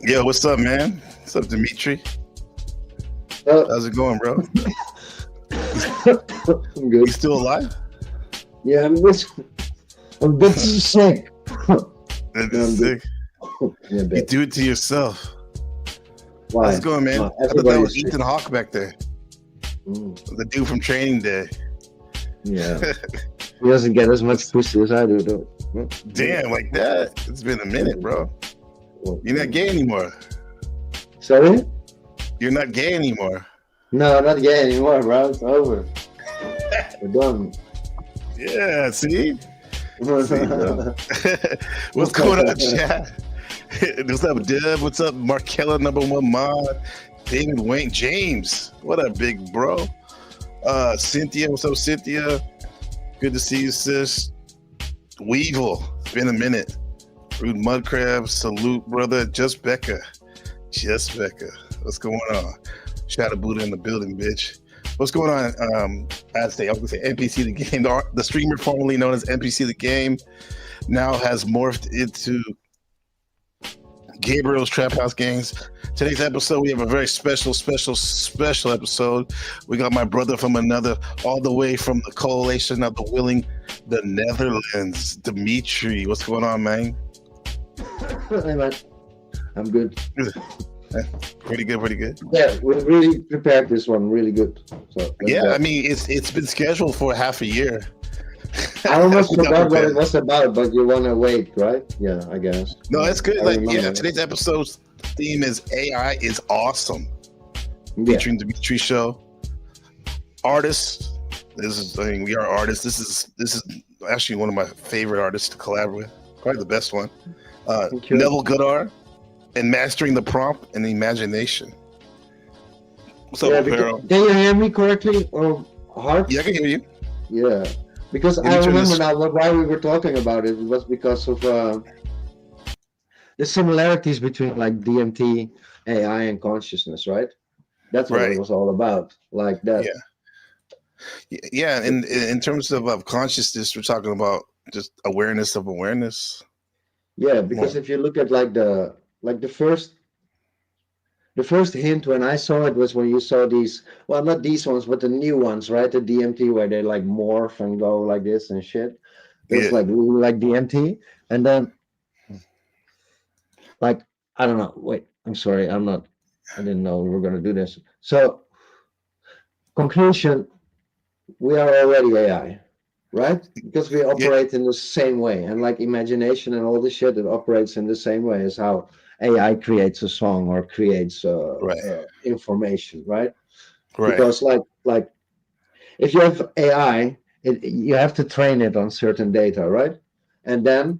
Yo, what's up, man? What's up, Dimitri? How's it going, bro? I'm good. You still alive? Yeah, I'm a bit sick. That's sick. Yeah, You do it to yourself. Why? How's it going, man? I thought that was Ethan Hawke back there. The dude from Training Day. Yeah. He doesn't get as much pussy as I do, though. Damn, like that. It's been a minute, bro. You're not gay anymore. Sorry? You're not gay anymore. No, not gay anymore, bro. It's over. We're done. Yeah, see? What's going on, chat? What's up, Deb? What's up, Markella, #1 mod? David Wayne James. What up, big bro? Cynthia, what's up, Cynthia? Good to see you, sis. Weevil, it's been a minute. Rude Mudcrab, salute, brother. Just Becca. What's going on? Shadow Buddha in the building, bitch. What's going on? I was gonna say NPC the Game. The streamer formerly known as NPC the Game now has morphed into Gabriel's Trap House Games. Today's episode, we have a very special episode. We got my brother from another, all the way from the Coalition of the Willing, the Netherlands, Dimitri. What's going on, man? Hey, man. I'm good. Pretty good. Yeah, we really prepared this one really good. So yeah, I mean, it's been scheduled for half a year. I almost forgot what it was about, but you want to wait, right? Yeah, I guess. No, it's good. Today's episode's theme is AI is awesome. Featuring Dimitri Show. Artists. We are artists. This is actually one of my favorite artists to collaborate with. Probably the best one. Neville Goddard and Mastering the Prompt and the Imagination. What's up, Pharaoh? Can you hear me correctly or hard? Yeah, I can hear you. Yeah, because I remember now why we were talking about it. It was because of the similarities between like DMT, AI, and consciousness, right? That's what it was all about, like that. Yeah. And in terms of consciousness, we're talking about just awareness of awareness. Yeah, because if you look at the first hint when I saw it was when you saw these, well, not these ones, but the new ones, right? The DMT where they like morph and go like this and shit. It's like DMT, and then like I don't know. Wait, I'm sorry, I didn't know we were gonna do this. So conclusion, we are already AI. Right? Because we operate in the same way. And like imagination and all this shit, it operates in the same way as how AI creates a song or creates information, right? Because like if you have AI, you have to train it on certain data, right? And then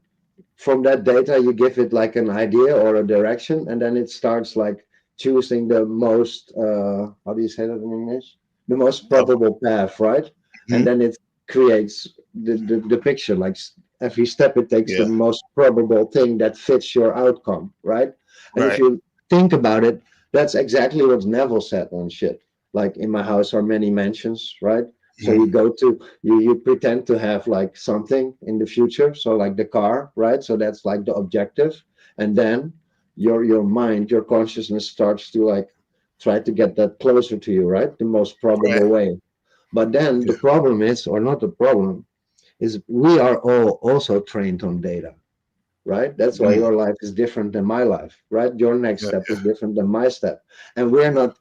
from that data, you give it like an idea or a direction, and then it starts like choosing the most, how do you say that in English? The most probable path, right? Mm-hmm. And then it creates the picture, like every step it takes the most probable thing that fits your outcome, right? And if you think about it, that's exactly what Neville said on shit. Like in my house are many mansions, right? So you go to you pretend to have like something in the future, so like the car, right? So that's like the objective, and then your mind, your consciousness starts to like try to get that closer to you, right? The most probable way. But then the problem is, or not the problem, is we are all also trained on data, right? That's why your life is different than my life, right? Your next step is different than my step. And we're not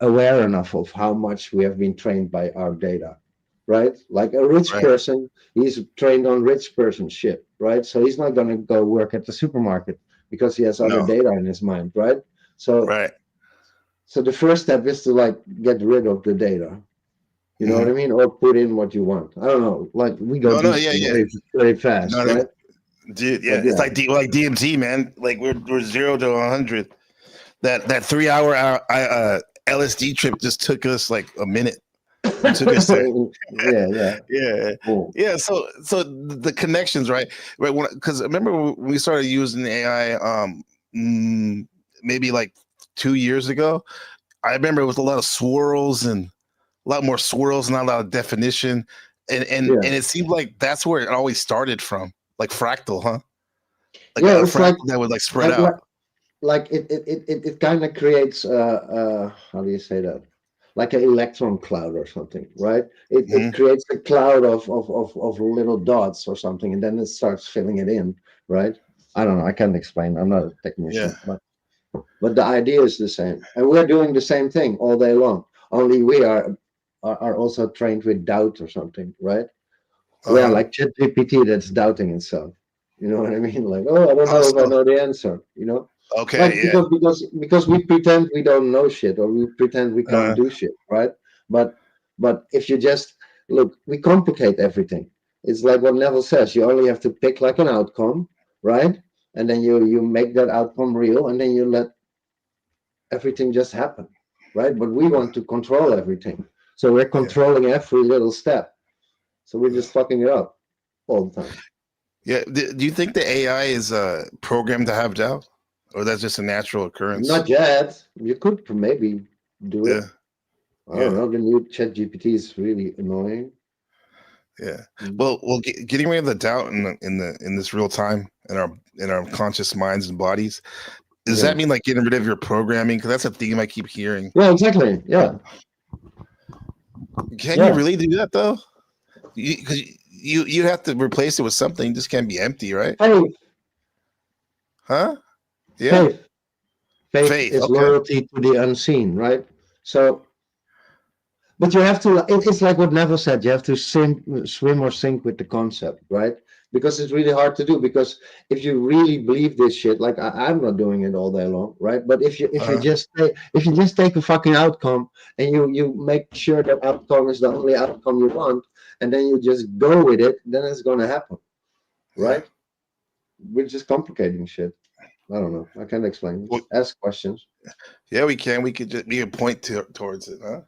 aware enough of how much we have been trained by our data, right? Like a rich person, he's trained on rich person shit, right? So he's not going to go work at the supermarket because he has other data in his mind, right? So the first step is to like get rid of the data. You know what I mean? Or put in what you want. I don't know. Like we go very fast, right? Dude, it's like DMT, man. Like we're 0 to 100. That 3 hour LSD trip just took us like a minute. It took us there. Yeah. Yeah, Cool. yeah. So the connections, right? Right. Because remember when we started using AI, maybe like 2 years ago. I remember it was a lot of swirls and a lot more swirls, not a lot of definition, Yeah. and it seemed like that's where it always started from, like fractal, huh? Like Yeah. a It's like fractal that would like spread like out. like like it kind of creates how do you say that, like an electron cloud or something, right? It Hmm. creates a cloud of little dots or something, and then it starts filling it in, right? I don't know, I can't explain, I'm not a Yeah. technician, but the idea is the same, and we're doing the same thing all day long, only we are also trained with doubt or something, right? Uh We are huh. like ChatGPT that's doubting itself. You know what I mean? Like, oh, I don't know if I Also, know the answer. You know, like okay. Yeah. because we pretend we don't know shit, or we pretend we can't Uh, do shit, right? But if you just look, we complicate everything. It's like what Neville says. You only have to pick like an outcome, right? And then you make that outcome real, and then you let everything just happen, right? But we want to control everything, so we're yeah. controlling every little step. So we're just fucking it up all the time. Yeah. Do you think the AI is programmed to have doubt, or that's just a natural occurrence? Not yet. You could maybe do Yeah. it. I don't Yeah. know. The new Chat GPT is really annoying. Yeah. Mm. Well, getting rid of the doubt in this real time in our conscious minds and bodies. Does Yeah. that mean like getting rid of your programming? Because that's a theme I keep hearing. Yeah. Exactly. Yeah. Can you Yeah. really do that though? Because you have to replace it with something. It just can't be empty, right? Faith. Huh? Yeah. Faith. Faith Faith. is Okay. loyalty to the unseen, right? So, but you have to. It's like what Neville said. You have to swim or sink with the concept, right? Because it's really hard to do. Because if you really believe this shit, like I'm not doing it all day long, right? But Uh-huh. if you just take a fucking outcome and you make sure that outcome is the only outcome you want, and then you just go with it, then it's gonna happen, Yeah. right? We're just complicating shit. I don't know. I can't explain. Well, Ask questions. yeah, we can. We can point towards it, huh?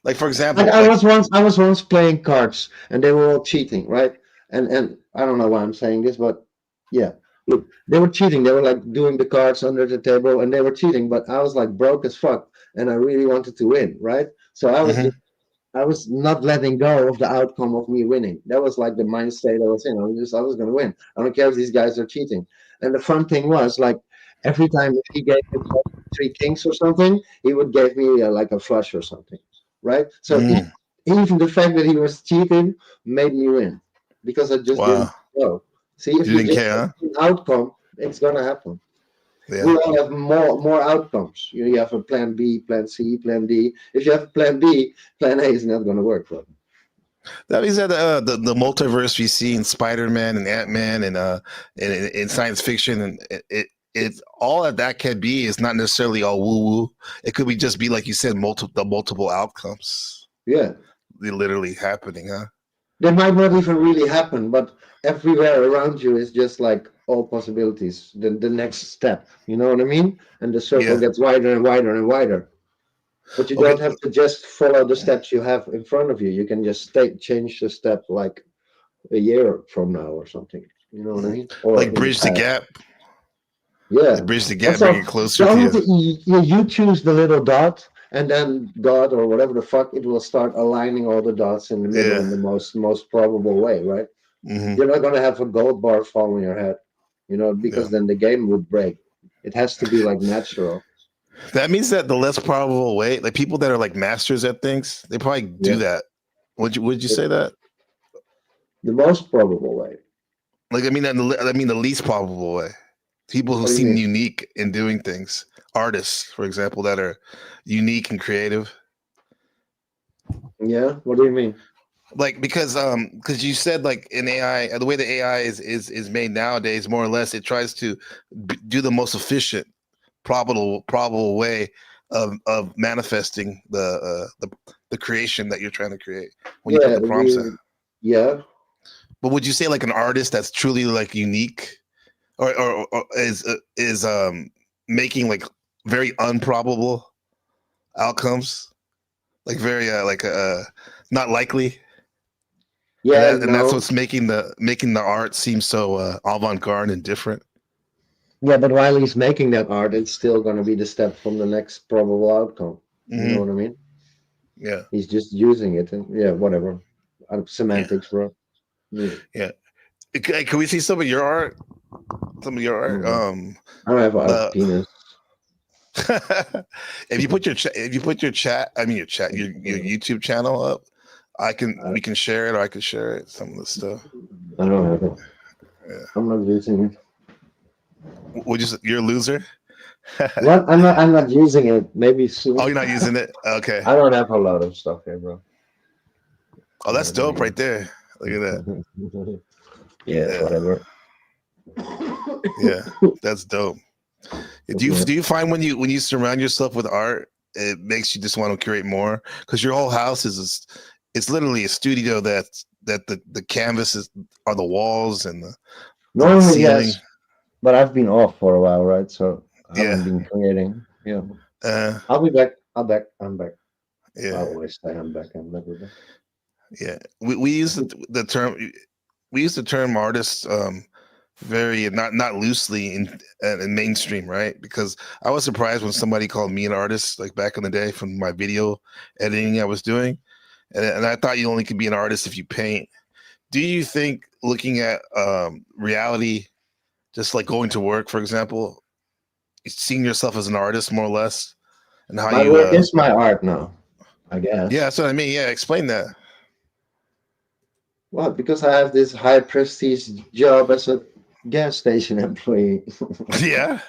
Like for Like example, like I was once playing cards and they were all cheating, right? And I don't know why I'm saying this, but yeah, look, they were cheating. They were like doing the cards under the table and they were cheating, but I was like broke as fuck and I really wanted to win, right? So mhm. I was not letting go of the outcome of me winning. That was like the mind state I was in. I was gonna win. I don't care if these guys are cheating. And the fun thing was like every time if he gave me three kings or something, he would give me like a flush or something, right? So Mm, even the fact that he was cheating made me win because I just didn't wow, know. See, if you you didn't just care, huh? have an outcome, it's gonna happen. Yeah. We all have more outcomes. You have a plan B, plan C, plan D. If you have a plan B, plan A is not gonna work for you. That means that the multiverse we see in Spider Man and Ant Man and in science fiction and it all that can be is not necessarily all woo woo. It could be just be like you said, multiple outcomes. Yeah. They literally happening, huh? They might not even really happen, but everywhere around you is just like all possibilities. The next step. You know what I mean? And the circle Yeah. gets wider and wider and wider. But you Okay. don't have to just follow the steps you have in front of you. You can just change the step like a year from now or something. You know what I mean? Or Like in the bridge the past. gap. Yeah. Like bridge the gap, That's bring all. it closer The to only you. thing you choose the little dot, and then God or whatever the fuck, it will start aligning all the dots in the middle Yeah. in the most probable way, right? Hmm. You're not gonna have a gold bar fall on your head, Yeah. because then the game would break. It has to be like natural. That means that the less probable way, like people that are like masters at things, they probably do Yeah. that. Would you say that? The most probable way. Like I mean the least probable way. People who What do you seem mean? unique in doing things. Artists, for example, that are unique and creative. Yeah. What do you mean? Like because you said like in AI, the way the AI is made nowadays, more or less, it tries to do the most efficient, probable way of manifesting the creation that you're trying to create when you put Yeah. the prompts in. Yeah. But would you say like an artist that's truly like unique, or is making like very improbable outcomes, like very not likely, Yeah, and that's no. what's making the art seem so avant-garde and different. Yeah, but while he's making that art, it's still going to be the step from the next probable outcome. You know Hmm. what I mean? Yeah, He's just using it, and yeah, whatever. yeah, Semantics, bro. Yeah. yeah. Can we see some of your art? Some of your art. Mm. I don't have a The penis. if you put if you put your chat, I mean your YouTube channel up, I, we can share it, or I can share it. Some of the stuff. I don't have it. Yeah. I'm not using it. You're a loser. What? I'm not using it. Maybe Oh, soon. you're not using it. Okay. I don't have a lot of stuff here, bro. Oh, that's dope Yeah, right there. Look at that. yeah, Yeah, whatever. yeah, that's dope. Yeah. Do you find when you surround yourself with art, it makes you just want to create more? Because your whole house it's literally a studio that the canvases are the walls and the Normally, ceiling. yes, but I've been off for a while, right? So I haven't Yeah, been creating. Yeah, uh, I'll be back. I'm back. I'm back. I yeah, always say I'm back. I'm back. We're back. yeah. We use the term we use the term artist very not loosely in mainstream, right? Because I was surprised when somebody called me an artist, like back in the day from my video editing I was doing, and I thought you only could be an artist if you paint. Do you think looking at reality, just like going to work, for example, seeing yourself as an artist more or less, and how My you work is my art now, I yeah, guess. that's what I mean. Yeah, explain that. Well, because I have this high prestige job as a gas station employee. Yeah,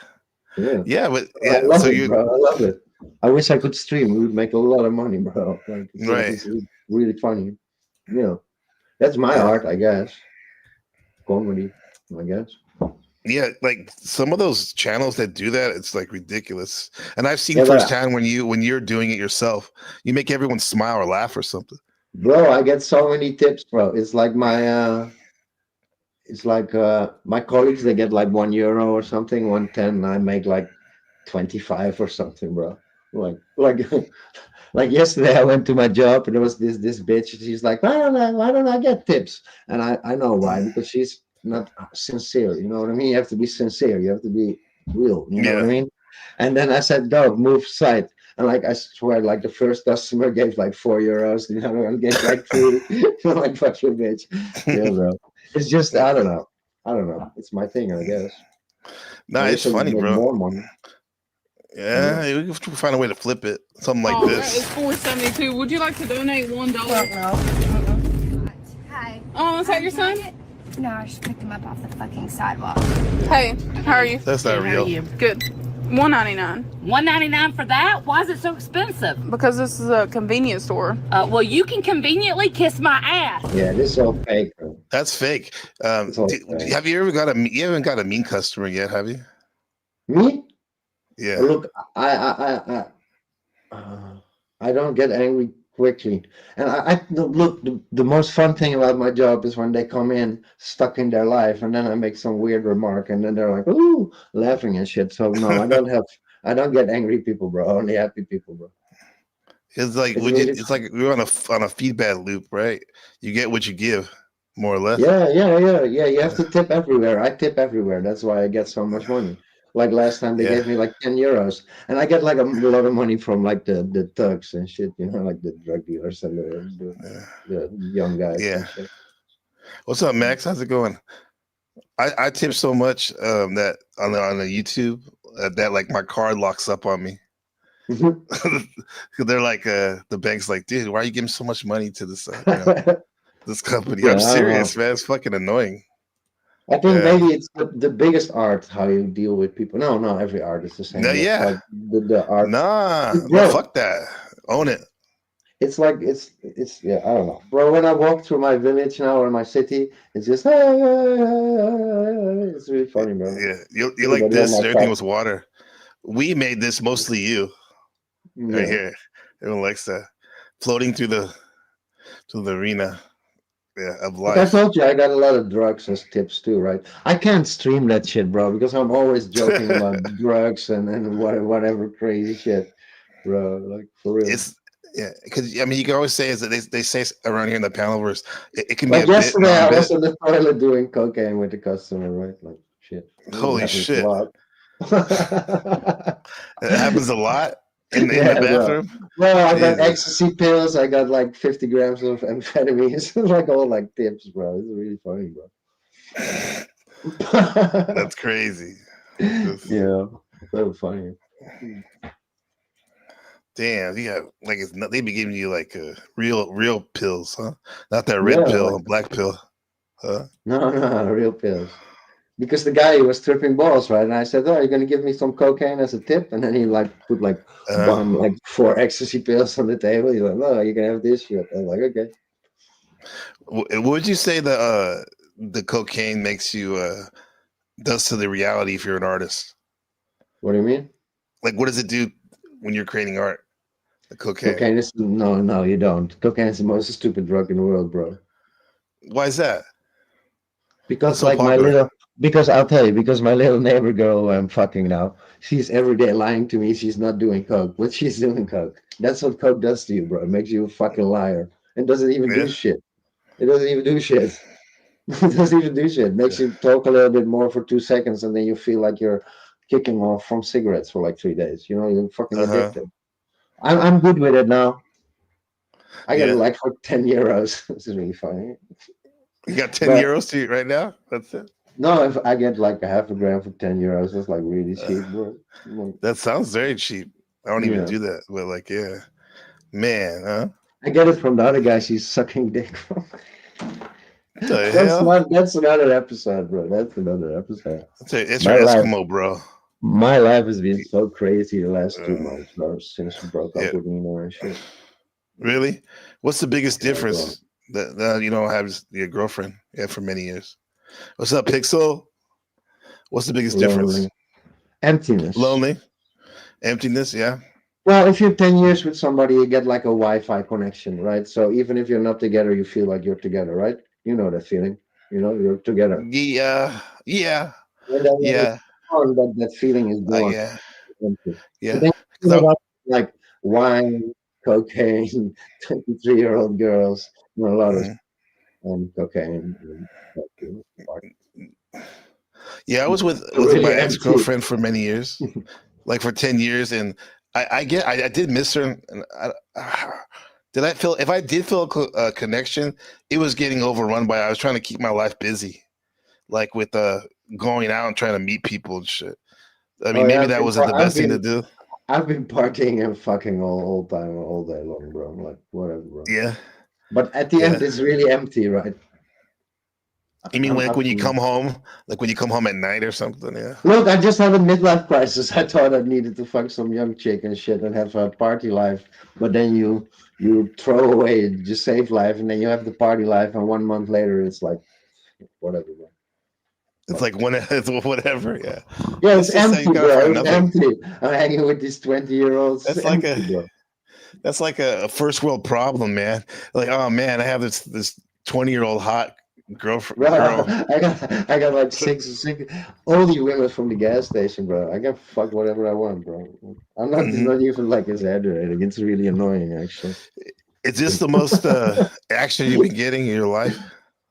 Yeah, yeah, but I yeah, so love it, you bro. I love it. I wish I could stream. We would make a lot of money, bro. Like right. it's really funny. You know, that's my Yeah. art, I guess. Comedy, I guess. Yeah, like some of those channels that do that, it's like ridiculous. And I've seen Yeah, but firsthand when you're doing it yourself, you make everyone smile or laugh or something. bro, I get so many tips, bro. It's like my colleagues they get like €1 or something, 110, and I make like 25 or something, bro. Like like yesterday I went to my job and there was this bitch. She's like, why don't I get tips? And I know why, Mm. because she's not sincere. You know what I mean? You have to be sincere. You have to be real. You know what I Yeah. mean? And then I said, dog, move side. And like I swear, like the first customer gave like €4, the other one gave like three. I'm like, fuck you, bitch. Yeah, bro. It's just I don't know. I don't know. It's my thing, I guess. No, I it's wish I would funny, make bro. more money. Yeah. Yeah, we have to find a way to flip it. Something like Oh, it's this. 4.72. Would you like to donate $1? Hi. Oh, is that your son? No, I just picked him up off the fucking sidewalk. Hey, how are you? That's not How are real. you? Good. $1.99. $1.99 for that? Why is it so expensive? Because this is a convenience store. Well, you can conveniently kiss my ass. Yeah, this is all fake. Bro. That's fake. It's all fake. Have you ever you haven't got a mean customer yet, have you? Me? Yeah. Look, I don't get angry quickly, and look. The most fun thing about my job is when they come in stuck in their life, and then I make some weird remark, and then they're like, "Ooh," laughing and shit. So no, I don't get angry people, bro. Only happy people, bro. It's like It's really, it's like we're on a feedback loop, right? You get what you give, more or less. yeah. You have to tip everywhere. I tip everywhere. That's why I get so much money. Like last time they Yeah. gave me like €10, and I get like a lot of money from like the thugs and shit, like the drug dealers and the young guys Yeah. and shit. What's up, Max? How's it going? I tip so much that on the YouTube that like my card locks up on me. They're like the bank's like, dude, why are you giving so much money to this this company? Yeah, I'm I don't know. serious, man. It's fucking annoying. I think Yeah. maybe it's the biggest art how you deal with people. No, every art is the No, same. But yeah. like the art, No, bro. fuck that. Own it. It's like it's yeah. I don't know, bro. When I walk through my village now or my city, it's just it's really funny, bro. Yeah. You're like Everybody on this. my Everything side. was water. We made this mostly you right Yeah. here. Everyone likes that. Floating through the arena, of Like I life. told you, I got a lot of drugs as tips too, right? I can't stream that shit, bro, because I'm always joking about drugs and whatever crazy shit. bro. Like for real. It's because I mean you can always say is that they say around here in the panel verse it can be Like a bit yesterday, I non-bit. was in the toilet doing cocaine with the customer, right? Like shit. Holy That happens a shit! lot. It happens a lot in Yeah, the bro. bathroom. Well, I got Jesus, ecstasy pills. I got like 50 grams of amphetamines. Like all like tips, bro. It's really funny, bro. that's crazy. Just, Yeah, so funny. damn, you got like it's not, they be giving you like real pills, huh? Not that Yeah, red pill, like black pill, huh? no, real pills. Because the guy he was tripping balls, right? And I said, "Oh, you're gonna give me some cocaine as a tip?" And then he like put like Uh, like 4 ecstasy pills on the table. He's like, "No, you can have this shit." I was like, "Okay." would you say the cocaine makes you does to the reality if you're an artist? What do you mean? Like, what does it do when you're creating art? The cocaine. Cocaine is no, you don't. Cocaine is the most stupid drug in the world, bro. Why is that? It's Because so like popular. because I'll tell you, because my little neighbor girl who I'm fucking now, she's every day lying to me she's not doing coke, but she's doing coke. That's what coke does to you, bro. It makes you a fucking liar. It doesn't even do Yeah. shit. It doesn't even do shit. It doesn't even do shit. It makes you talk a little bit more for 2 seconds, and then you feel like you're kicking off from cigarettes for like 3 days. You know, you're fucking Uh-huh. addicted. I'm good with it now. I get it Yeah. like for 10 euros. This is really funny. You got 10 But euros to you right now? That's it. no, if I get like a half a gram for 10 euros, that's like really cheap, bro. Like, That sounds very cheap. I don't even yeah. do that, but like, yeah, man, huh? I get it from the other guy she's sucking dick from. What the hell? That's another episode, bro. That's another episode. It's My your life Eskimo, bro. my life has been so crazy the last 2 months, Uh, bro, since she broke yeah, up with me and shit. really? What's the biggest Yeah, bro. difference that you don't have your girlfriend for many years? What's up, Pixel? What's the biggest difference? Lonely. Emptiness. Lonely, emptiness. Yeah. Well, if you're 10 years with somebody, you get like a Wi-Fi connection, right? So even if you're not together, you feel like you're together, right? You know that feeling. You know, you're together. Yeah. Yeah. And then when it's Yeah. gone, that feeling is gone. Yeah. Empty. But Yeah. then you 'Cause know about like wine, cocaine, 23-year-old girls, you know, a lot of mhm. cocaine. And, you know, Yeah, I was with my really ex empty. girlfriend for many years, like for 10 years, and I did miss her. And did I feel if I did feel a connection, it was getting overrun by I was trying to keep my life busy, like with going out and trying to meet people and shit. I Oh mean, yeah, maybe that wasn't the best thing to do. I've been partying and fucking all time, all day long, bro. I'm like, whatever, bro. Yeah, But at the end, yeah. it's really empty, right? You mean like I'm when you come home, like when you come home at night or something? Yeah. look, I just had a midlife crisis. I thought I needed to fuck some young chick and shit and have a party life. But then you throw away your safe life, and then you have the party life, and 1 month later, it's like whatever, bro. It's like when it's whatever. Yeah. Yeah, It's it's just that you empty, gotta bro. find It's nothing. empty. I'm hanging with these 20-year-olds. That's It's like empty, bro. That's like a first world problem, man. Like, oh man, I have this 20-year-old hot girlfriend Bro, girl. I got like six all these women from the gas station, bro. I can fuck whatever I want, bro. I'm not it's Hmm. not even like exaggerating. It's really annoying, actually. Is this the most action you've been getting in your life?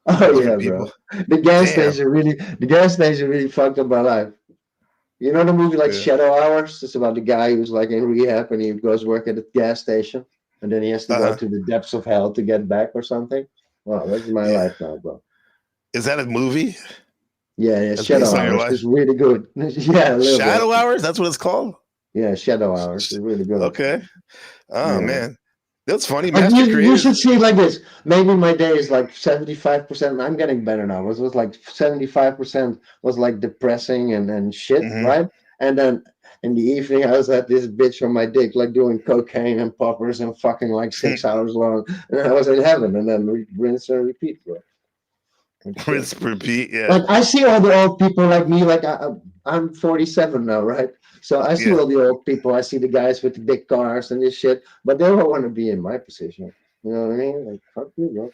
Oh Fucking yeah, people. bro. Damn. The gas station really fucked up my life. You know the movie like Yeah. Shadow Hours? It's about the guy who's like in rehab and he goes work at a gas station and then he has to go Uh-huh. to the depths of hell to get back or something. Wow, that's my Yeah. life now, bro. Is that a movie? Yeah, That's Shadow based on your Hours life. is really good. Yeah, a little bit. Shadow Hours? That's what it's called? Yeah, Shadow Hours is really good. Okay. Oh Yeah. man. That's funny. But Master you should creators. see it like this. Maybe my day is like 75%. I'm getting better now. It was like 75% was like depressing and shit, Hmm. right? And then in the evening, I was at this bitch on my dick, like doing cocaine and poppers and fucking like 6 hours long. And I was in heaven. And then rinse and repeat, bro. And shit. Rinse, repeat. Yeah. Like I see all the old people like me, like I'm 47 now, right? So I see Yeah. all the old people. I see the guys with the big cars and this shit, but they don't want to be in my position. You know what I mean? Like fuck you, bro.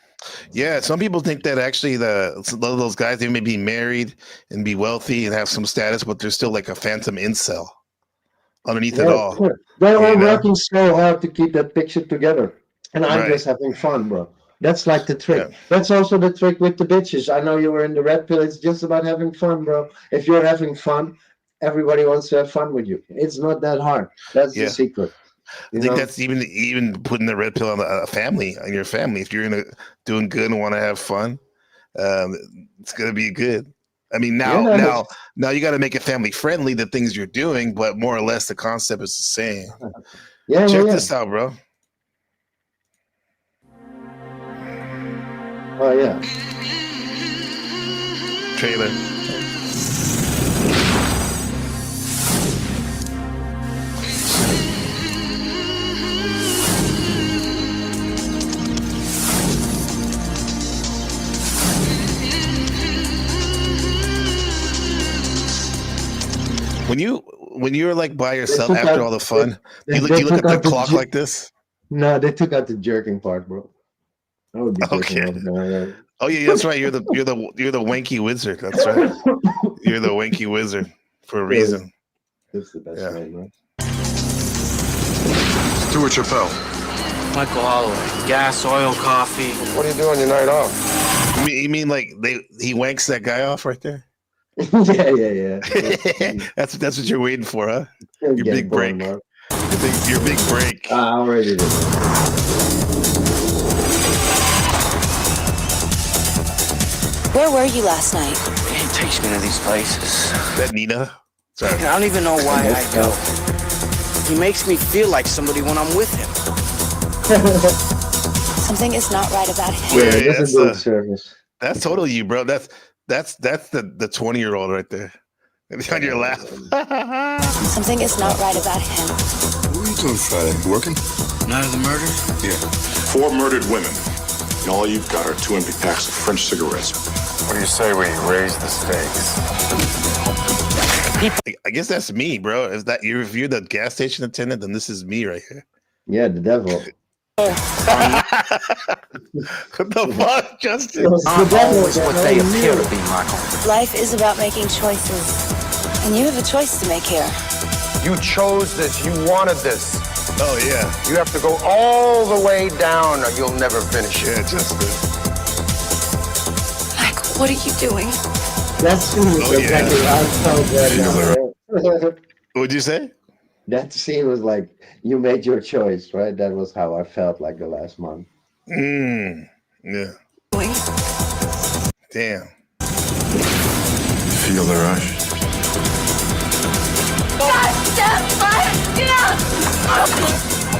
Yeah. Some people think that actually those guys, they may be married and be wealthy and have some status, but they're still like a phantom incel. underneath it Yeah, all. they're all You know? working so hard to keep that picture together, and I'm Right. just having fun, bro. That's like the Yeah. trick. That's also the trick with the bitches. I know you were in the red pill. It's just about having fun, bro. If you're having fun, everybody wants to have fun with you. It's not that hard. That's the Yeah. secret. I You think know? that's even putting the red pill on a family, on your family. If you're doing good and want to have fun, it's gonna be good. I mean, Yeah, now you got to make it family friendly. The things you're doing, but more or less the concept is the same. yeah, Check yeah. this out, bro. Oh yeah. Trailer. When you're like by yourself took after out- all the fun, They you look took at the out the clock ju- like this. No, they took out the jerking part, bro. I would be jerking Okay. off now. Oh yeah, that's right. You're the wanky wizard. That's right. You're the wanky wizard for a reason. That's the best Yeah. way, bro. Stuart Chappelle. Michael Holloway. Gas, oil, coffee. What are you doing your night off? You mean like he wanks that guy off right there? yeah. That's what you're waiting for, huh? Your big break. Your big break. I already did. Where were you last night? He takes me to these places. That Nina? Sorry. I don't even know why I go. He makes me feel like somebody when I'm with him. Something is not right about him. Yeah, Wait, it doesn't do it service. that's totally you, bro. That's the 20-year-old right there. On your lap. Something is not right about him. What are you doing Friday? Working? Night of the murders? Yeah. 4 murdered women. And all you've got are 2 empty packs of French cigarettes. What do you say we raise the stakes? I guess that's me, bro. If you're the gas station attendant, then this is me right here. Yeah, the devil. What the fuck, Justin? Not always what they appear to be, Michael. Life is about making choices. And you have a choice to make here. You chose this. You wanted this. Oh yeah. You have to go all the way down or you'll never finish it. Yeah, Justin. Michael, what are you doing? That scene was Oh, yeah. exactly how I felt right now. What'd you say? That scene was like, you made your choice, right? That was how I felt like the last month. Yeah. Damn. Feel the rush.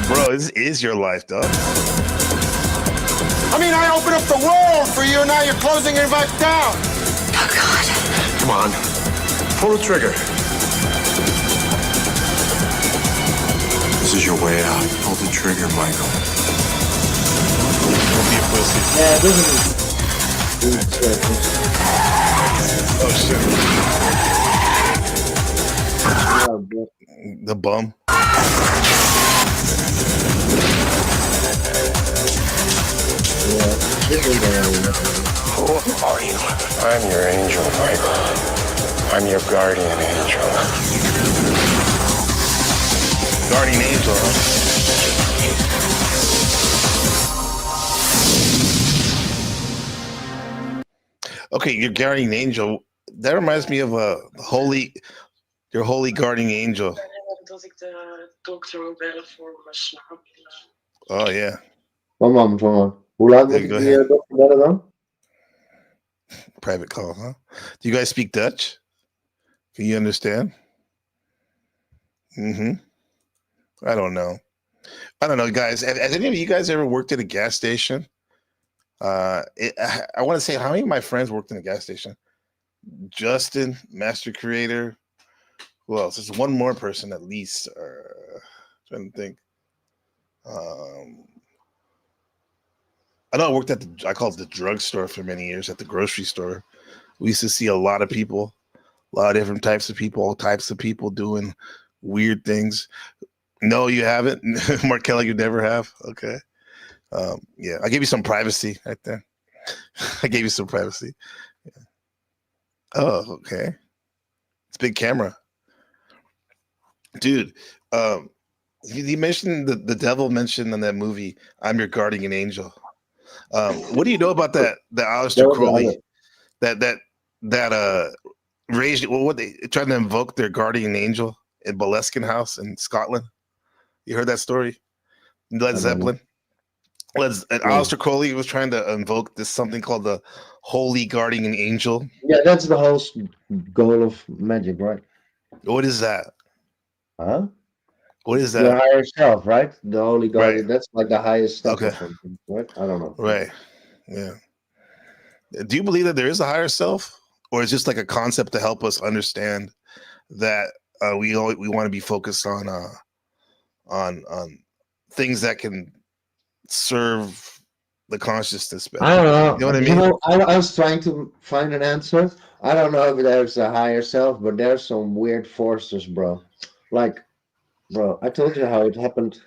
Bro, this is your life, dog. I mean, I opened up the world for you. Now you're closing it back down. Oh, God. Come on. Pull the trigger. This is your way out. Pull the trigger, Michael. Don't be a pussy. Yeah, this is. Oh shit. Yeah, bro. The bum. Who are you? I'm your angel, Michael. I'm your guardian angel. Guardian angel, huh? Okay, your guardian angel. That reminds me of your holy guardian angel. Dat ik de dokter wil bellen voor mijn slaap. Oh yeah. Come on. Hoe laat moet ik Go die ahead. dokter bellen dan? Private call, huh? Do you guys speak Dutch? Can you understand? I don't know, guys. Has any of you guys ever worked at a gas station? I want to say, how many of my friends worked in a gas station? Justin, Master Creator. Who else? There's one more person at least. Trying to think. I know I worked at I call it the drugstore for many years, at the grocery store. We used to see a lot of people, a lot of different types of people, all types of people doing weird things. No, you haven't. Markella, you never have. Okay. Yeah, I gave you some privacy right there. I gave you some privacy. Yeah. Oh, okay. It's a big camera. dude. You mentioned the devil mentioned in that movie. I'm your guardian angel. What do you know about that? The Aleister That was the Crowley other. that raised. Well, what they trying to invoke their guardian angel in Boleskine House in Scotland? You heard that story? Led I don't know. Zeppelin. Aleister Crowley was trying to invoke this something called the Holy Guardian Angel. Yeah, that's the whole goal of magic, right? What is that? Huh? What is Your that? higher self, right? The holy Right. guardian. That's like the highest step Okay. or something, right? I don't know. Right. Yeah. Do you believe that there is a higher self, or is just like a concept to help us understand that we want to be focused on things that can serve the consciousness better? I don't know. You know what I You mean? know, I was trying to find an answer. I don't know if there's a higher self, but there's some weird forces, bro. Like, bro, I told you how it happened,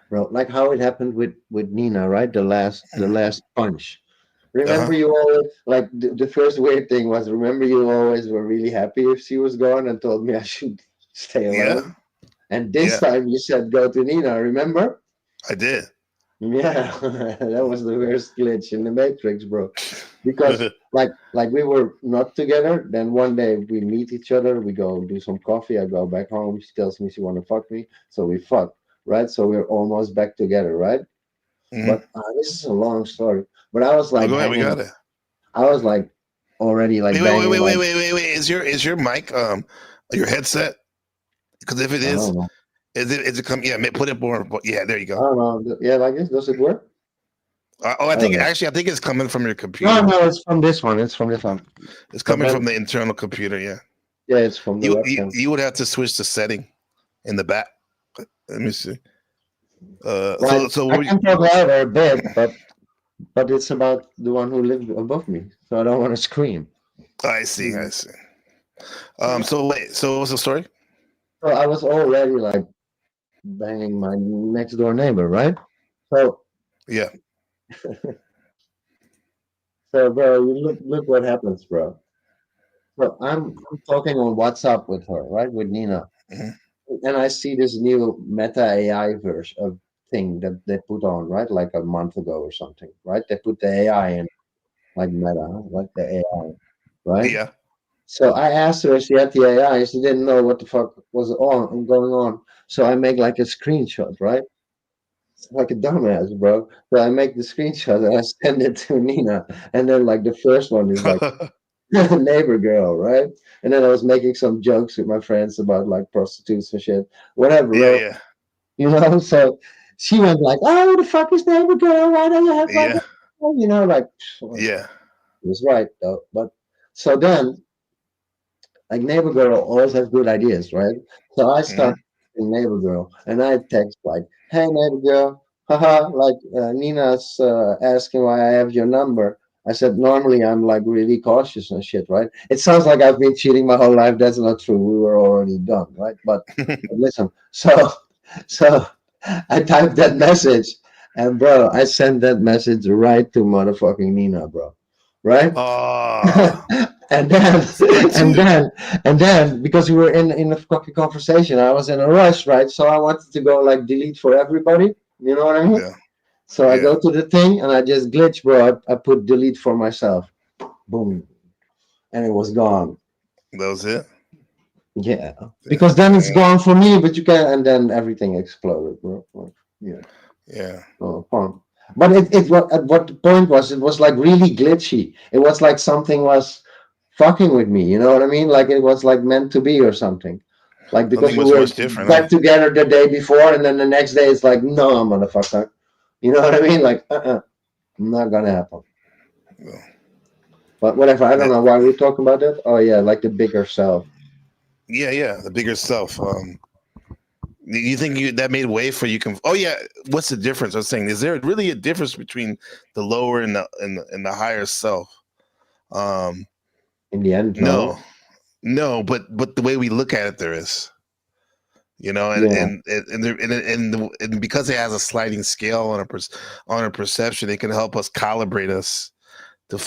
bro. Like how it happened with Nina, right? The last punch. Remember, you always like the first weird thing was. Remember, you always were really happy if she was gone and told me I should stay alone. And this time you said go to Nina. Remember? I did. Yeah, that was the worst glitch in the Matrix, bro. Because like we were not together. Then one day we meet each other. We go do some coffee. I go back home. She tells me she want to fuck me, so we fuck. Right, so we're almost back together, right? Mhm. But this is a long story. But I was like, Go ahead, we hanging- got it. I was like already like Wait, banging. wait. Is your mic your headset? Because if it I is, don't know. is it come? Yeah, put it more. Yeah, there you I go. don't know. Yeah, like this. Does it work? I think don't know. actually, I think it's coming from your computer. No, it's from this one. It's from this one. It's coming But from the internal computer. Yeah. Yeah, it's from the webcam. You would have to switch the setting in the back. Let me see. Right. So I can talk louder a bit, but it's about the one who lived above me, so I don't want to scream. I see. So wait. So what's the story? So I was already like banging my next door neighbor, right? So Yeah. so bro, you look what happens, bro. So I'm talking on WhatsApp with her, right? With Nina. Mhm. And I see this new Meta AI version of thing that they put on, right? Like a month ago or something, right? They put the AI in, like Meta, like the AI, right? Yeah. So I asked her if she had the AI. She didn't know what the fuck was going on. So I make like a screenshot, right? Like a dumbass, bro. So I make the screenshot and I send it to Nina. And then like the first one is like neighbor girl, right? And then I was making some jokes with my friends about like prostitutes and shit. Whatever, bro. Yeah. You know, so she went like, "Oh, the fuck is neighbor girl? Why don't you have like Yeah. you know, like Yeah. it was right though." But so then like neighbor girl always has good ideas, right? So I start neighbor girl and I text like, "Hey neighbor girl, haha, like Nina's asking why I have your number." I said, normally I'm like really cautious and shit, right? It sounds like I've been cheating my whole life. That's not true. We were already done, right? But listen, so I typed that message and bro, I sent that message right to motherfucking Nina, bro. Right? Oh. and then because we were in a fucking conversation, I was in a rush, right? So I wanted to go like delete for everybody. You know what I mean? Yeah. So I go to the thing and I just glitch, bro. I put delete for myself. Boom. And it was gone. That was it? Yeah. Because then it's gone for me, but you can, and then everything exploded, bro. Like, yeah. Yeah. Oh, fun. But what the point was, it was like really glitchy. It was like something was fucking with me. You know what I mean? Like it was like meant to be or something. Like because we were much different, back together the day before, and then the next day it's like, no, motherfucker. You know what I mean? Like, not gonna happen. No. But whatever. I don't know why we're talking about that. Oh yeah, like the bigger self. Yeah, the bigger self. You think that made way for you can? Oh yeah, what's the difference? I was saying, is there really a difference between the lower and the higher self? In the end, no, but the way we look at it, there is. You know, and because it has a sliding scale on a perception, it can help us calibrate us to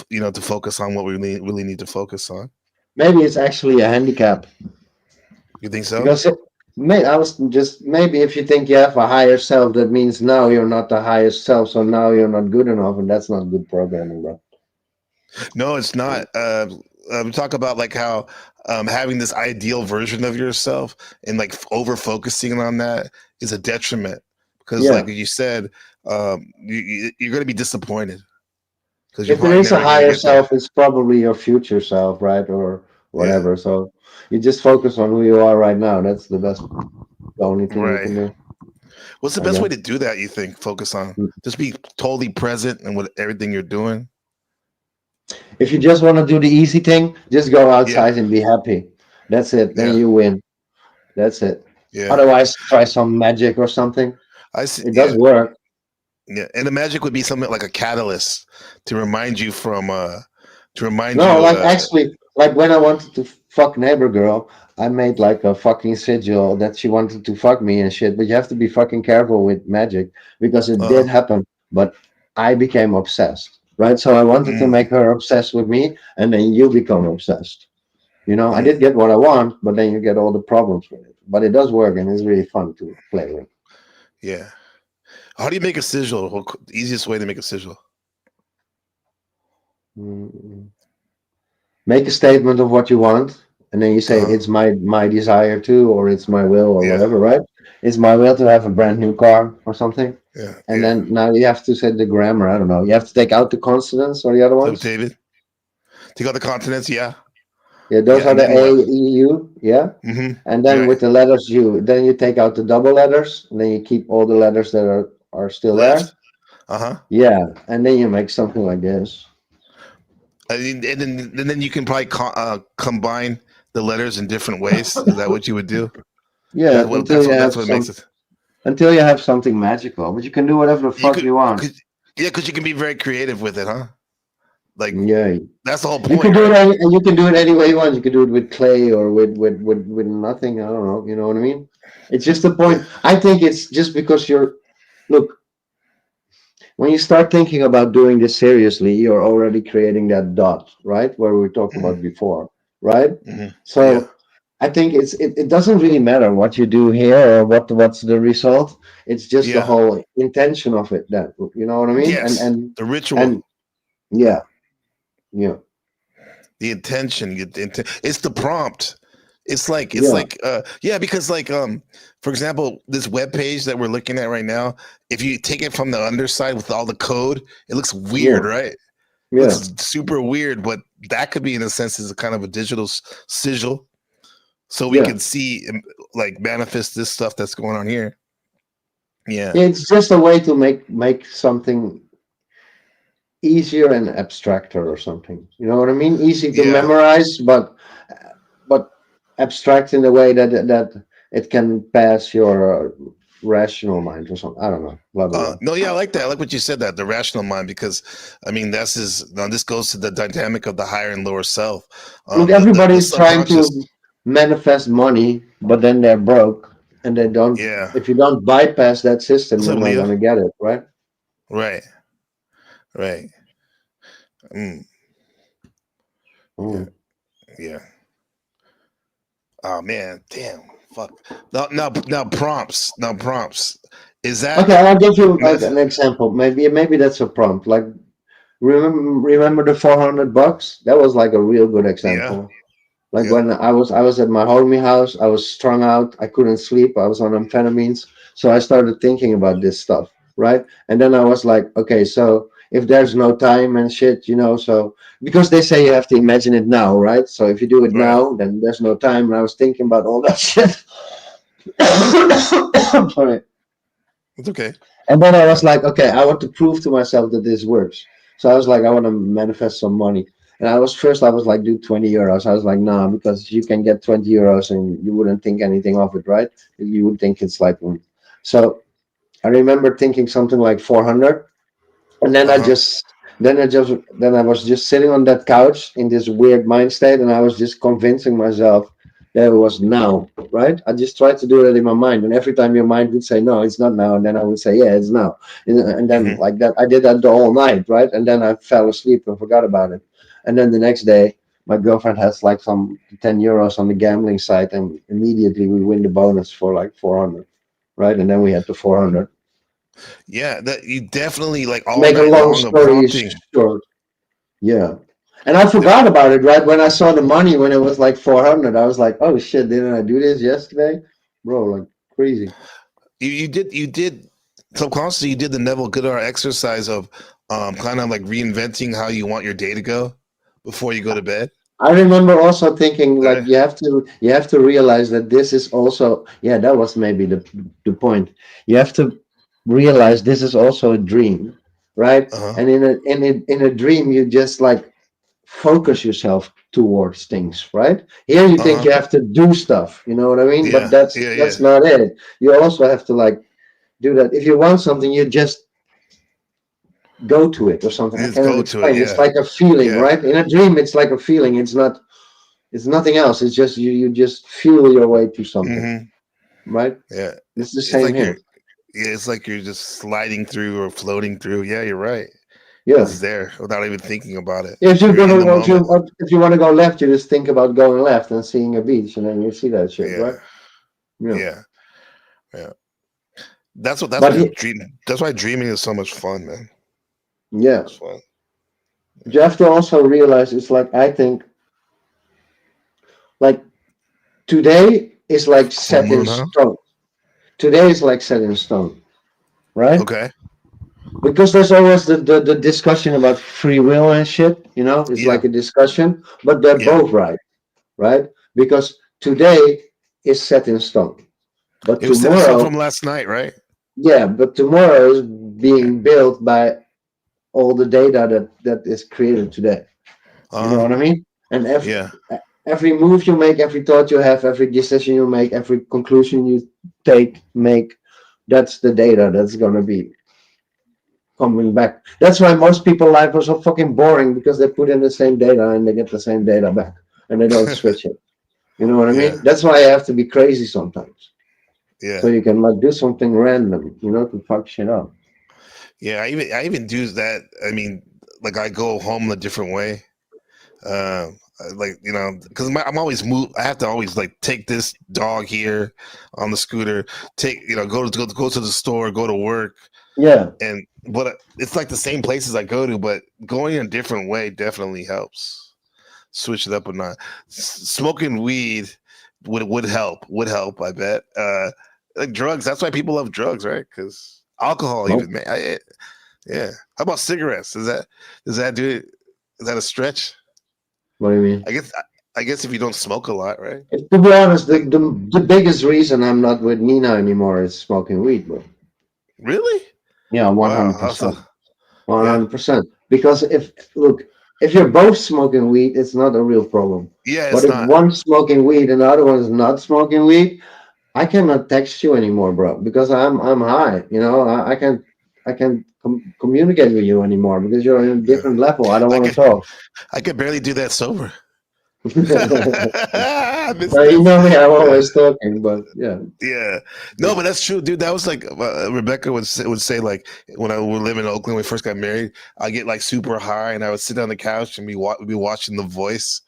focus on what we really need to focus on. Maybe it's actually a handicap. You think so? Because I was just maybe if you think you have a higher self, that means now you're not the highest self, so now you're not good enough, and that's not good programming, bro. No, it's not. We talk about like how having this ideal version of yourself and like over focusing on that is a detriment because, Yeah. like you said, you're going to be disappointed because you're If there probably is a never going to higher get there. self, it's probably your future self, right? Or Yeah, whatever. So you just focus on who you are right now. That's the only thing you right. can do, What's the I best way guess. to do that? You think focus on just be totally present and with everything you're doing. If you just want to do the easy thing, just go Yeah, outside and be happy. That's it. Then yeah, you win. That's it. yeah. Otherwise, try some magic or something. I see. It Yeah, does work. yeah. And the magic would be something like a catalyst to remind you from to remind No, you. like actually, like when I wanted to fuck neighbor girl, I made like a fucking sigil that she wanted to fuck me and shit. But you have to be fucking careful with magic because it did Uh, happen. But I became obsessed, right? So I wanted to mm, make her obsessed with me, and then you become obsessed. I mm, did get what I want, but then you get all the problems with it. But it does work, and it's really fun to play with. yeah. How do you make a sigil? The easiest way to make a sigil. Mm. Make a statement of what you want, and then you say Uh-huh. it's my desire to, or it's my will, or Yeah, whatever, right? It's my will to have a brand new car or something. yeah, And yeah. then now you have to say the grammar. I don't know. You have to take out the consonants or the other So ones. David, take out the continents. Yeah, Yeah, those yeah, are and the then A, what? E, U. Yeah. And then Right. with the letters U, then you take out the double letters, and then you keep all the letters that are still there. Left. Uh-huh. Yeah, and then you make something like this. And then you can probably combine the letters in different ways. Is that what you would do? Yeah, That's what until that's you what have that's what makes some it. until you have something magical. But you can do whatever the You fuck could, you want. cause, yeah, because you can be very creative with it, huh? Like Yeah, that's the whole you can point, do it right? and you can do it any way you want. You can do it with clay or with nothing. I don't know. You know what I mean? It's just the Yeah. point. I think it's just because you're look, when you start thinking about doing this seriously, you're already creating that dot, right? Where we talked Hmm. about before, right? Hmm. Yeah. So I think it doesn't really matter what you do here or what's the result. It's just the Yeah. whole intention of it that you know what I mean? And Yes. and The ritual. and yeah, yeah, The intention, it's the prompt. yeah, Yeah, because like for example, this web page that we're looking at right now, if you take it from the underside with all the code, it looks yeah, weird, right? It yeah. looks super weird, but that could be in a sense as a kind of a digital sigil, so we Yeah. can see like manifest this stuff that's going on here. Yeah, It's just a way to make something easier and abstracter or something. You know what I mean? Easy to yeah. memorize, but abstract in the way that it can pass your rational mind or something. I don't know. Blah blah blah. No, yeah, I like that. I like what you said, that the rational mind, because I mean that's is now this goes to the dynamic of the higher and lower self. Look, The everybody's trying subconscious. to manifest money, but then they're broke, and they don't. Yeah. If you don't bypass that system, What's you're up, not Leah? gonna get it, right? Right, right. Mm, yeah, Mm. yeah. Oh man, damn, fuck. Now prompts. Now prompts. Is that Okay, I'll give you meth? an example. Maybe that's a prompt. Like remember the $400? That was like a real good Yeah, example. Like yeah. when I was at my homie house, I was strung out, I couldn't sleep, I was on amphetamines. So I started thinking about this stuff, right? And then I was like, okay, so if there's no time and shit, so because they say you have to imagine it now, right? So if you do it Right. now, then there's no time. And I was thinking about all that shit. Sorry. It's okay. And then I was like, okay, I want to prove to myself that this works. So I was like, I want to manifest some money. And I was like, do 20 euros. I was like, nah, because you can get 20 euros and you wouldn't think anything of it, right? You would think it's like, so I remember thinking something like 400. And then Uh huh. then I was just sitting on that couch in this weird mind state. And I was just convincing myself that it was now, right? I just tried to do it in my mind, and every time your mind would say no, it's not now, and then I would say yeah, it's now, and then Hmm. like that, I did that the whole night, right? And then I fell asleep and forgot about it, and then the next day, my girlfriend has like some 10 euros on the gambling site, and immediately we win the bonus for like 400, right? And then we had the 400. Yeah, that you definitely like all Make a night long long of story prompting. short, yeah. And I forgot about it, right? When I saw the money when it was like 400, I was like, oh shit, didn't I do this yesterday? Bro, like crazy. You did subconsciously you did the Neville Goddard exercise of kind of like reinventing how you want your day to go before you go to bed. I remember also thinking like you have to realize that this is also, yeah, that was maybe the point. You have to realize this is also a dream, right? Uh-huh. And in a dream you just like focus yourself towards things, right? Here you think Uh-huh. you have to do stuff, you know what I mean? But Yeah. that's not it. You also have to like do that. If you want something, you just go to it or something. I Just cannot go to it. explain. It's Yeah. like a feeling, Yeah. right? In a dream, it's like a feeling. It's nothing else. It's just you just feel your way to something, right? Yeah. It's the It's same like here. it's like you're just sliding through or floating through. Yeah, you're right. Yeah. It's there without even thinking about it. If you're You're in gonna the go, moment. if you want to go left, you just think about going left and seeing a beach, and then you see that shit, right? Yeah. Yeah. That's But that's why dreaming is so much fun, man. yeah, It's fun. you have to also realize it's like I think like today is like Full set in moon, huh? stone. Today is like set in stone, right? Okay. Because there's always the discussion about free will and shit, you know, it's Yeah. like a discussion, but they're Yeah. both right? Because today is set in stone. But It was set in stone tomorrow, from last night, right? yeah, but tomorrow is being built by all the data that is created today. You know what I mean? And Yeah. every move you make, every thought you have, every decision you make, every conclusion you make, that's the data that's gonna be coming back. That's why most people life are so fucking boring, because they put in the same data and they get the same data back and they don't switch it. You know what I Yeah. mean? That's why I have to be crazy sometimes. Yeah. So you can like do something random, you know, to fuck shit up. Yeah. I even do that. I mean, like I go home a different way. Like because I'm always I have to always like take this dog here on the scooter, go to the store, go to work, Yeah. but it's like the same places I go to, but going in a different way definitely helps. Switch it up or not. Smoking weed would help. Would help, I bet. Like drugs. That's why people love drugs, right? Because alcohol, Nope. even yeah. How about cigarettes? Does that do it? Is that a stretch? What do you mean? I guess if you don't smoke a lot, right? To be honest, the biggest reason I'm not with Nina anymore is smoking weed, bro. Really? Yeah, Wow. 100%. 100%. Because if you're both smoking weed, it's not a real problem. Yeah, But it's if not. one's smoking weed and the other one's not smoking weed, I cannot text you anymore, bro, because I'm high. You know, I can communicate with you anymore because you're on a different level. I don't want to talk. I could barely do that sober. You know me, I'm always talking, but yeah. Yeah, no, but that's true, dude. That was like Rebecca would say like when I would live in Oakland when we first got married, I get like super high and I would sit on the couch and be watching The Voice,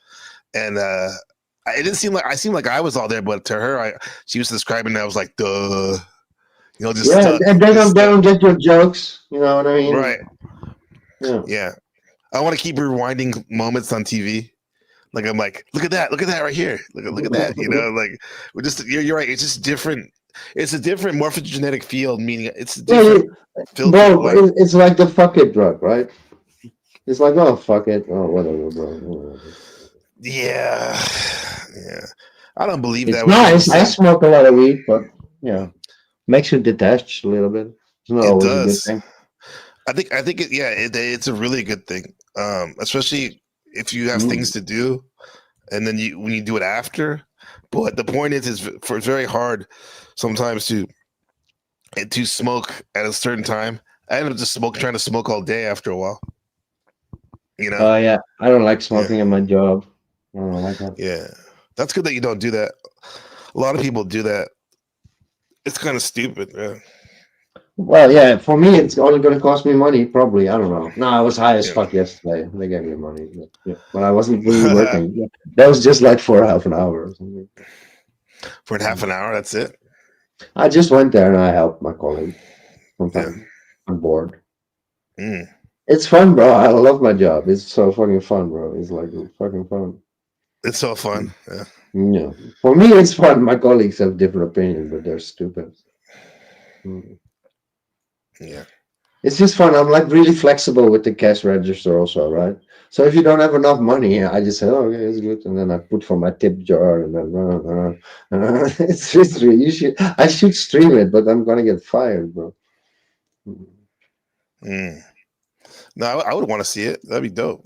and it didn't seem like I was all there, but to her, she was describing that I was like, duh, just stuck. And they don't get your jokes. You know what I mean? Right. Yeah. Yeah. I want to keep rewinding moments on TV. Like I'm like, look at that right here. Look at that. Like we're just you're right. It's just different. It's a different morphogenetic field, meaning it's a different filter. Bro, it's like the fuck it drug, right? It's like, oh fuck it, oh whatever, bro. Yeah. I don't believe it's that. Nice. I smoke a lot of weed, but yeah, makes you detached a little bit. It's not always a good thing. I think it's a really good thing, especially if you have things to do, and then when you do it after. But the point is it's very hard sometimes to smoke at a certain time. I end up just trying to smoke all day after a while. Oh yeah, I don't like smoking at my job. I don't like that. Yeah, that's good that you don't do that. A lot of people do that. It's kind of stupid, man. Well, yeah, for me, it's only going to cost me money, probably. I don't know. No, I was high as fuck yesterday. They gave me money, but I wasn't really working. Yeah. That was just like for half an hour or something. For half an hour, that's it. I just went there and I helped my colleague. Sometimes I'm bored. It's fun, bro. I love my job. It's so fucking fun, bro. It's like fucking fun. It's so fun. Yeah. Yeah. For me, it's fun. My colleagues have different opinions, but they're stupid. Yeah. It's just fun. I'm like really flexible with the cash register also, right? So if you don't have enough money, I just say, oh, okay, it's good. And then I put for my tip jar and then it's really, I should stream it, but I'm gonna get fired, bro. No, I would want to see it. That'd be dope.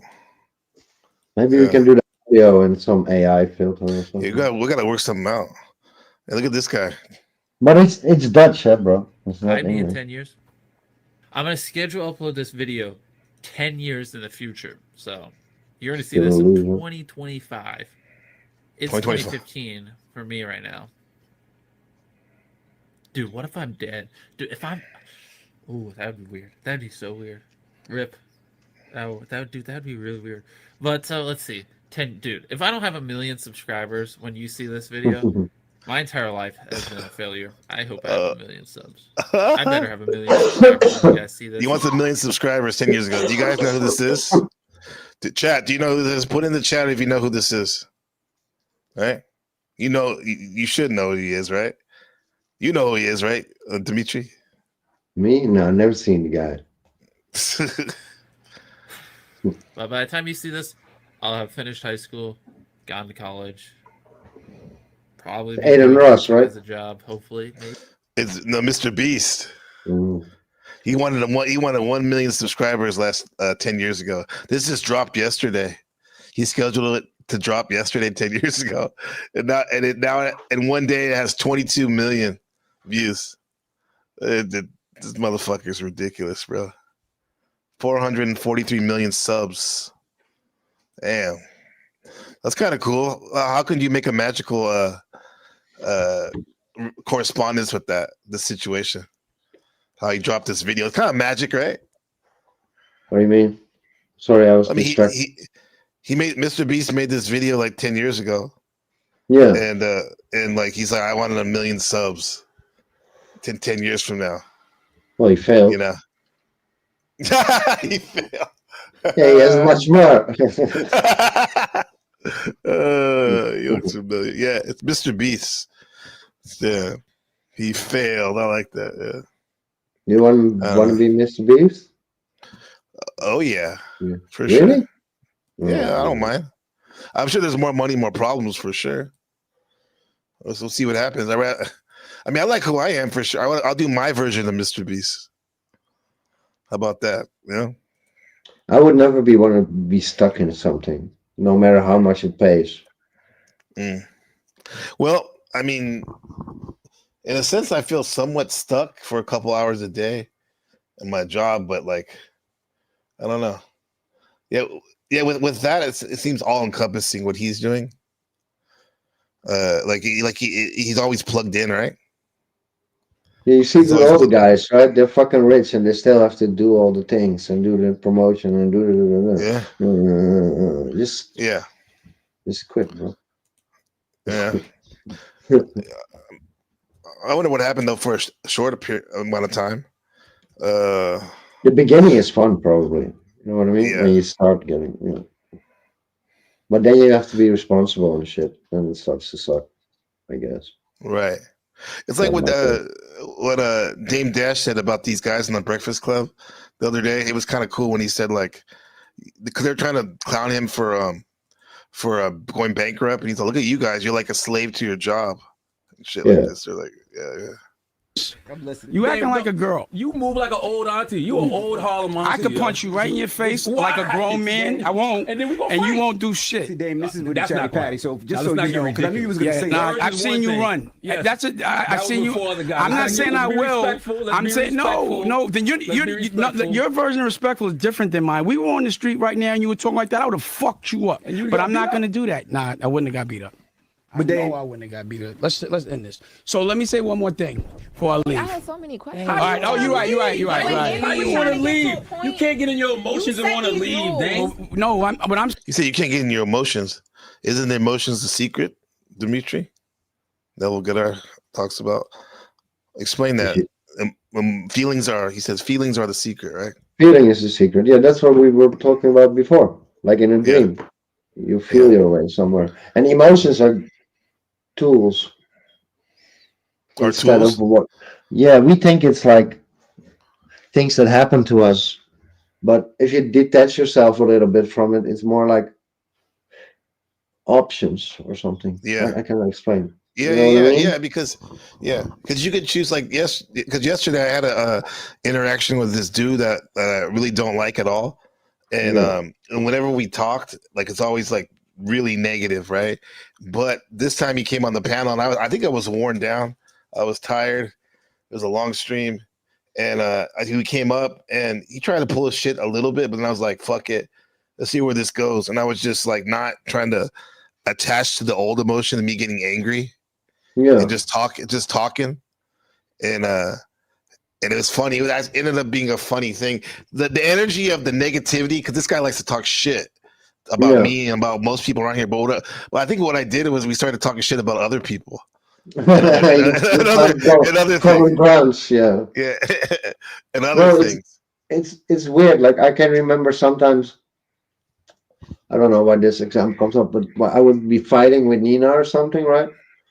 Maybe we can do that video in some AI filter or something. We gotta work something out. Hey, look at this guy. But it's Dutch, bro. It's not Hide me in English. 10 years. I'm gonna schedule upload this video 10 years in the future. So you're gonna see this in 2025. It's 2015 for me right now. Dude, what if I'm dead? Dude, if I'm ooh, that would be weird. That'd be so weird. Rip. That'd be really weird. But let's see. Dude, if I don't have 1 million subscribers when you see this video, my entire life has been a failure. I hope I have 1 million subs. I better have 1 million subscribers when you guys see this. You want 1 million subscribers 10 years ago. Do you guys know who this is? Chat, do you know who this is? Put in the chat if you know who this is. Right? You know, you should know who he is, right? You know who he is, right, Dimitri? Me? No, I've never seen the guy. But by the time you see this, I'll have finished high school, gone to college, probably Aiden Ross, right? As a job, hopefully. Maybe. It's no Mr. Beast. He wanted 1 million subscribers 10 years ago. This just dropped yesterday. He scheduled it to drop yesterday 10 years ago, and now in one day it has 22 million views. This motherfucker's ridiculous, bro. 443 million subs. Damn, that's kind of cool. How can you make a magical correspondence with the situation? How he dropped this video? It's kind of magic, right? What do you mean? Sorry, I was distracted. He made Mr. Beast made this video like 10 years ago. Yeah, and like he's like, I wanted 1 million subs 10 years from now. Well, he failed. You know. He failed. Yeah, he has much more. He looks familiar. Yeah, it's Mr. Beast. Yeah, he failed. I like that. Yeah. You want to be Mr. Beast? Oh yeah, for really? Sure. Yeah, I don't mind. I'm sure there's more money, more problems for sure. We'll see what happens. I like who I am for sure. I'll do my version of Mr. Beast. How about that? Yeah. I would never want to be stuck in something, no matter how much it pays. Well, I mean, in a sense, I feel somewhat stuck for a couple hours a day in my job, but like, I don't know. Yeah. With that, it seems all encompassing what he's doing. He's always plugged in, right? Yeah, you see all the guys, right? They're fucking rich and they still have to do all the things and do the promotion and just quit, bro. Yeah. I wonder what happened though for a short amount of time. The beginning is fun, probably. You know what I mean? Yeah. When you start getting, but then you have to be responsible and shit, and it starts to suck, I guess. Right. It's like what Dame Dash said about these guys in the Breakfast Club the other day. It was kind of cool when he said like, because they're trying to clown him for going bankrupt, and he's like, "Look at you guys, you're like a slave to your job." And shit like this. They're like, yeah. You acting like a girl. You move like an old auntie. You an old Harlem auntie. I could punch you right in your face like a grown man. I won't. And then we gonna fight. You won't do shit. See, Dame, this is with that's not Patty. So just so you know, because I knew you was gonna say that. I've seen you run. Yes. I've seen you. I'm not saying I will. I'm saying no. Then your version of respectful is different than mine. We were on the street right now and you were talking like that. I would have fucked you up. But I'm not gonna do that. Nah, I wouldn't have got beat up. But then I wouldn't have got beat up. Let's end this. So let me say one more thing before I leave. I had so many questions. All right. Oh, you're right. How you want to leave? You can't get in your emotions and want to leave, dang. No, I'm. You say you can't get in your emotions. Isn't emotions the secret, Dimitri? That what Goddard talks about. Explain that. Feelings are. He says feelings are the secret, right? Feeling is the secret. Yeah, that's what we were talking about before. Like in a dream, you feel your way somewhere, and emotions are tools. Instead of what? Yeah, we think it's like things that happen to us, but if you detach yourself a little bit from it, it's more like options or something. Yeah, I cannot explain. Yeah, You know what I mean? because you could choose like because yesterday I had a interaction with this dude that I really don't like at all, and and whenever we talked, like it's always like really negative, right? But this time he came on the panel, and I think I was worn down, I was tired. It was a long stream, and he came up and he tried to pull his shit a little bit, but then I was like, fuck it, let's see where this goes, and I was just like not trying to attach to the old emotion of me getting angry. Yeah, and just talking, and it was funny. It ended up being a funny thing. The energy of the negativity, because this guy likes to talk shit about me and about most people around here. But I think what I did was we started talking shit about other people. and other common things. grounds, yeah, and other things. It's weird. Like I can remember sometimes. I don't know why this example comes up, but I would be fighting with Nina or something, right?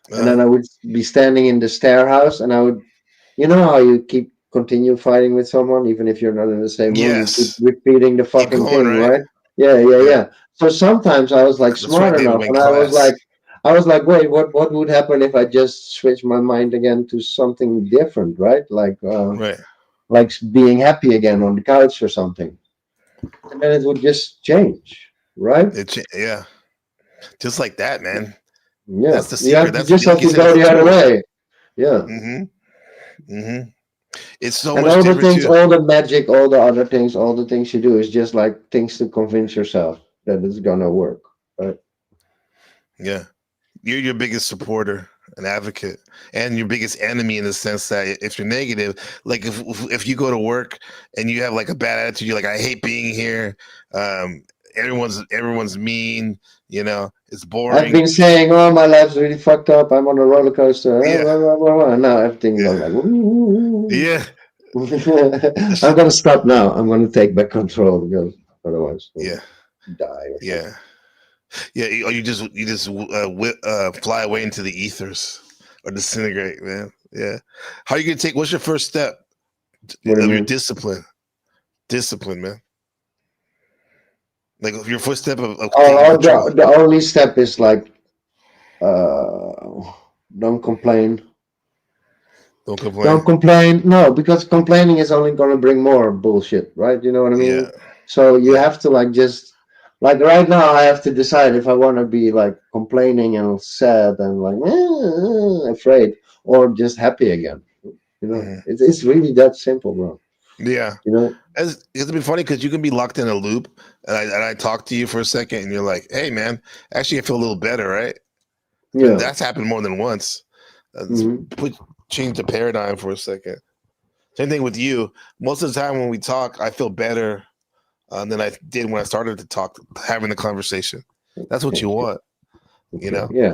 And then I would be standing in the stair house, and I would, you know how you continue fighting with someone even if you're not in the same room. You keep repeating the fucking thing, right? Yeah. So sometimes I was like smart enough, and I was like, wait, what would happen if I just switch my mind again to something different, right? Like being happy again on the couch or something, and then it would just change, right? Just like that, man. Yeah, that's the secret. You just have to go the other way. Yeah. It's so and much all the different things, too. all the magic, all the other things, all the things you do is just like things to convince yourself that it's gonna work, right? Yeah, you're your biggest supporter and advocate, and your biggest enemy in the sense that if you're negative, like if you go to work and you have like a bad attitude, you're like, I hate being here. Everyone's mean. You know, it's boring. I've been saying, "Oh, my life's really fucked up. I'm on a roller coaster." And now everything goes like, "Ooh." I'm gonna stop now. I'm gonna take back control because otherwise, die. Or you just fly away into the ethers or disintegrate, man. Yeah. How are you gonna take? What's your first step of your discipline? Discipline, man. Like your first step of the only step is like don't complain. Don't complain. No, because complaining is only going to bring more bullshit, right? You know what I mean? Yeah. So you have to like just like right now I have to decide if I want to be like complaining and sad and like afraid or just happy again. You know, it's really that simple, bro. Yeah. You know, it's been funny because you can be locked in a loop, and I talk to you for a second, and you're like, "Hey, man, actually, I feel a little better, right?" Yeah, and that's happened more than once. Change the paradigm for a second. Same thing with you. Most of the time when we talk, I feel better than I did when I started to talk, having the conversation. That's what you want, you know? Yeah.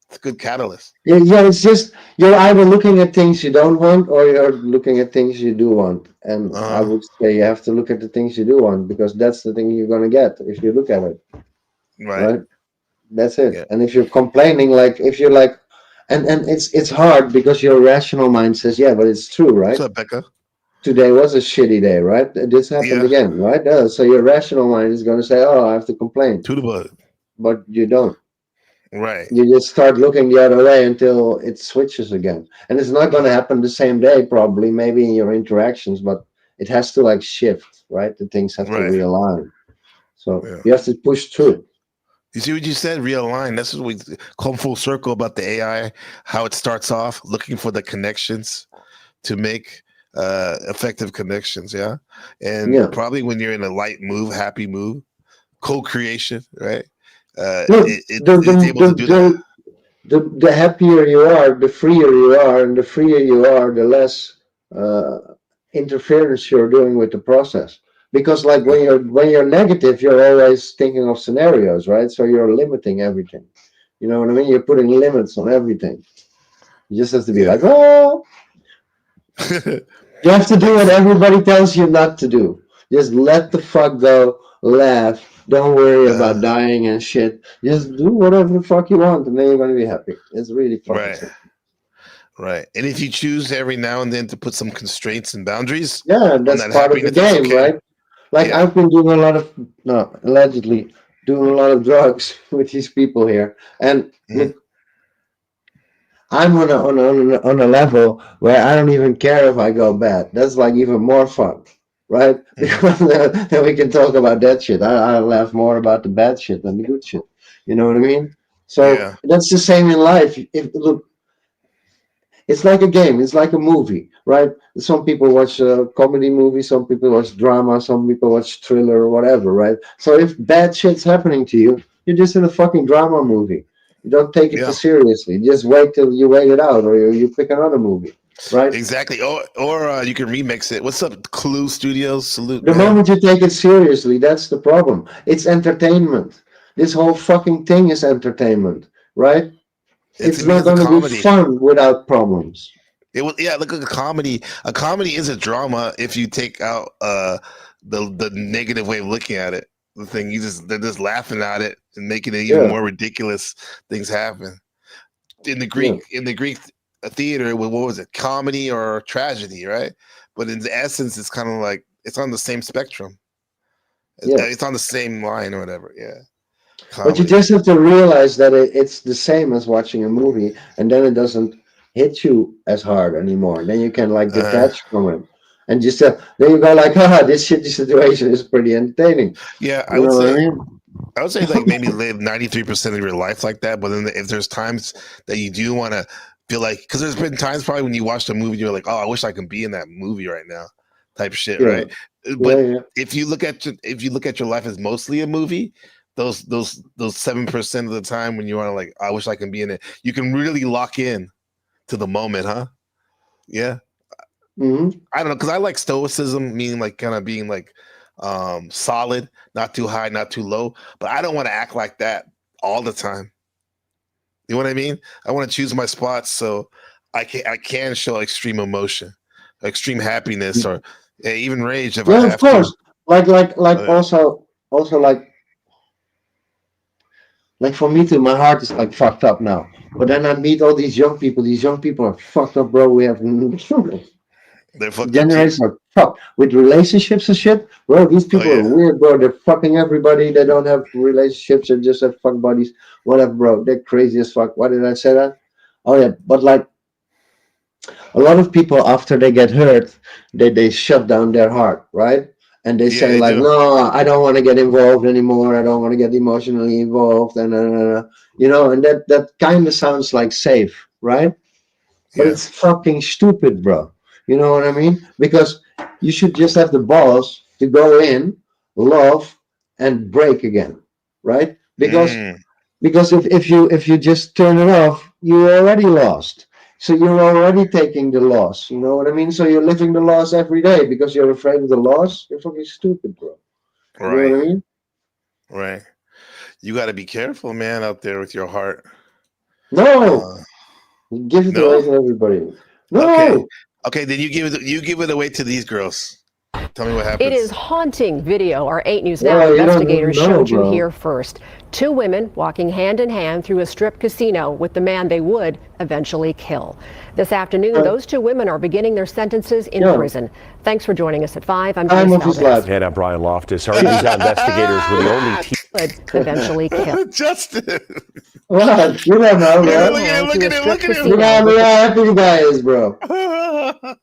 It's a good catalyst. Yeah, it's just you're either looking at things you don't want or you're looking at things you do want. And I would say you have to look at the things you do want because that's the thing you're gonna get if you look at it. Right? That's it. Yeah. And if you're complaining, like if you're like and it's hard because your rational mind says, yeah, but it's true, right? What's up, Becca? Today was a shitty day, right? This happened again, right? So your rational mind is gonna say, oh, I have to complain. To the bug. But you don't. Right. You just start looking the other way until it switches again. And it's not going to happen the same day, probably, maybe in your interactions, but it has to like shift, right? The things have to realign. So you have to push through. You see what you said? Realign. That's what we come full circle about the AI, how it starts off looking for the connections to make effective connections. Yeah. And probably when you're in a light move, happy move, co-creation, right? Look, it's able to do that. The happier you are, the freer you are, and the freer you are, the less interference you're doing with the process. Because like when you're negative, you're always thinking of scenarios, right? So you're limiting everything. You know what I mean? You're putting limits on everything. You just have to be like, oh. You have to do what everybody tells you not to do. Just let the fuck go, laugh. Don't worry about dying and shit. Just do whatever the fuck you want, and then you're gonna be happy. It's really fucking simple. Right. And if you choose every now and then to put some constraints and boundaries, yeah, that's part of the game, right? Like I've been doing a lot of allegedly doing a lot of drugs with these people here, and look, I'm on a level where I don't even care if I go bad. That's like even more fun, right? Because then we can talk about that shit. I laugh more about the bad shit than the good shit. You know what I mean? So that's the same in life. Look, it's like a game. It's like a movie, right? Some people watch a comedy movie. Some people watch drama. Some people watch thriller or whatever, right? So if bad shit's happening to you, you're just in a fucking drama movie. You don't take it too seriously. Just wait till you wait it out, or you pick another movie, right? Exactly. Or you can remix it. What's up, Clue Studios? Salute. The moment you take it seriously, that's the problem. It's entertainment. This whole fucking thing is entertainment, right? It's not going to be fun without problems. Look at a comedy. A comedy is a drama if you take out the negative way of looking at it. The thing they're just laughing at it and making it even more ridiculous things happen. In the Greek theater, what was it? Comedy or tragedy, right? But in the essence, it's kind of like it's on the same spectrum. It's on the same line or whatever. Yeah. Comedy. But you just have to realize that it's the same as watching a movie, and then it doesn't hit you as hard anymore. Then you can like detach from it. And just then you go like, this shitty situation is pretty entertaining. Yeah, I would say like maybe live 93% of your life like that. But then if there's times that you do want to feel like, because there's been times probably when you watch the movie, you're like, oh, I wish I could be in that movie right now, type shit, right? But if you look at your life as mostly a movie, those 7% of the time when you want to like, I wish I can be in it, you can really lock in to the moment, huh? Yeah. Mm-hmm. I don't know, because I like stoicism, meaning like kind of being like solid, not too high, not too low. But I don't want to act like that all the time. You know what I mean? I want to choose my spots so I can show extreme emotion, extreme happiness, or even rage if I have of course. To. Also like for me too, my heart is like fucked up now. But then I meet all these young people. These young people are fucked up, bro. We have generations are fucked with relationships and shit. Bro, these people are weird, bro. They're fucking everybody. They don't have relationships. They just have fuck buddies. Whatever, bro. They're crazy as fuck. Why did I say that? Oh yeah, but like a lot of people after they get hurt, they shut down their heart, right? And they say like, no, I don't want to get involved anymore. I don't want to get emotionally involved, and you know, and that kind of sounds like safe, right? But it's fucking stupid, bro. You know what I mean? Because you should just have the balls to go in, love, and break again, right? Because if you just turn it off, you already lost. So you're already taking the loss. You know what I mean? So you're living the loss every day because you're afraid of the loss. You're fucking stupid, bro. Right. You know what I mean? Right. You got to be careful, man, out there with your heart. No. Give it away to everybody. No. Okay, then you give it away to these girls. Tell me what happens. It is haunting video. Our 8 News Now investigators showed you here first. 2 women walking hand in hand through a strip casino with the man they would eventually kill. This afternoon, those 2 women are beginning their sentences in prison. Thanks for joining us at 5. I'm And I'm Brian Loftus. Our investigators were the only team would eventually kill. Justin. What? You don't know, bro. Look at him. You know how happy the guy is, bro.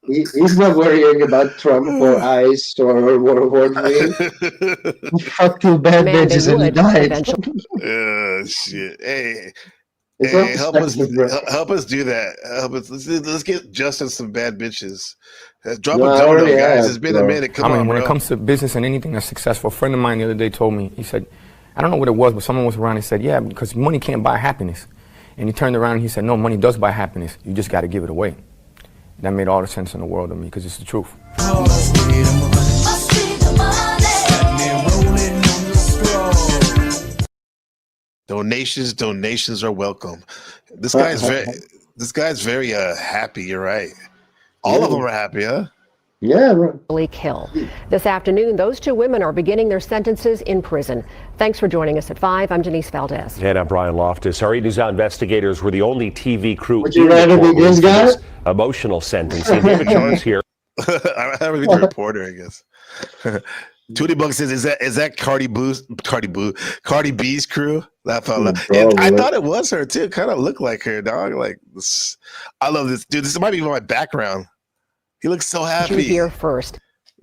He's not worrying about Trump or ICE or World War III. He fucked 2 bad bitches and he died. Shit. Hey, help us do that. Help us. Let's get Justin some bad bitches. Drop a dono, guys. It's been a minute. Come on, when it comes to business and anything that's successful, a friend of mine the other day told me, he said, I don't know what it was, but someone was around and said, yeah, because money can't buy happiness. And he turned around and he said, no, money does buy happiness. You just got to give it away. That made all the sense in the world to me because it's the truth. Donations are welcome. This guy's very happy. You're right. All of them are happy, huh? Yeah, right. Kill. This afternoon, those 2 women are beginning their sentences in prison. Thanks for joining us at 5. I'm Denise Valdez. And I'm Brian Loftus. Our 8 News Now investigators were the only TV crew Would you rather be this guy? Emotional sentencing. David Jones here. I'd rather be the reporter, I guess. $20 says, is that Cardi B's crew? That fella. And I thought it was her too. Kind of looked like her, dog. Like this. I love this dude. This might be my background. He looks so happy. Here first.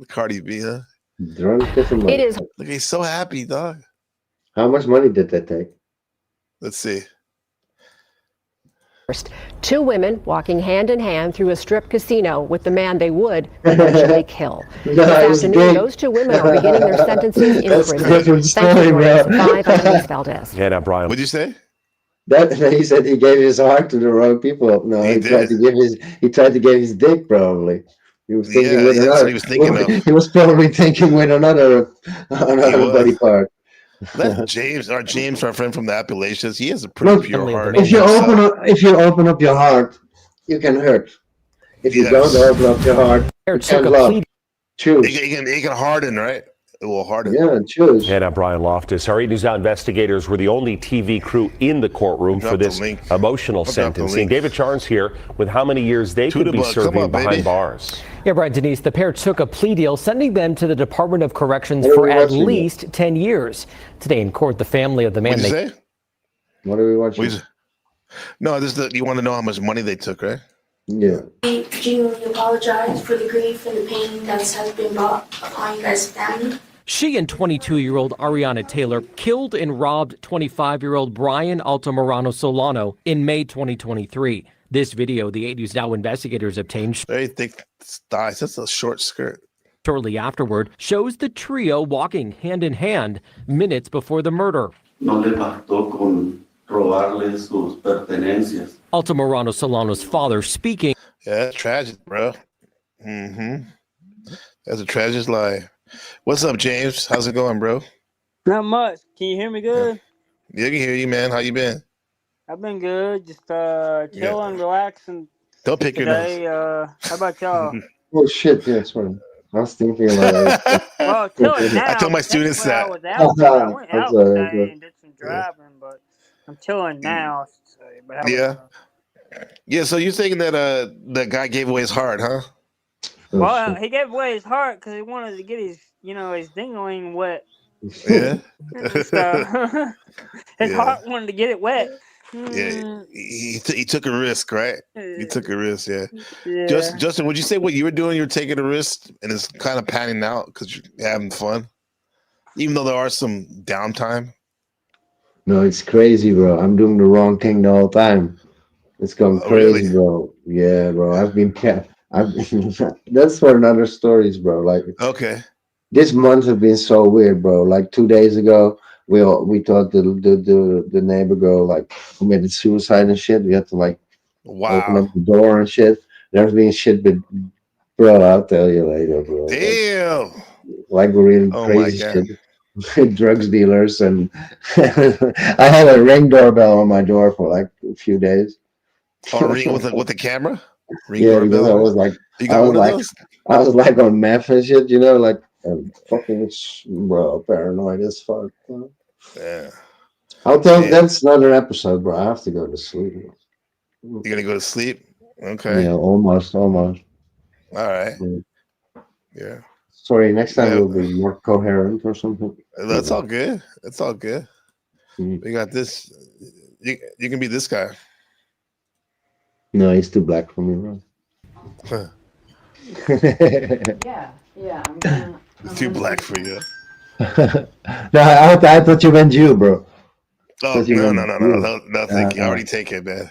Cardi B, huh? It is. Look, he's so happy, dog. How much money did that take? Let's see. First, 2 women walking hand in hand through a strip casino with the man they would eventually kill. This afternoon, those 2 women are beginning their sentences in prison. Thanks for joining us at 5. I'm Denise Valdez. Yeah, now, Brian. What'd you say? That he said he gave his heart to the wrong people. No, he tried to give his dick probably. He was thinking with another. That's what he was thinking of. He was probably thinking with another body part. That James, our friend from the Appalachians, he has a pretty pure heart. If you open up your heart, you can hurt. If you don't open up your heart, you can love. Choose. It can harden, right? It will harden. Yeah, choose. And I'm Brian Loftus. Our 8 News Now investigators were the only TV crew in the courtroom for this emotional sentencing. David Charnes here with how many years they could be serving behind bars. Yeah, right, Denise. The pair took a plea deal, sending them to the Department of Corrections for at least 10 years. Today in court, the family of the man. What'd you say? What are we watching? No, you want to know how much money they took, right? Yeah. I genuinely apologize for the grief and the pain that has been brought upon you guys' family. She and 22-year-old Ariana Taylor killed and robbed 25-year-old Brian Altamirano Solano in May 2023. This video, the 8 News Now investigators obtained very thick thighs. That's a short skirt. Shortly afterward, shows the trio walking hand in hand minutes before the murder. No le bastó con robarle sus pertenencias. Altamirano Solano's father speaking. Yeah, that's tragic, bro. That's a tragic lie. What's up, James? How's it going, bro? Not much. Can you hear me good? Yeah, I can hear you, man. How you been? I've been good. Just chilling, relaxing. Don't pick today. your nose. How about y'all? Oh shit! Yeah, sorry. I was thinking about it. Well, chilling now. I tell my students that. I was out. I went out today and did some driving, but I'm chilling now. Yeah. So you're thinking that that guy gave away his heart, huh? Well, he gave away his heart because he wanted to get his dingling wet. Yeah. So, his heart wanted to get it wet. Yeah. He took a risk, right? He took a risk, yeah. Yeah. Justin, would you say what you were doing? You were taking a risk, and it's kind of panning out because you're having fun, even though there are some downtime. No, it's crazy, bro. I'm doing the wrong thing the whole time. It's going crazy, really? Bro. Yeah, bro. I've been that's for another stories, bro. Like, okay, this month has been so weird, bro. Like 2 days ago, we thought the neighbor girl like committed suicide and shit. We had to like open up the door and shit. There's been shit, but bro, I'll tell you later, bro. Damn, like really crazy shit. Drugs dealers, and I had a Ring doorbell on my door for like a few days. Oh, Ring with the camera. Yeah, because I was like on meth and shit, like fucking bro, paranoid as fuck. Bro. Yeah. I'll tell you, that's another episode, bro. I have to go to sleep. You're gonna go to sleep? Okay. Yeah, almost. All right. Yeah. Sorry, next time we'll be more coherent or something. That's all good. That's all good. We got this. You can be this guy. No, he's too black for me, bro. Yeah. It's too black for you. No, I thought you meant you, bro. Oh, no, thank you. I already take it, man.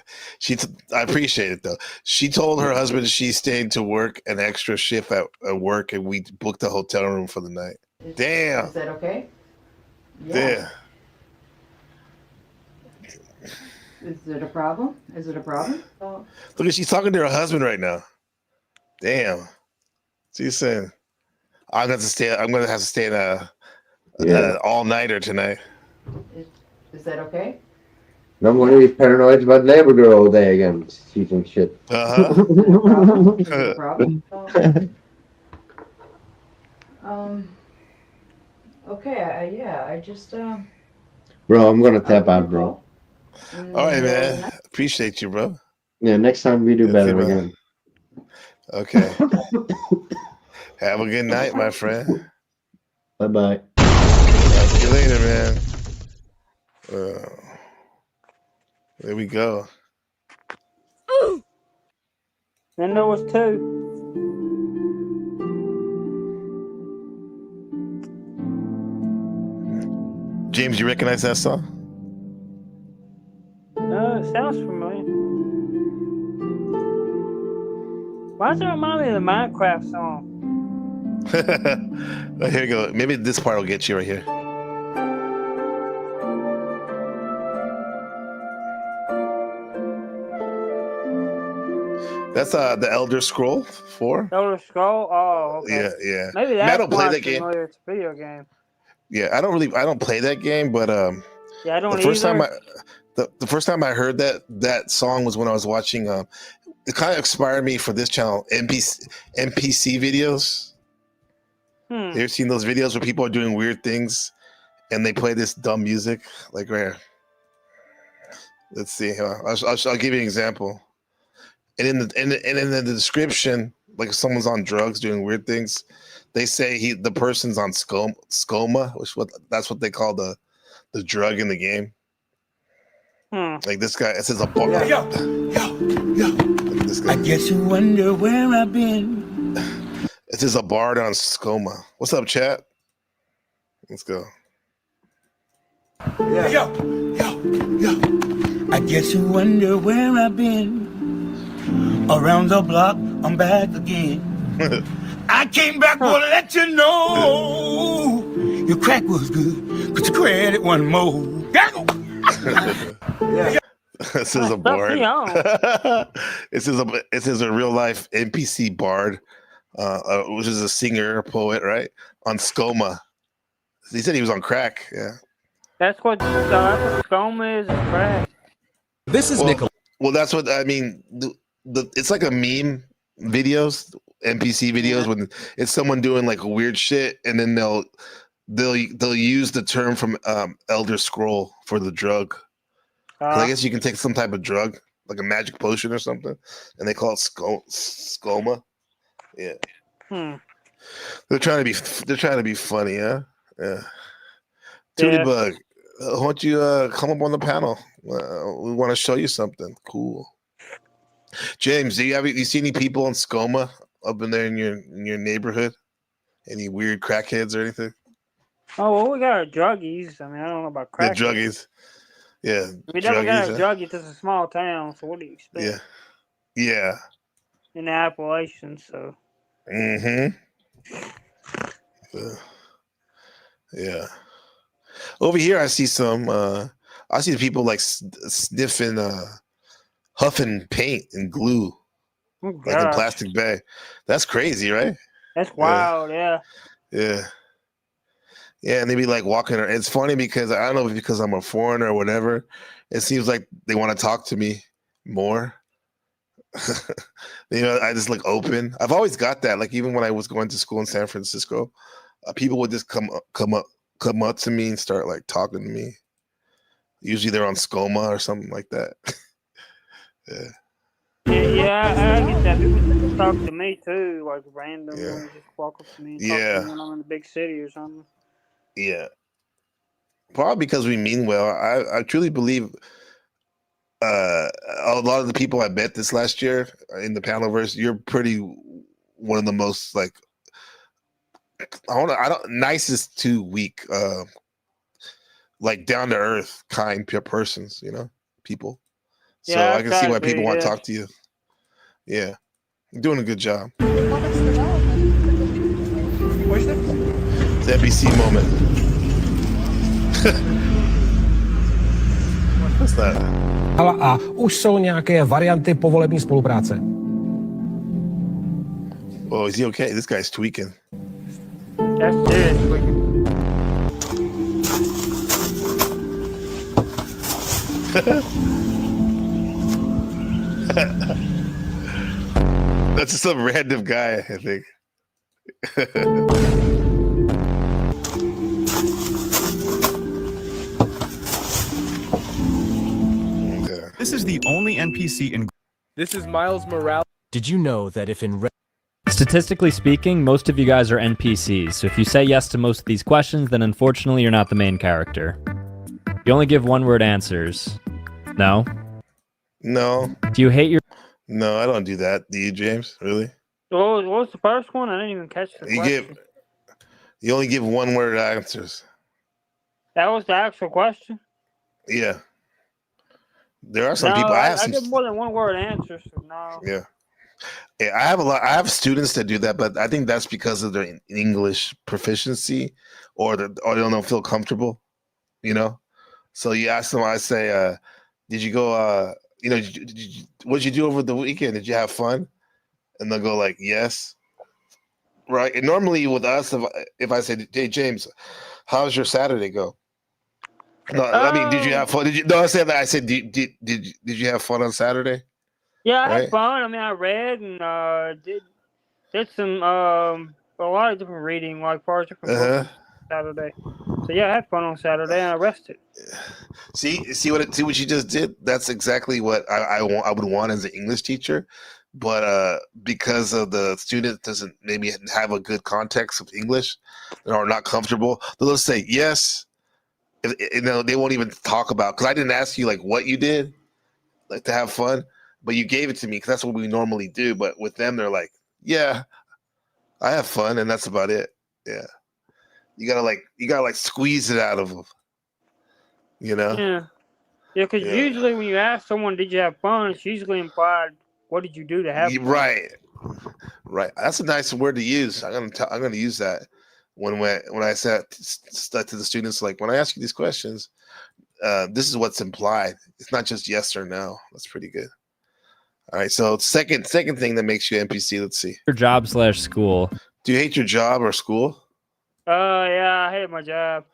I appreciate it, though. She told her husband she stayed to work an extra shift at work, and we booked a hotel room for the night. Damn. Is that okay? Yeah. Is it a problem? Is it a problem? Look at she's talking to her husband right now. Damn. She's saying, I'm gonna have to stay in a all-nighter tonight. Is that okay? I'm going to be paranoid about neighbor girl all day again. Cheating shit. Uh-huh. Is it a problem? Okay, yeah, I just Bro, I'm gonna tap out, bro. All right, man. Appreciate you, bro. Yeah, next time we do better again. Okay. Have a good night, my friend. Bye-bye. See you later, man. There we go. Then there was 2. James, you recognize that song? It sounds familiar. Why does it remind me of the Minecraft song? Here you go. Maybe this part will get you right here. That's the Elder Scroll 4. Elder Scroll? Oh, okay. Yeah, yeah. Maybe I that's don't play that game. familiar. It's a video game. Yeah, I don't play that game, but Yeah, I don't the first either. time the first time I heard that song was when I was watching it kind of inspired me for this channel, NPC videos. You ever seen those videos where people are doing weird things and they play this dumb music? Like where? Let's see. I'll give you an example. And in the description, like if someone's on drugs doing weird things, they say the person's on skoma, that's what they call the drug in the game. Like this guy, it says a bar. Yo. This guy. I guess you wonder where I've been. It says a bard on skoma. What's up, chat? Let's go. Yo. I guess you wonder where I've been. Around the block, I'm back again. I came back to let you know your crack was good. Put your credit one more. Gotta go. This is a bard. It says a real life NPC bard, which is a singer, poet, right? On skoma. He said he was on crack. Yeah. That's what skoma is crack. This is Nickel. Well, that's what I mean. It's like a meme videos, NPC videos, when it's someone doing like weird shit, and then they'll use the term from Elder Scroll for the drug. 'Cause I guess you can take some type of drug, like a magic potion or something, and they call it skoma. Yeah. They're trying to be funny, huh? Yeah. Tootie Bug, why don't you come up on the panel? We want to show you something cool. James, do you see any people in skoma up in there in your neighborhood? Any weird crackheads or anything? Oh well, we got our druggies. I mean, I don't know about crack. The druggies. Yeah. We never got our druggies. It's a small town, so what do you expect? Yeah. Yeah. In the Appalachians, so. Yeah. Over here, I see the people like sniffing, huffing paint and glue, like in plastic bag. That's crazy, right? That's wild, yeah. Yeah. Yeah, and they be like walking. It's funny because I don't know if it's because I'm a foreigner or whatever. It seems like they want to talk to me more. I just look open. I've always got that. Like even when I was going to school in San Francisco, people would just come up to me and start like talking to me. Usually they're on skoma or something like that. Yeah, I get that. People talk to me too, like randomly, just walk up to me and talk to me when I'm in a big city or something. Yeah. Probably because we mean well. I truly believe a lot of the people I met this last year in the Panelverse, you're pretty one of the most like nicest to weak, like down to earth, kind persons, people. So Yeah, I can see why be, people want to talk to you. Yeah. You're doing a good job. What's that? It's an NBC moment. A už jsou nějaké varianty povolební spolupráce. Oh, is he okay? This guy's tweaking. That's it. That's just some random guy, I think. This is the only NPC in. This is Miles Morales. Did you know that if in Statistically speaking, most of you guys are NPCs, so if you say yes to most of these questions, then unfortunately you're not the main character. You only give one-word answers. No? No. Do you hate your... No, I don't do that. Do you, James? Really? What was the first one? I didn't even catch the question. You only give one-word answers. That was the actual question? Yeah. There are some people. I give more than one-word answers. So no. Yeah. Yeah, I have students that do that, but I think that's because of their English proficiency, or they don't feel comfortable, you know. So you ask them, I say, "Did you go? What'd you do over the weekend? Did you have fun?" And they'll go like, "Yes." Right. And normally with us, if I say, "Hey James, how's your Saturday go?" No, I mean, did you have fun? I said that. I said, did you have fun on Saturday? Yeah, I had fun. I mean, I read and did some a lot of different reading, like far as different books on Saturday. So yeah, I had fun on Saturday and I rested. See what you just did? That's exactly what I would want as an English teacher, but because of the student doesn't maybe have a good context of English or not comfortable, they'll just say yes. They won't even talk about, because I didn't ask you like what you did, like to have fun. But you gave it to me because that's what we normally do. But with them, they're like, "Yeah, I have fun," and that's about it. Yeah, you gotta squeeze it out of them. You know? Yeah, because usually when you ask someone, "Did you have fun?" it's usually implied, "What did you do to have fun?" Right. That's a nice word to use. I'm gonna use that when I said to the students, like, when I ask you these questions, this is what's implied. It's not just yes or no. That's pretty good. All right, so second thing that makes you NPC. Let's see. Your job/school. Do you hate your job or school? Yeah, I hated my job.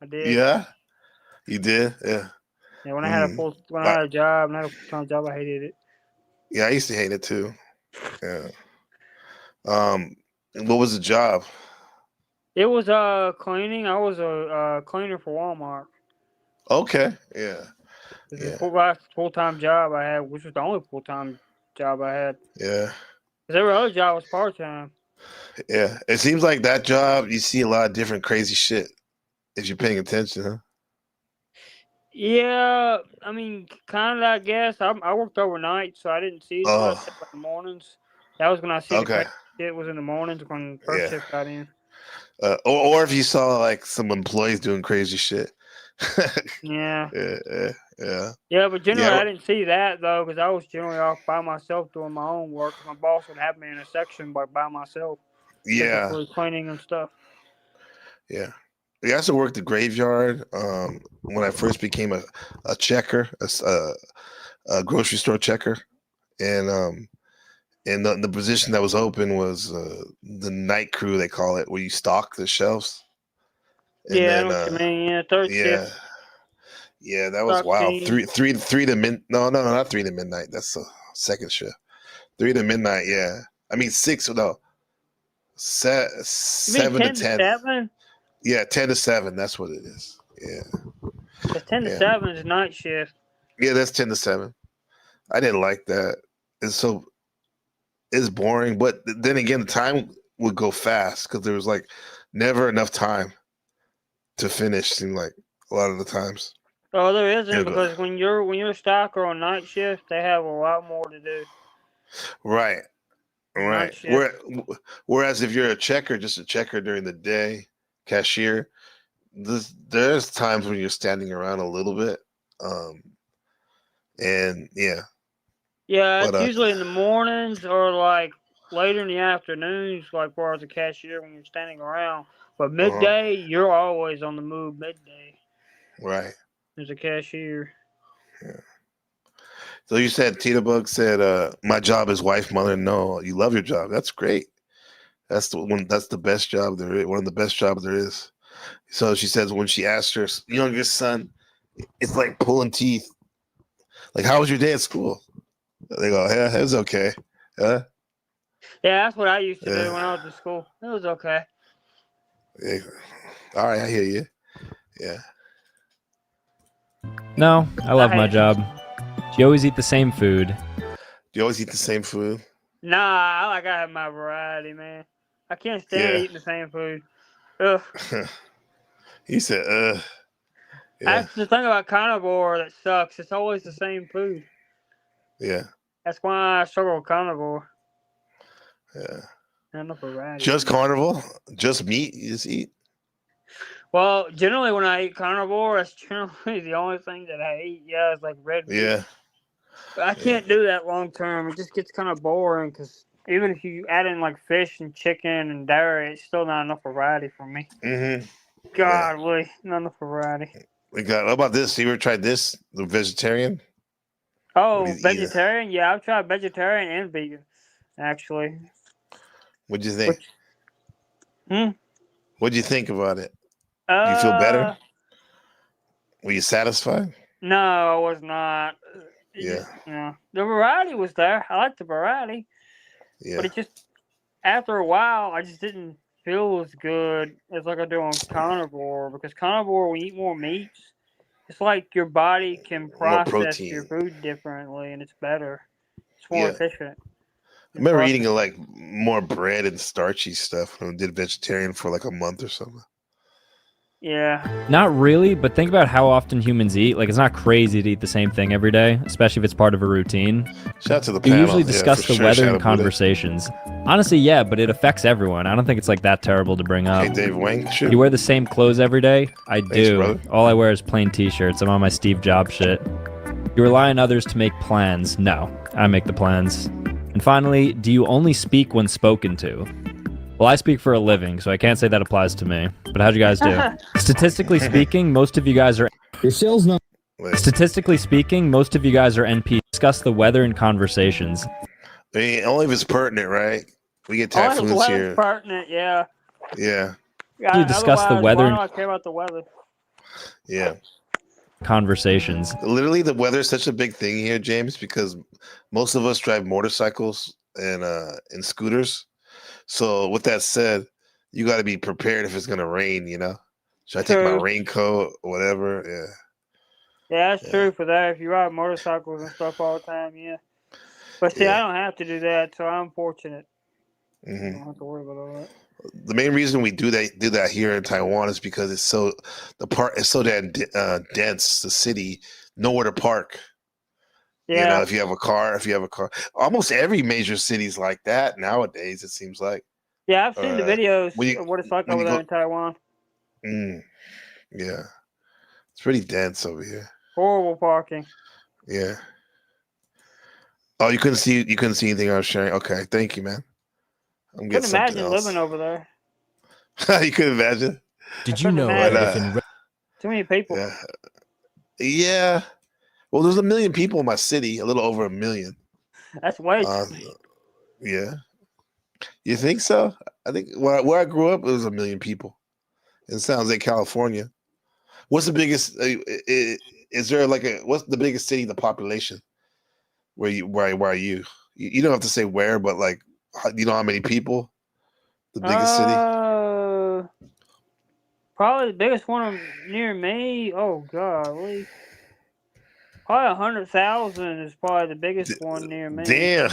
I did. Yeah, you did. Yeah. Yeah, when I had I had a job, and I had a full-time job, I hated it. Yeah, I used to hate it too. Yeah. What was the job? It was cleaning. I was a cleaner for Walmart. Okay. Yeah. It was the full-time job I had, which was the only full-time job I had. Yeah. Because every other job was part-time. Yeah. It seems like that job, you see a lot of different crazy shit if you're paying attention, huh? Yeah, I mean, kind of, I guess. I worked overnight, so I didn't see it until in the mornings. That was when I see the crazy shit was in the mornings when first shift got in. Or if you saw like some employees doing crazy shit. Yeah. Yeah, but generally I didn't see that though, because I was generally off by myself doing my own work. My boss would have me in a section by myself. Yeah. Cleaning and stuff. Yeah. I also worked the graveyard when I first became a checker, a grocery store checker, and the position that was open was the night crew, they call it, where you stock the shelves. And I know what you mean. Yeah, third shift. Yeah, that was wild. Three to midnight. No, not 3 to midnight. That's the second shift. 3 to midnight. Yeah, I mean 6. No, 7 to 10. 7? Yeah, 10 to 7. That's what it is. Yeah. The 10 to 7 is night shift. Yeah, that's 10 to 7. I didn't like that. It's boring. But then again, the time would go fast because there was like never enough time to finish. Seemed like a lot of the times. Oh, there isn't, because when you're a stocker on night shift, they have a lot more to do. Right. Whereas if you're a checker, just a checker during the day, cashier, there's times when you're standing around a little bit, and yeah. Yeah, it's usually in the mornings or like later in the afternoons, like far as a cashier when you're standing around. But midday, you're always on the move. Midday, right? As a cashier. So you said Tita Bug said, "My job is wife, mother." No, you love your job. That's great. That's the one. That's the best job there is. One of the best jobs there is. So she says when she asked her youngest son, it's like pulling teeth. Like, how was your day at school? They go, yeah, it was okay. Yeah, that's what I used to do when I was in school. It was okay. Yeah. All right, I hear you. Yeah. No, I love my job. Do you always eat the same food? Do you always eat the same food? Nah, I have my variety, man. I can't stand eating the same food. Ugh. He said, yeah. That's the thing about carnivore that sucks. It's always the same food. Yeah. That's why I struggle with carnivore. Yeah. Not enough variety. Just carnivore? Just meat you just eat? Well, generally when I eat carnivore, that's generally the only thing that I eat. Yeah, it's like red meat. Yeah. But I can't do that long term. It just gets kind of boring because even if you add in like fish and chicken and dairy, it's still not enough variety for me. Mm-hmm. Godly, not enough variety. We got. How about this? You ever tried this? The vegetarian? Oh, vegetarian? Yeah, I've tried vegetarian and vegan, actually. What'd you think? What'd you think about it? You feel better? Were you satisfied? No, I was not. Yeah. The variety was there. I liked the variety. Yeah. But it just, after a while, I just didn't feel as good as like I do on carnivore. Because carnivore, when you eat more meats, it's like your body can process your food differently, and it's better. It's more efficient. I remember eating like more bread and starchy stuff when I did vegetarian for like a month or something. Yeah. Not really, but think about how often humans eat. Like, it's not crazy to eat the same thing every day, especially if it's part of a routine. Shout out to the We panel. usually discuss the weather in Buddha. conversations. Honestly, yeah, but it affects everyone. I don't think it's like that terrible to bring up. Hey, Dave Wang. You wear the same clothes every day? I do. brother. All I wear is plain t-shirts. I'm on my Steve Jobs shit. You rely on others to make plans. No, I make the plans. And finally, do you only speak when spoken to? Well, I speak for a living, so I can't say that applies to me. But how'd you guys do? Statistically speaking, most of you guys are... Your sales number... Statistically speaking, most of you guys are NP. Discuss the weather in conversations. I mean, only if it's pertinent, right? We get typhoons here. Pertinent, yeah. Yeah. You discuss the weather. Why do I care about the weather? Yeah. Conversations. Literally, the weather is such a big thing here, James, because most of us drive motorcycles and scooters. So with that said, you got to be prepared if it's going to rain, you know? Should I take my raincoat or whatever? Yeah. Yeah, that's true for that. If you ride motorcycles and stuff all the time, yeah. But see, I don't have to do that, so I'm fortunate. I don't have to worry about all that. The main reason we do that here in Taiwan is because it's so damn dense, the city, nowhere to park. Yeah. You know, if you have a car, almost every major city's like that nowadays. It seems like. Yeah, I've seen the videos of what it's like over there in Taiwan. Yeah, it's pretty dense over here. Horrible parking. Yeah. Oh, you couldn't see anything I was sharing. Okay, thank you, man. I'm Couldn't imagine living over there. You couldn't imagine? Did you know that too many people? Yeah. Well, there's 1 million people in my city, a little over 1 million. That's way. Yeah. You think so? I think where I grew up, it was 1 million people. In San Jose, California. What's the biggest? Is there what's the biggest city in the population? Where are you? You don't have to say where, but like, you know how many people? The biggest city? Probably the biggest one near me. Oh God, probably 100,000 is probably the biggest one near me. Damn,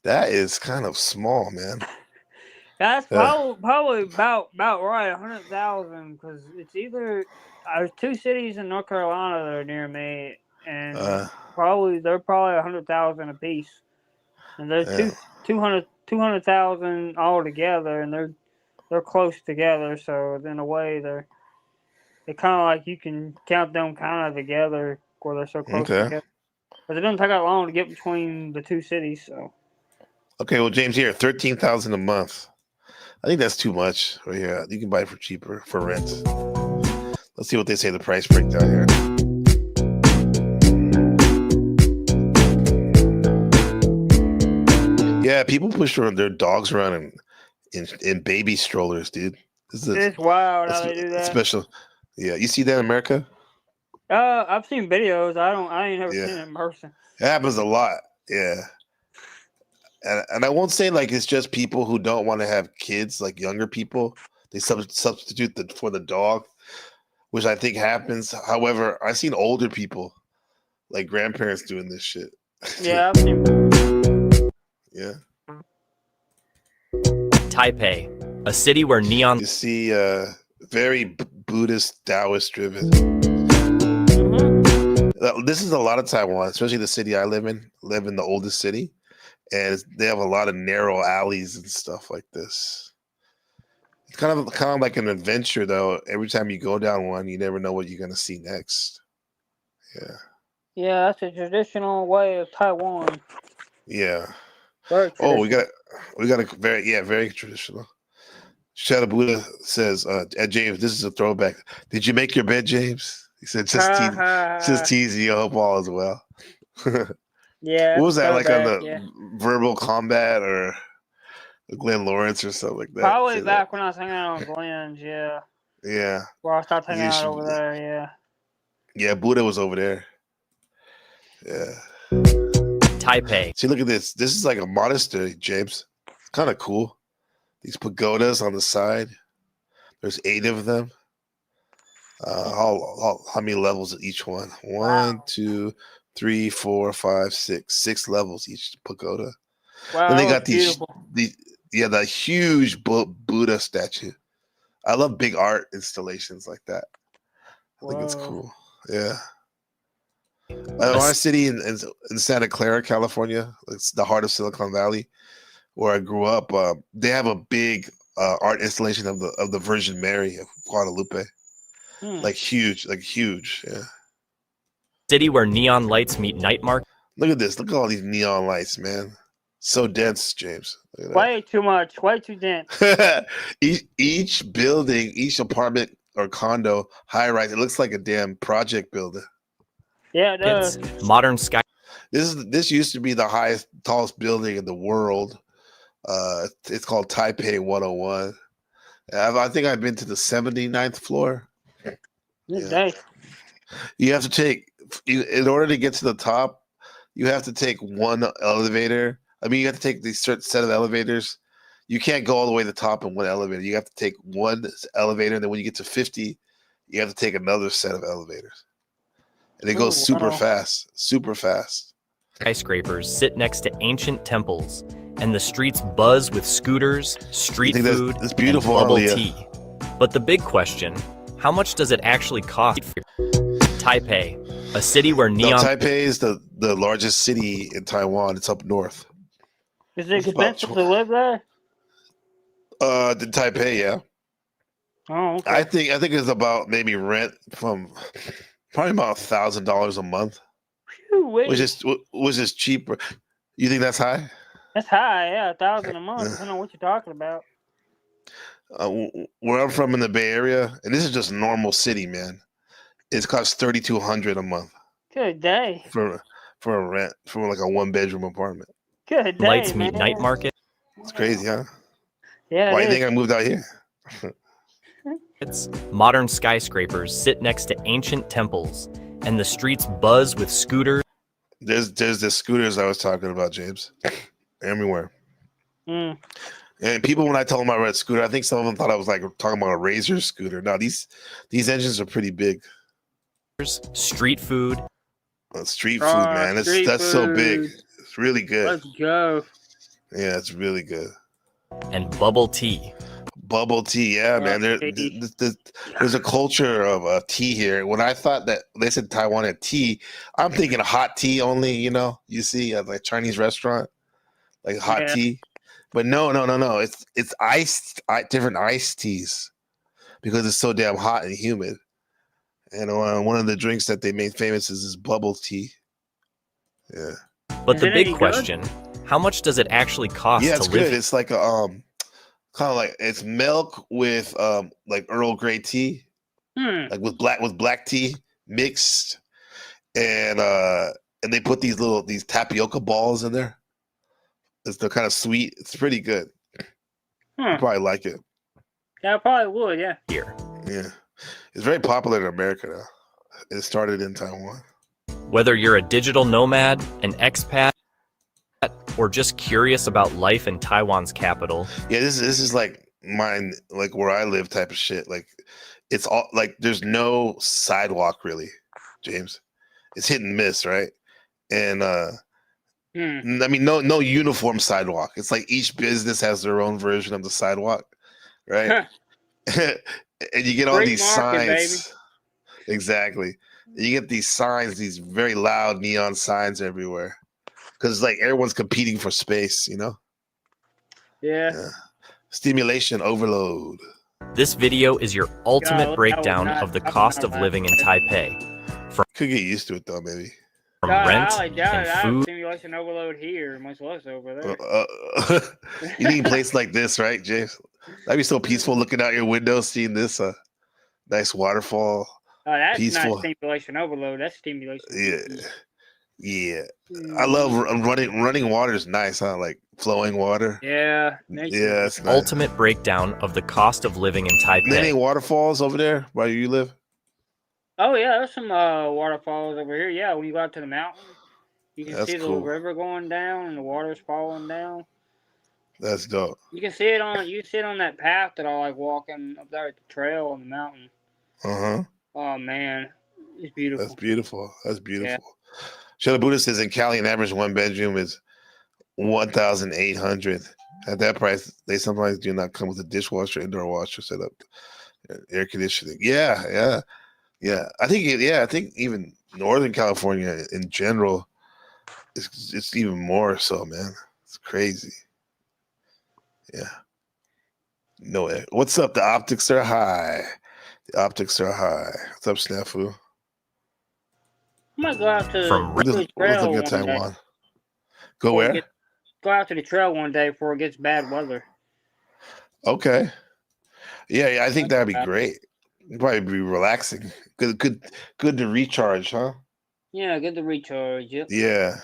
that is kind of small, man. That's probably about right, 100,000, because it's either there's 2 cities in North Carolina that are near me, and they're probably 100,000 apiece, and there's 200,000 all together, and they're close together. So in a way, they're kind of like you can count them kind of together where they're so close together. But it doesn't take that long to get between the 2 cities. So. Okay, well, James, here, 13,000 a month. I think that's too much. Right here, you can buy it for cheaper for rent. Let's see what they say the price breakdown here. people push their dogs around in baby strollers, dude. It's wild how they do that. Special. Yeah, you see that in America? I've seen videos. I ain't never seen it in person. It happens a lot. Yeah. And I won't say like it's just people who don't want to have kids, like younger people. They substitute for the dog, which I think happens. However, I've seen older people, like grandparents, doing this shit. Yeah, I've seen. Yeah. Taipei, a city where neon. You see, very Buddhist, Taoist driven. This is a lot of Taiwan, especially the city I live in. Live in the oldest city, and they have a lot of narrow alleys and stuff like this. It's kind of like an adventure, though. Every time you go down one, you never know what you're gonna see next. Yeah. Yeah, that's a traditional way of Taiwan. Yeah. Very oh, we got a very traditional. Shadow Buddha says, James, this is a throwback. Did you make your bed, James? He said, just teasing you. I hope all is well. Yeah. What was that, like on the Verbal Combat or Glenn Lawrence or something like that? Probably back when I was hanging out on Glenn's, yeah. Yeah. Where I started hanging out over there, yeah. Yeah, Buddha was over there. Yeah. Taipei. See, look at this. This is like a monastery, James. It's kind of cool. These pagodas on the side. There's 8 of them. How many levels at each one? 1, 2, 3, 4, 5, 6. 6 levels each pagoda. Wow, and they got the huge Buddha statue. I love big art installations like that. I think it's cool. Yeah. My city in Santa Clara, California, it's the heart of Silicon Valley, where I grew up. They have a big art installation of the Virgin Mary of Guadalupe, like huge. Yeah. City where neon lights meet night market. Look at this. Look at all these neon lights, man. So dense, James. Way too much. Way too dense. each building, each apartment or condo, high rise, it looks like a damn project building. Yeah, it does. It's modern sky. This used to be the tallest building in the world. It's called Taipei 101. I think I've been to the 79th floor. Yeah. You have to take, in order to get to the top, you have to take one elevator. I mean, you have to take these certain set of elevators. You can't go all the way to the top in one elevator. You have to take one elevator, and then when you get to 50, you have to take another set of elevators. And it goes super fast. Skyscrapers sit next to ancient temples, and the streets buzz with scooters, street food, that's beautiful, and bubble tea. But the big question, how much does it actually cost? Taipei, a city where neon... No, Taipei is the largest city in Taiwan. It's up north. Is it expensive to live there? The Taipei, yeah. Oh, okay. I think it's about maybe rent from probably about $1,000 a month, which is cheaper. You think that's high? That's high, yeah. $1,000 a month. I don't know what you're talking about. Where I'm from in the Bay Area, and this is just a normal city, man. It costs $3,200 a month. Good day. For a rent for like a 1-bedroom apartment. Good day, Lights meet night market. It's crazy, huh? Yeah. Why do you think I moved out here? It's modern skyscrapers sit next to ancient temples, and the streets buzz with scooters. There's the scooters I was talking about, James. Everywhere. And people, when I told them I ride scooter, I think some of them thought I was like talking about a Razor scooter. No, these engines are pretty big. Street food. Street food, man. That's so big. It's really good. Let's go. Yeah, it's really good. And bubble tea. Bubble tea, yeah, man. There's a culture of tea here. When I thought that they said Taiwan had tea, I'm thinking hot tea only. You see at like Chinese restaurant, like hot tea. But no. It's iced, different iced teas because it's so damn hot and humid. And one of the drinks that they made famous is this bubble tea. Yeah. But the big question, how much does it actually cost it's to live? Good. It's like a kind of like it's milk with like Earl Grey tea, like with black tea mixed, and they put these tapioca balls in there, They're kind of sweet. It's pretty good. You probably like it. Yeah, I probably would. Yeah. Here. Yeah, it's very popular in America now. It started in Taiwan. Whether you're a digital nomad, an expat, or just curious about life in Taiwan's capital. Yeah, this is like mine, like where I live type of shit. Like it's all like there's no sidewalk really, James. It's hit and miss, right? And I mean no uniform sidewalk. It's like each business has their own version of the sidewalk, right? And you get all these signs. Baby. Exactly. You get these signs, these very loud neon signs everywhere. Because like everyone's competing for space, you know? Yeah. Stimulation overload. This video is your ultimate breakdown of the cost of living in Taipei. Could get used to it though, maybe. From rent and food. Stimulation overload here, much less over there. You need a place like this, right, James? That'd be so peaceful looking out your window, seeing this nice waterfall. Oh, that's peaceful. Not stimulation overload. That's stimulation. Yeah. I love running water is nice, huh? Like flowing water. Yeah. Yeah, it's nice. Ultimate breakdown of the cost of living in Taipei. Any waterfalls over there where you live? Oh yeah, there's some waterfalls over here. Yeah, when you go out to the mountain, you can see the little river going down and the water's falling down. That's dope. You can see it on that path that I like walking up there at the trail on the mountain. Oh man, it's beautiful. That's beautiful. Yeah. Shada Buddha says in Cali, an average one bedroom is $1,800. At that price, they sometimes do not come with a dishwasher, indoor washer setup, air conditioning. Yeah. I think even Northern California in general, it's even more so, man. It's crazy. Yeah. No way. What's up? The optics are high. What's up, Snafu? I might go out to the trail one Taiwan. Day. Go where? Go out to the trail one day before it gets bad weather. Okay. Yeah, I think that'd be great. It'd probably be relaxing. Good to recharge, huh? Yeah, good to recharge. Yep. Yeah.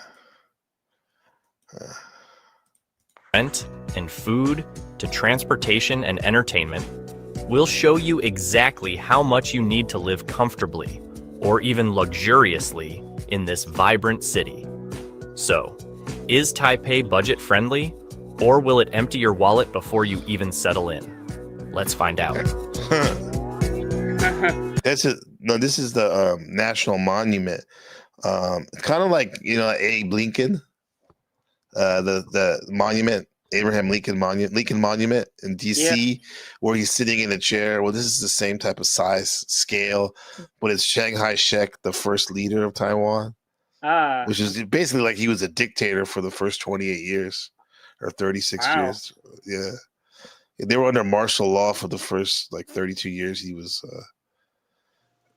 Rent and food to transportation and entertainment. We'll show you exactly how much you need to live comfortably or even luxuriously in this vibrant city. So, is Taipei budget friendly, or will it empty your wallet before you even settle in? Let's find out. This is the national monument. Kind of like, Abe Lincoln, the monument, Abraham Lincoln Monument in DC, where he's sitting in a chair. Well, this is the same type of size, scale, but it's Shanghai Shek, the first leader of Taiwan, which is basically like he was a dictator for the first 28 years or 36 years. Yeah. They were under martial law for the first 32 years. He was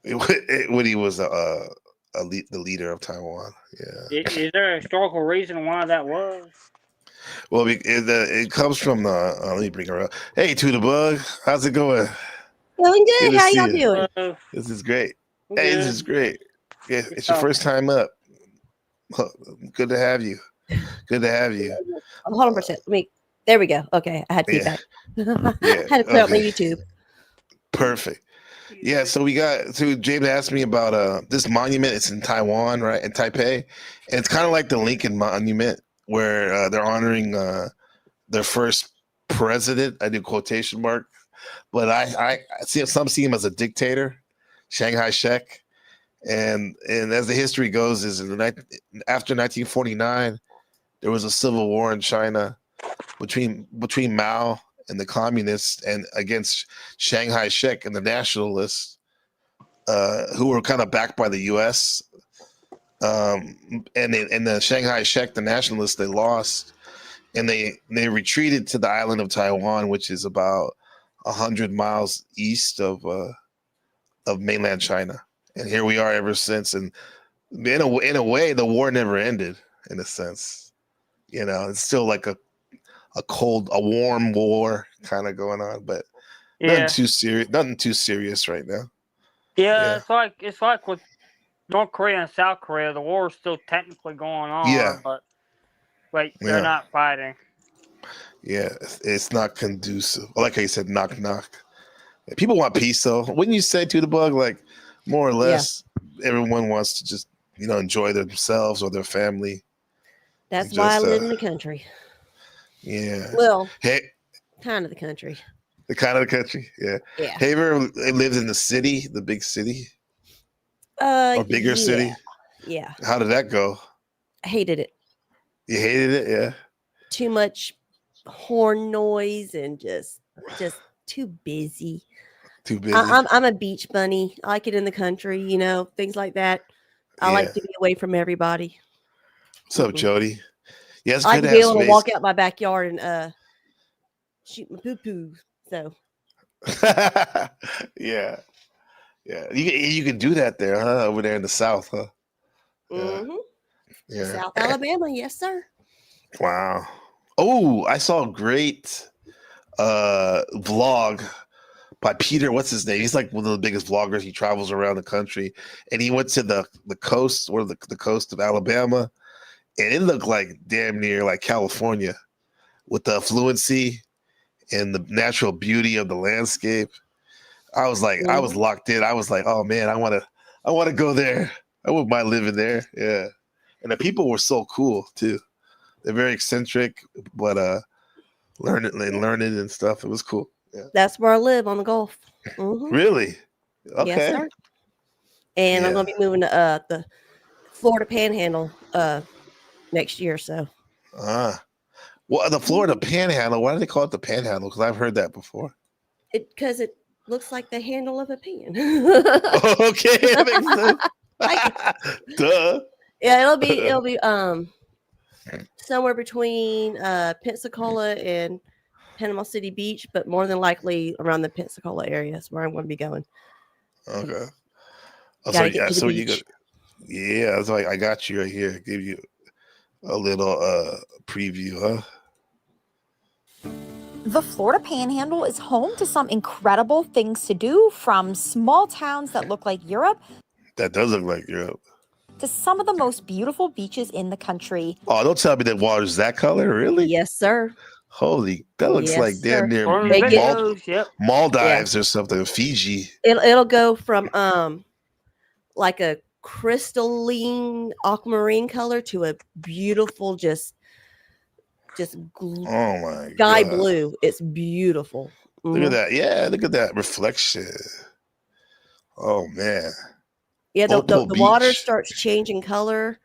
when he was the leader of Taiwan. Yeah. Is there a historical reason why that was? Well, it comes from the. Let me bring her up. Hey, To the Bug, how's it going? Doing good. How y'all doing? This is great. Hey, this is great. Yeah, it's your first time up. Good to have you. Hold on for a second. There we go. Okay, I had feedback. I had to clear up my YouTube. Perfect. Yeah, so James asked me about this monument. It's in Taiwan, right? In Taipei. And it's kind of like the Lincoln Monument, where they're honoring their first president. I do quotation mark, but I see some him as a dictator, Shanghai Shek, and as the history goes, after 1949, there was a civil war in China between Mao and the communists and against Shanghai Shek and the nationalists, who were kind of backed by the U.S. And the Shanghai Shek, the nationalists, they lost, and they retreated to the island of Taiwan, which is about 100 miles east of mainland China. And here we are ever since. And in a way, the war never ended. In a sense, it's still like a warm war kind of going on, but nothing too serious right now. Yeah, it's like with North Korea and South Korea, the war is still technically going on. Yeah. But but they're not fighting. Yeah, it's not conducive. I like how you said knock knock. People want peace, though. Wouldn't you say, to the bug, like more or less, everyone wants to just enjoy themselves or their family. That's why I live in the country. Yeah. Well, hey, kind of the country. The kind of the country, yeah. Yeah. Have you ever lived in the city, the big city, or bigger city? Yeah. How did that go? I hated it. You hated it, yeah. Too much horn noise and just too busy. Too busy. I'm a beach bunny. I like it in the country, things like that. I like to be away from everybody. What's up, Jody? Yeah, it's I good like to to be have able to space. walk out my backyard and shoot my poo poo. So yeah. You can do that there, huh? Over there in the South, huh? Yeah. South Alabama, yes, sir. Wow. Oh, I saw a great vlog by Peter. What's his name? He's like one of the biggest vloggers. He travels around the country, and he went to the coast, or the coast of Alabama, and it looked like damn near like California, with the affluency and the natural beauty of the landscape. I was like, I was locked in. I was like, oh man, I want to go there. I wouldn't mind living there. Yeah, and the people were so cool too. They're very eccentric, but learning and stuff. It was cool. Yeah. That's where I live, on the Gulf. Really? Okay. Yes, sir. And I'm going to be moving to the Florida Panhandle next year. So. Well, the Florida Panhandle. Why do they call it the Panhandle? Because I've heard that before. Because it looks like the handle of a pan. Okay, that makes sense. Duh. Yeah, it'll be somewhere between Pensacola and Panama City Beach, but more than likely around the Pensacola area is where I'm going to be going. Okay. So you go. Yeah, that's like I got you right here. Give you a little preview, huh? The Florida Panhandle is home to some incredible things to do, from small towns that look like Europe. That does look like Europe. To some of the most beautiful beaches in the country. Oh, don't tell me that water's that color, really? Yes, sir. Holy, that looks like damn near Maldives or something, Fiji. It'll go from like a crystalline aquamarine color to a beautiful just oh my sky God. blue. It's beautiful. Look at that. Yeah, look at that reflection. Oh man. Yeah, the water starts changing color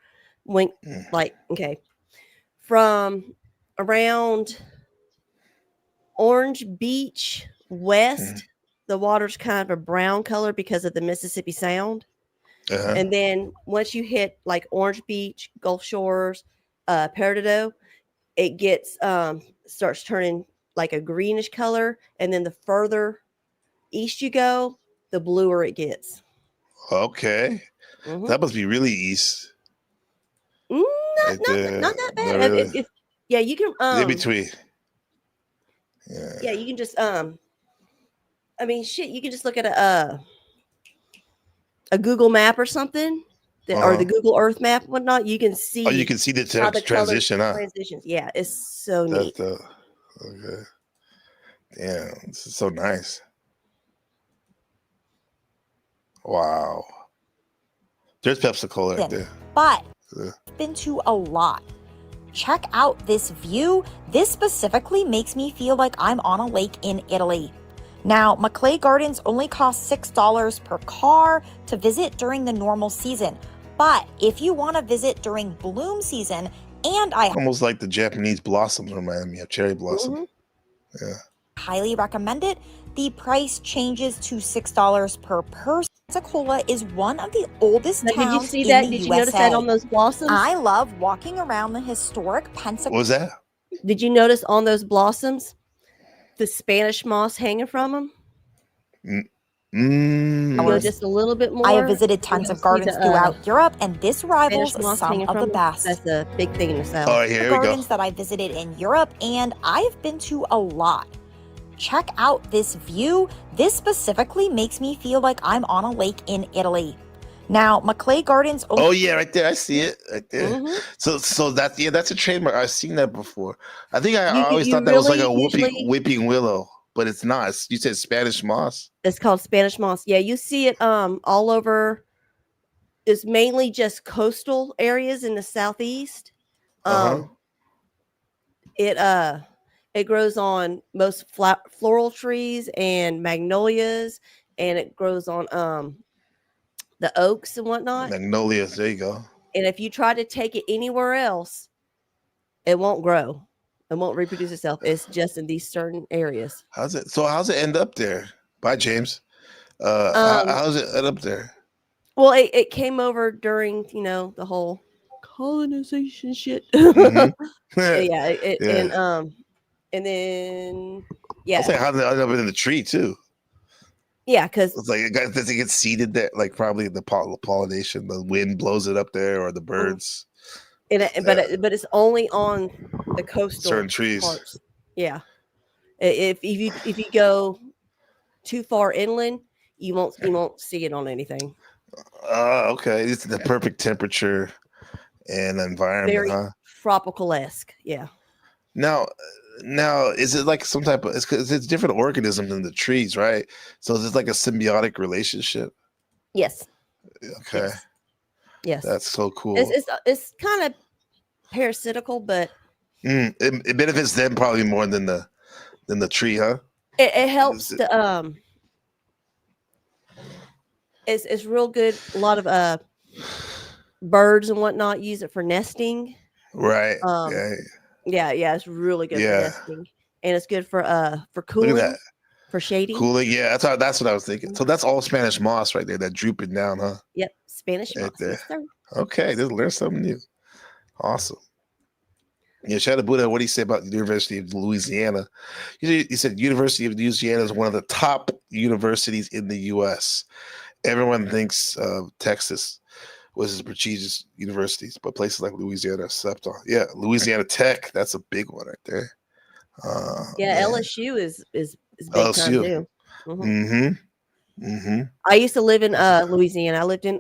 when from around Orange Beach west, the water's kind of a brown color because of the Mississippi Sound. And then once you hit like Orange Beach, Gulf Shores, Peridot, it gets starts turning like a greenish color, and then the further east you go, the bluer it gets. Okay. That must be really east. Not that bad. Not really. Yeah, you can in between. Yeah, you can just I mean you can just look at a Google map or something, or the Google Earth map and whatnot. You can see. Oh, you can see the transition, huh? Transitions. Yeah, it's so neat. Okay. Damn, this is so nice. Wow. There's Pepsi-Cola right there. But I've been to a lot. Check out this view. This specifically makes me feel like I'm on a lake in Italy. Now, Maclay Gardens only cost $6 per car to visit during the normal season. But if you want to visit during bloom season, and I almost like the Japanese blossoms remind me of cherry blossom. Yeah. highly recommend it, the price changes to $6 per person. Pensacola is one of the oldest towns did you see in that? the Did you USA. notice that on those blossoms? I love walking around the historic Pensacola. What was that? Did you notice on those blossoms the Spanish moss hanging from them? Go just a little bit more. I have visited tons of gardens throughout Europe, and this rivals Spanish moss some hanging of the from them. best. That's a big thing in the South. All right, here The we go. gardens that I visited in Europe, and I've been to a lot. Check out this view. This specifically makes me feel like I'm on a lake in Italy. Now, Maclay Gardens. Oh yeah, right there. I see it right there. So that's a trademark. I've seen that before. I think I always thought that was like a whipping willow, but it's not. You said Spanish moss. It's called Spanish moss. Yeah, you see it all over. It's mainly just coastal areas in the southeast. It grows on most floral trees and magnolias, and it grows on the oaks and whatnot. Magnolias, there you go. And if you try to take it anywhere else, it won't grow. It won't reproduce itself. It's just in these certain areas. How's it end up there? Bye, James. How's it end up there? Well, it came over during, the whole colonization shit. And then I was like, how did it end up in the tree too? Yeah, because it's like does it get seeded there? Like probably the pollination, the wind blows it up there, or the birds. But it's only on the coastal certain trees. Parts. Yeah, if you go too far inland, you won't see it on anything. Okay, it's the perfect temperature and environment. Very tropical-esque. Yeah. Now, is it like some type of? It's different organisms in the trees, right? So is it like a symbiotic relationship? Yes. Okay. Yes. That's so cool. It's kind of parasitical, but it benefits them probably more than the tree, huh? It helps the It's real good. A lot of birds and whatnot use it for nesting. Right. Yeah, it's really good for nesting, and it's good for cooling. Look at that. For shading. Cooling, yeah. That's what I was thinking. So that's all Spanish moss right there, that drooping down, huh? Yep, Spanish moss. There. Yes, sir. Okay, just learn something new. Awesome. Yeah, Shadow Buddha, what do you say about the University of Louisiana? You said University of Louisiana is one of the top universities in the U.S. Everyone thinks Texas was the prestigious universities, but places like Louisiana are slept on. Yeah, Louisiana Tech, that's a big one right there. LSU is big LSU. time too. I used to live in Louisiana. I lived in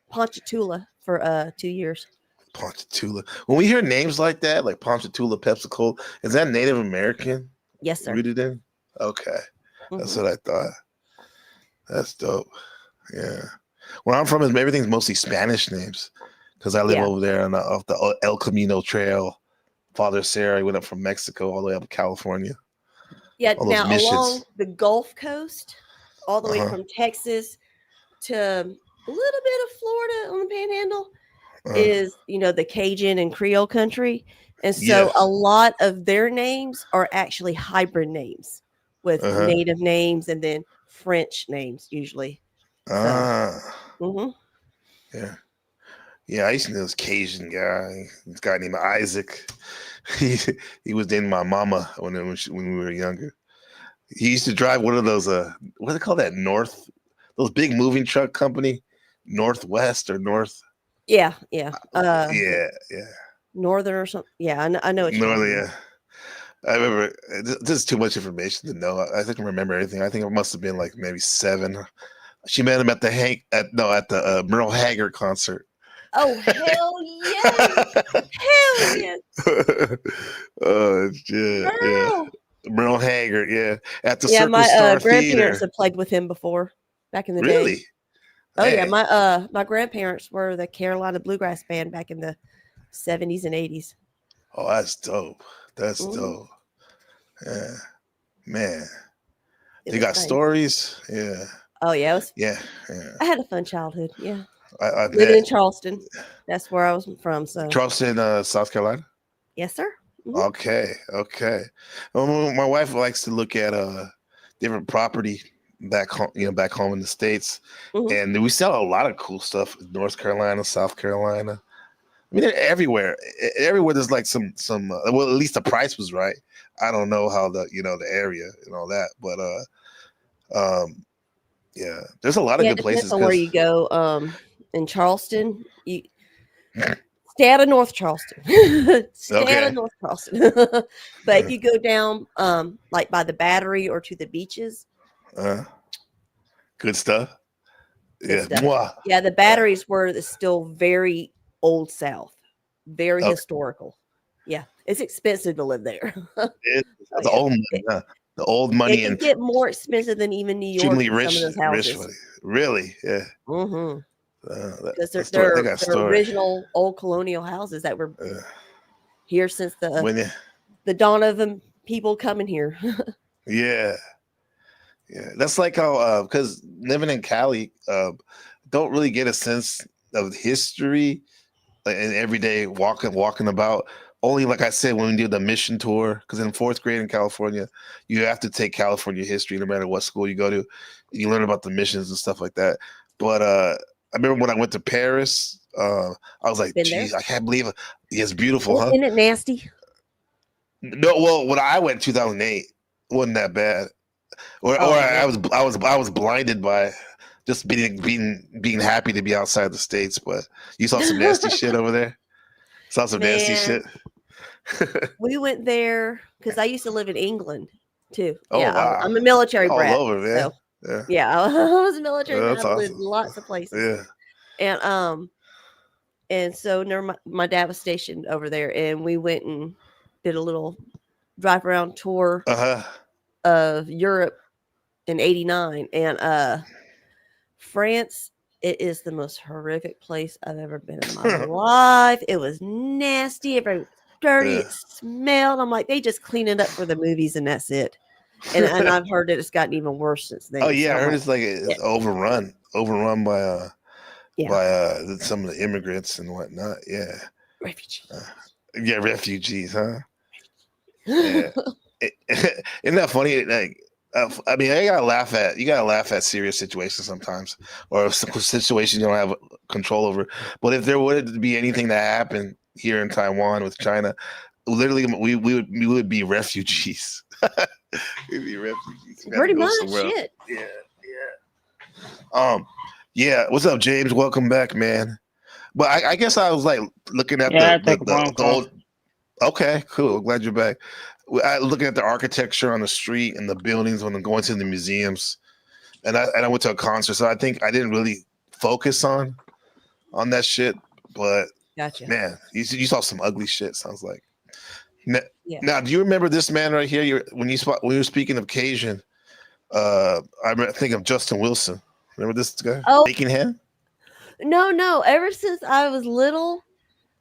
Ponchatoula for 2 years. Ponchatoula. When we hear names like that, like Ponchatoula, Pepsi-Cola, is that Native American? Yes, sir. Rooted in? Okay. That's what I thought. That's dope. Yeah. Where I'm from, everything's mostly Spanish names because I live over there off the El Camino Trail. Father Sarah went up from Mexico all the way up to California. Yeah, now along the Gulf Coast, all the way from Texas to a little bit of Florida on the Panhandle is, the Cajun and Creole country. And so a lot of their names are actually hybrid names with native names and then French names usually. Yeah. Yeah, I used to know this Cajun guy. This guy named Isaac. He was dating my mama when we were younger. He used to drive one of those what do they call that? Those big moving truck company, Northwest or North. Yeah. Northern or something. Yeah, I know what you're Northern. Yeah, I remember. This is too much information to know. I think I remember everything. I think it must have been like maybe 7. She met him at the Merle Haggard concert. Oh, hell yes! Hell yes! Oh yeah. Merle Haggard, at the Circle my Star grandparents Theater. have played with him before, back in the day. Really? Oh yeah, my grandparents were the Carolina Bluegrass Band back in the 70s and 80s. Oh, that's dope. That's dope. Yeah, man. You got stories? Yeah. Oh yeah. Yeah. I had a fun childhood. Yeah. I lived in Charleston. That's where I was from. So Charleston, South Carolina. Yes, sir. Okay. Well, my wife likes to look at different property back home, back home in the States, and we sell a lot of cool stuff in North Carolina, South Carolina. I mean, they're everywhere. Everywhere there's like some. Well, at least the price was right. I don't know how the area and all that, but yeah, there's a lot of good places. On where you go, in Charleston, you stay out of North Charleston. Stay out of North Charleston. But if you go down, like by the Battery or to the beaches, good stuff. Yeah. stuff. Mwah. Yeah, the batteries were still very old South, very Okay. historical. Yeah, it's expensive to live there. The old money, huh? The old money It can and get more expensive than even New York extremely in some of those rich houses. money. Really? Yeah. Mm-hmm. Because They they're got story. original old colonial houses that were here since When the dawn of them people coming here. yeah. Yeah. That's like how because living in Cali, don't really get a sense of history and every day walking about. Only like I said when we did the mission tour, because in 4th grade in California, you have to take California history no matter what school you go to. You learn about the missions and stuff like that. But I remember when I went to Paris, I was like, geez, I can't believe it. It's beautiful, huh? Isn't it nasty? No, well, when I went in 2008, it wasn't that bad. I was blinded by just being happy to be outside the States. But you saw some nasty shit over there. Saw some nasty shit. We went there because I used to live in England too. Oh, Yeah, wow. I'm a military All brat. over, man. So, yeah, I was a military brat. That's I lived awesome. lots of places. Yeah. And so my dad was stationed over there, and we went and did a little drive around tour of Europe in '89, and France. It is the most horrific place I've ever been in my life. It was nasty. Everybody was dirty. It smelled. I'm like, they just clean it up for the movies, and that's it. And I've heard that it's gotten even worse since then. Oh yeah, So I heard it's overrun by some of the immigrants and whatnot. Yeah, refugees. Refugees, huh? Yeah. Isn't that funny? Like, I mean, you gotta laugh at serious situations sometimes, or situations you don't have control over. But if there were to be anything that happened here in Taiwan with China, literally we would be refugees. We'd be refugees. We gotta Pretty go much, somewhere else. shit. Yeah. What's up, James? Welcome back, man. But I guess I was like looking at the old. Okay, cool. Glad you're back. Looking at the architecture on the street and the buildings when I'm going to the museums, and I went to a concert, so I think I didn't really focus on that shit. But gotcha, man, you saw some ugly shit. Sounds like. Now, do you remember this man right here? When you were speaking of Cajun, I think of Justin Wilson. Remember this guy? Oh, Shaking hand? No. Ever since I was little,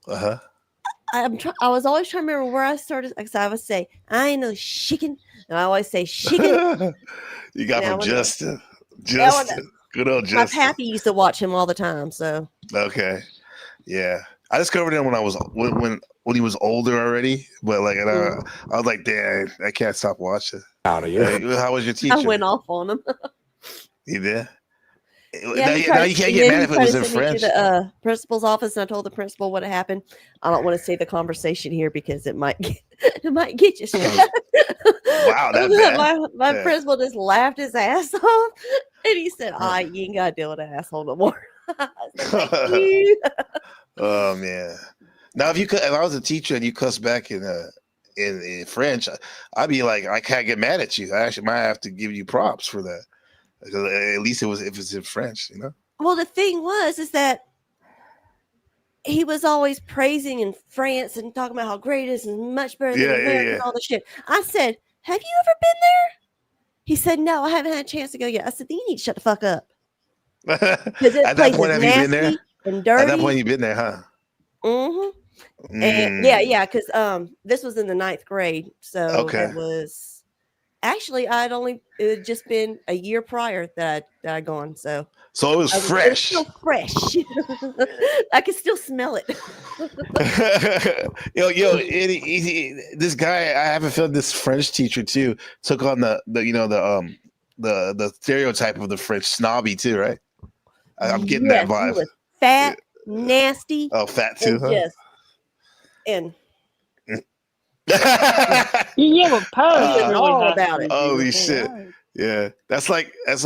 I was always trying to remember where I started, because I would say, I ain't no chicken. And I always say chicken. You got from Justin. Good old Justin. My pappy used to watch him all the time. So okay. Yeah. I discovered him when he was older already. But like I was like, damn, I can't stop watching. How was your teacher? I went off on him. You did? Yeah, now you can't get mad if it was in French. To the principal's office, and I told the principal what had happened. I don't want to say the conversation here because it might get you stressed. Wow, that's bad. My principal just laughed his ass off, and he said, you ain't got to deal with an asshole no more." I said, "Thank you." Oh man! Now, if I was a teacher and you cuss back in French, I'd be like, I can't get mad at you. I actually might have to give you props for that. At least if it's in French, you know. Well, the thing is that he was always praising in France and talking about how great it is and much better than America and all the shit. I said, "Have you ever been there?" He said, "No, I haven't had a chance to go yet." I said, "Then you need to shut the fuck up." Because at that point, have you been there? And dirty. At that point, you've been there, huh? Mm-hmm. And yeah, because this was in the 9th grade, so it was. Actually, it had just been a year prior that I'd gone, so it was fresh. It was still fresh. I could still smell it. This guy, I have a feeling this French teacher too took on the stereotype of the French snobby too, right? I'm getting that vibe. He was fat, nasty. Oh, fat too, huh? Yes. And. all about it. Holy shit! Yeah, that's like a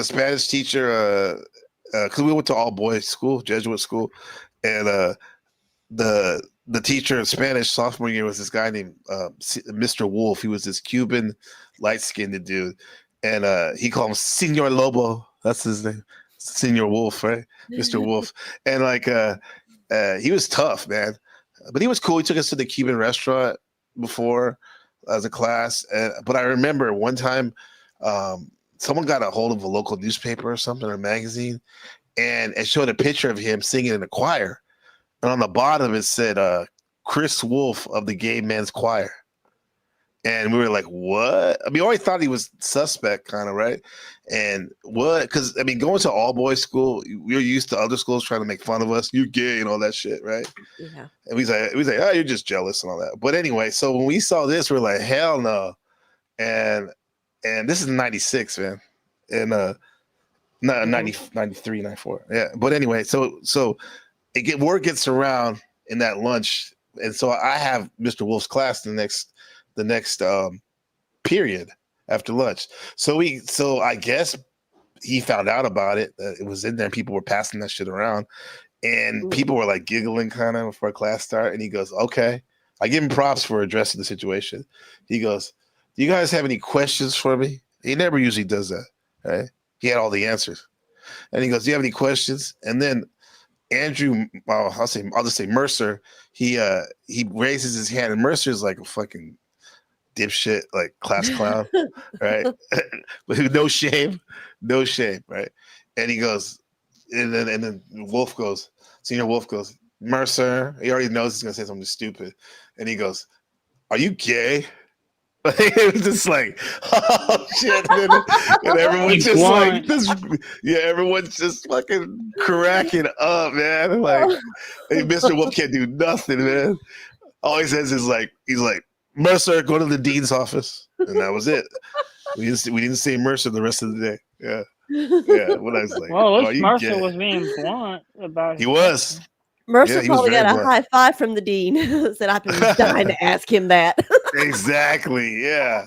Spanish teacher. Because we went to all boys school, Jesuit school, and the teacher in Spanish sophomore year was this guy named Mr. Wolf. He was this Cuban, light skinned dude, and he called him Senor Lobo. That's his name. Senior Wolf, right? Mr. Wolf. And like he was tough, man. But he was cool. He took us to the Cuban restaurant before as a class. But I remember one time someone got a hold of a local newspaper or something, or magazine, and it showed a picture of him singing in a choir. And on the bottom it said Chris Wolf of the Gay Men's Choir. And we were like, what? I mean, I always thought he was suspect, kind of, right? And what? Because, I mean, going to all boys school, we were used to other schools trying to make fun of us. You're gay and all that shit, right? Yeah. And we was like, oh, you're just jealous and all that. But anyway, so when we saw this, we're like, hell no. And this is 96, man. And no, 90, 93, 94. Yeah. But anyway, so word gets around in that lunch. And so I have Mr. Wolf's class the next period after lunch. So I guess he found out about it. It was in there and people were passing that shit around. And people were like giggling kind of before class start. And he goes, okay. I give him props for addressing the situation. He goes, do you guys have any questions for me? He never usually does that. Right? He had all the answers. And he goes, do you have any questions? And then Andrew, I'll just say Mercer, he raises his hand, and Mercer's like a fucking dipshit, like class clown, right? no shame, right? And he goes, and then Wolf goes, Senior Wolf goes, Mercer, he already knows he's gonna say something stupid, and he goes, are you gay? It was just like, oh shit, and everyone's just like this. Yeah, everyone's just fucking cracking up, man. Like, hey, Mr. Wolf can't do nothing, man. All he says is like, he's like, Mercer, go to the dean's office, and that was it. We didn't see Mercer the rest of the day. Yeah. When I was like, well, at least Mercer was being blunt about it. He was. Mercer probably got a high five from the dean. Said, I've been dying to ask him that. Exactly. Yeah.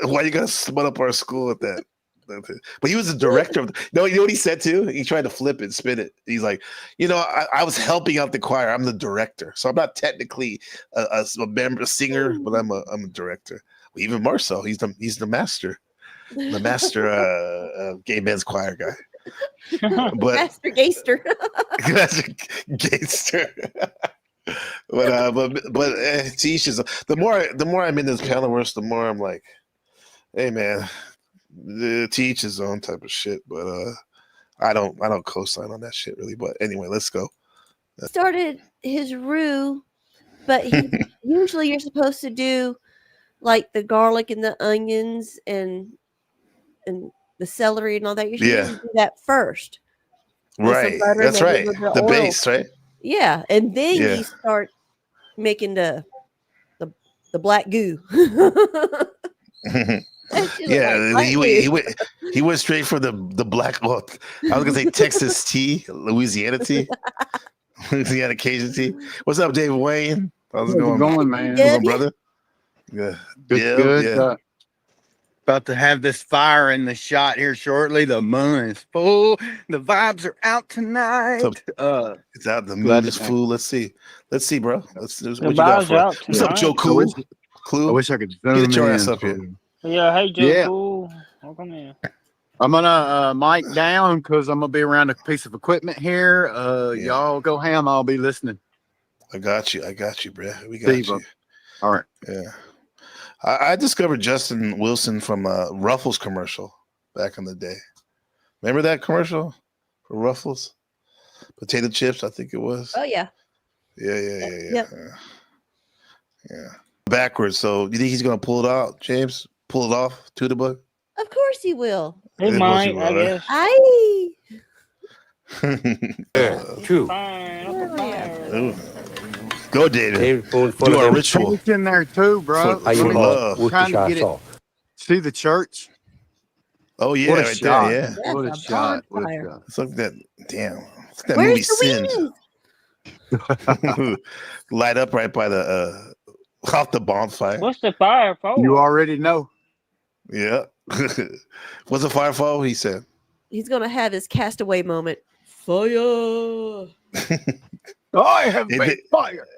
Why you gotta smut up our school at that? But he was the director of no, you know what he said too? He tried to flip it, spin it. He's like, I was helping out the choir. I'm the director. So I'm not technically a singer, but I'm a director. Well, even more so, he's the master. The master gay men's choir guy. But Master Gayster. Gayster. but to each his, the more I'm in this panel worse, the more I'm like, hey man, to each his own type of shit. But I don't co-sign on that shit really. But anyway, let's go. Started his roux, but usually you're supposed to do like the garlic and the onions and the celery and all that. You should do that first. Right. That's right. The base, right? Yeah. And then you start making the black goo. He went straight for the black. Well, I was gonna say Texas tea, Louisiana tea, Louisiana Cajun tea. What's up, David Wayne? How's it going, man? What's up, brother? Good. Good. About to have this fire in the shot here shortly. The moon is full. The vibes are out tonight. It's out. The moon is full. Let's see, bro. Let's what you got for us. What's up, Joe Cool? I wish I could zoom get your in. ass up here. Yeah, hey Joe Cool. Welcome in. I'm gonna mic down because I'm gonna be around a piece of equipment here. Y'all go ham. I'll be listening. I got you, bro. We got you. All right. Yeah. I discovered Justin Wilson from a Ruffles commercial back in the day. Remember that commercial for Ruffles? Potato chips, I think it was. Oh, yeah. Yeah. Backwards. So you think he's going to pull it out, James? Pull it off, Tudabug? Of course he will. He might, I guess. True. Go, David. Do our ritual. It's in there too, bro. For love. Trying to get it. See the church? Oh yeah, what a right shot. there. Yeah. What a shot. What a shot. It's like that. Damn. It's like that Where's movie Sin. Light up right by the off the bonfire. What's the fire for? You already know. Yeah. What's the fire for? He said. He's gonna have his castaway moment. Fire. I have made fire.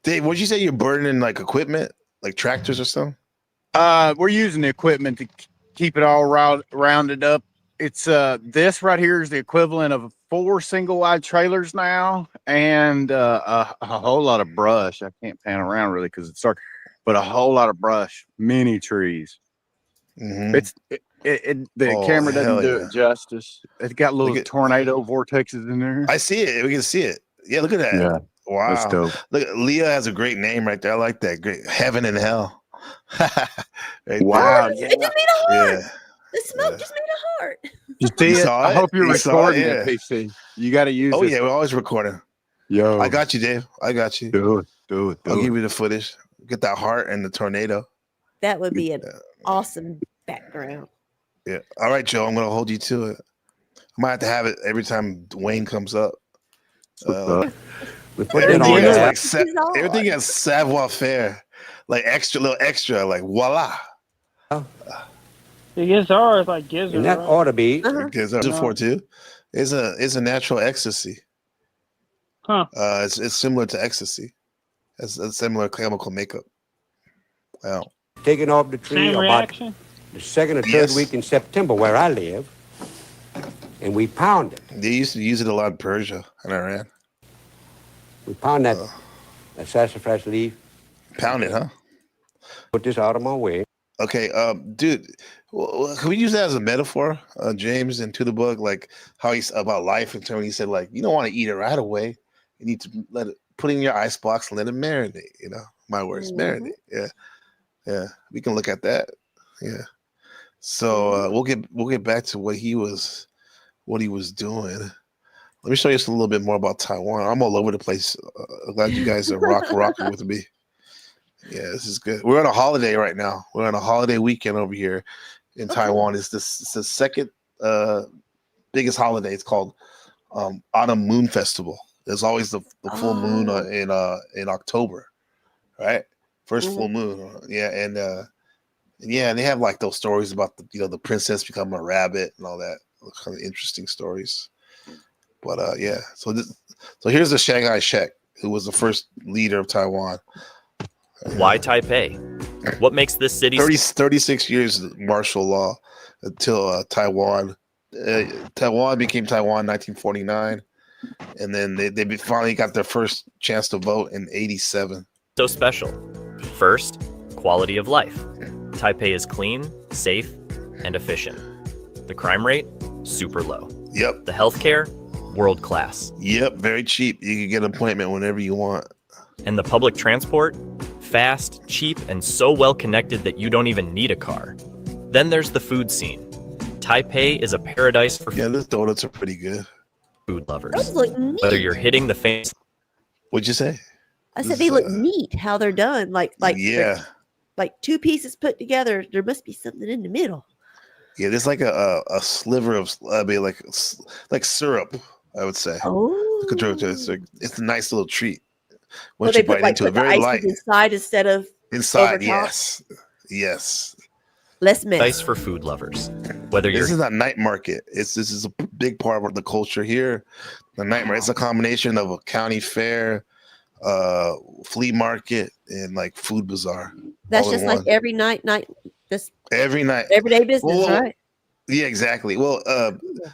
Dave, what'd you say you're burning like equipment, like tractors or something? We're using the equipment to keep it all rounded up. It's this right here is the equivalent of 4 single wide trailers now, and a whole lot of brush. I can't pan around really because it's dark, but a whole lot of brush, many trees. It's the camera doesn't do it justice. It's got little tornado vortexes in there. I see it. We can see it. Yeah, look at that. Yeah, wow. that's dope. Look, Leah has a great name right there. I like that. Great heaven and hell. Right wow. It just made a heart. Yeah. The smoke just made a heart. You see You it? saw I it? hope you're You saw recording it? it, Yeah. PC. You got to use Oh this. yeah, we're always recording. Yo, I got you, Dave. I got you. Do it. I'll give you the footage. Get that heart and the tornado. That would be an awesome background. Yeah. All right, Joe. I'm gonna hold you to it. I might have to have it every time Dwayne comes up. We put it on Everything there. is like everything is savoir faire, like little extra, like voila. The guitar is like gizzard. And that right? ought to be. Because for too, it's a natural ecstasy. Huh? It's similar to ecstasy. It's a similar chemical makeup. Wow. Taken off the tree Same about reaction? the second or third Yes. week in September where I live. And we pound it. They used to use it a lot in Persia and Iran. We pound that sassafras leaf. Pound it, huh? Put this out of my way. Okay, dude, can we use that as a metaphor, James, and to the book, like how he's about life in terms. He said, like, you don't want to eat it right away. You need to let it put it in your ice box and let it marinate. You know, my words, marinate. Yeah, we can look at that. Yeah. So we'll get back to what he was doing. Let me show you just a little bit more about Taiwan. I'm all over the place. I'm glad you guys are rocking with me. Yeah, this is good. We're on a holiday right now. We're on a holiday weekend over here in Taiwan. It's the second biggest holiday. It's called Autumn Moon Festival. There's always the full moon in October, right? First full moon. Yeah, and they have like those stories about the princess becoming a rabbit and all that. Kind of interesting stories. But so here's the Shanghai Shek, who was the first leader of Taiwan. Why Taipei? What makes this city 36 years of martial law until Taiwan became Taiwan in 1949, and then they finally got their first chance to vote in 87. so special? First, quality of life. Taipei is clean, safe, and efficient. The crime rate, super low. Yep. The healthcare, world class. Yep, very cheap. You can get an appointment whenever you want. And the public transport, fast, cheap, and so well connected that you don't even need a car. Then there's the food scene. Taipei is a paradise for those donuts are pretty good. Food lovers. Those look neat. Whether you're hitting the famous. What'd you say? I said they look neat how they're done. Like yeah, like two pieces put together. There must be something in the middle. Yeah, there's like a sliver of like syrup, I would say. Oh, it's a nice little treat. Well, Once they you put bite like into put it, the very ice light. inside instead of Inside, over top. yes. Less mess. Nice for food lovers. Whether you're This is a night market. This is a big part of the culture here. The night market. It's a combination of a county fair, flea market, and like food bazaar. That's all in just like one. every night. Just every night. Everyday business, right? Yeah, exactly. Well,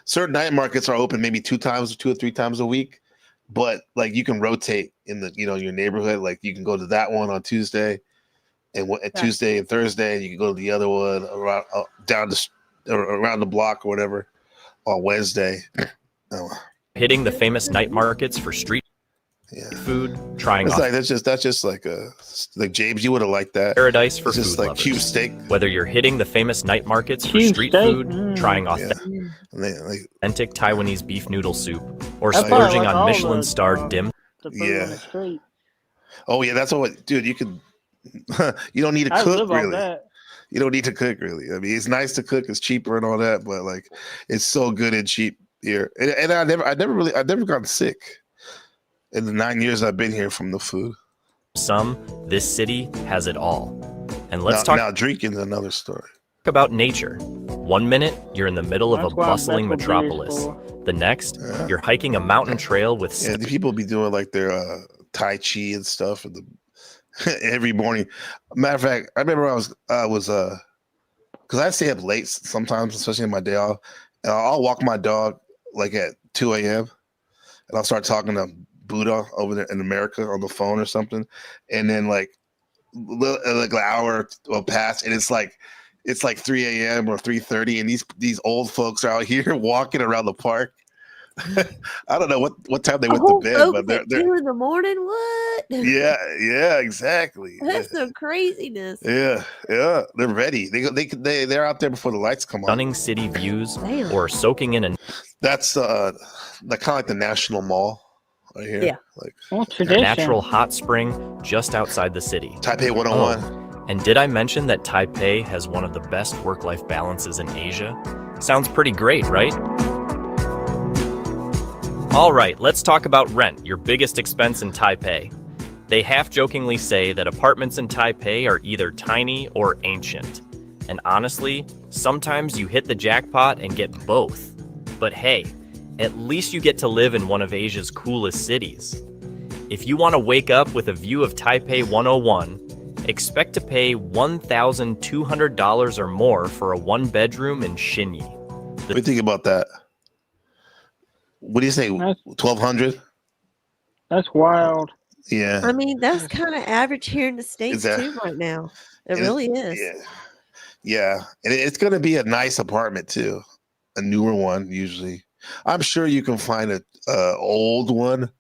certain night markets are open maybe 2 or 3 times a week, but like you can rotate in the your neighborhood. Like you can go to that one on Tuesday, and Tuesday and Thursday, and you can go to the other one around around the block or whatever on Wednesday. hitting the famous night markets for street food, trying off That's just like James, you would have liked that. paradise for It's just food like lovers. cube steak. Whether you're hitting the famous night markets for Cube street steak? food, trying authentic Taiwanese beef noodle soup, or That's probably splurging like all on the, Michelin-starred dim. The food on the street. Oh yeah, that's what, dude. You could. You don't need to I cook live on really. that. You don't need to cook really. I mean, it's nice to cook. It's cheaper and all that, but like, it's so good and cheap here. And I never gotten sick in the 9 years I've been here from the food. This city has it all. And let's Now drinking is another story. talk about nature. 1 minute, you're in the middle of That's a why bustling that's what beer is metropolis. for. The next, you're hiking a mountain trail with Yeah, the people be doing like their Tai Chi and stuff in the every morning. Matter of fact, I remember I was because I stay up late sometimes, especially in my day off, and I'll walk my dog like at 2 a.m. and I'll start talking to Buddha over there in America on the phone or something, and then like an hour will pass, and it's like 3 a.m. or 3:30, and these old folks are out here walking around the park. I don't know what time they went to bed, but they're 2 in the morning. What? yeah, exactly. That's some craziness. Yeah, they're ready. They're out there before the lights come on. Stunning city views or soaking in a That's kind of like the National Mall right here. Yeah. Like natural hot spring just outside the city. Taipei 101. And did I mention that Taipei has one of the best work-life balances in Asia? Sounds pretty great, right? All right, let's talk about rent, your biggest expense in Taipei. They half-jokingly say that apartments in Taipei are either tiny or ancient. And honestly, sometimes you hit the jackpot and get both. But hey, at least you get to live in one of Asia's coolest cities. If you want to wake up with a view of Taipei 101, expect to pay $1,200 or more for a one-bedroom in Xinyi. What do you think about that? What do you say? 1,200? That's wild. Yeah. I mean, that's kind of average here in the States too right now. It really is. Yeah. And it's going to be a nice apartment too. A newer one, usually. I'm sure you can find a old one,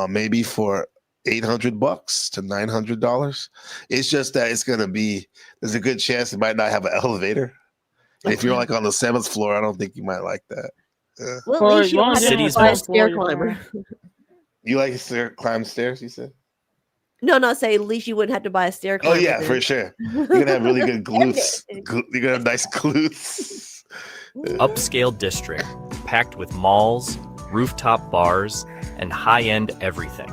maybe for $800 to $900. It's just that there's a good chance it might not have an elevator. And if you're like on the 7th floor, I don't think you might like that. Yeah. Well, at least you don't have to buy a stair climber. You like climb stairs, you said? No, not say at least you wouldn't have to buy a stair climber. Oh, yeah, for sure. You're going to have really good glutes. You're going to have nice glutes. Upscale district, packed with malls, rooftop bars, and high-end everything.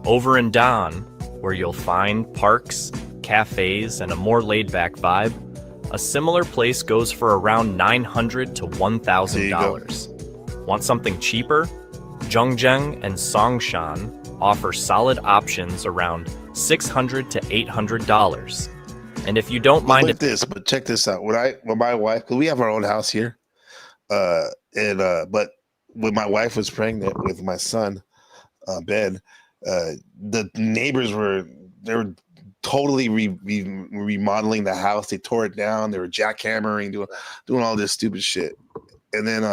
Over in Dan, where you'll find parks, cafes, and a more laid-back vibe, a similar place goes for around $900 to $1,000. Want something cheaper? Zhongzheng and Songshan offer solid options around $600 to $800. And if you don't mind but check this out. When my wife, because we have our own house here, but when my wife was pregnant with my son, Ben, the neighbors were totally remodeling the house. They tore it down. They were jackhammering, doing all this stupid shit. And then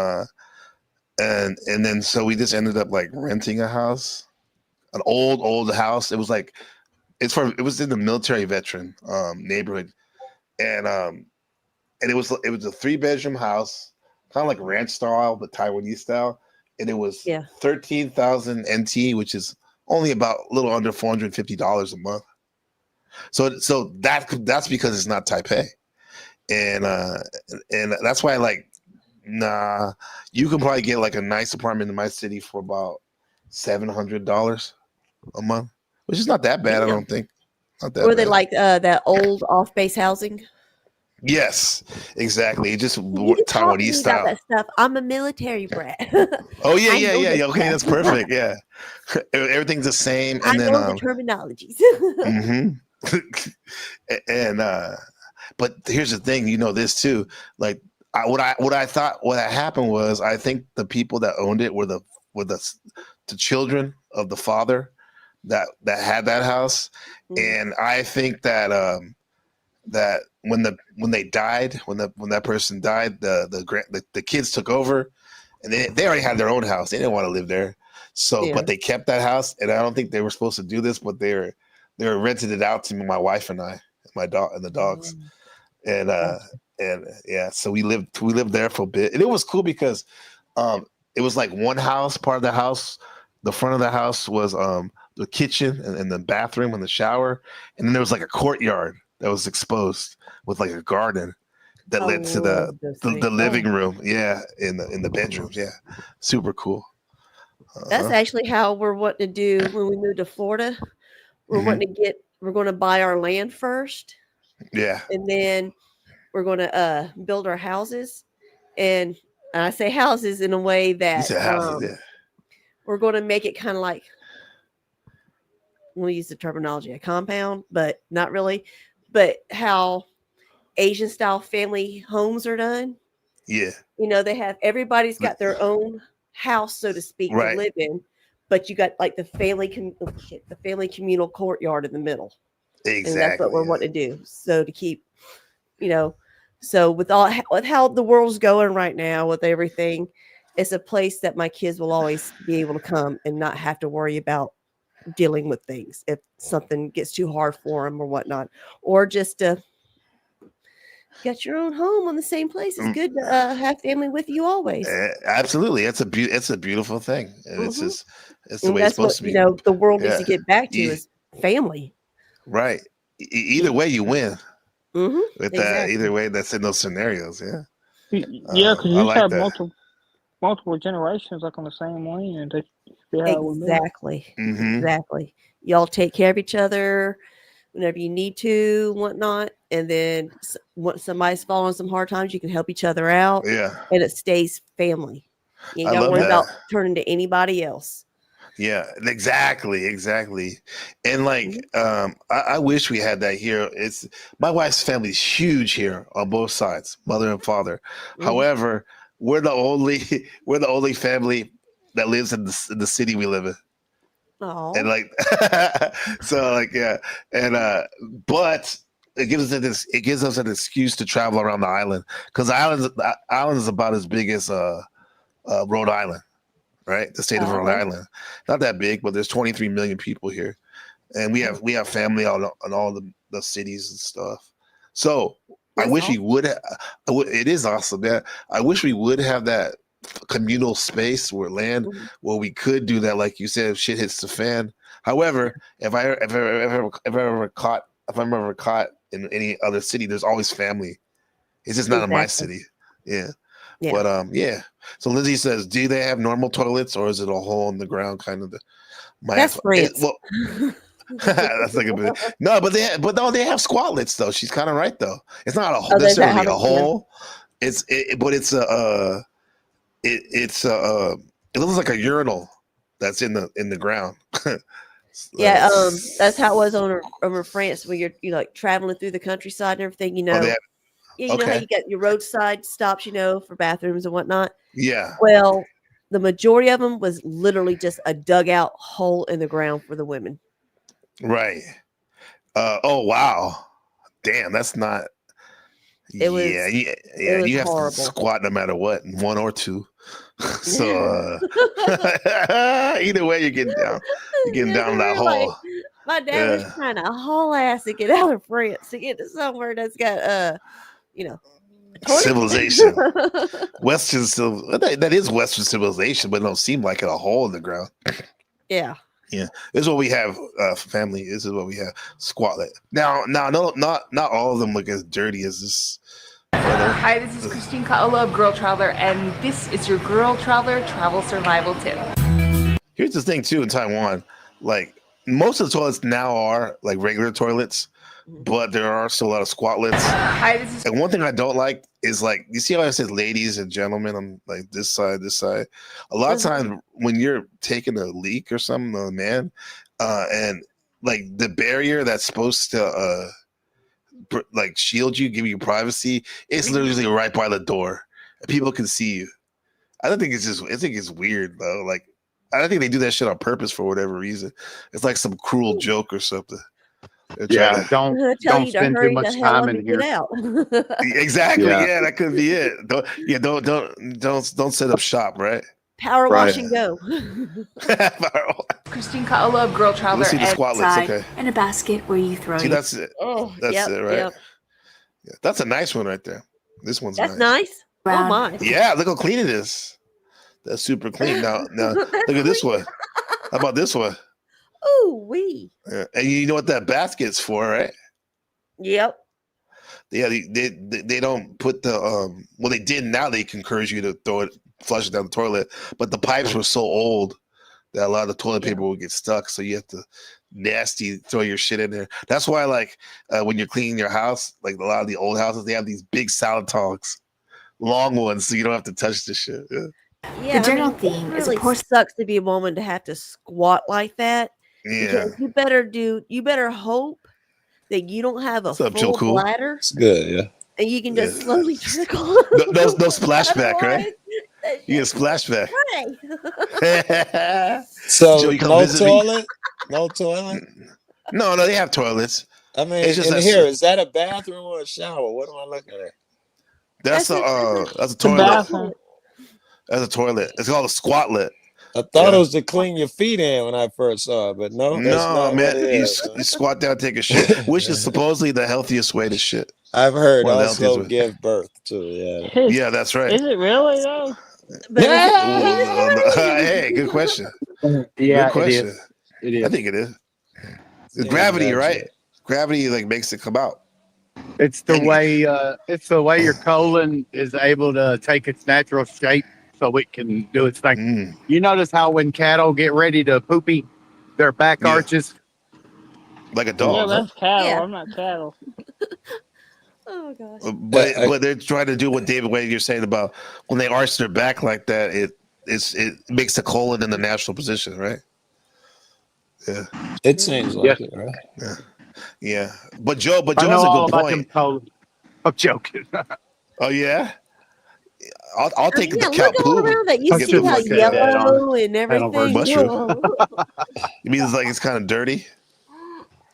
and then so we just ended up like renting a house, an old house. It was like it was in the military veteran neighborhood, and it was a 3-bedroom house, kind of like ranch style but Taiwanese style, and it was 13,000 NT, which is only about a little under $450 a month. So that's because it's not Taipei, and that's why you can probably get like a nice apartment in my city for about $700 a month, which is not that bad. I don't think. Not that. Or they like that old off-base housing. Yes, exactly. Just You talk to me Taiwanese about style. that stuff. I'm a military brat. Oh yeah. I know this Okay, that's stuff. perfect. Yeah, everything's the same. And I then know the terminologies. and but here's the thing, this too. Like what happened was, I think the people that owned it were the children of the father that had that house, and I think that that when that person died, the kids took over, and they already had their own house. They didn't want to live there, but they kept that house, and I don't think they were supposed to do this, but they were rented it out to me, my wife and I, my dog and the dogs, and so we lived there for a bit, and it was cool because it was like one house. Part of the house, the front of the house was the kitchen and the bathroom and the shower, and then there was like a courtyard that was exposed with like a garden that led to the living room, in the bedrooms, super cool. That's actually how we're wanting to do when we move to Florida. We're we're going to buy our land first. Yeah. And then we're going to build our houses. And I say houses in a way that You said houses, we're going to make it kind of like, we'll use the terminology, a compound, but not really. But how Asian style family homes are done. Yeah. You know, everybody's got their own house, so to speak, Right. to live in, but you got like the family communal courtyard in the middle. Exactly. And that's what we're wanting to do. So to keep, so with how the world's going right now with everything, it's a place that my kids will always be able to come and not have to worry about dealing with things if something gets too hard for them or whatnot, or just to get your own home on the same place. It's good to have family with you always. Absolutely, it's a beautiful thing. It's just it's the And way it's that's supposed what to be. the world needs Yeah. to get back to Yeah. is family. Right. Either way, you win. Mm-hmm. With that, either way, that's in those scenarios. Yeah. Yeah, because I you like have that. multiple generations like on the same land. Exactly. Mhm. Exactly. Y'all take care of each other whenever you need to, whatnot. And then once somebody's falling some hard times, you can help each other out. Yeah. And it stays family. You ain't I got to love worry about that. turning to anybody else. Yeah, exactly. And like, I wish we had that here. It's my wife's family's huge here on both sides, mother and father. However, we're the only family that lives in the city we live in. Oh. And like, so like, yeah, and but it gives us an excuse to travel around the island because the island is about as big as Rhode Island. Right, the state of Rhode Island, not that big, but there's 23 million people here, and we have family on all the cities and stuff. So I wish we would. It is awesome, yeah. I wish we would have that communal space where where we could do that, like you said, if shit hits the fan. However, if I'm ever caught in any other city, there's always family. It's just not in my city. Yeah. Yeah. But yeah. So Lindsay says, do they have normal toilets or is it a hole in the ground kind of That's France. That's like a bit. No, but they have squatlets though. She's kind of right though. It's not necessarily a hole. It looks like a urinal that's in the ground. Yeah, that's how it was over France when you're like traveling through the countryside and everything, you know. You know how you got your roadside stops, for bathrooms and whatnot. Yeah. Well, the majority of them was literally just a dugout hole in the ground for the women. Right. Oh wow. Damn, that's not. It was. You have horrible. to squat no matter what, one or two. So either way, you're getting down. You're getting down that hole. My dad was trying to haul ass to get out of France to get to somewhere that's got civilization. Western that is Western civilization, but it don't seem like it, a hole in the ground. Yeah. Yeah. This is what we have, family. This is what we have. Squatlet. Now, no, not all of them look as dirty as this. Hi, this is Christine Kaola of Girl Traveler, and this is your Girl Traveler travel survival tip. Here's the thing too in Taiwan, like most of the toilets now are like regular toilets, but there are still a lot of squatlets. Hi, and one thing I don't like is like, you see how I said ladies and gentlemen on like this side. A lot of times when you're taking a leak or something, a man, and like the barrier that's supposed to like shield you, give you privacy, it's literally right by the door. People can see you. I think it's weird though. Like, I don't think they do that shit on purpose for whatever reason. It's like some cruel joke or something. Yeah, don't spend too much time in here. Exactly. Yeah, that could be it. Don't set up shop, right? Power wash and go. Christine Kaola of Girl Traveler, see the squatlets, okay. in a basket where you throw. See, that's it. Oh, that's it, right? Yep. Yeah, that's a nice one right there. This one's that's nice. Oh my. Yeah, look how clean it is. That's super clean. Now look at this one. How about this one? Ooh wee. Yeah. And you know what that basket's for, right? Yep. Yeah, they don't put the well, they did. Now they can encourage you to flush it down the toilet, but the pipes were so old that a lot of the toilet paper would get stuck, so you have to nasty throw your shit in there. That's why, like, when you're cleaning your house, like a lot of the old houses, they have these big salad tongs, long ones, so you don't have to touch the shit. Yeah, the general theme is, of course, sucks to be a woman to have to squat like that. Yeah, because you better hope that you don't have a full bladder. It's good, yeah. and you can just Yeah. slowly trickle. No splashback, right? Otherwise, You get splashback. right. So Joe, you come no visit me? toilet, no toilet. No, they have toilets. I mean, It's just in that here, is that a bathroom or a shower? What am I looking at? that's a The toilet. bathroom. That's a toilet. It's called a squatlet. I thought Yeah. it was to clean your feet in when I first saw it, but no, that's No, not man, what it you, is. you squat down, take a shit, which is supposedly the healthiest way to shit. I've heard One of the healthiest also ways. give birth to. Yeah. Yeah, that's right. Is it really though? But Hey, good question. Yeah, Good question. It is. I think it is. It's Yeah, gravity, gotcha. right? Gravity like makes it come out. It's the way your colon is able to take its natural shape so it can do its thing. You notice how when cattle get ready to poopy, their back arches? Like a Yeah, dog, huh? that's cattle. Yeah. I'm not cattle. Oh gosh. But they're trying to do what David Wade you're saying about when they arch their back like that, it makes the colon in the natural position, right? Yeah. It seems like it, right? Yeah. Yeah. But Joe I has know a all good about them point. colons. I'm joking. Oh yeah? I'll take Yeah, the cow look all poop. around that. You Get see the how fuck out of there. yellow and Panel everything. Mushroom. Whoa. You mean it's like it's kind of dirty?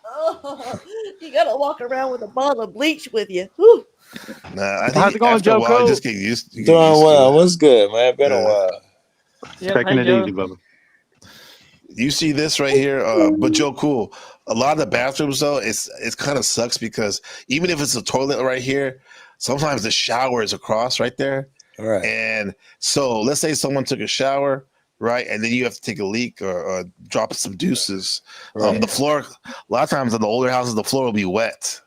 Oh, you gotta walk around with a bottle of bleach with you. Whew. Nah, I How's think it going, after a Joe while, you Cole? just get used to Doing well. it. What's good, man? Been a Yeah. while. Yep, Taking hey, it Joe. easy, Bubba. You see this right here, but Joe, cool. A lot of the bathrooms though, it's kind of sucks because even if it's a toilet right here, sometimes the shower is across right there. Right. And so let's say someone took a shower, right, and then you have to take a leak or drop some deuces. Right. The floor, a lot of times in the older houses, the floor will be wet.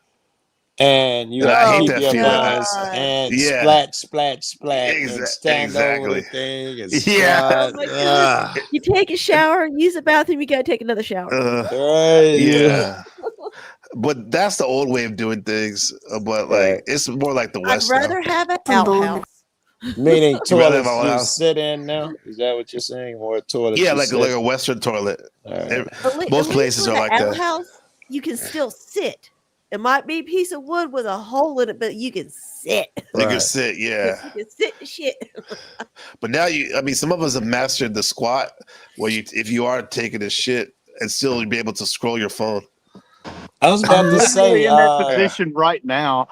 And you And have I to hate keep that your feeling. hands and Yeah. splat, splat, splat, and stand over Exactly. the thing and Yeah. squat. Oh my goodness. You take a shower, use the bathroom, you gotta take another shower. Right. Yeah. But that's the old way of doing things. But like, it's more like the I'd West now. rather have an outhouse. Meaning You rather have toilets a you house? sit in now? Is that what you're saying? More toilets? Yeah, you like sit? a Western toilet. Right. Most places are with like an that. outhouse, you can still sit. It might be a piece of wood with a hole in it, but you can sit. You can sit, yeah. You can sit and shit. But now some of us have mastered the squat where if you are taking a shit and still be able to scroll your phone. I was about to say, in that position right now.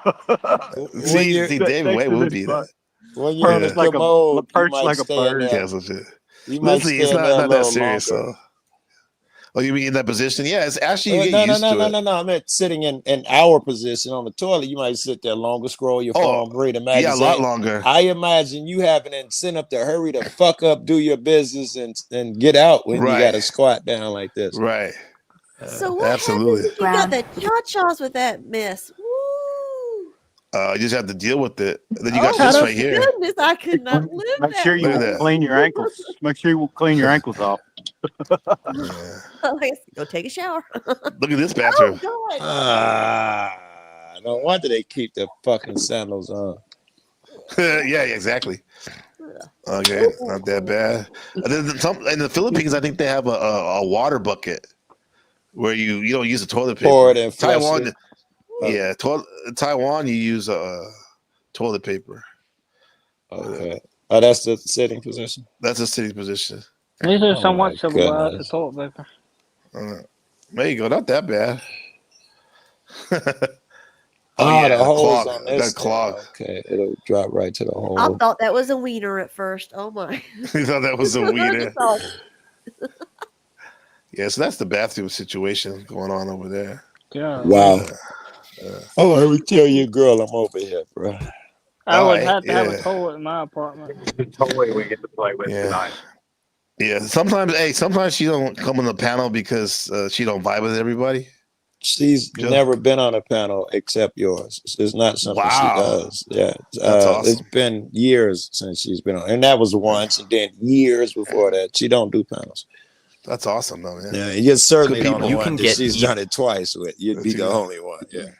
See, David Wade would be that. When you're on the Perched like commode, you perched might like a stay in bird. there. Cancel shit. You might Listen, stay it's in there a not that little serious longer. though. Oh, you mean in that position? Yeah, it's actually you get No, used to it. no. I meant sitting in our position on the toilet. You might sit there longer, scroll your phone, read a magazine. Yeah, a lot longer. I imagine you have an incentive to hurry the fuck up, do your business, and get out when you got to squat down like this. Right. So what Absolutely. happens if you got the cha-chas with that mess? Woo! You just have to deal with it. And then you got this right here. Goodness, I could not live Make that sure you Look at that. clean your ankles. Make sure you clean your ankles off. way. Go take a shower. Look at this bathroom. Oh, God. No wonder they keep the fucking sandals on. Yeah, exactly. Okay, not that bad. And then in the Philippines, I think they have a water bucket where you don't use the toilet paper. Pour it and flush Taiwan, it. yeah, Taiwan, you use toilet paper. Okay. Oh, that's the sitting position. That's a sitting position. These are Oh somewhat my civilized goodness. to toilet paper. There you go. Not that bad. The holes clog. on this. That clog. Okay, it'll drop right to the hole. I thought that was a wiener at first. Oh my. You thought that was a wiener? Oh. Yeah, so that's the bathroom situation going on over there. Yeah. Wow. Oh, let me tell you, girl, I'm over here, bro. I would Alright, have to have yeah. a toilet in my apartment. The toy we get to play with Yeah. tonight. Yeah, sometimes she don't come on the panel because she don't vibe with everybody. She's never been on a panel except yours. It's not something she does. Yeah. That's awesome. It's been years since she's been on. And that was once, and then years before that. She don't do panels. That's awesome, though, man. Yeah, you're certainly Good the people. only You one can that get she's done it twice with. You'd be the only one. Yeah.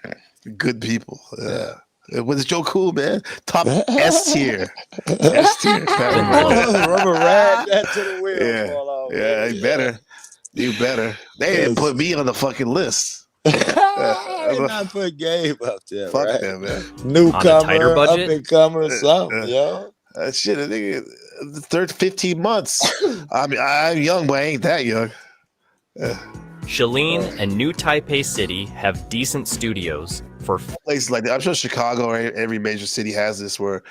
Good people. Yeah. With Joe Cool, man. Top S tier. S tier. Rubber rag that to the wheels. Yeah. Fall off. Yeah, you better. You better. They didn't put me on the fucking list. I did not put Gabe up there. Fuck right? them, man. Newcomer, up and comer, something, yo. Shit, I think the third 15 months. I mean, I'm young, but I ain't that young. Shalene and New Taipei City have decent studios for places like that. I'm sure Chicago or every major city has this, where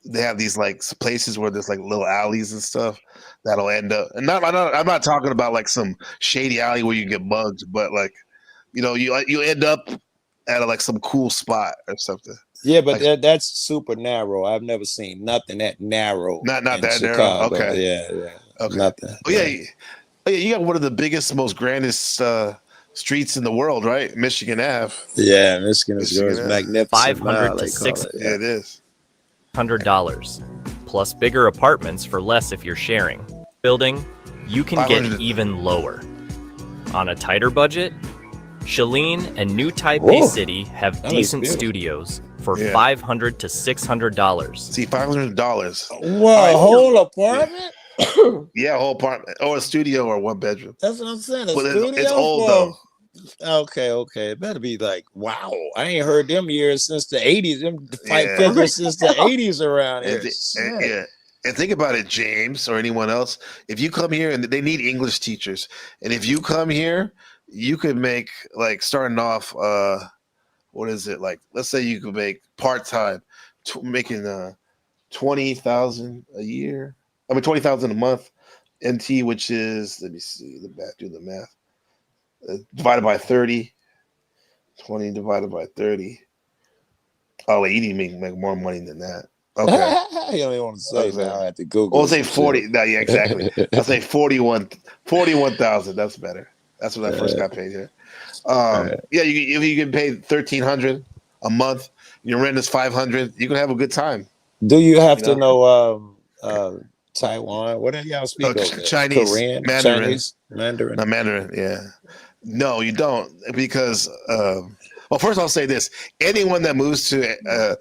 they have these like places where there's like little alleys and stuff that'll end up. And I'm not talking about like some shady alley where you get mugged, but like, you know, you end up at like some cool spot or something. Yeah, but like, that's super narrow. I've never seen nothing that narrow. Not in that Chicago. narrow. Okay. Yeah. Okay. Nothing. Oh yeah. Oh, yeah, you got one of the biggest, most grandest streets in the world, right? Michigan Ave. Yeah, Michigan is magnificent. 500 to Yeah, it is. $600, plus bigger apartments for less if you're sharing. Building, you can get even lower. On a tighter budget, Shalene and New Taipei City have decent studios for $500 to $600. See, $500. Wow, whole apartment? Yeah, a whole apartment or a studio or one bedroom. That's what I'm saying. But it's old though. Okay. It better be like, wow. I ain't heard them years since the 80s. Them fight figures since the 80s around here. And think about it, James, or anyone else. If you come here, and they need English teachers, and if you come here, you could make like starting off. What is it like? Let's say you could make part-time, making 20,000 a year. I mean, 20,000 a month, NT, which is, let me see, do the math. Divided by 30. 20 divided by 30. Oh, wait, you need to make more money than that. Okay. You don't even want to say now. I have to Google. I'll say 40. No, yeah, exactly. I'll say 41,000. That's better. That's what I first got paid here. Yeah, if you get paid $1,300 a month, your rent is $500. You can have a good time. Do you have to know Taiwan? What do y'all speak over there? Chinese, Korean, Mandarin. Chinese, Mandarin. No, Mandarin. Yeah. No, you don't, because well, first I'll say this: anyone that moves to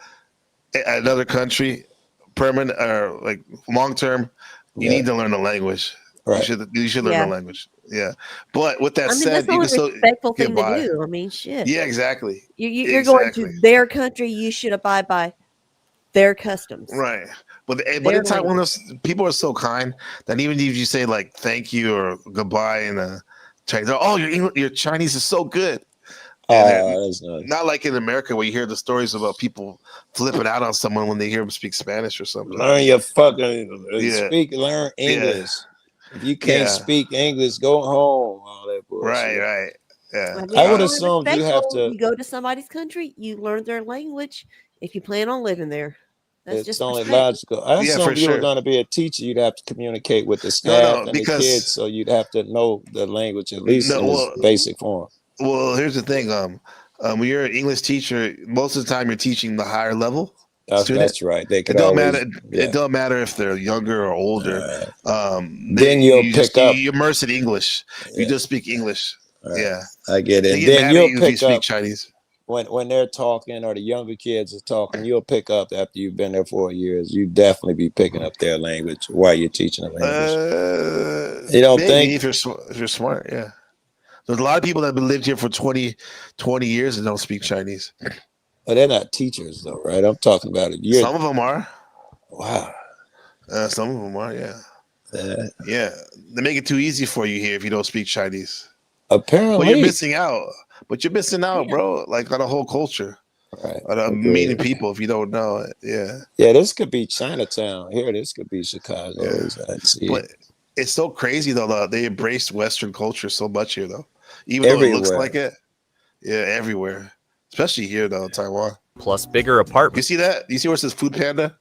another country, permanent or like long term, you need to learn the language. Right. You should learn the language. Yeah. But with that said, you can still respectful thing by. to do. I mean, shit. Yeah, exactly. You're going to their country. You should abide by their customs. Right. But in Taiwan, people are so kind that even if you say like thank you or goodbye in Chinese, your Chinese is so good. That's nice. Not like in America where you hear the stories about people flipping out on someone when they hear them speak Spanish or something. Learn your fucking learn English. Yeah. If you can't speak English, go home. All that bullshit. Right. Yeah. I would assume you have to. You go to somebody's country, you learn their language if you plan on living there. That's It's just only respect. logical. I assume if you were going to be a teacher, you'd have to communicate with the staff and the kids, so you'd have to know the language at least in its basic form. Well, here's the thing. When you're an English teacher, most of the time you're teaching the higher level student. That's right. They could it don't always, matter. It don't matter if they're younger or older. Then you'll pick up. You immerse in English. You just speak English. Right. Yeah, I get it. They Then get mad at you'll you if you pick speak up Chinese. when they're talking or the younger kids are talking. You'll pick up after you've been there 4 years. You definitely be picking up their language while you're teaching them English. You don't think if you're smart? Yeah. There's a lot of people that have been lived here for 20 years and don't speak Chinese. But they're not teachers, though, right? I'm talking about it. Some of them are. Wow. Some of them are, yeah. Yeah. They make it too easy for you here if you don't speak Chinese. Apparently. Well, you're missing out. But you're missing out, bro. Like on a whole culture. Right. On meeting people if you don't know it. Yeah. Yeah, this could be Chinatown. Here, this could be Chicago. Yeah. But it's so crazy, though. They embraced Western culture so much here, though. Even though it looks like it. Yeah, everywhere. Especially here, though, in Taiwan. Plus bigger apartments. You see that? You see where it says Food Panda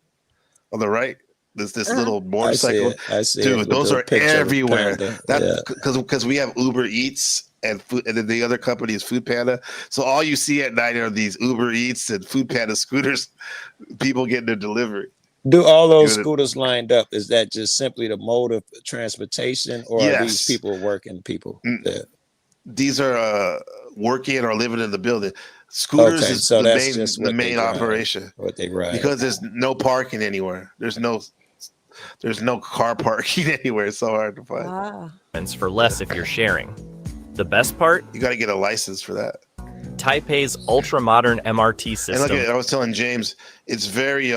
on the right? This little motorcycle. I see it. Dude, those are everywhere. That's because we have Uber Eats and then the other company is Food Panda. So all you see at night are these Uber Eats and Food Panda scooters, people getting their delivery. Do all those scooters lined up? Is that just simply the mode of transportation, or are these people working people? These are working or living in the building. Scooters is the main operation. What they ride. Because there's no parking anywhere. There's no car parking anywhere. It's so hard to find. Wow. For less if you're sharing. The best part? You got to get a license for that. Taipei's ultra-modern MRT And system. like I was telling James, it's very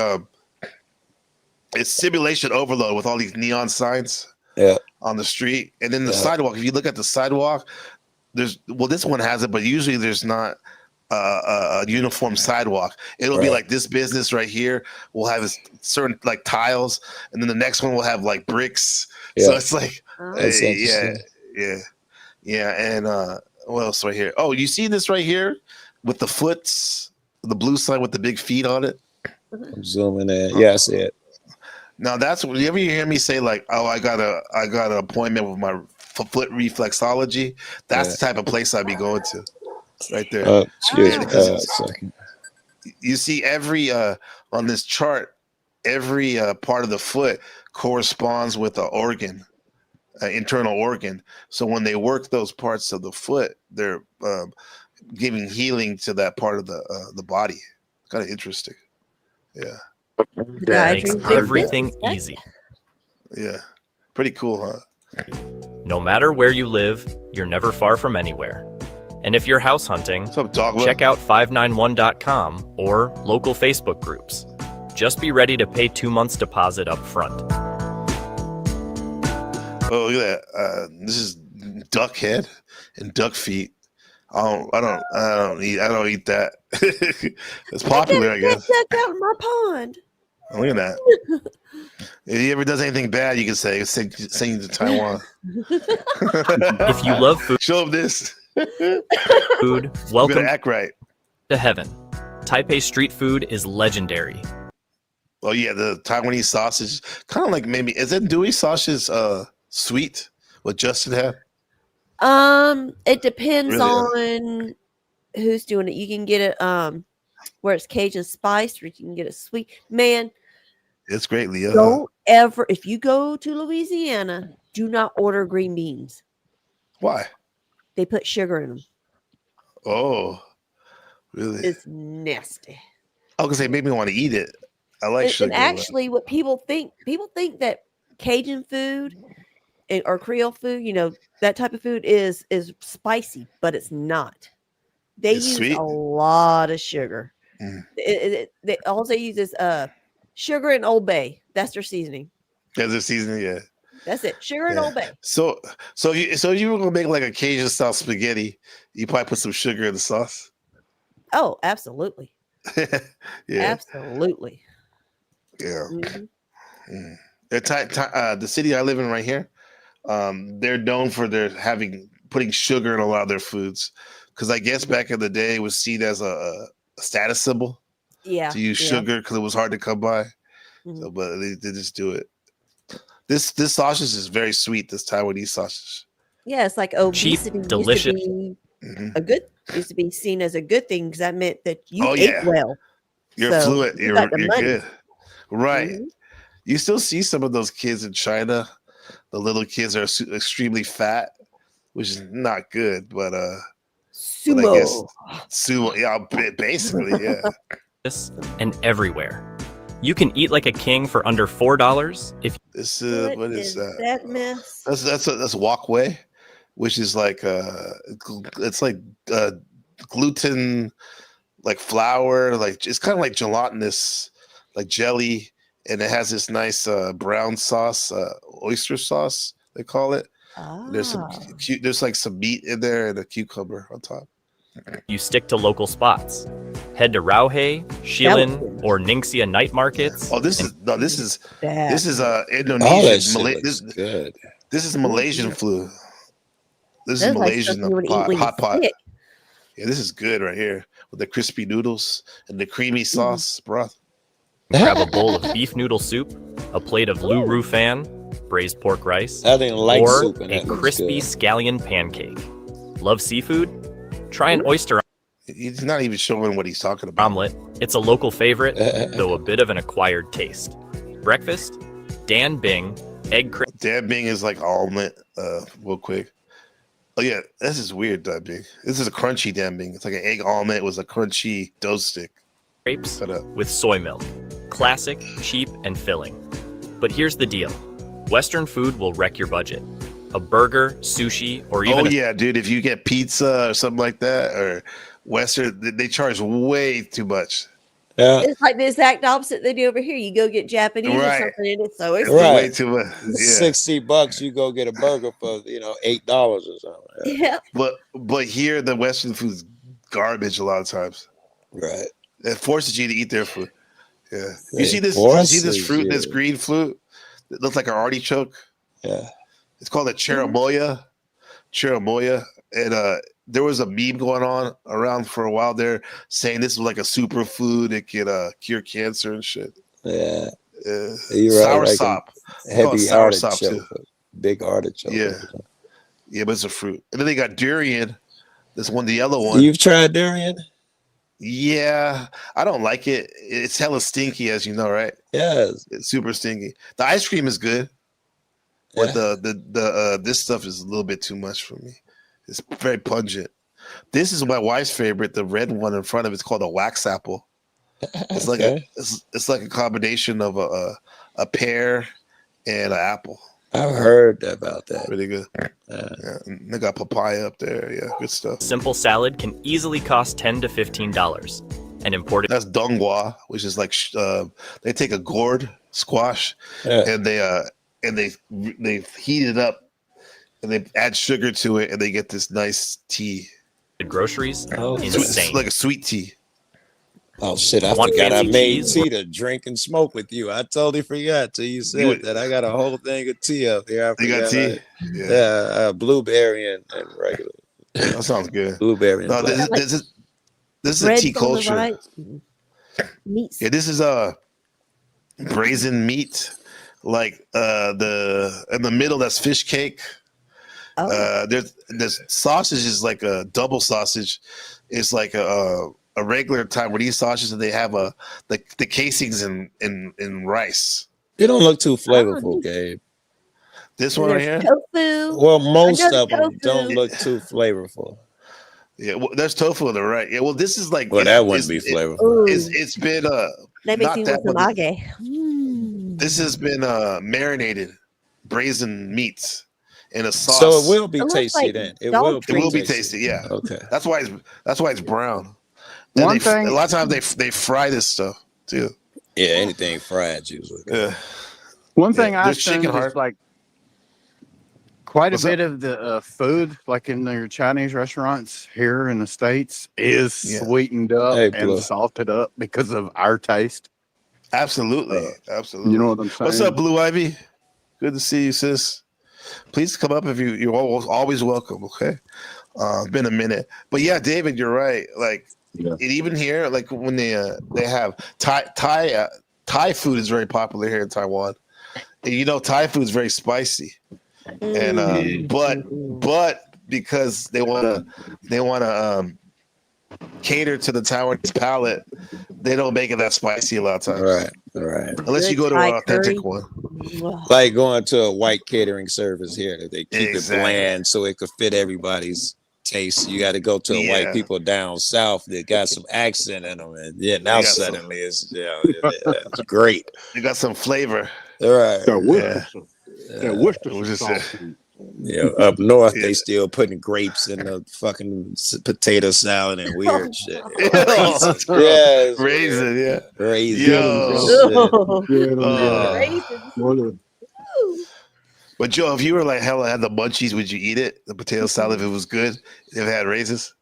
it's simulation overload with all these neon signs on the street, and then the sidewalk. If you look at the sidewalk, this one has it, but usually there's not a uniform sidewalk. It'll be like this business right here will have a certain like tiles, and then the next one will have like bricks. So it's like That's interesting. And what else right here? Oh, you see this right here with the foots, the blue sign with the big feet on it. I'm zooming in. Yeah, I see it. Now that's what you ever hear me say like, oh, I got an appointment with my foot reflexology. That's the type of place I'd be going to, right there. Excuse me. A second. You see every on this chart, every part of the foot corresponds with an organ, an internal organ. So when they work those parts of the foot, they're giving healing to that part of the body. Kind of interesting. Yeah. That makes everything easy. Yeah. Pretty cool, huh? No matter where you live, you're never far from anywhere. And if you're house hunting, check out 591.com or local Facebook groups. Just be ready to pay 2 months deposit up front. Oh, look at that. This is duck head and duck feet. I don't eat that. It's popular, I guess. Duck out in my pond. Oh, look at that. If he ever does anything bad, you can say sing to Taiwan. If you love food, show him this. Food, welcome act right to heaven. Taipei street food is legendary. Oh yeah, the Taiwanese sausage, kind of like maybe is it Dewey sausage sweet? What Justin had? It depends Really? on who's doing it. You can get it where it's Cajun spiced, or you can get it sweet. Man, It's great, Leah. don't ever, if you go to Louisiana, do not order green beans. Why? They put sugar in them. Oh, really? It's nasty. I was gonna say, made me want to eat it. I like sugar. And actually, what people think that Cajun food or Creole food, that type of food is spicy, but it's not. They It's use sweet? a lot of sugar. Mm. All they use is sugar and Old Bay. That's their seasoning. As a seasoning, yeah. That's it. Sugar and Old Bay. So you were gonna make like a Cajun style spaghetti. You probably put some sugar in the sauce. Oh, absolutely. Yeah. Absolutely. Yeah. Mhm. The city I live in right here, they're known for putting sugar in a lot of their foods, because I guess back in the day it was seen as a status symbol. Yeah. To use sugar because it was hard to come by. So, but they just do it. This sausage is very sweet. This Taiwanese sausage. Yeah, it's like obesity delicious. used to be seen as a good thing, because that meant that you Oh, ate yeah. well. You're So, fluent. you You're got the money. good. Right. Mhm. You still see some of those kids in China. The little kids are extremely fat, which is not good. But I guess sumo. Yeah, basically, yeah. And everywhere. You can eat like a king for under $4 if This What is that mess? That's walkway, which is like it's like gluten, like flour, like it's kind of like gelatinous, like jelly, and it has this nice brown sauce, oyster sauce they call it. There's there's like some meat in there and a cucumber on top. you stick to local spots. Head to Rauhei, Shilin, or Ningxia night markets. Oh, this is Indonesian. Oh, that shit this, looks good. this is Malaysian food. This is That's like Malaysian something you would eat when you're hot pot. sick. Yeah, this is good right here with the crispy noodles and the creamy sauce broth. Grab a bowl of beef noodle soup, a plate of lu ru fan, braised pork rice, I didn't like or soup, and a that looks crispy good. scallion pancake. Love seafood? Try an oyster He's not even showing what he's talking about. omelet. It's a local favorite, though a bit of an acquired taste. Breakfast? Dan Bing, egg crisp. Dan Bing is like omelet, real quick. Oh yeah, this is weird, Dan Bing. This is a crunchy Dan Bing. It's like an egg omelet with a crunchy dough stick. Grapes with soy milk. Classic, cheap, and filling. But here's the deal. Western food will wreck your budget. A burger, sushi, or even Oh yeah, dude. If you get pizza or something like that, or Western, they charge way too much. Yeah. It's like the exact opposite they do over here. You go get Japanese or Right. something, and it's so It's expensive. way too much. Yeah. $60, you go get a burger for $8 or something. Yeah. But here the Western food's garbage a lot of times. Right. It forces you to eat their food. Yeah. You It see this forces fruit, this you. green fruit? It looks like an artichoke. Yeah. It's called a cherimoya. Cherimoya. And there was a meme going on around for a while there saying this was like a superfood. It could cure cancer and shit. Yeah. You're Sour right, sour like sop. a heavy Sour sop artichoke. too. Big artichoke. Yeah. Yeah, but it's a fruit. And then they got durian. This one, the yellow one. You've tried durian? Yeah, I don't like it. It's hella stinky, as you know, right? Yes. It's super stinky. The ice cream is good, but the this stuff is a little bit too much for me. It's very pungent. This is my wife's favorite. The red one in front of it's called a wax apple. It's like it's like a combination of a pear and an apple. I've heard about that. Really good. Yeah, and they got papaya up there. Yeah, good stuff. Simple salad can easily cost $10 to $15. And imported. That's dongwa, which is like they take a gourd squash and they heat it up and they add sugar to it and they get this nice tea. Groceries, It's insane. like a sweet tea. Oh shit! I Want forgot I fancy made cheese? tea to drink and smoke with you. I totally forgot till you said that. I got a whole thing of tea up here. You got tea? Yeah, blueberry and regular. That sounds good. Blueberry. And No, black. this is a Bread's tea on the culture. right. Meats. Yeah, this is braised meat. Like in the middle that's fish cake. There's sausage is like a double sausage. It's like a regular time where these sausages they have the casings in rice. They don't look too flavorful, Gabe. This one right here. Tofu. Well, most Just of them tofu. don't look too flavorful. Yeah, well, there's tofu on the right. Yeah, well, this is like Well, that wouldn't be flavorful. It's been That makes not me that, want but some age. this has been marinated, braised meats in a sauce. So it will be It looks tasty like then. It dog will It will be tasty. Yeah. Okay. That's why it's brown. One And thing- a lot of times they fry this stuff too. Yeah, anything fried usually. Yeah. One thing Yeah, I've there's seen chicken is heart. like quite What's a bit of the food, like in your Chinese restaurants here in the States, is sweetened up Hey, and Blue. salted up because of our taste. Absolutely. Absolutely. You know what I'm saying? What's up, Blue Ivy? Good to see you, sis. Please come up if you're always welcome. Okay. Been a minute, but yeah, David, you're right. Like, and even here, like when they have Thai food is very popular here in Taiwan. And you know, Thai food is very spicy, and but because they want to cater to the Taiwanese palate, they don't make it that spicy a lot of times. Right. Unless you go to an authentic one. Like going to a white catering service here, that they keep Exactly. it bland so it could fit everybody's taste. You got to go to a white people down south that got some accent in them, and now got some- suddenly it's great. You got some flavor. All right. Worcestershire sauce. Yeah, up north they still putting grapes in the fucking potato salad and weird shit. Yeah, raisin, yeah. Raisin. But Joe, if you were like hella had the munchies, would you eat it? The potato salad, if it was good, if it had raisins?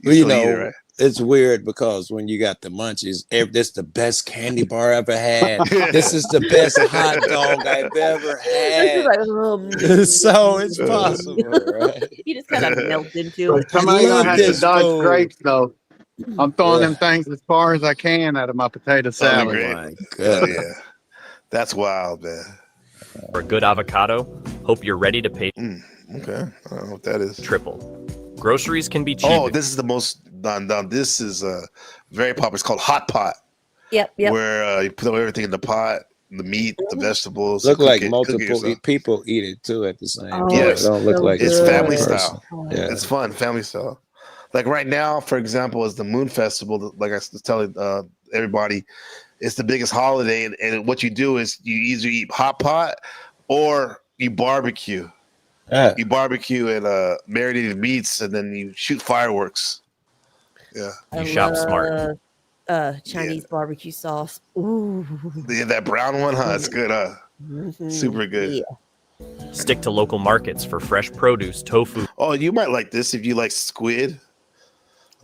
Well, you still eat know, it, right? it's weird because when you got the munchies, this the best candy bar I ever had. This is the best hot dog I've ever had. So it's possible, right? You just kind of melt into it. Somebody love gonna have to this dodge food. grapes though. I'm throwing them things as far as I can out of my potato salad. Oh, hell yeah. That's wild, man. For a good avocado, hope you're ready to pay Okay. I don't know what that is. triple. Groceries can be cheap. Oh, this is the most done. This is very popular. It's called hot pot. Yep. Where you put everything in the pot, the meat, the vegetables. Look cook like it multiple yourself. people eat it too at the same time. Yes. It don't look like it's one family person. style. Yeah. It's fun, family style. Like right now, for example, is the Moon Festival. Like I was telling everybody, it's the biggest holiday, and what you do is you either eat hot pot or you barbecue. Yeah. You barbecue and marinated meats, and then you shoot fireworks. Yeah. You shop smart. Chinese barbecue sauce. Ooh. Yeah, that brown one, huh? It's good, huh? Super good. Yeah. Stick to local markets for fresh produce, tofu. Oh, you might like this if you like squid.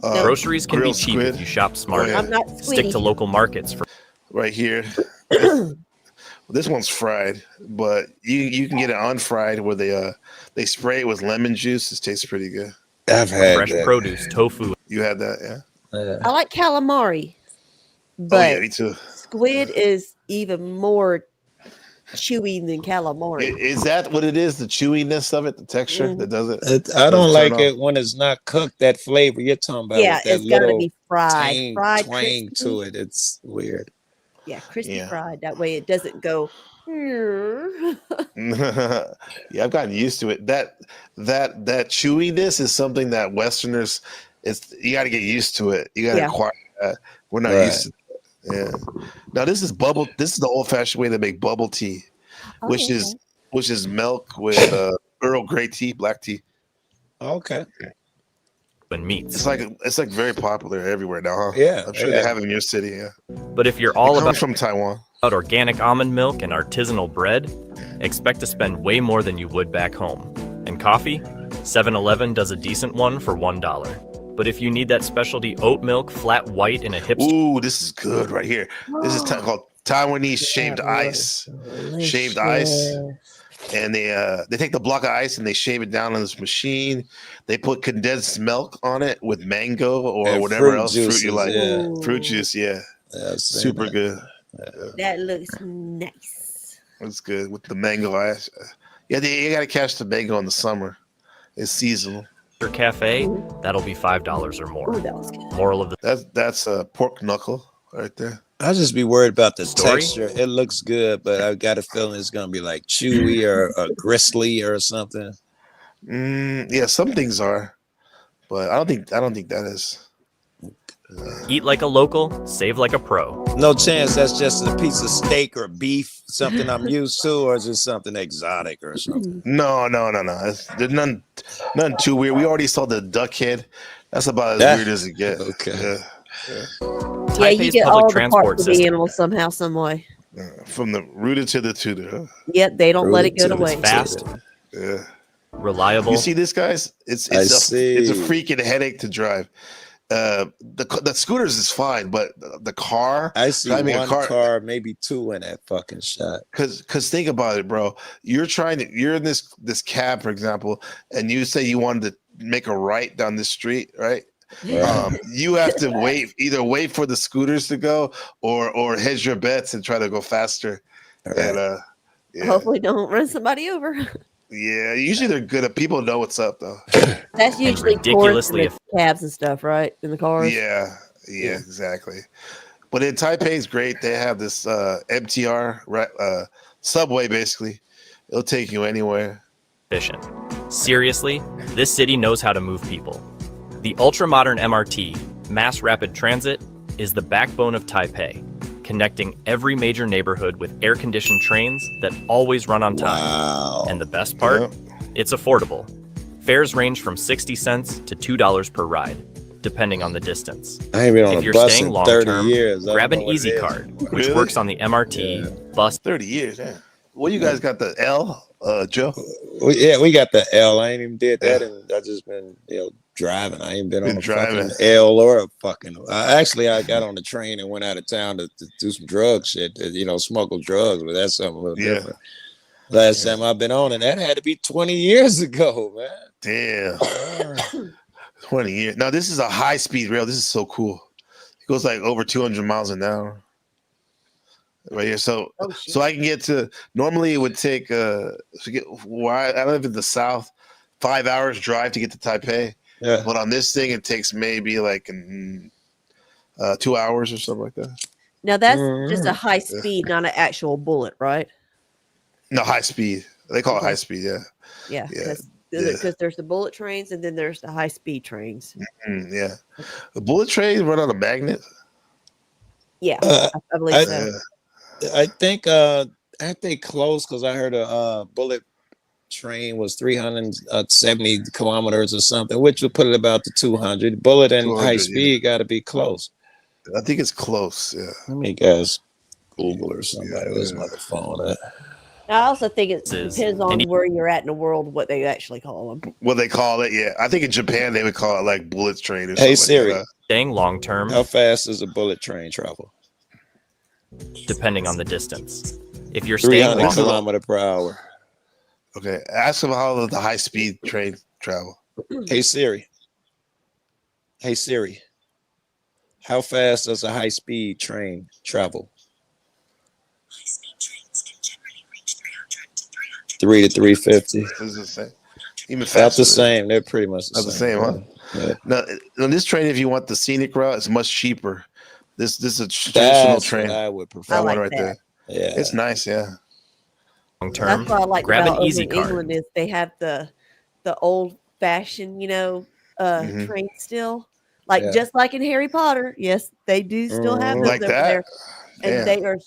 Groceries can be grilled cheap squid. if you shop smart. yeah. I'm not Stick to sweetie. local markets for Right here. This one's fried, but you can get it unfried where they spray it with lemon juice. It tastes pretty good. I've had fresh that. produce, tofu. You had that, yeah? I like calamari, Oh but yeah, me too. squid is even more chewy than calamari. Is that what it is? The chewiness of it, the texture that does it? I don't Does it turn like off? it when it's not cooked. That flavor you're talking about Yeah, with that it's got to little be fried, twang crispy. to it. It's weird. Yeah, crispy Yeah. fried. That way it doesn't go. Yeah, I've gotten used to it. That chewiness is something that Westerners, you got to get used to it. You got to Yeah. acquire that. We're not Right. used to it. Yeah. Now this is the old-fashioned way to make bubble tea, which is milk with Earl Grey tea, black tea. Okay. and meats. It's like very popular everywhere now, huh? Yeah, I'm sure yeah. they have it in your city. Yeah. But if you're all It comes about from Taiwan. organic almond milk and artisanal bread, expect to spend way more than you would back home. And coffee? 7-Eleven does a decent one for $1. But if you need that specialty oat milk, flat white in a hipster. Ooh, this is good right here. This is called Taiwanese shaved ice. Shaved ice. And they take the block of ice and they shave it down on this machine. They put condensed milk on it with mango or And whatever fruit else fruit you juices, like. yeah. Fruit juice, yeah. I've seen Super that. good. That looks nice. That's good with the mango ice. Yeah, you got to catch the mango in the summer. It's seasonal. Your cafe, that'll be $5 or more. Ooh, that was good. Moral of the That's a pork knuckle right there. I just be worried about the Story? texture. It looks good, but I got a feeling it's gonna be like chewy or gristly or something. Yeah, some things are, but I don't think that is. eat like a local, save like a pro. No chance that's just a piece of steak or beef, something I'm used to, or is it something exotic or something? No. There's none too weird. We already saw the duck head. That's about as Yeah. weird as it gets. Okay. Yeah. Yeah, you Taipei's get public all the transport parts of the system animal somehow, some way. From the rooter to the tutor. Huh? Yep, they don't let it go to Rooted waste. fast, Yeah. reliable. You see this, guys? It's I a see. freaking headache to drive. The scooters is fine, but the car. I see driving one car, maybe two in that fucking shot. Cause think about it, bro. You're in this cab, for example, and you say you wanted to make a right down this street, right? You have to either wait for the scooters to go or hedge your bets and try to go faster. Right. And yeah. Hopefully, don't run somebody over. Yeah, usually they're good at people know what's up though. That's usually ridiculously tourists in the cabs and stuff, right? In the cars. Yeah, exactly. But in Taipei is great. They have this MTR subway basically. It'll take you anywhere. efficient. Seriously, this city knows how to move people. The ultra-modern MRT, Mass Rapid Transit, is the backbone of Taipei, connecting every major neighborhood with air-conditioned trains that always run on time. Wow. And the best part? It's affordable. Fares range from 60 cents to $2 per ride, depending on the distance. I ain't been on If a you're bus staying in long 30 term, years. I grab don't an know what it Easy is. Card, which Really? works on the MRT, bus. 30 years, yeah. Well, you guys got the L, Joe? We got the L. I ain't even did that, and I just been driving. I ain't been on a driving. fucking L or a fucking. Actually, I got on the train and went out of town to do some drug shit. Smuggle drugs, but that's something a little different. Last time I've been on, and that had to be 20 years ago, man. Damn. 20 years. Now, this is a high-speed rail. This is so cool. It goes like over 200 miles an hour. Right here. So I can get to, normally it would take, where I live in the South, 5 hours drive to get to Taipei. Yeah. But on this thing, it takes maybe like 2 hours or something like that. Now that's just a high speed, not an actual bullet, right? No, high speed. They call it high speed, yeah. Yeah. Because there's the bullet trains and then there's the high speed trains. Yeah. The bullet trains run on a magnet. Yeah, I believe so. I think they closed because I heard a bullet train was 370 kilometers or something, which would put it about to 200. Bullet and 200, high speed got to be close. I think it's close. Yeah. Let me guys Google or somebody. Where's my phone at? I also think it depends on where you're at in the world, what they actually call them. What they call it? Yeah, I think in Japan they would call it like bullet train or Hey something. Siri, Like that. Staying long term, how fast does a bullet train travel? depending on the distance. If you're staying 300 long, kilometer per hour. Okay, ask them how the high speed train travel. Hey Siri. Hey Siri. How fast does a high speed train travel? 300 to 350. This is the same. Even About faster. the same. They're pretty much That's the same, huh? Yeah. Now, on this train, if you want the scenic route, it's much cheaper. This is a traditional That's train. what I would prefer. That one like right that. there. Yeah. It's nice, yeah. long term, That's what I like grab about an easy over in card. England is they have the old fashioned, Mhm. train still. Like Yeah. just like in Harry Potter. Yes, they do still have those Like over that? there. And Damn. they are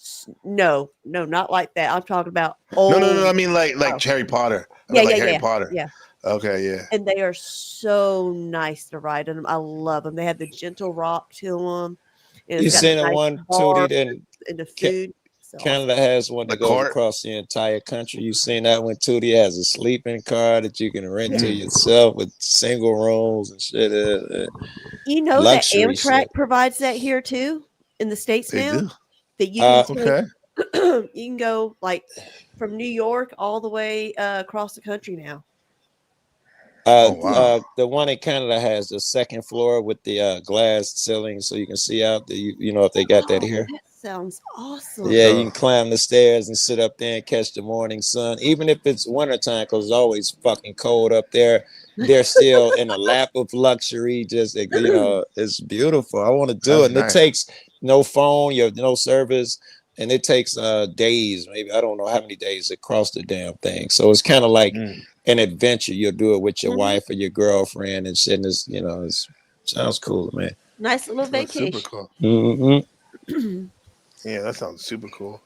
no, not like that. I'm talking about No, old. I mean like Oh. Harry Potter. I Yeah, mean, like yeah, Harry yeah. Potter. Yeah. Okay, yeah. And they are so nice to ride in them. I love them. They have the gentle rock to them. And You it's got seen the the nice one, bar Tootie, and and the food. So Canada has one The that goes cart? across the entire country. You seen that one? Tootie has a sleeping car that you can rent to Mm. yourself with single rooms and shit. you know that Luxury Amtrak shit. provides that here too in the States They now. do. That you can take, Okay. you can go like from New York all the way across the country now. Oh, wow. The one in Canada has the second floor with the glass ceiling, so you can see out. You know if they got that Oh, here. that sounds awesome. Yeah, you can climb the stairs and sit up there and catch the morning sun. Even if it's wintertime, because it's always fucking cold up there, they're still in a lap of luxury. Just, it's beautiful. I want to do That's it. And nice. it takes no phone, you have no service, and it takes days, maybe, I don't know how many days to cross the damn thing. So it's kind of like an adventure. You'll do it with your wife or your girlfriend and shit. And it's, it sounds cool, man. Nice little That's super vacation. cool. Mm-hmm. Yeah, that sounds super cool.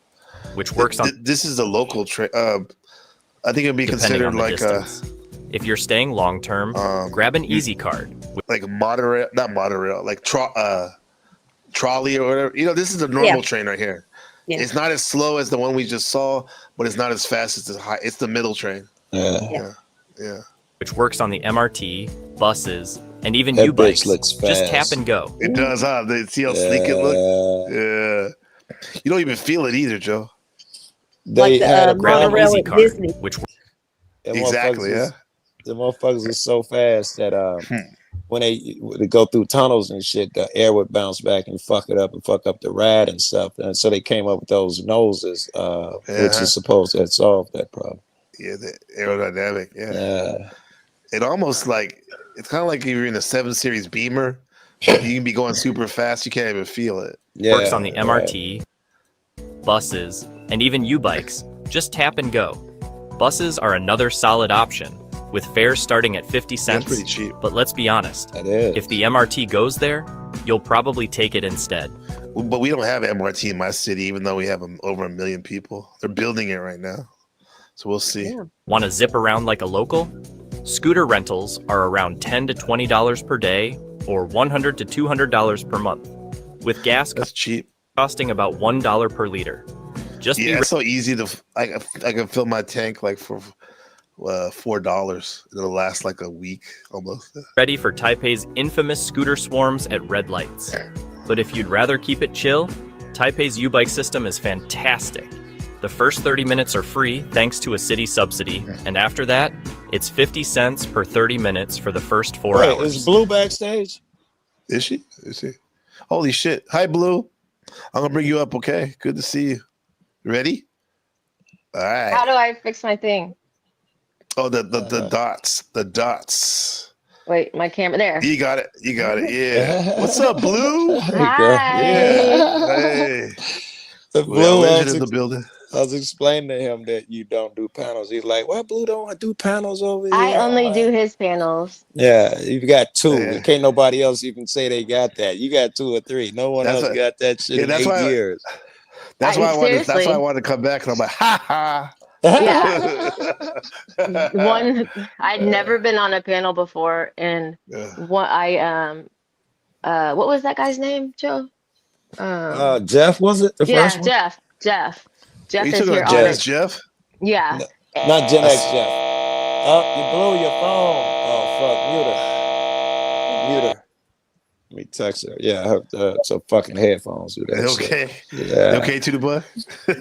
which works on This is a local train. I think it'd be depending considered on the like a distance. If you're staying long term, grab an easy card. like monorail, not monorail, like trolley or whatever. This is a normal train right here. Yeah. It's not as slow as the one we just saw, but it's not as fast as the high. It's the middle train. Yeah. Yeah. which works on the MRT, buses, and even That U-bikes. bitch looks Just tap fast. and go. It does, huh? See how sleek it looks? Yeah. You don't even feel it either, Joe. They Like had the a Grab an monorail easy at card, Disney. which Them Exactly, motherfuckers yeah. is- The motherfuckers are so fast that when they go through tunnels and shit, the air would bounce back and fuck it up and fuck up the ride and stuff. And so they came up with those noses, which is supposed to solve that problem. Yeah, the aerodynamic. Yeah. Yeah. It almost like it's kind of like if you're in a 7 Series Beamer. You can be going super fast. You can't even feel it. Yeah, works on the MRT, buses, and even U-bikes. Just tap and go. Buses are another solid option, with fares starting at 50 cents. pretty cheap. But let's be honest, That is. if the MRT goes there, you'll probably take it instead. But we don't have MRT in my city, even though we have over 1 million people. They're building it right now. So we'll see. Want to zip around like a local? Scooter rentals are around $10 to $20 per day or $100 to $200 per month, with gas That's cheap. costing about $1 per liter. Just be It's so easy to. I can fill my tank like for $4. It'll last like a week almost. ready for Taipei's infamous scooter swarms at red lights. But if you'd rather keep it chill, Taipei's U-bike system is fantastic. The first 30 minutes are free thanks to a city subsidy, and after that, it's 50 cents per 30 minutes for the first 4 Wait, hours. is Blue backstage? Is she? Holy shit! Hi, Blue. I'm gonna bring you up. Okay. Good to see you. Ready? All right. How do I fix my thing? Oh, the dots. The dots. Wait, my camera there. You got it. Yeah. What's up, Blue? Hi. Yeah. Hey. The Well, Blue legend in the building. I was explaining to him that you don't do panels. He's like, "Why Blue don't do panels over here?" I only do his panels. Yeah, you've got 2. Yeah. Can't nobody else even say they got that. You got 2 or 3. No one That's else what- got that shit Yeah, in that's 8 why- years. That's why I wanted. That's why I Seriously? wanted to come back, and I'm like, ha ha. Yeah. One, I'd never been on a panel before, and what what was that guy's name, Joe? Jeff, was it the first Yeah, one? Jeff Are you is talking here about on Jazz it. Jeff? Yeah. Not Gen X Jeff. Oh, you blew your phone. Oh fuck, mute her. Let me text her. Yeah, so fucking headphones do that shit. Okay. Yeah. Okay to the butt?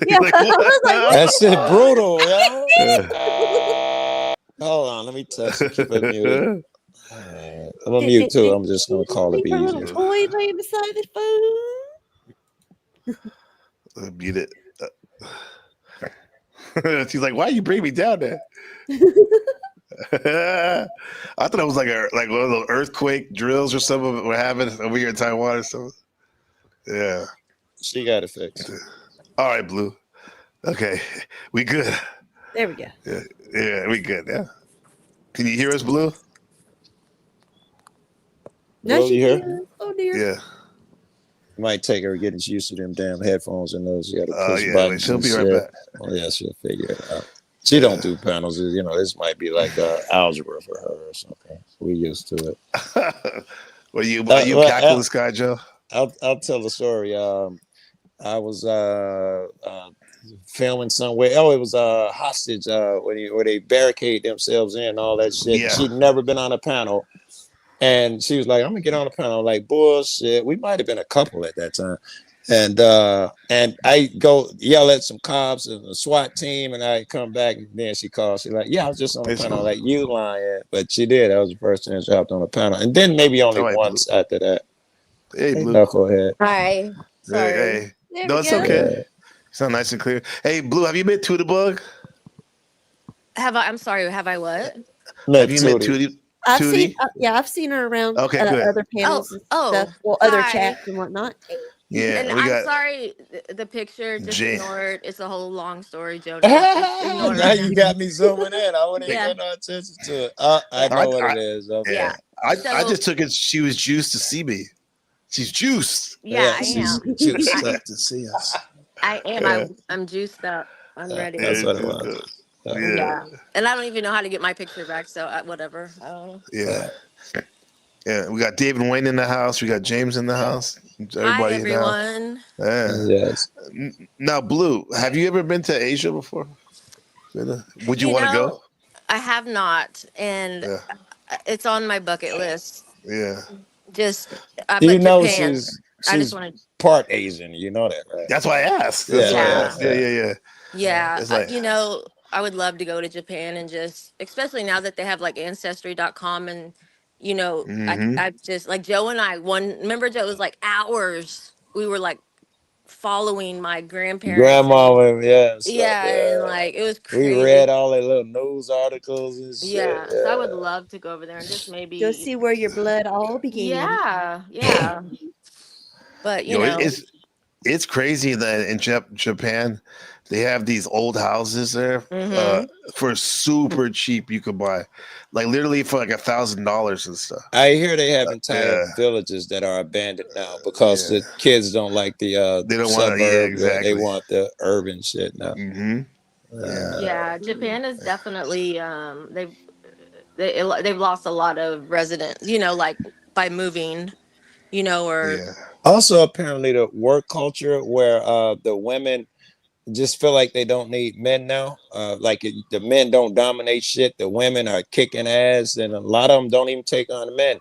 Yeah, Like, I was like, what? That shit brutal, yo. Yeah. Hold on, let me text her. Keep it muted. I'm gonna mute too. I'm just gonna call it be Her little easier. toy laying beside the phone. Mute it. She's like, why you bring me down there? I thought it was like one of those earthquake drills or something we're having over here in Taiwan or something. Yeah. She got it fixed. All right, Blue. Okay. We good. There we go. Yeah, we good. Yeah. Can you hear us, Blue? Blue, you here? Oh dear. Yeah. Might take her getting used to them damn headphones and those. You got to push yeah, buttons. she'll and be right shit. back. Oh yeah, she'll figure it out. She don't do panels. You know, this might be like algebra for her or something. We used to it. Are you calculus guy, Joe? I'll tell the story. I was filming somewhere. Oh, it was hostage where they barricade themselves in and all that shit. Yeah. She'd never been on a panel. And she was like, I'm gonna get on the panel. I'm like, bullshit. We might have been a couple at that time. And I go yell at some cops and a SWAT team, and I come back, and then she calls. She's like, yeah, I was just on the panel. Like, you lying. But she did. That was the first time she hopped on the panel. And then maybe only once after that. Hey, Blue. Knucklehead. Hi. Sorry. Hey. There No, we it's go. okay. You sound nice and clear. Hey, Blue, have you met Tootie Bug? Have I? I'm sorry. Have I what? Have you met Tootie? I've Tootie? seen, I've seen her around Okay, good. other panels and stuff. Well, other chats and whatnot. Yeah, And we I'm got sorry, the picture, just Jay. ignore it. It's a whole long story, Joe. Now you got me zooming in. I wouldn't Yeah. even pay no attention to it. I know what it is. Okay. Yeah. I just took it. She was juiced to see me. She's juiced. Yeah, I she's am. juiced up to see us. I am. Yeah. I'm juiced up. I'm ready. That's what it was. Yeah. And I don't even know how to get my picture back, so whatever. I don't know. Yeah. Yeah, we got David Wayne in the house. We got James in the house. Everybody Hi, in the house. everyone. Yeah. Yes. Now, Blue, have you ever been to Asia before? Would you want to go? I have not, and it's on my bucket list. Yeah. Just, You know Japan. she's I just want to. part Asian. You know that, right? That's why I asked. Yeah. Yeah. Yeah, It's like- I would love to go to Japan and just, especially now that they have like Ancestry.com and, Mhm. I just like Joe and I. Remember Joe, it was like hours. We were like following my grandparents. Grandma, and stuff, Yeah, and like it was crazy. We read all the little news articles and shit. Yeah, so I would love to go over there and just maybe Go see where your blood all began. Yeah. But you know, it's crazy that in Japan they have these old houses there for super cheap. You could buy, like literally for like $1,000 and stuff. I hear they have entire villages that are abandoned now because the kids don't like the They don't want suburb. exactly. They want the urban shit now. Mm-hmm. yeah, Japan is definitely they've lost a lot of residents. Like by moving, or. Also, apparently, the work culture where the women just feel like they don't need men now. The men don't dominate shit. The women are kicking ass, and a lot of them don't even take on the men.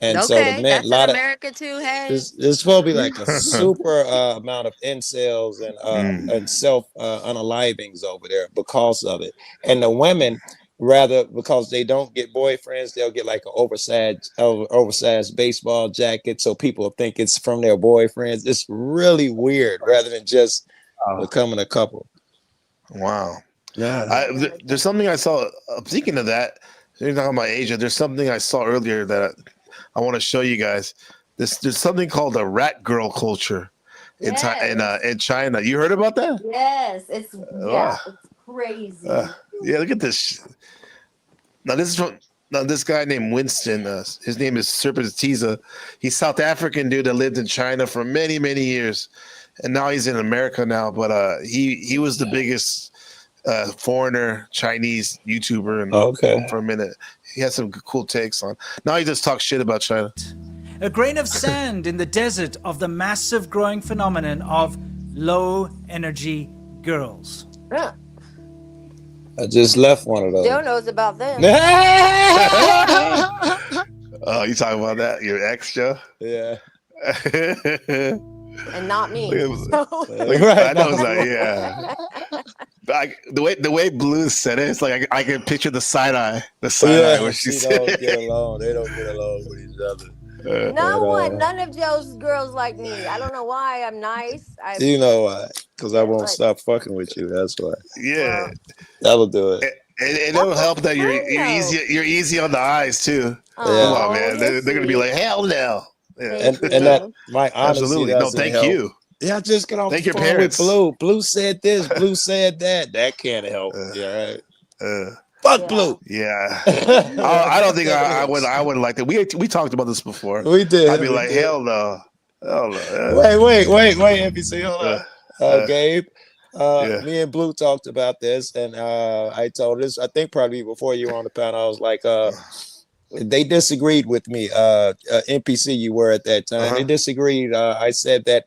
And so the men, that's a lot in America too. Hey, it's supposed to be like a super amount of incels and self unalivings over there because of it. And the women, rather because they don't get boyfriends, they'll get like an oversized baseball jacket, so people think it's from their boyfriends. It's really weird, rather than just becoming a couple. Wow. Yeah. There's something I saw. Speaking of that, you're talking about Asia. There's something I saw earlier that I want to show you guys. There's something called the rat girl culture in China. You heard about that? Yes, it's crazy. Yeah, look at this. Now this guy named Winston. His name is Serpentiza. He's South African dude that lived in China for many years, and now he's in America now. But he was the biggest foreigner Chinese YouTuber, and for a minute he had some cool takes on. Now he just talks shit about China. A grain of sand in the desert of the massive growing phenomenon of low energy girls. Yeah. I just left one of those. Joe knows about them. Oh, you talking about that? Your ex, Joe? Yeah. And not me. I know it's like, yeah. The way Blue said it, it's like I can picture the side eye where she don't get along. They don't get along with each other. None of Joe's girls like me. I don't know why. I'm nice. You know why? Because I won't stop fucking with you. That's why. Yeah, that'll do it. And it'll help that you're easy on the eyes too. Come on, man. They're gonna be like, hell no. And that my honesty absolutely no. Thank help. you. Yeah, I just get off Thank the your phone parents. with Blue. Blue said this. Blue said that. That can't help. Yeah, right. Fuck Blue. Yeah. I don't think I would like that. We talked about this before. We did. I'd be we like, did. hell no. Hell no. Wait, NPC, hold on. Gabe. Me and Blue talked about this, and I told this, I think probably before you were on the panel, I was like, they disagreed with me. NPC you were at that time. They disagreed. I said that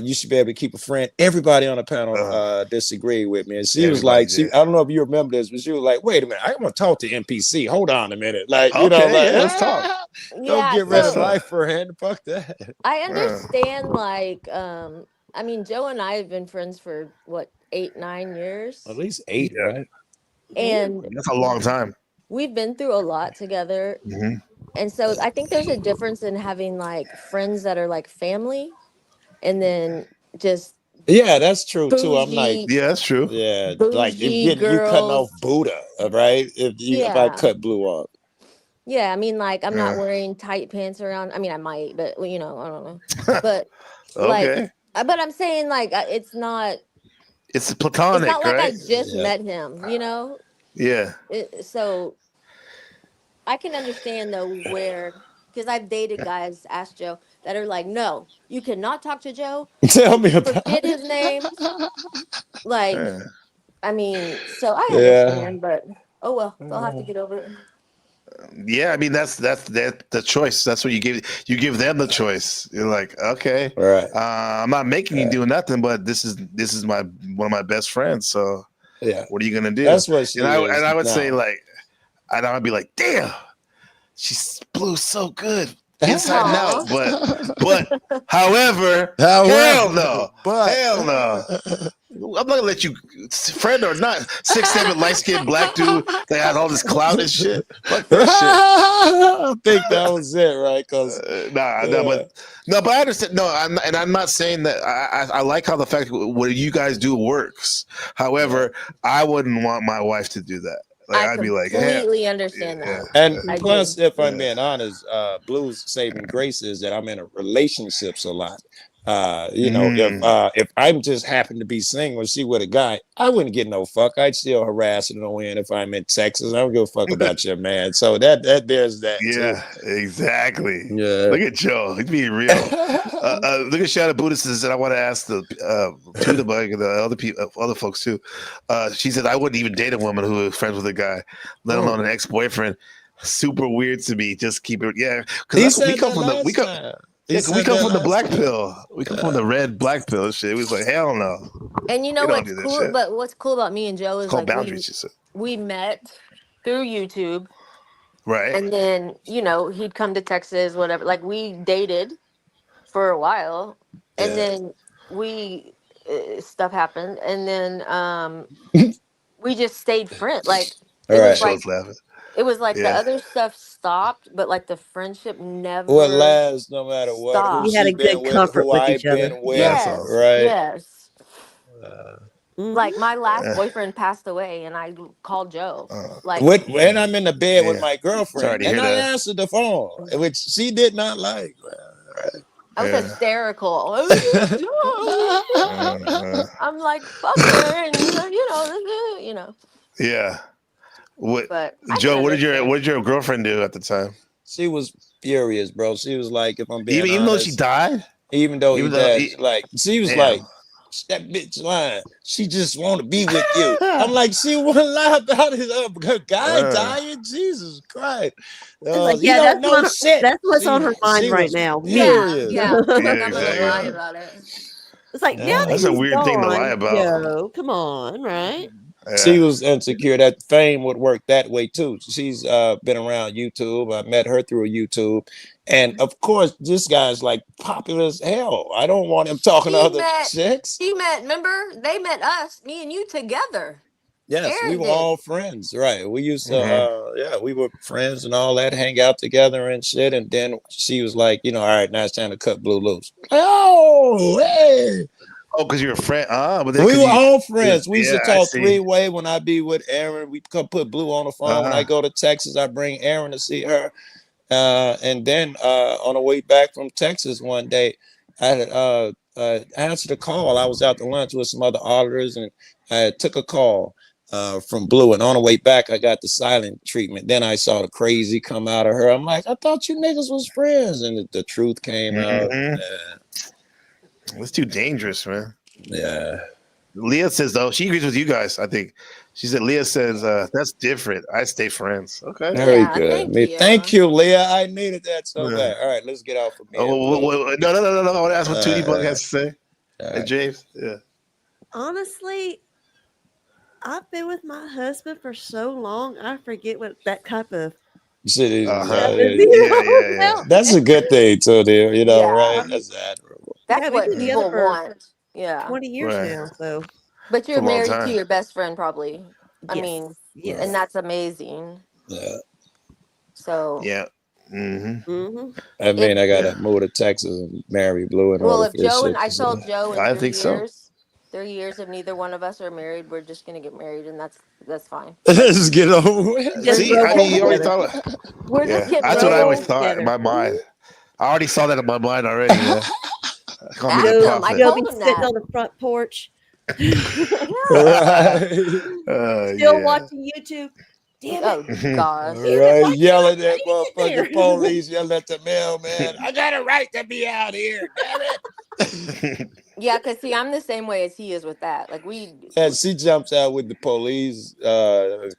you should be able to keep a friend. Everybody on the panel disagreed with me. And she was like, I don't know if you remember this, but she was like, wait a minute, I'm going to talk to NPC. Hold on a minute. Like, you know, like, let's talk. Don't get rid of life friend. Fuck that. I understand, like, I mean, Joe and I have been friends for what, 8-9 years? At least 8, right? And that's a long time. We've been through a lot together. And so I think there's a difference in having like friends that are like family and then just that's true too. I'm like, that's true. Yeah, like if you cutting off Buddha, right? If I cut Blue off. Yeah, I mean, like I'm not wearing tight pants around. I mean, I might, but you know, I don't know. But like, but I'm saying like it's not. It's platonic, it's not like right? I just met him, you know. Yeah. So I can understand though where, because I've dated guys, ask Joe, that are like, no, you cannot talk to Joe. Tell me about forget his name. Like, I mean, so I understand, but oh well, they'll have to get over it. Yeah, I mean that's the choice. That's what you give them the choice. You're like, okay, right. I'm not making you do nothing, but this is one of my best friends. So what are you gonna do? That's what she I would say like, and I would be like, damn, she's Blue so good inside and out, but however, hell no, hell no. I'm not gonna let you, friend or not, 6'7" light-skinned black dude that has all this clout and shit. Fuck that shit. I think that was it, right? Because but I understand. No, I'm not saying that. I like how the fact what you guys do works. However, I wouldn't want my wife to do that. Like, I'd be like, completely understand that. And plus, if I'm being honest, Blue's saving grace is that I'm in a relationships a lot. You know, if I'm just happen to be single and she with a guy, I wouldn't get no fuck. I'd still harass her no end if I'm in Texas. I don't give a fuck about your man. So that there's that. Yeah, exactly. Yeah. Look at Joe. He's being real. Look at Shadow Buddhist says, and I want to ask the Bug and the other people, other folks too. She said, I wouldn't even date a woman who is friends with a guy, let alone an ex-boyfriend. Super weird to me. Just keep it. Yeah, because we come from the black pill. We come from the red black pill and shit. It was like, hell no. And you know what's cool? But what's cool about me and Joe is called like boundaries. She said. We met through YouTube, right? And then he'd come to Texas, whatever. Like we dated for a while, and then we stuff happened, and then we just stayed friends. Like it was like the other stuff stopped, but like the friendship never. Well, lasts no matter what. Stopped. You had a good comfort with each other. Yes, right. Yes. Like my last boyfriend passed away, and I called Joe. Like when I'm in the bed with my girlfriend, and I that. answered the phone, which she did not like. I was hysterical. I'm like, fuck her, and you know. Yeah. But Joe, what did your girlfriend do at the time? She was furious, bro. She was like, if I'm being even honest, though she died, even though he died, like she was like, that bitch lying. She just want to be with you. I'm like, she wouldn't lie about it. Her guy dying. Jesus Christ. Like, You don't know shit. That's what's on her mind right now. Furious. Yeah. She's Yeah, not gonna lie exactly. about it. It's like, now that That's a he's weird thing to gone, lie about. Yo, come on, right? She was insecure that fame would work that way too. She's been around YouTube. I met her through YouTube. And of course, this guy's like popular as hell. I don't want him talking to other chicks. She met, remember? They met us, me and you together. Yes, we Aaron were did. all friends, right? We used to, we were friends and all that, hang out together and shit. And then she was like, all right, now it's time to cut Blue loose. Oh, hey. Oh, because you're a friend. But We were all friends. We used to I talk see. three-way when I be with Aaron. We come put Blue on the phone. When I go to Texas, I bring Aaron to see her. And then on the way back from Texas one day, I had answered a call. I was out to lunch with some other auditors, and I took a call from Blue. And on the way back, I got the silent treatment. Then I saw the crazy come out of her. I'm like, I thought you niggas was friends. And the truth came out. It's too dangerous, man. Yeah. Leah says, though, she agrees with you guys, I think. She said, Leah says, that's different. I stay friends. Okay. Very good. Thank you, Leah. I needed that so bad. All right, let's get off of me. No. I want to ask what Tootie Bug has to say. Hey, James. Yeah. Honestly, I've been with my husband for so long, I forget what that type of. Yeah. That's a good thing too, dear. Right? That's admirable. That's what people want. Yeah. 20 years now, so. But you're It's a long married time. to your best friend, probably. I Yes. mean, Yes. and that's amazing. Yeah. So. Yeah. I mean, I gotta move to Texas and marry Blue and all Well, of if this Joe shit, and I so- told Joe in I 3 think so. years, 3 years, if neither one of us are married, we're just gonna get married, and that's fine. Let's get over with. See, I mean, you already thought it. We're just getting That's what I always married. thought in my mind. I already saw that in my mind already. Yeah. Call me the Ask him. I prophet. You'll told be him sitting that. on the front porch, Right. still watching YouTube. Damn Oh it. gosh. Right, yelling at there? motherfucking police, yelling at the mailman. I got a right to be out here, damn it. Yeah, because see, I'm the same way as he is with that. Like And she jumps out with the police,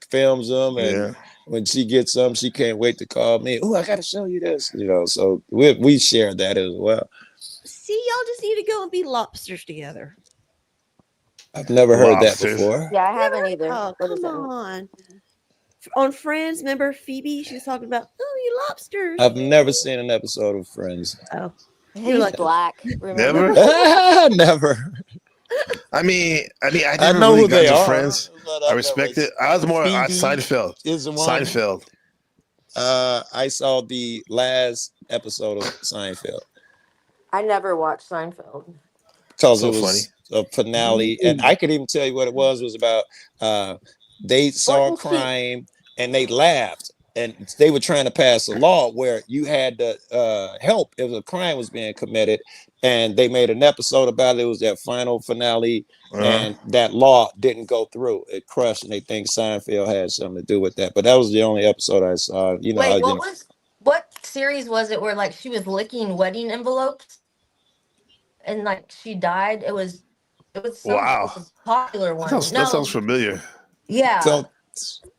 films them, and when she gets them, she can't wait to call me. Oh, I got to show you this, So we share that as well. See, y'all just need to go and be lobsters together. I've never heard that Lobsters. before. Yeah, I haven't either. Oh, What is come that? on. On Friends, remember Phoebe? She was talking about, you lobsters. I've never seen an episode of Friends. Oh, He's like- black. Remember? Never. Never. I mean, I I never know really who got they into are. Friends. but I I've respect never- it. I was more on Phoebe Seinfeld. is the one. Seinfeld. I saw the last episode of Seinfeld I never watched Seinfeld. because So it was a finale, and I could even tell you what it was about. They saw a What is she- crime and they laughed, and they were trying to pass a law where you had to help if a crime was being committed, and they made an episode about it. It was that final finale, and that law didn't go through. It crushed, and they think Seinfeld had something to do with that. But that was the only episode I saw. Wait, what series was it where like she was licking wedding envelopes and like she died? It was some Wow. popular one. That sounds familiar. Yeah. So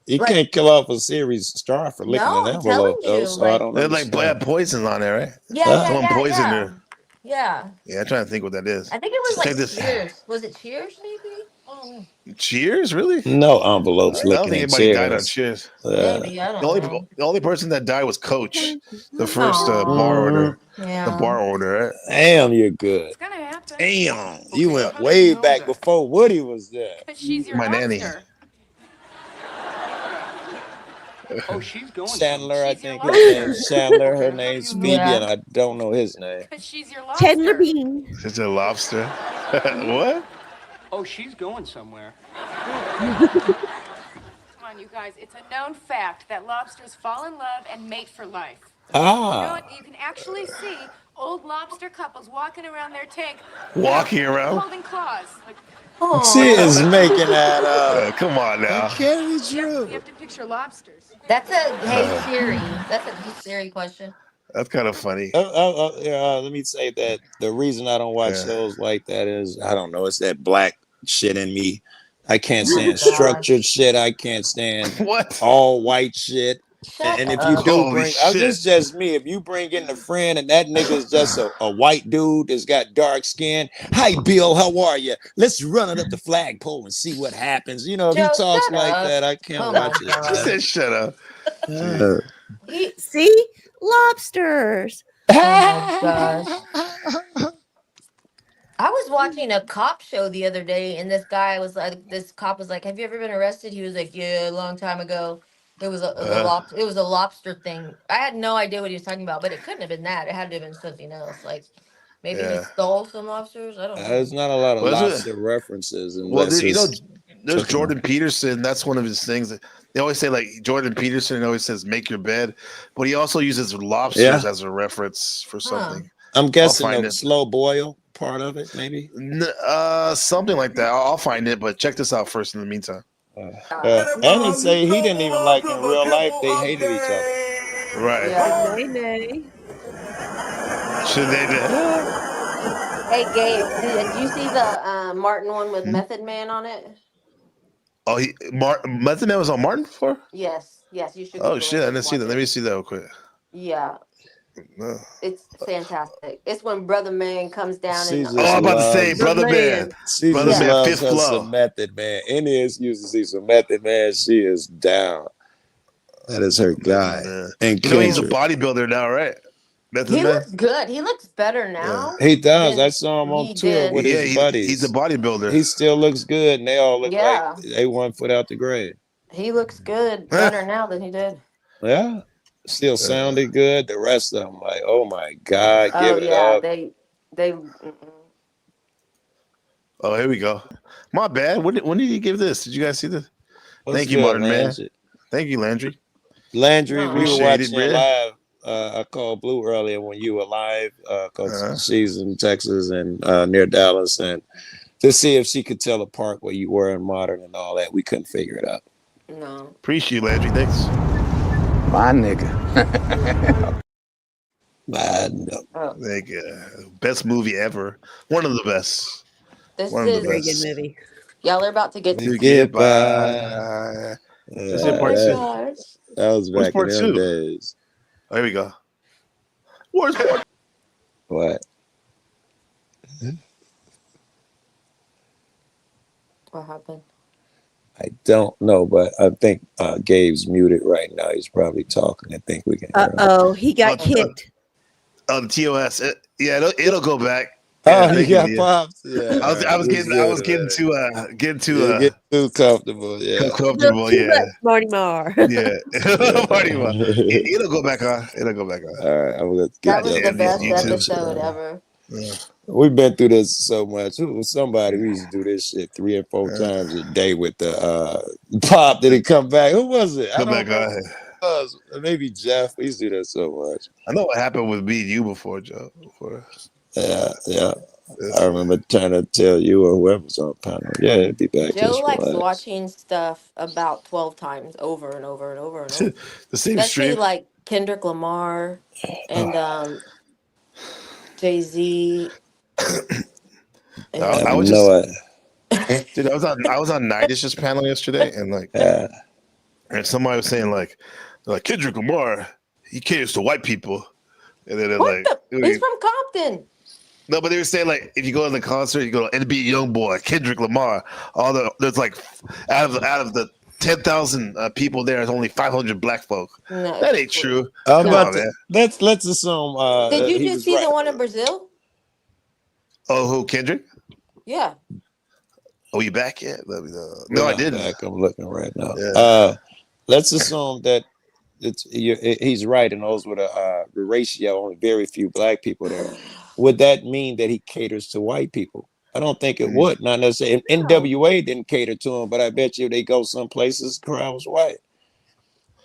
you Like- can't kill off a series star for licking No, an I'm telling envelope, though. you, So I don't They know. like had poison on there, right? Yeah, Someone poisoned yeah. her. Yeah. Yeah, I'm trying to think what that is. I think it was like Check this- Cheers. Was it Cheers maybe? I don't know. Cheers, really? No envelopes I don't licking think in anybody died on chairs. Cheers. Maybe, I don't know. The only person that died was Coach, the first bar Aw. order. Yeah. The bar order, right? Damn, you're good. It's gonna happen. Damn, you went way back before Woody was there. She's your My nanny. lobster. Oh, she's going. Chandler, I think his name's Chandler. Her name's Phoebe, Yeah. and I don't know his name. She's your lobster. Chandler Bean. It's a lobster. What? Oh, she's going somewhere. Come on, you guys. It's a known fact that lobsters fall in love and mate for life. You know Ah, what? You can actually see old lobster couples walking around their tank. Walking around? Holding claws. Like, she is making that up. Come on now. That can't be you true. have to picture lobsters. That's a hey Siri. That's a Siri question. That's kind of funny. Let me say that the reason I don't watch shows like that is I don't know. It's that black shit in me. I can't stand structured shit. I can't stand all white shit. And if you do bring, this is just me. If you bring in a friend and that nigga is just a white dude that's got dark skin, hi Bill, how are you? Let's run it up the flagpole and see what happens. You know, if he talks like that, I can't watch it. He said, "Shut up." See, lobsters. Oh my gosh. I was watching a cop show the other day, and this cop was like, "Have you ever been arrested?" He was like, "Yeah, a long time ago." It was a lobster thing. I had no idea what he was talking about, but it couldn't have been that. It had to have been something else. Like maybe he stole some lobsters. I don't know. There's not a lot of lobster references. Well, there's Jordan Peterson. That's one of his things. They always say, like, Jordan Peterson always says, "Make your bed," but he also uses lobsters as a reference for something. I'm guessing the slow boil part of it, maybe. Something like that. I'll find it, but check this out first. In the meantime, and he say he didn't even like in real life. They hated each other. Right? Yeah. Should they? Hey Gabe, did you see the Martin one with Method Man on it? Oh, Method Man was on Martin before? Yes, you should. Oh shit, I didn't see that. Let me see that real quick. Yeah. It's fantastic. It's when Brother Man comes down and I'm about to say Brother Man. Brother Man, fifth flow. Some Method Man. Any excuse to see some Method Man, she is down. That is her guy. And you know he's a bodybuilder now, right? He looks good. He looks better now. He does. I saw him on tour with his buddies. He's a bodybuilder. He still looks good, and they all look like they 1 foot out the grave. He looks good, better now than he did. Yeah. Still sounded good. The rest of them, like, oh my God, give it up. They. Oh, here we go. My bad. When did you give this? Did you guys see this? Thank you, good, Martin, man. Landry? Thank you, Landry. Landry, we were watching live. I called Blue earlier when you were live because she's in Texas and near Dallas, and to see if she could tell apart where you were in modern and all that. We couldn't figure it out. No. Appreciate you, Landry. Thanks. My nigga. Best movie ever. One of the best. This One is of the very best. good movie. Y'all are about to get to Goodbye. Is it part two? That was Where's back part in them two? days. Oh, here we go. Where's part? What? What happened? I don't know, but I think Gabe's muted right now. He's probably talking. I think we can hear him. He got kicked. On TOS. It'll go back. Oh, you got pops. Yeah, I was getting too comfortable. Yeah, comfortable. Too much Marty Mar. Yeah, Marty Mar. It'll go back on. It'll go back on. All right, I'm gonna That was the best episode ever. Yeah. We've been through this so much. Who was somebody we used to do this shit 3 or 4 times a day with the pop? Did it come back? Who was it? Come back on. Maybe Jeff. We used to do that so much. I know what happened with me and you before, Joe. Yeah. I remember trying to tell you or whoever's on panel. Yeah, it'd be back. Joe likes watching stuff about 12 times over and over and over and over. The same Especially stream. like Kendrick Lamar and Jay-Z. I was just, dude, I was on Nightish's panel yesterday, and like, and somebody was saying like Kendrick Lamar, he caters to white people, and then they're He's from Compton. No, but they were saying like if you go to the concert, you go to NBA YoungBoy, Kendrick Lamar, there's like out of the 10,000 people there, there's only 500 black folk. No, that ain't true. Let's assume. Did you just see the one in Brazil? Oh, who, Kendrick? Yeah. Oh, you back yet? Let me know. No, I didn't. I'm looking right now. Yeah. Let's assume that he's right and those with a ratio, only very few black people there. Would that mean that he caters to white people? I don't think it would. Not necessarily. NWA didn't cater to him, but I bet you they go some places, the crowd was white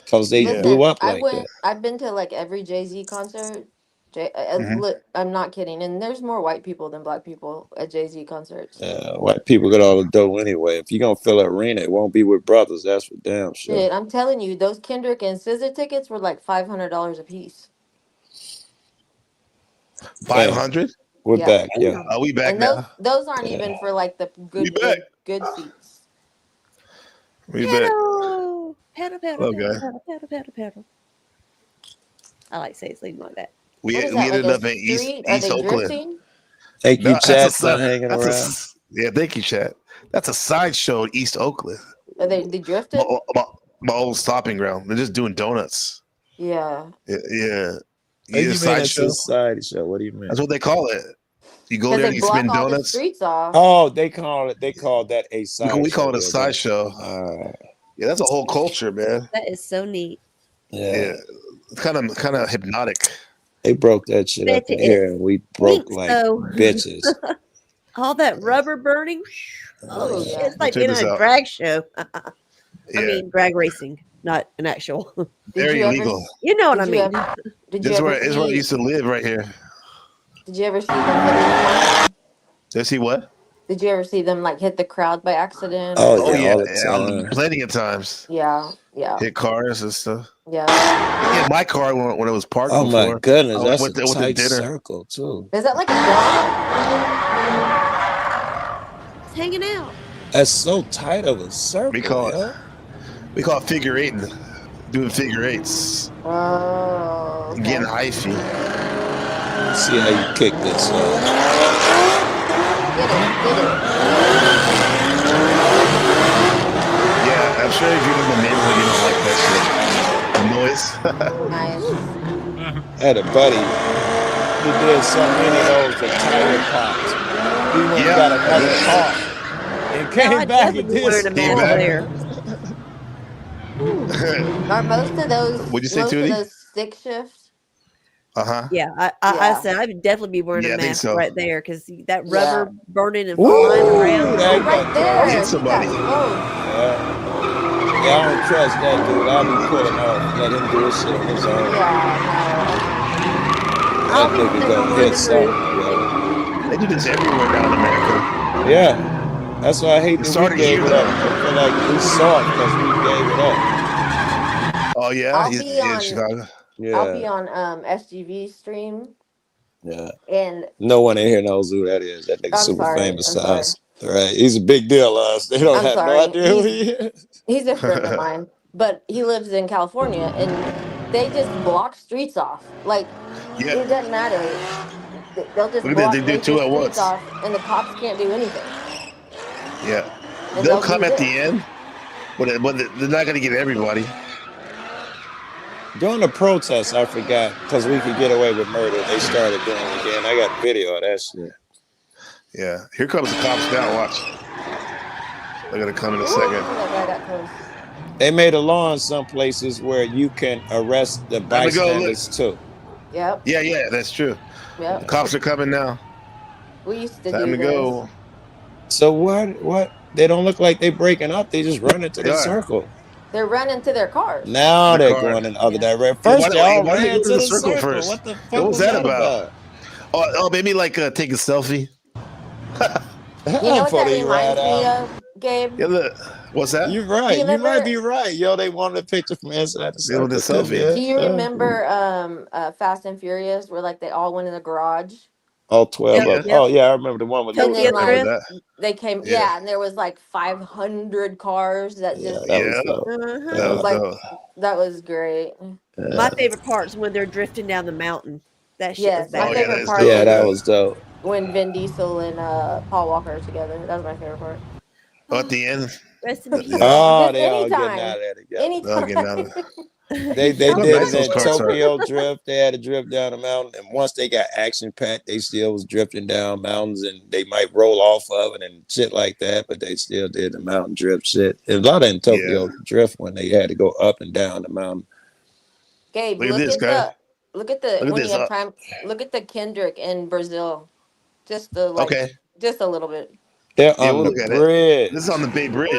because they blew up like that. I've been to like every Jay-Z concert. I'm not kidding. And there's more white people than black people at Jay-Z concerts. White people get all the dough anyway. If you're going to fill an arena, it won't be with brothers. That's for damn sure. Shit, I'm telling you, those Kendrick and SZA tickets were like $500 a piece. 500. We're Yeah. back. Yeah. Are we back And those now? those aren't even for like the We back. good seats. We back. Pedal, pedal, pedal, Okay. pedal, pedal, pedal, pedal. I like say it's leading like that. We What is we that? Like ended a up in street? Are East they Oakland. drifting? Thank you, No, that's a chat, for side. hanging That's around. yeah. Thank you, chat. That's a sideshow in East Oakland. Are they My, drifting? my old stopping ground. They're just doing donuts. Yeah. Yeah. What Yeah, do you mean it's sideshow. a society show? What do you mean? That's what they call it. You go Because there they and you block spin all the donuts. streets off. Oh, they call that a We sideshow. call it a Yeah, sideshow. Yeah, that's a whole culture, man. That is so neat. Yeah, it's kind of hypnotic. They broke that shit up Bet you in here, and we broke Thanks, like though. bitches. All that rubber burning. Oh, shit. It's like Check being this on a out. drag show. I Yeah, mean, drag racing, not an actual. very you ever illegal. You know what I Did you mean. ever did This you is ever where this is where I see used to live right here. did you ever see them hit anyone? Did you see what? Did you ever see them like hit the crowd by accident Oh Oh or yeah, yeah, all the time. plenty of times. yeah, yeah, Hit cars and stuff. yeah. Yeah, my car when it was parked Oh my before. goodness, I that's went a there with the tight dinner. circle too. Is that like a donut? It's hanging out. That's so tight of a circle. We call yo. it figure eight, doing figure eights, Oh, okay. getting hyphy. Let's see how you kick this. Get it. Yeah, I'm sure if you're in the neighborhood, you don't like that shit. The noise. Nice. I had a buddy who did so many of those with tire pops. He went and got another car and came I'd back and definitely wearing a did mask there. Are most of those What'd you say, most of Tootie? those stick shifts? Uh-huh. Yeah, I Yeah. said I would definitely be wearing Yeah, a I think mask so. right there because that rubber burning and Ooh, flying around. that Right got there. Hit He got somebody. smoked. Yeah, I don't trust that dude. I'll be pulling off. Let him do his shit on his own. That nigga gonna hit something, yo. They do this everywhere down in America. Yeah, that's why I hate It that started we gave here, it up. I feel like we saw it because we gave it up. Oh yeah, I'll he's be in on Chicago. I'll be Yeah, on SGV stream yeah. and No one in here knows who that is. That nigga's I'm super sorry. famous I'm to sorry. us. Right? He's a big deal to us. They don't I'm have no sorry. idea who he is. He's a friend of mine, but he lives in California and they just block streets off. Like Yeah, it doesn't matter. They'll just look at block this. They do major two at streets once. off and the cops can't do anything. Yeah, And they'll they'll come do at this. the end, but they're not gonna get everybody. During the protests, I forgot, because we could get away with murder, they started doing it again. I got video of that shit. Yeah, here comes the cops now. Watch, they're gonna come in a Ooh, second. that guy got close. They made a law in some places where you can arrest the Time to go. Look. bystanders too. Yep. Yeah, that's true. The Yep. cops are coming now. We used to Time do to this. go. So what? They don't look like they breaking up. They just run into the Yeah. circle. They're running to their cars. Now The they're car. going in the other direction. Yeah, First, they all why did they ran go to the circle. first? What the What fuck was that about? Oh, maybe like take a selfie. You know what Before that they reminds ride me out. of, Gabe? Yeah, look. What's that? You're right. Do you You might remember? be right. Yo, they wanted a picture from inside the They want circle. the Could be selfie. it. Do you Yeah. remember Fast and Furious where like they all went in the garage All 12 Yep, of them. yep. Oh, yeah, I remember the one with and no then Tokyo I remember like Drift. that. they came Yeah. and there was like 500 cars that Yeah, just that was Yeah, dope. Uh-huh. that was like dope. that was great. My favorite part is when they're drifting down the mountain. That shit was Yes, my Oh, bad. yeah, favorite that's part dope. Yeah, was that was dope. when Vin Diesel and Paul Walker are together. That was my favorite part. Oh, at the end, Rest in peace. Oh, Just they all getting anytime. out of there together. they'll get Anytime. out of it. They Look how did nice it those in cars are. Tokyo Drift. They had a drift down the mountain, and once they got action packed, they still was drifting down mountains, and they might roll off of it and shit like that. But they still did the mountain drift shit. And a lot of in Tokyo Yeah. Drift when they had to go up and down the mountain. Gabe, Look at this, guys. look at the Look at when this. you have time, look at the Kendrick in Brazil. Just the Okay. just a little bit. They're Yeah, on we'll the look at it. bridge. This is on the Bay Bridge.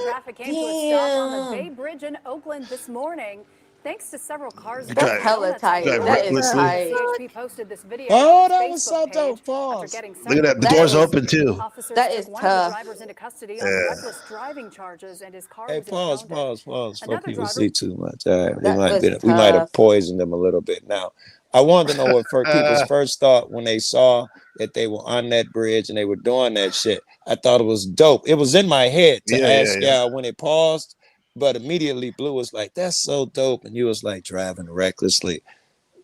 Traffic came to a stop on the Damn. Bay Bridge in Oakland this morning. Thanks to several cars. That's hella tight. That is tight. CHP posted this video Oh, on that his was so Facebook dope. page Pause. after getting Look at that. The That door's is- open too. Officers That took is one of the tough. drivers into custody on Yeah. reckless driving charges, and his car Hey, was pause. impounded. For Another people driver- see too much. All right, That was we might have tough. poisoned them a little bit. Now, I wanted to know what people's first thought when they saw that they were on that bridge and they were doing that shit. I thought it was dope. It was in my head to ask y'all when it paused, but immediately Blue was like, "That's so dope," and you was like, "Driving recklessly."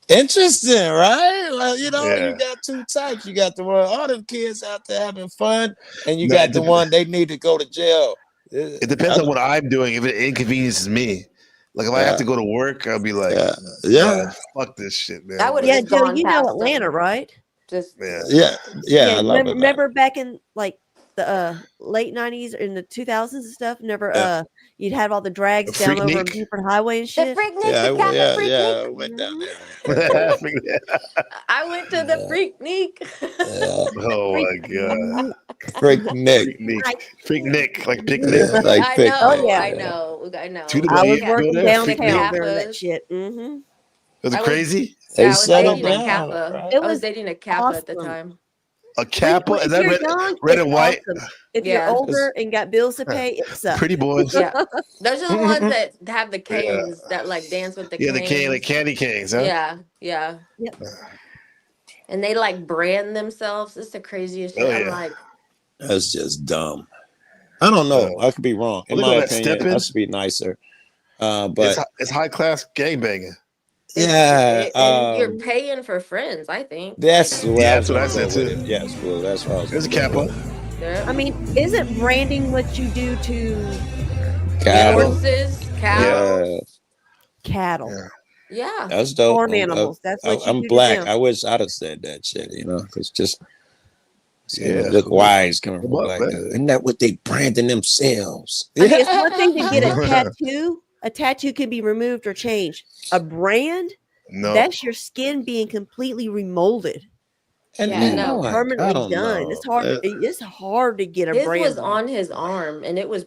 Interesting, right? Like, you know, you got two types. You got the one, all them kids out there having fun, and you got the one they need to go to jail. It depends on what I'm doing. If it inconveniences me, like if I have to go to work, I'll be like, fuck this shit, man. I would Yeah, have Joe, gone you know past Atlanta, them. right? Just yeah. I love it. Remember back in like the late 90s or in the 2000s and stuff? You'd have all the drags down over Freaknik. Buford Highway and shit. The Freaknik, I went down there. I went to the Freaknik. Oh my god. Freaknik, like picnic. I know. Oh, yeah. I know. I was working Freaknik. downtown during that shit. Mm-hmm. Was it crazy? Yeah, I was dating a Kappa. I was dating a Kappa at the time. A Kappa? Is that red and white? Awesome. If you're older and got bills to pay, it sucks. Pretty boys. Yeah, those are the ones that have the canes that like dance with the Yeah, canes. the cane, like candy canes, huh? Yeah. Yep. And they like brand themselves. It's the craziest shit. Oh, I'm yeah. like, That's just dumb. I don't know. I could be wrong. In Look at my that opinion, stepping. I should be nicer. But it's high class gangbanging. you're paying for friends. I think that's the way that's what I said too. Yes, well, that's what I was. There's a Kappa. I mean, isn't branding what you do to Cattle. Horses, cows, cattle? Yeah. That's dope. Farm animals. That's what you I'm do to black. them. I wish I'd have said that shit. You know, because just look wise coming from black. Isn't that what they branding themselves? I mean, it's one thing to get a tattoo. A tattoo can be removed or changed. A brand, that's your skin being completely remolded. And permanently done. It's hard. It's hard to get a His brand. was on his arm, and it was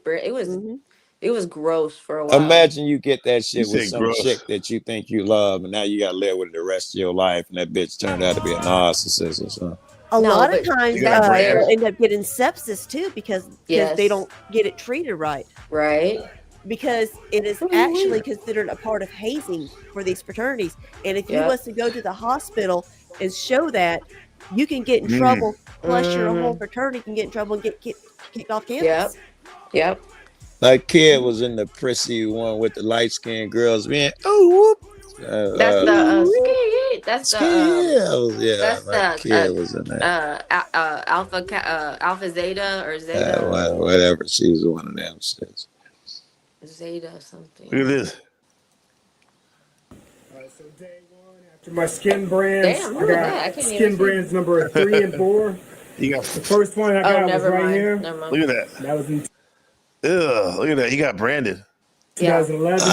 gross for a while. Imagine you get that shit You with said some gross. chick that you think you love, and now you got to live with it the rest of your life, and that bitch turned out to be a narcissist or something. A No, lot of but times that's rare. they'll end up getting sepsis too because Yes. they don't get it treated right. Right. Because it is actually considered a part of hazing for these fraternities. And if you Yep. was to go to the hospital and show that, you can get in trouble. Plus, your whole fraternity can get in trouble and get kicked off campus. Yep. Like kid was in the prissy one with the light skinned girls being whoop. That's the that's the yeah. My that's kid was in that. Alpha Zeta or Zeta Whatever. She's one of them shits. Zeta something. Look at this. After my skin brands, Damn, I look at that. I got can't skin even see. brands number 3 and 4. You got The first one I got was never right mind. here. Never mind. look at that. That was in Ugh, look at that. You got branded. 2011.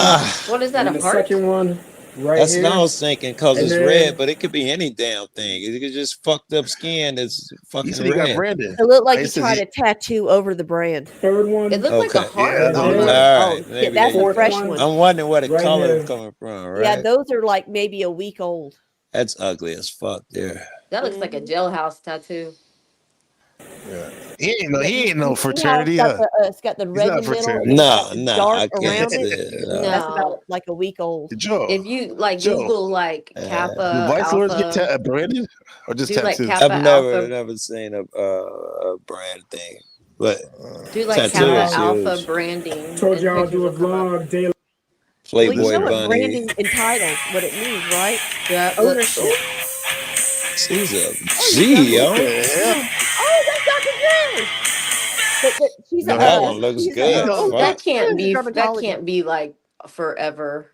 What is that? And A the heart? second one right That's here. what I was thinking, because And it's then- red, but it could be any damn thing. It could just fucked up skin that's You fucking said you got red. branded. It looked like I you said tried to tattoo over the brand. Third one. It looked like a heart. Yeah, that's Oh, what it yeah. was. All right, Yeah, maybe that's they- a Fourth fresh one. one. I'm wondering where the Right color here. is coming from, right? Yeah, those are like maybe a week old. That's ugly as fuck there. That looks like a jailhouse tattoo. Yeah. He ain't no You see how fraternity. It's got the red not in the middle. fraternity. and No, it's got the no, dark I can't. around it. No. That's No. about like a week old. Joe. If you like Joe. Google like Kappa Do Vice Lords Alpha, get branded or just do like tattoos? Kappa I've Alpha, never seen a brand thing, but do like tattoo Kappa is Alpha huge. branding. Told and y'all I'll pictures do a will come up. vlog daily. Well, you Playboy know what Bunny. branding entitles, what it means, right? Yeah. Ownership. She's a G, yo. What the hell? Oh, that's Dr. J. But she's No, a, that one looks she's a- good. oh, Fuck. That can't be. That dermatologist. can't be like forever.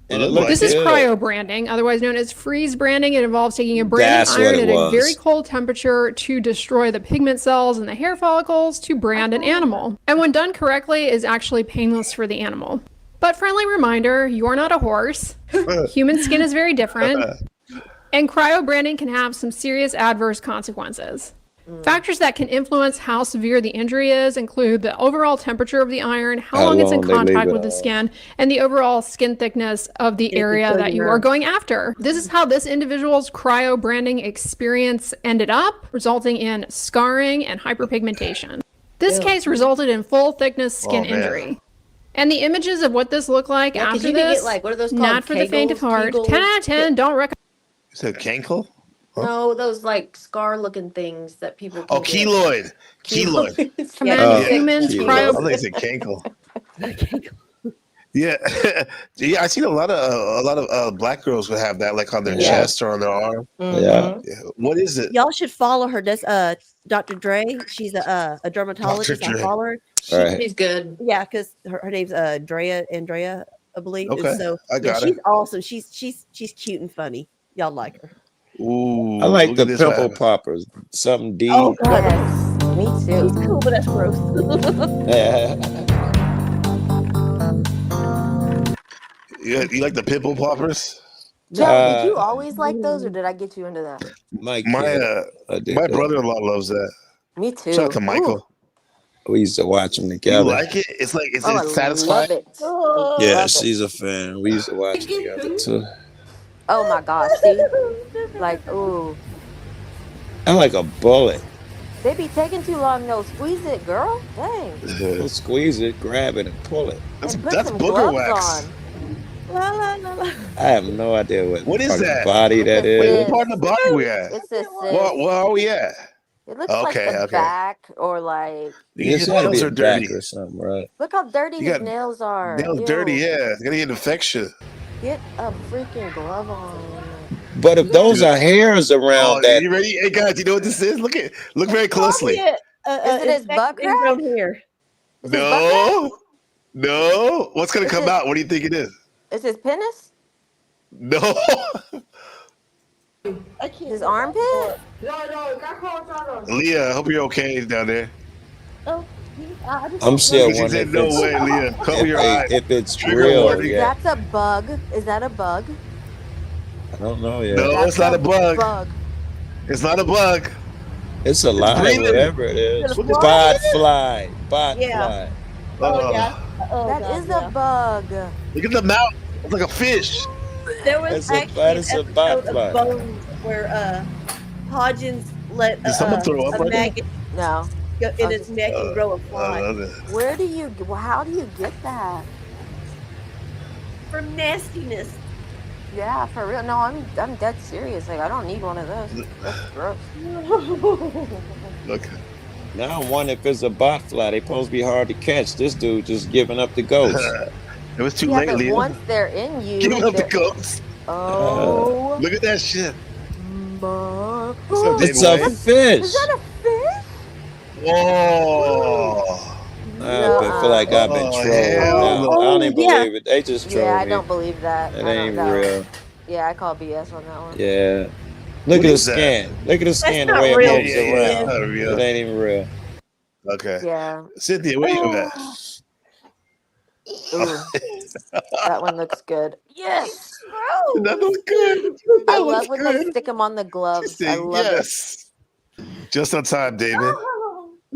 And it looks This is good. cryo branding, otherwise known as freeze branding. It involves taking a branded That's what iron it at a was. very cold temperature to destroy the pigment cells in the hair follicles to brand an animal. And when done correctly, is actually painless for the animal. But friendly reminder, you're not a horse. Human skin is very different. And cryo branding can have some serious adverse consequences. Factors that can influence how severe the injury is include the overall temperature of the iron, how long it's in long they leave contact it with the on. skin, and the overall skin thickness of the area that you are going after. This is how this individual's cryo branding experience ended up, resulting in scarring and hyperpigmentation. This case resulted in full thickness skin injury. And the images of what this looked like 'cause after you could this, get, like, what are those called? not for the faint of heart. Kegels? 10 out of 10, don't recommend. You said cankle? No, those like scar-looking things that people. Can Oh, keloid. Keloid. humans I think it's a cankle. Yeah, yeah. I seen a lot of black girls would have that, like on their chest or on their arm. Yeah. What is it? Y'all should follow her. That's Dr. Dre. She's a dermatologist. I Dre. follow her. Right. She's good. Yeah, because her name's Andrea, I believe. Okay, And so I got she's it. awesome. She's cute and funny. Y'all like her. Ooh, I like look the at this one. pimple poppers. Something D. Oh God, Yes, me too. it's cool, but that's gross. You like the pimple poppers? Joe, did you always like those, or did I get you into that? My My brother-in-law loves that. Me too. Shout out to Michael. We used to watch them You together. like it? It's like it's I satisfying. love it. Yeah, Love it. she's a fan. We used to watch them together too. Oh my gosh, see, like, ooh, I like a bullet. they be taking too long. No, squeeze it, girl. Dang. Don't squeeze it, grab it, and pull it. And put That's some booger gloves wax. on. La, la, la, la. I have no idea What is part of the that? body that Wait, is. what part of the body we at? It's a Where are we at? It looks like the back, or like. His Your nails nails are are dirty. or something, right? Look how dirty You his got nails are. Nails Ew. dirty, yeah. It's gonna get infection. Get a freaking glove on. But if those are hairs around Oh, that, you ready? Hey guys, you know what this is? Look very closely. Is it his butt crack? Ingrown hair. Is his butt crack? No. What's gonna Is come it- out? What do you think it is? Is his penis? No. His armpit? Leah, I hope you're okay down there. I'm still She wondering said, "No if, way, Leah. Cover your eyes." if it's Trigger real warning. yet. That's a bug. Is that a bug? I don't know yet. No, That's it's not a bug. Bug. It's not a bug. It's a lie, breathing. whatever it is. Is it a Bot fly. Bot Yeah. fly. Oh yeah. Oh, That God, is yeah. a bug. Look at the mouth. It's like a fish. There was It's a- actually that an is a episode butterfly. of Bones where Hodgins let Did someone throw up a right now? maggot No. go in its neck and grow a fly. Where do you? How do you get that? From nastiness. Yeah, for real. No, I'm dead serious. Like, I don't need one of those. That's gross. Look. Now I wonder if it's a bot fly. They supposed to be hard to catch. This dude just giving up the ghost. It was too Yeah, late, but Leah. once they're in you, Give up the they're- ghost. oh. Look at that shit. What's What's up, It's David a Wayne? fish. Is that a fish? Whoa. I feel like I've been Oh, trolled hell now. no. I don't even Yeah. believe it. They just trolled Yeah, I me. don't believe that. It I don't ain't know. real. Yeah, I call BS on that one. Yeah. What Look at the is that? scan. Look at the scan the not way it real. moves Yeah, around. it's not real. It ain't even real. Okay. Yeah. Cynthia, where you at? Ooh, that one looks good. Yes. That looks good. I That love looks when they good. stick them on the gloves. I Interesting. love it. Yes. Just on time, David.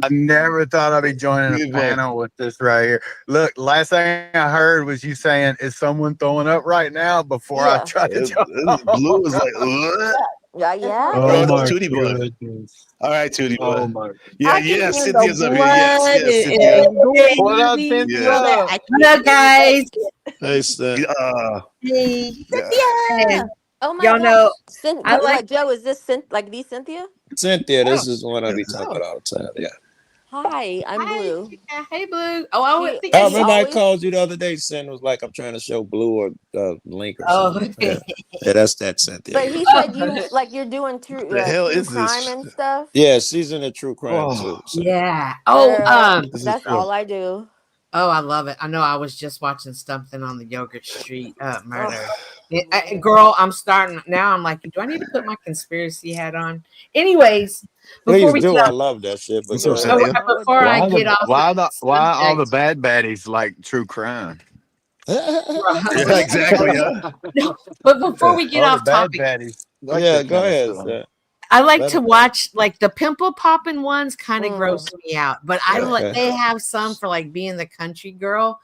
I never thought I'd be joining a Good one. panel with this right here. Look, last thing I heard was you saying, "Is someone throwing up right now?" Before I Yeah. tried to This jump. blue is like, ugh. Yeah, yeah. Oh, Oh that's my Tootie Boy. goodness! All right, Tootie Boy. Oh my! Yeah, I can yeah, hear Cynthia's the up here. Yes, blood yes, Cynthia. and What up, crazy. Cynthia? Yeah. What up, guys? Hey, Stan. Hey, Yeah. Cynthia. Oh my Y'all gosh. know, I What, like- Joe, is this like the Cynthia? Cynthia, this is one I be talking about all the time. Yeah. Hi, I'm Blue. Hey, Blue. Oh, I would think I She remember I always- called you the other day. Sin was like, I'm trying to show Blue or Link or Oh, something. Yeah, that's that Cynthia. But he said you like you're doing true, The hell true is this? crime and stuff. Yeah, she's in a true crime Oh. too. So. Yeah. Girl, This is that's true. all I do. Oh, I love it. I know I was just watching something on the Yogurt Street murder. Girl, I'm starting now. I'm like, do I need to put my conspiracy hat on? Anyways, before Please we do. get I off, love that shit. But What's up, go Cynthia? ahead. before I get off, Why all the bad baddies like true crime? Yeah, exactly. Huh? but before we get All off the bad topic, baddies. like Yeah, that go kind of ahead. stuff. Sir. I like to watch like the pimple popping ones kind of gross Mm. me out, but I like they have some for like being the country girl.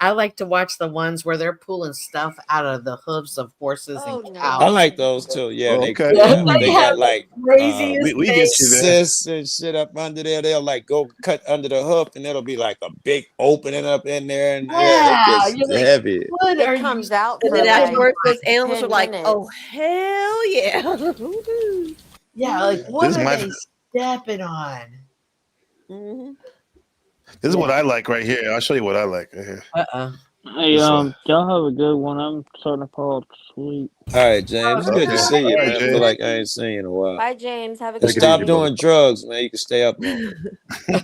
I like to watch the ones where they're pulling stuff out of the hooves of horses Oh and no. cows. I like those too. Yeah, Oh, they okay. Yeah, they they got have the like craziest We things. get you there. cysts and shit up under there. They'll like go cut under the hoof, and it'll be like a big opening up in there, and yeah, it Yeah, gets you're like, heavy. what are It you comes out And for then stepping like afterwards, on? those animals 10 are like, minutes. "Oh hell yeah!" Woohoo. Yeah, like what This is are my. they stepping on? Mhm. This is what I like right here. I'll show you what I like right here. Hey, This y'all have a good one. I'm starting to fall asleep. All right, James. It's good to Okay. see you, All right, man. I feel James. like I ain't seen you in a while. Bye, James. Have a And good stop night. doing drugs, man. You can stay up longer.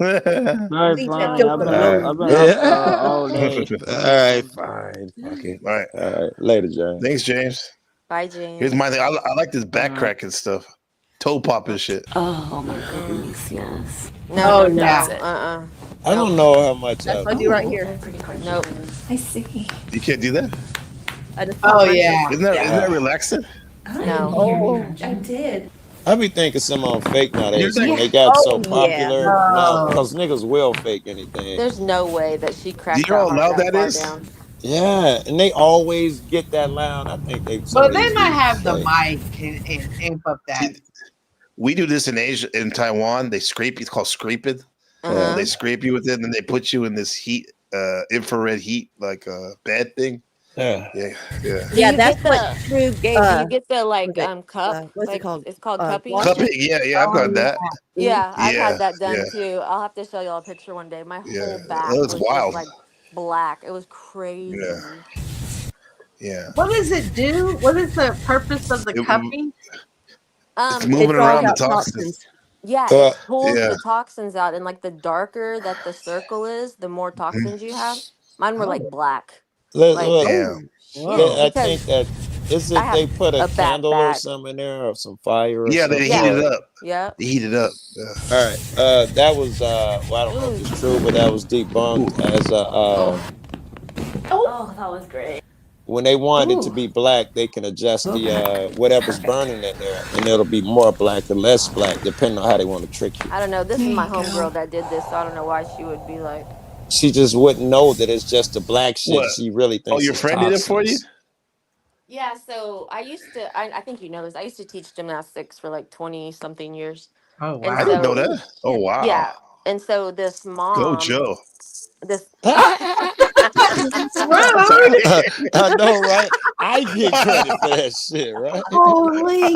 Alright, Leave fine. him I've been alone. up. I've been Yeah. up all day. All right, fine. Fuck it. All right. All right. Later, James. Thanks, James. Bye, Here's James. my thing. I like this back cracking stuff, toe popping shit. Oh my goodness, yes. No, Oh, no, yeah. no. I don't know how much. That's what I do right here. Nope. I see. You can't do that. I just Oh yeah. Isn't that relaxing? No. Oh. I did. I be thinking some on fake nowadays. You're When like- they got so Oh, popular yeah. now, No. because niggas will fake anything. There's no way that she cracked you know that how hard loud that that far is? down. Yeah, and they always get that loud. I think they. some But of they these might dudes have the fake. mic and amp up that. We do this in Asia, in Taiwan. They scrape. It's called scraping. Uh-huh. They scrape you with it, and then they put you in this heat, infrared heat, like a bed thing. Yeah. Yeah. Do Yeah, you that's get what the Drew gave. do you get the like was it, cup? what's Like it called? it's called cupping? Washer? Cupping. Yeah, I've Oh, got that. Yeah, I've Yeah, had that done yeah. too. I'll have to show y'all a picture one day. My Yeah. whole back That was looks just wild. like black. It was crazy. Yeah. Yeah. What does it do? What is the purpose of the It- cupping? It's It moving draws around the out toxins. Yeah, Uh, it pulls yeah. the toxins out, and like the darker that the circle is, the more toxins you have. Mine were like black. Look, Like, look, Damn. Whoa. I think that is I it. have They put a a bad candle or back. something in there, or some fire, or Yeah, they something. heat it up. Yep. They heat it up. Yeah. All right, that was well, I don't know if it's true, but that was debunked as Oh, that was great. when they want it to be black, they can adjust the whatever's burning in there, and it'll be more black or less black, depending on how they want to trick you. I don't know. This is my homegirl that did this, so I don't know why she would be like. She just wouldn't know that it's just the black shit. What? She really thinks. Oh, your it's friend did it for you? toxins. Yeah, so I used to. I think you know this. I used to teach gymnastics for like 20-something years. Oh And I didn't know so- that. Oh wow. Yeah, and so this mom. Go Joe. This. I know, right? I get credit for that shit, right? Holy.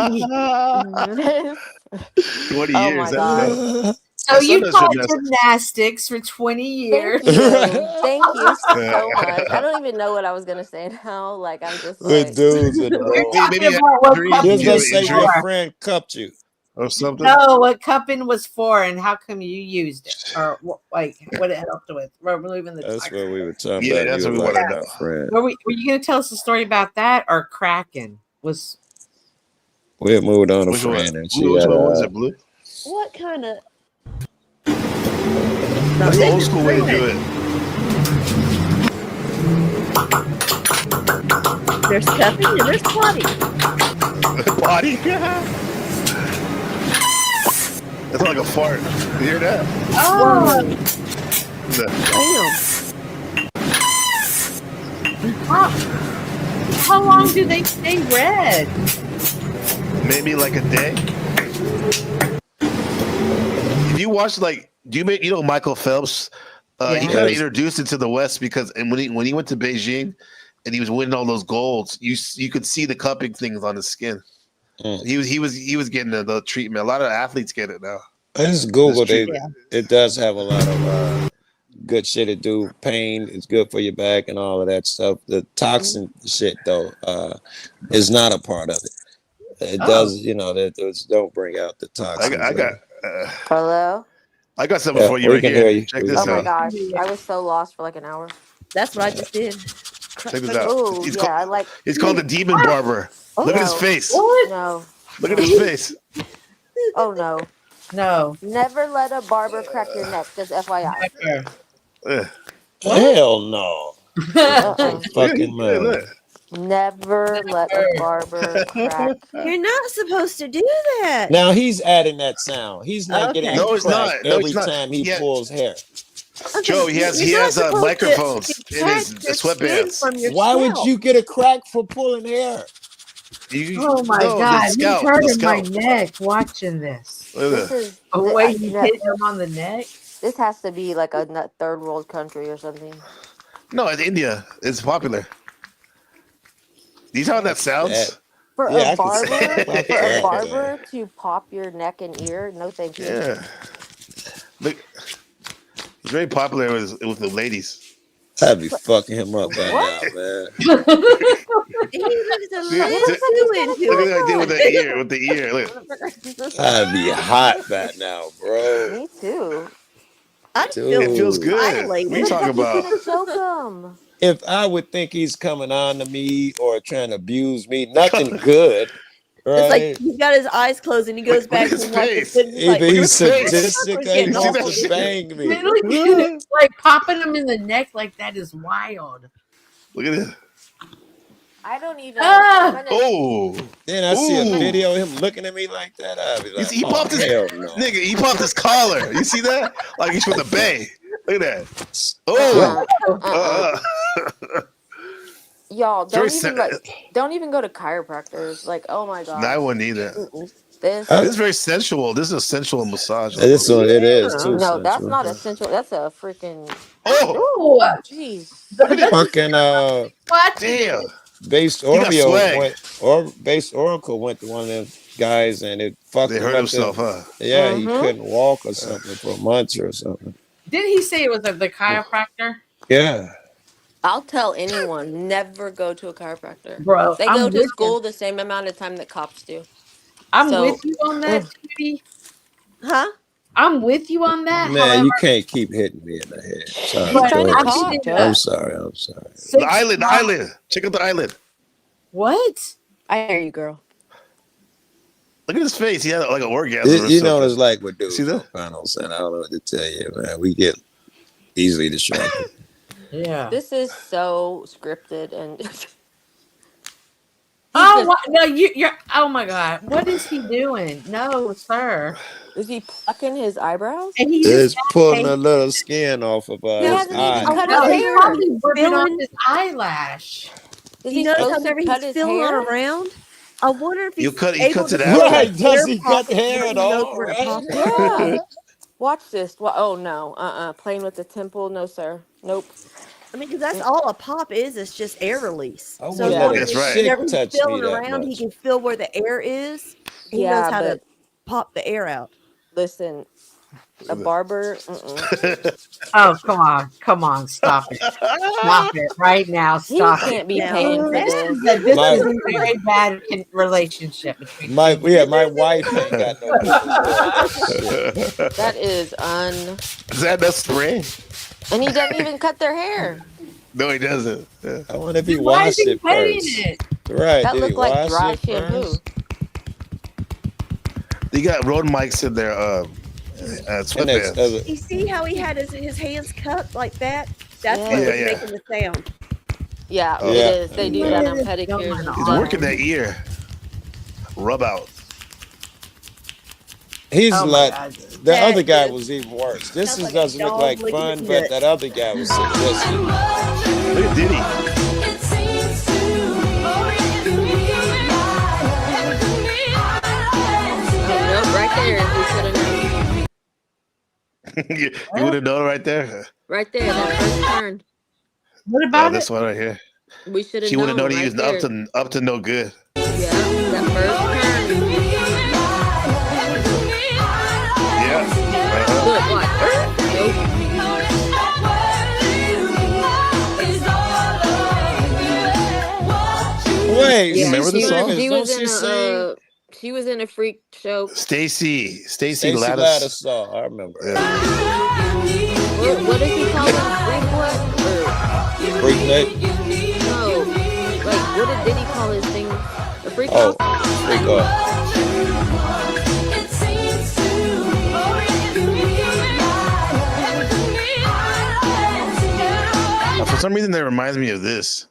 20 Oh years. my That's God. it. So My you son does taught gymnastics. gymnastics for 20 years. Thank you. Thank you so much. I don't even know what I was gonna say now. Like I'm just With like. dudes in the We're room. Maybe talking you about what dream- Just cupping gonna was say dream- your for. friend cupped you. or something. No, what cupping was for, and how come you used it, or like what it helped with removing the That's toxins. what we were talking Yeah, about. that's You what we were wanna like know. my friend. Were you going to tell us a story about that, or Kraken was? We had moved on a Which one? friend, and she Which had one was it, Blue? What kind of? That's the old school way to do it. There's cupping and there's potty. Body. That's like a fart. You hear that? Oh, how long do they stay red? Maybe like a day. If you watch, like, you know Michael Phelps? He kind of introduced it to the West because, and when he went to Beijing and he was winning all those golds, you could see the cupping things on his skin. He was getting the treatment. A lot of athletes get it now. I just Googled it. It does have a lot of good shit to do. Pain is good for your back and all of that stuff. The toxin shit though is not a part of it. It does, you know, that those don't bring out the toxins. I got Hello. I got something for you we right can here. hear you. Check We this Oh can my out. gosh, I was so lost for like an hour. That's what I just did. Check this out. Oh It's yeah, called, I like. it's called the Demon Barber. Look at his No. face. No. Look at his face. Oh no. No. Never let a barber crack your neck. Just FYI. Ugh. Hell no. Uh-uh. Fucking Yeah, man. look. Never let a barber crack. You're not supposed to do that. Now he's adding that sound. He's not getting Okay. a No, it's crack not. No, every it's not. time he Yeah. pulls hair. Okay, Joe, he has you're not supposed to microphones in his detach your skin sweatpants. from your Why would scalp. you get a crack for pulling hair? Oh my no, the God, he's scalp, the hurting my scalp. neck watching this. Look at This that. is Oh, th- wait, I- you no, hit him on the neck? this has to be like a third world country or something. No, it's India. It's popular. These are how that sounds. For Yeah, a I can see barber, that. for a Yeah. barber to pop your neck and ear, no thank you. Yeah. Look, it's very popular with the ladies. I'd be fucking him up by now, man. He looks a See, little look too at into what I did with it. the ear. With the ear. Look. I'd be hot by now, bro. Me too. I'd Dude. It feels good. What are you violated. talking You're about? gonna choke him. If I would think he's coming on to me or trying to abuse me, nothing good, It's like right? he's got his eyes closed and he goes Look back at his and watches face. it. He's like, Either he's face. sadistic or he Getting wants awful. to bang me. Literally, like popping him in the neck like that is wild. Look at this. I don't even. Ah! I'm gonna- Oh. Then I see a Ooh. video of him looking at me like that. I'd be You like, see, he oh, popped his hell no. nigga. He popped his collar. You see that? Like he's from the Bay. Look at that. Oh. Y'all Very don't even go to chiropractors. Like, oh my god. No, I wouldn't either. This. This is very sensual. This is a sensual massage. This one, it is too. No, that's sensual. not essential. That's a freaking. Oh. Jeez. Fucking What? Damn. Base got Oreo swag. Base Oracle went to one of them guys and it fucked They him hurt up himself, to- huh? Yeah, he couldn't walk or something for months or something. Didn't he say it was the chiropractor? Yeah. I'll tell anyone, never go to a chiropractor. Bro, They I'm go to with school the same amount of time that cops do. I'm So- with you on that, Judy. Huh? I'm with you on that. Man, However, you can't keep hitting me in the head. Sorry, But trying to George. talk, I'm Joe. I'm sorry. The eyelid. Check out the eyelid. What? I hear you, girl. Look at his face. He had like an orgasm. or You know what something. it's like with dudes See that? on panels, and I don't know what to tell you, man. We get easily distracted. Yeah. This is so scripted and Oh no, you're. Oh my God, what is he doing? No, sir. is he plucking his eyebrows? And he It's just pulling a little skin off of He his hasn't even eye. cut no, his he's hair. probably ripping off Feeling- his eyelash. Is You he notice supposed whenever to cut he's his feeling hair? around? I wonder if You he's cut- he able cuts to it feel out. Right, that does hair he pop cut hair before at he knows all, where to right? pop it. Yeah. Watch this. Oh no. Playing with the temple. No, sir. Nope. I mean, because that's all a pop is. It's just air release. I So wouldn't Yeah. let a That's right. chick whenever he's touch me feeling that around, he much. can feel where the air is. He Yeah, knows how to but- pop the air out. Listen, a barber. Oh, come on, stop it, stop it right now, He stop can't it. be Now, paying for this this. This My- is a very bad relationship between My you. wife ain't got no business doing That is Is that's spray? and he doesn't even cut their hair. No, he doesn't. Yeah. I wonder if he Why is washed he it cutting first. it? Right? That Did he looked like wash dry it shampoo. first? They got road mics in their And that's sweatpants. other. You see how he had his hands cupped like that? That's Yeah. what was Yeah. making the sound. Yeah, Oh. it Yeah. is. They do that on What is pedicures going and on? He's stuff. working that ear. Rub out. He's Oh my like God. the That other guy is- was even worse. This sounds is, like a doesn't look dog like licking fun, its but nuts. that other guy was sadistic. Look at Diddy. Oh, nope, right there. We should have known. You would have known right there. Right there, that first turn. What Oh, about this it? one right here. We should have She known. would have known he right was there. up to no good. Yeah, that first turn. Yeah. Look, watch. Nope. Wait, Yeah, remember the she song? was, she Don't was she in sing? she was in a freak show. Stacy Stacey Lattice. Lattice saw. I remember. Yeah. What does he call them? Freak what? Or, Freak Nick. no, like what did Diddy call his thing? A freak Oh, off? freak off. For some reason, that reminds me of this.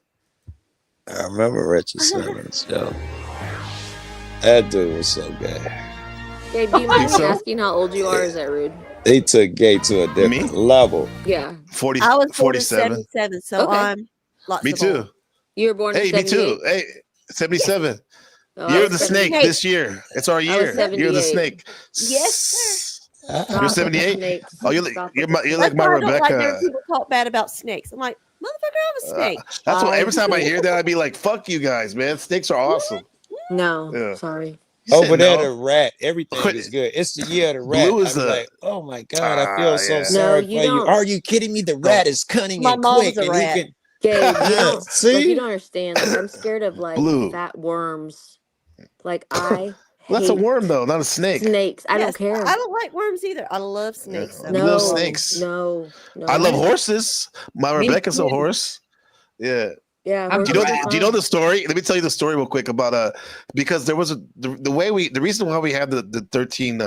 I remember Richard Simmons, yo. That dude was so gay. Gabe, do you mind me asking how old you are? Is that rude? They took gay to a different level. Yeah. 40, I was born in 47. 77, so Okay. I'm lots Me of too. old. You were born in Hey, me 78? too. Hey, 77. Oh, I Year was of the snake 78. this year. It's our I was year. Year of the 78. snake. Yes, sir. You're Stop with the 78? snakes. Oh, you're Stop like with the my That's why I don't like Rebecca. when people talk bad about snakes. I'm like, motherfucker, I'm a snake. That's what every I- time I hear that, I'd be like, fuck you guys, man. Snakes are awesome. No, Yeah. sorry. You said Over there, no. the rat, everything is good. It's the year of the rat. Blue is I'm the- like, oh my God, I feel so yeah. sorry No, you for you. don't. Are you kidding me? The rat is cunning My and mom's quick, a and rat. he can. Gabe, you don't See? like you don't understand. Like I'm scared of like Blue. fat worms. Like I Well, that's a hate worm, though, not a snake. snakes. I don't Yes, care. I don't like worms either. I love snakes. We love No, snakes. no. I love horses. My Me Rebecca's a too. horse. Yeah. Yeah, I'm Do you know? horses are Do you know fine. the story? Let me tell you the story real quick about because there was the reason why we have the 13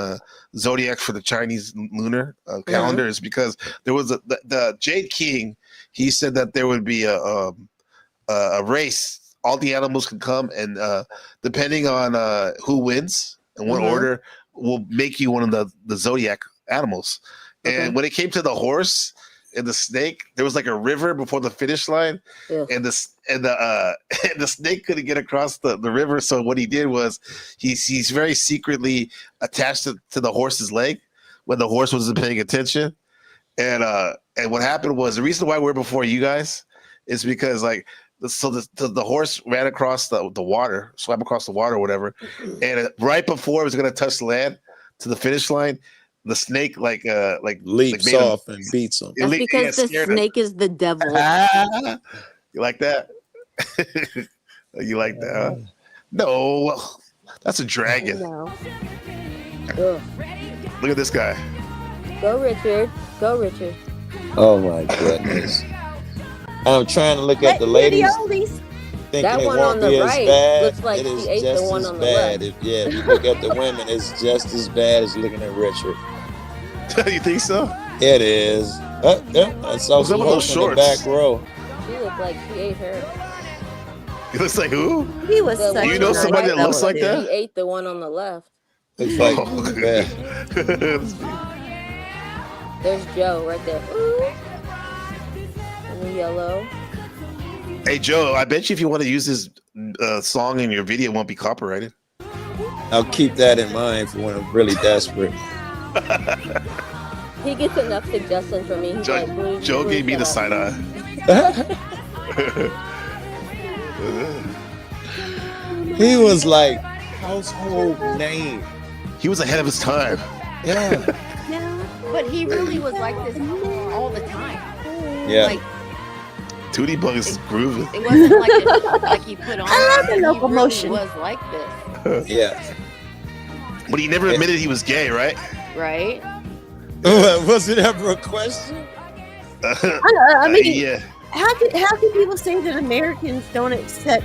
zodiacs for the Chinese lunar calendar is because there was the Jade King. He said that there would be a race. All the animals could come, and depending on who wins and what order, will make you one of the zodiac animals. And when it came to the horse and the snake, there was like a river before the finish line, and the snake couldn't get across the river. So what he did was he's very secretly attached to the horse's leg when the horse wasn't paying attention. And what happened was the reason why we're before you guys is because like. So the horse ran across the water, swam across the water or whatever, and right before it was going to touch land to the finish line, the snake leaps made him- off and beats him. That's because the scared him. snake is the devil. You like that? You like that? Huh? No, that's a dragon. No. Look at this guy. Go Richard. Go Richard. Oh my goodness. I'm trying to look at the ladies. Thinking That it one won't on the be as right bad. looks like It is she ate the just one as on the bad. left. If you look at the women, it's just as bad as looking at Richard. You think so? It is. I saw some those in the shorts? back row. She looked like she ate her. He looks like who? He was The such You one know on the somebody right that looks like She that? ate the one on the left. Looks like There's Joe right there. Ooh. In the yellow. Hey Joe, I bet you if you want to use this song in your video, it won't be copyrighted. I'll keep that in mind for when I'm really desperate. He gets enough suggestions from me. He's like, "Please, Joe please gave me shut the up." side eye. He was like household name. He was ahead of his time. Yeah. But he really was like this all the time. Yeah. Like, Tootie Bug is grooving. it wasn't like he put on. I love the He locomotion. really was like this, Yeah. But he never admitted he was gay, right? right? Was it ever a question? I mean, yeah. how could people say that Americans don't accept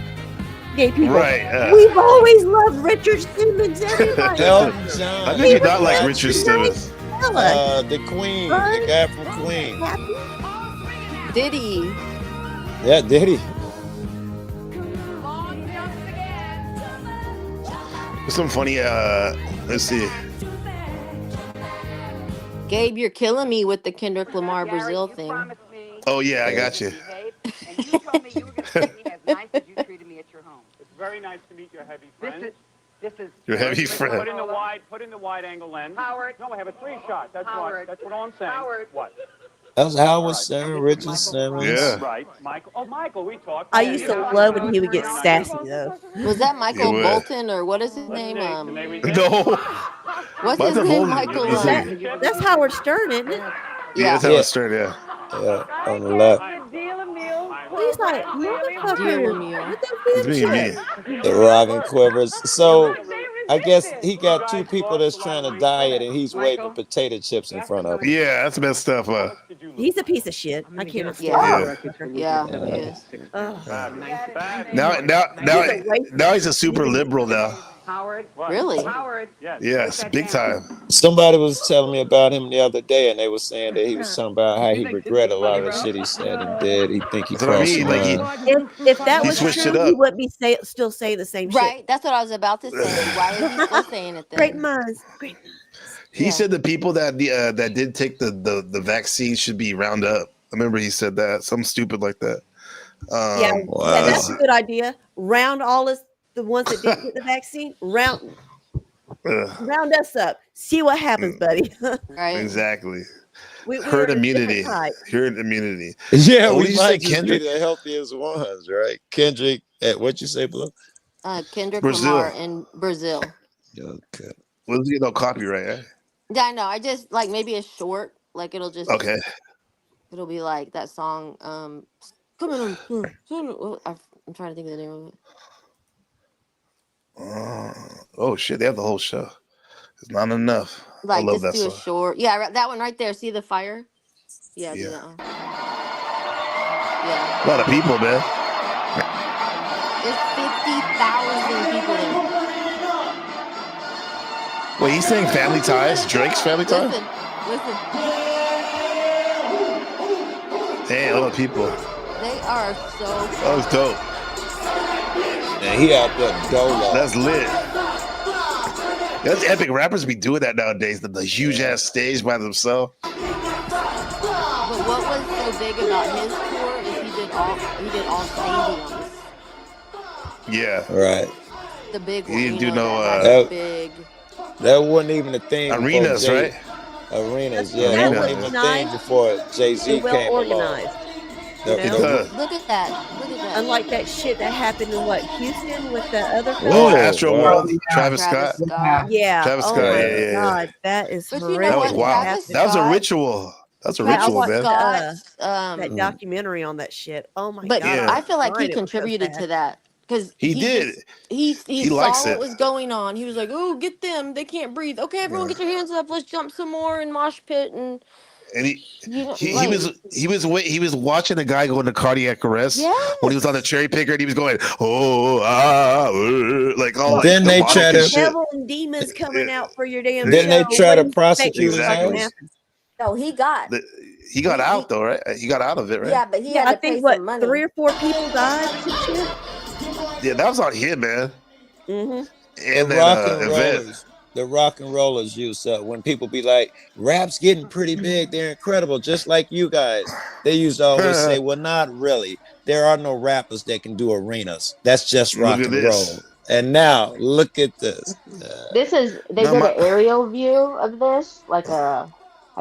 gay people? Right. We've always loved Richard Simmons. Everybody. Elton John. How could you not like Richard Simmons? The Queen, the guy from Queen. Did he? Yeah, did he? Some funny. Let's see. Gabe, you're killing me with the Kendrick Lamar Brazil thing. Oh yeah, I got you. And you told me you were going to treat me as nice as you treated me at your home. It's very nice to meet your heavy friend. This is Your heavy friend. Put in the wide angle lens. Howard. No, I have a 3-shot. That's Howard. what all I'm saying. Howard. What? That was Howard Stern, Richard Simmons. Yeah. Right, Michael. Oh, Michael, we talked. I used to love when he would get sassy though. Was that Michael would. Bolton or what is his name? No. What's his Michael name? Bolton Michael. is a- That's Howard Stern, isn't it? Yeah, that's Howard Stern. Yeah. Yeah, on the left. He's like, motherfucker. What It's the being shit? mean. The Robin Quivers. So I guess he got two people that's trying to diet and he's waving potato chips in front of him. Yeah, that's messed up. He's a piece of shit. I can't Yeah. stand Yeah, he is. Now he's a super liberal now. Howard. Really? Howard. Yes. Yes, big time. Somebody was telling me about him the other day, and they were saying that he was talking about how he regret a lot of the shit he said and did. He think he That's what I crossed the mean. Like line. If that he was switched true, it he up. wouldn't be still saying the same shit. Right. That's what I was about to say. Why is he still saying it then? Great minds. Great. He said the people that that did take the vaccine should be round up. I remember he said that, something stupid like that. Yeah, that's a good idea. Round all us, the ones that didn't get the vaccine, round us up. See what happens, buddy. Right. Exactly. We're Herd in a different immunity. type. Herd immunity. Yeah, What we did you say, might just be Kendrick? the healthiest ones, right? Kendrick, what you say, Blue? Kendrick Brazil. Lamar in Brazil. Okay. We'll get no copyright, eh? Yeah, I know. I just like maybe a short, like it'll just Okay. it'll be like that song. Coming on. I'm trying to think of the name of it. Oh shit, they have the whole show. It's not enough. Like I love just that do a song. short. Yeah, that one right there. See the fire? Yeah, do that one. Yeah. A lot of people, man. There's 50,000 people there. Wait, he's saying Family Ties? Drake's Family Ties? Listen. Hey, a lot of people. They are so That was dope. And he out there dolo. That's lit. That's epic. Rappers be doing that nowadays. The huge ass stage by themselves. But what was so big about his tour is he did all stadiums. Yeah. Right. The big one. He didn't do no that, big. That wasn't even a thing. Arenas, right? Arenas, yeah. That wasn't even a thing before Jay-Z well came organized. along. Look at that. Unlike that shit that happened in Houston with the other guy. Oh, Astro World. Travis Scott. Yeah. Travis oh Scott. my Yeah. God, that is But horrific. you know That was what? wild. Travis That was a Scott- ritual. That's a ritual, man. That documentary on that shit. Oh my But God. I feel like he Mine, it was so contributed sad. to that because He did. He He saw likes what it. was going on. He was like, "Oh, get them! They can't breathe. Okay, everyone, get your hands up. Let's jump some more in mosh pit." And he like- he was watching a guy go into cardiac arrest Yes. when he was on the cherry picker and he was going like all. Then like, they demonic try and to- shit. Devil and demons coming out for your damn Then they show. try What to do you prosecute think his Exactly. ass. no, he got. He got out though, right? He got out of it, right? Yeah, but he Yeah, had I to pay think what some money. 3 or 4 people died. Or some shit. Yeah, that was on him, man. Mm-hmm. And The then rock and event. rollers. The rock and rollers use when people be like, rap's getting pretty big, they're incredible, just like you guys. They used to always say, well, not really. There are no rappers that can do arenas. That's just rock Look at and this. roll. And now look at this. This is they No, did my- an aerial view of this, like I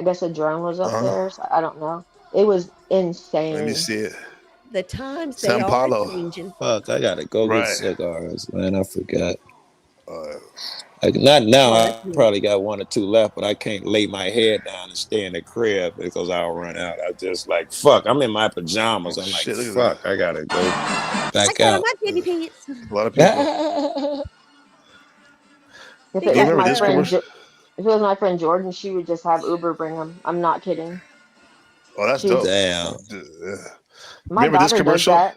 guess a drone was up Uh-huh. there. So I don't know. It was insane. Let me see it. The times they San are Paulo. changing. Fuck, I gotta go Right. get cigars, man. I forgot. Not now. I probably got 1 or 2 left, but I can't lay my head down and stay in the crib because I'll run out. I just like fuck. I'm in my pajamas. I'm like, Shit, look at fuck. I gotta go I back got on out. my kitty pants. A lot of people. If Do it you was remember my this friend, commercial? if it was my friend Jordan, she would just have Uber bring him. I'm not kidding. Oh, that's She's- dope. Damn. My Remember this daughter does commercial? that.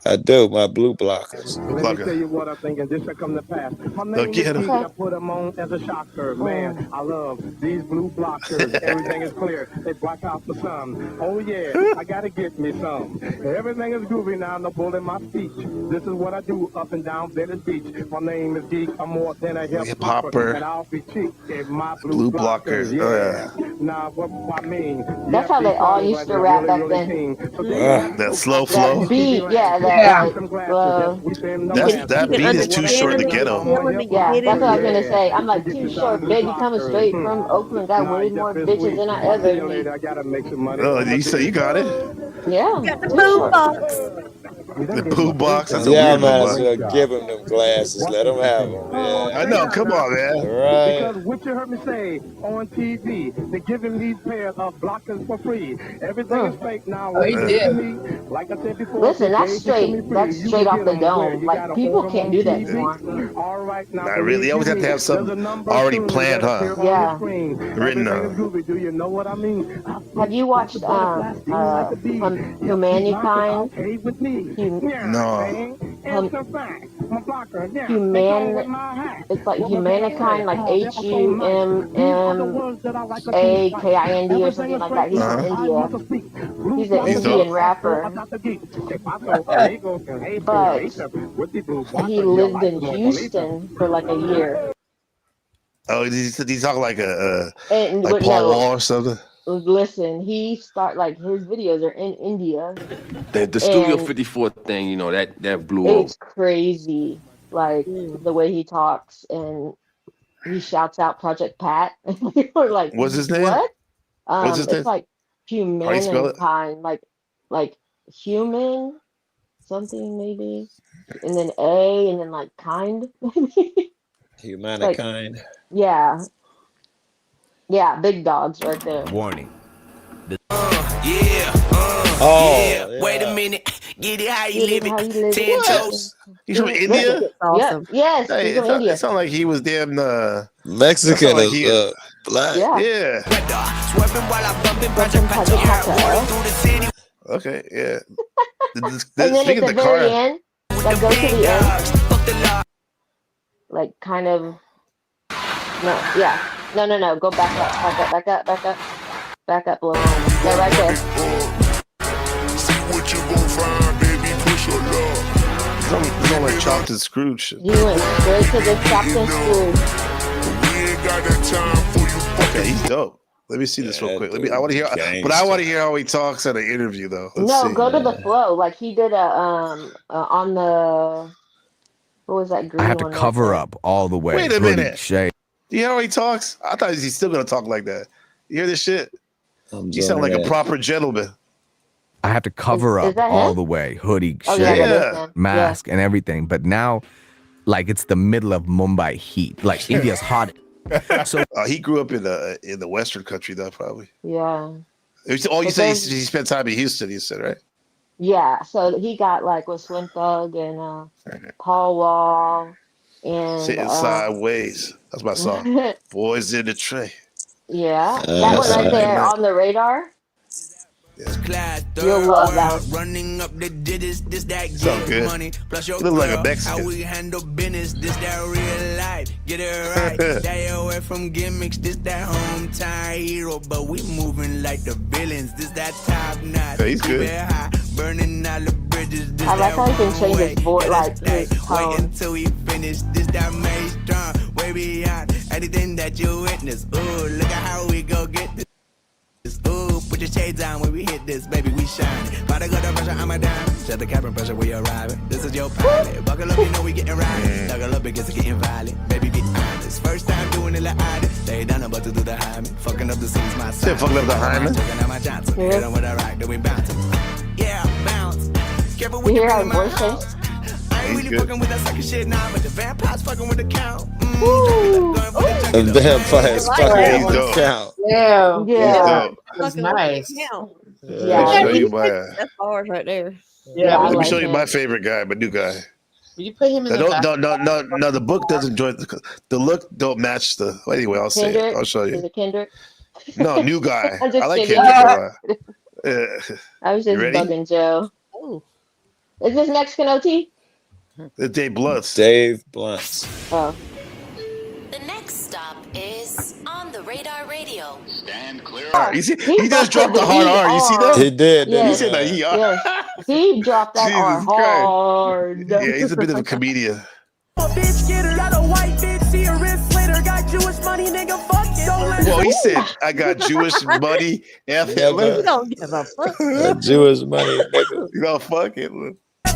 I do. My blue blockers. Let me tell you what I think, and this shall come to pass. My name get is him. Keith. I put them on as a shocker. Man, I love these blue blockers. Everything is clear. They block out the sun. Oh, yeah, I got to get me some. Everything is groovy now, no bull in my speech. This is what I do up and down Venice Beach. My name is Geek. I'm more than a Hip-hopper. and I'll be cheap in my Blue blockers. Yeah. Oh, yeah. Now, what I mean. That's how they all used to rap back then. That slow flow. That beat, yeah, that That beat is too short to get him. Yeah, that's what I was gonna say. I'm like too short, baby, coming straight from Oakland. Got way more bitches than I ever need. Oh, you say you got it? Yeah. Got the boom box. The boo box. That's a Yeah, weird man. box. So give him them glasses. Let him have them. Yeah. I know. Come on, man. Right. Because what you heard me say on TV, they're giving these pairs of blockers for free. Everything is fake now. Oh, he did. Like I said before, Listen, that's they gave it to me straight. free. That's You straight can off get the them where dome. you Like gotta people order can't on do that TV. anymore. All right, now. Not really. They always have to have something already planned, huh? Yeah. Written Everything is groovy. Do you know what I mean? Have you watched Humankind? Okay with me. No. It's like humankind, like HUMMAKIND or something like that. He's from India. He's an Indian rapper. But he lived in Houston for like a year. Oh, he's talking like And like but Paul no, Wall or something. listen, he start like his videos are in India. The Studio And 54 thing, you know, that blew up. it's crazy, like the way he talks, and he shouts out Project Pat, and people are like, What's his name? "What?" What's his name? It's like How you spell it? humankind, like human something maybe, and then A, and then like kind maybe. Humankind. Yeah, big dogs right there. Warning. Wait a minute. Get it how you live it. 10 toes. He's from India? Awesome. Yes, Hey, he's from India. it sounded like he was damn Mexican like is black. Yeah. Okay, yeah. And then at Speaking the of the very car, end, like go to the end, like kind of. No. Go back up a little. Yeah, right there. he's on like Chopped and Scrooge shit. You went straight to the Captain Scrooge. Okay, he's dope. Let me see this real quick. I want to hear, but I want to hear how he talks at an interview though. Let's see. Go to the flow. Like he did on the what was that green I have to one cover right up all the way. Wait a hoodie, minute. shade. Do you hear how he talks? I thought he's still gonna talk like that. You hear this shit? You sound like a proper gentleman. I have to cover Is up that all him? the way. Hoodie, Oh, shade, yeah, that is him. mask, and everything. But now, like it's the middle of Mumbai heat. Like India's hot. So he grew up in the Western country though, probably. Yeah. You But said there's- he spent time in Houston. You said right? Yeah, so he got like with Slim Thug and Paul Wall and Sitting sideways. That's my song. Boys in the tray. yeah, that one right there on the radar. You'll love that one. Running up the digits, this that So get good. money. Plus your You look like a girl, Mexican. how we handle business, this that real life. Get it right. Stay away from gimmicks, this that hometown hero. But we moving like the villains, this that top notch. Yeah, he's good. Keep it high, burning all the bridges, this I like how he can that change one his way. voice, like Hey, his wait tone. until we finish, this that made strong. Way beyond anything that you witness. Ooh, look at how we go get this. Ooh, put your shades on when we hit this, baby, we shine. About to go to pressure, I'm a dime. Shut the cabin pressure, we arriving. This is your pilot. Buckle up, you know we getting right. Buckle up, because it's getting violent. Baby, be honest. First time doing it like I did. They done about to do the hymen. Fucking up the scenes, my side. Fucking up the hymen? Checking out my Johnson. Yeah. Hit 'em with a rock, then we bouncing. Yeah, bounce. Careful You with hear your how in his my voice house. changes? I ain't He's really good. fucking with that sucker shit now, but the vampires fucking with the count. Ooh. The vampires I like fucking that with one. the count. Yeah. Yeah. Dope. That was Fucking with the nice. count. Yeah, Let me show he- you my. That's ours right there. Yeah. I Let me like show you him. my favorite guy, my new guy. Will you put him in the back? No. The book doesn't join the look. Don't match the. Well, anyway, I'll say it. Kendrick? I'll show Is you. it Kendrick? No, new guy. I'm just I like kidding. Kendrick a lot. I was just You ready? bugging Joe. Ooh. Is this Mexican OT? The Dave Blunts. Dave Blunt. Oh. The next stop is On the Radar Radio. Stand clear. You see, He he just busted dropped the the hard R. You see that? He did. Yes. He said that he. Yes. He dropped that R Jesus Christ. hard. Yeah, he's a bit of a comedian. Bitch, get her. Got a white bitch, see her wrist later. Got Jewish money, nigga. Fuck it. Don't let Well, he said, "I got Jewish money." F Yeah, Hitler. You don't give a fuck. Jewish money, nigga. You know, fuck Hitler.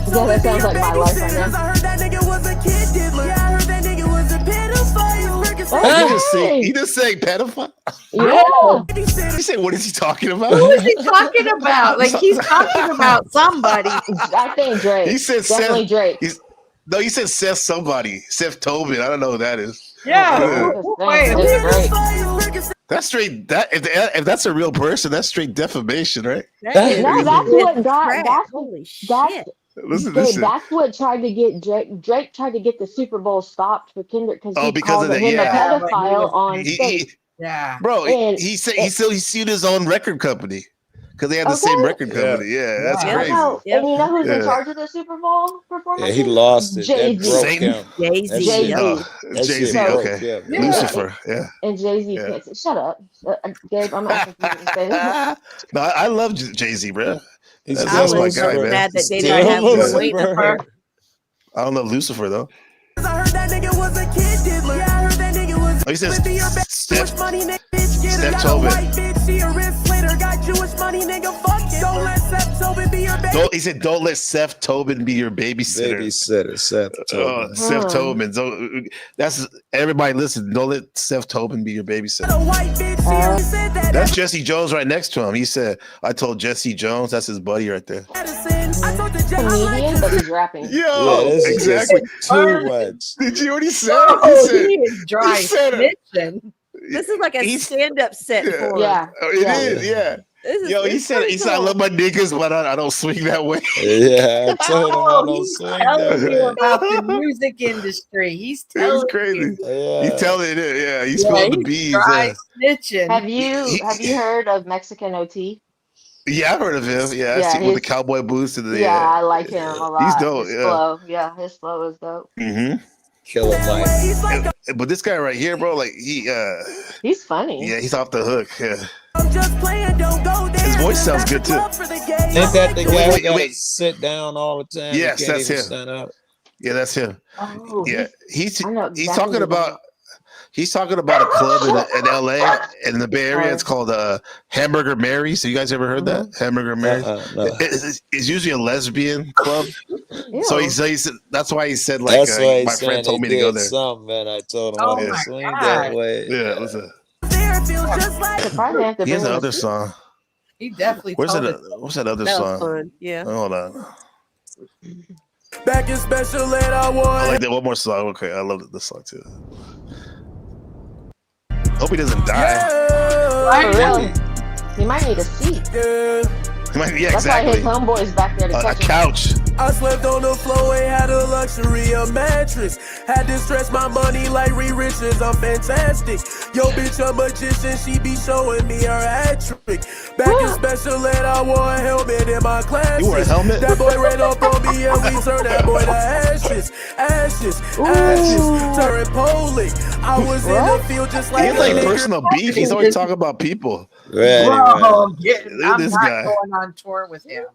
Yeah, that sounds like my life right I now. heard that nigga was a kid diddler. Yeah, I heard that nigga was a pedophile. Oh, He just saying pedophile. yeah. He said, "What is he talking about?" Who is he talking about? Like he's talking about somebody. I think Drake. He said Definitely Seth. Drake. No, he said Seth somebody. Seth Tobin. I don't know who that is. Yeah. Wait, who is Drake. That's straight. That if that's a real person, that's straight defamation, right? No, that's what got. Holy That's shit. Listen to this. shit. that's what tried to get Drake. Drake tried to get the Super Bowl stopped for Kendrick because Oh, he because called of that, him yeah. a pedophile on stage. Yeah. Bro, And- he sued his own record company because they have the same record company. Yeah, that's crazy. And you know who's in charge of the Super Bowl performance? Yeah, he lost it. That Jay-Z. broke Satan? him. Jay-Z. Jay-Z, okay. Lucifer, yeah. And Jay-Z can't say, shut up. Gabe, I'm asking you to say that. No, I love Jay-Z, bro. That's I my was guy, so man. mad that they didn't have Lucifer. I don't love Lucifer though. I heard that nigga was a kid diddler. Yeah, I heard that nigga was Oh, he says with your bitch. Steph- Jewish money, nigga, bitch, get her. Steph Got a Tobin. white bitch, she a wrist later. Got Jewish money, nigga, fuck it. Don't let Steph Tobin be your baby. He said, "Don't let Seth Tobin be your babysitter." Babysitter, Seth Tobin. Seth Tobin. So that's everybody. Listen, don't let Seth Tobin be your babysitter. That's Jesse Jones right next to him. He said, "I told Jesse Jones, that's his buddy right there." Comedian, but he's rapping. Yo, this is exactly. just too much. Did you already say? Oh, he is dry he said it. snitching. This is like a stand-up set for him. Yeah. Oh, it is, yeah. This is, He said, I love my niggas, but I don't swing that way. Yeah, I told him I don't He's swing telling that you way. about the music industry. He's telling It's crazy. you. Yeah. He's telling it. Yeah, he's spilling the beans. Dry Yeah. snitching. Have you heard of Mexican OT? Yeah, I've heard of him. Yeah, Yeah, I see with the he's- cowboy boots and the. Yeah, I like him a lot. He's dope. His Yeah. flow. Yeah, his flow is dope. Mm-hmm. Killer Mike. But this guy right here, bro, like He's funny. yeah, he's off the hook. Yeah. I'm just playing, don't go there. His voice sounds good too. Ain't that the guy Wait, who gotta wait. sit down all the time? Yes, He can't that's even him. stand up. Yeah, that's him. Oh, Yeah, he's I know he's exactly talking who about he's talking about a club in LA in the Bay Area. It's called Hamburger Mary's. So you guys ever heard that? Hamburger Mary's. No. It's usually a lesbian club. So he said that's why he said like That's why my he's friend saying told they me to go did there. something, and I told him Oh I don't my swing God. that way. Yeah, what's that? Surprised they have to He has bring another his- song. He definitely What's told that? us. What's that other That was song? fun. Yeah. Hold on. Back in special ed, I I want. like that one more song. Okay, I love this song too. Hope he doesn't die. For real. He might need a seat. Yeah, That's why exactly. his homeboy's back there to A catch him. couch. I slept on the floor, ain't had a luxury, a mattress. Had to stretch my money like Riches, I'm fantastic. Yo, bitch, a magician, she be showing me her hat trick. Back in special ed, I wore a helmet in my classes. You wore a helmet? That boy ran up on me and we turned that boy to ashes. Ashes, ashes, turning Polish. I was in the field just He like has like a nigga. personal beef. He's always talking about people. Right, Bro, Look at I'm this not guy. going on tour with him.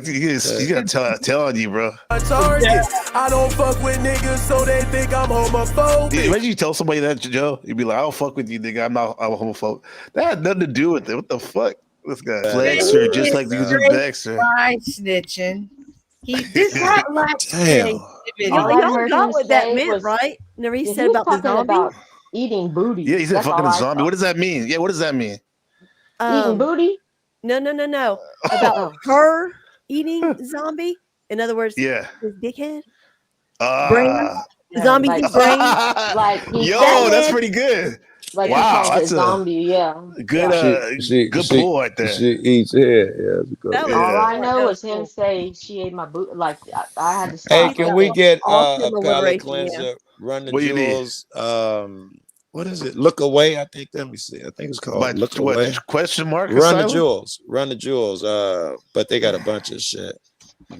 He's gonna tell on you, bro. A target. I don't fuck with niggas, so they think I'm homophobic. Imagine you tell somebody that, Joe. You'd be like, "I don't fuck with you, nigga. I'm a homophobe." That had nothing to do with it. What the fuck? This guy Dexter, just like you do Dexter. Dry snitching. He did not like Damn. All I Y'all heard got him what that say meant, was- right? Never he Yeah, said was about the talking zombie. about eating booty. Yeah, he said That's fucking all a I zombie. thought. What does that mean? Yeah, what does that mean? Eating booty? No. About her eating zombie. In other words, Yeah. his dickhead. Ah. Zombie like- brain. Like he Yo, said that's it, pretty good. like Wow, he called it that's a zombie. Yeah. good, good pull right there. She eats head. Yeah, that's good. That was- All I Yeah. know is him say she ate my boot. Like I had to Hey, stop. can we get Awesome a palate alliteration, cleanser? Run the What do you need? jewels. What is it? Look away. I think. Let me see. I think it's called By Look what, Away. question mark? Run the asylum? jewels. Run the jewels. But they got a bunch of shit.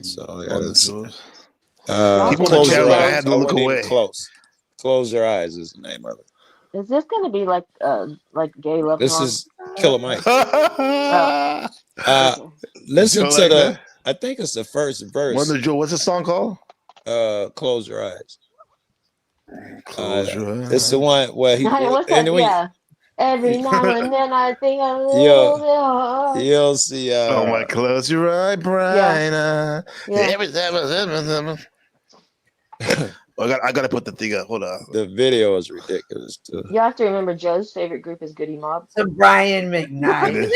So I Run the gotta. jewels. People Close in the your chat, I eyes. had to look wouldn't even away. Close. Close your eyes is the name of it. Is this gonna be like gay love? This song? is Killer Mike. Oh. Listen You to like the. that? I think it's the first verse. Run the jewel. What's the song called? Close your eyes. Close your eyes. It's the one where he. What's that? anyway, Yeah. Every now and then I think I'm a Yo, little bit hard. You'll see. Oh my! Close your eye, brighter. Yeah. Every time. I gotta put the thing up. Hold on. The video is ridiculous too. You have to remember Joe's favorite group is Goody Mob. So Brian McKnight.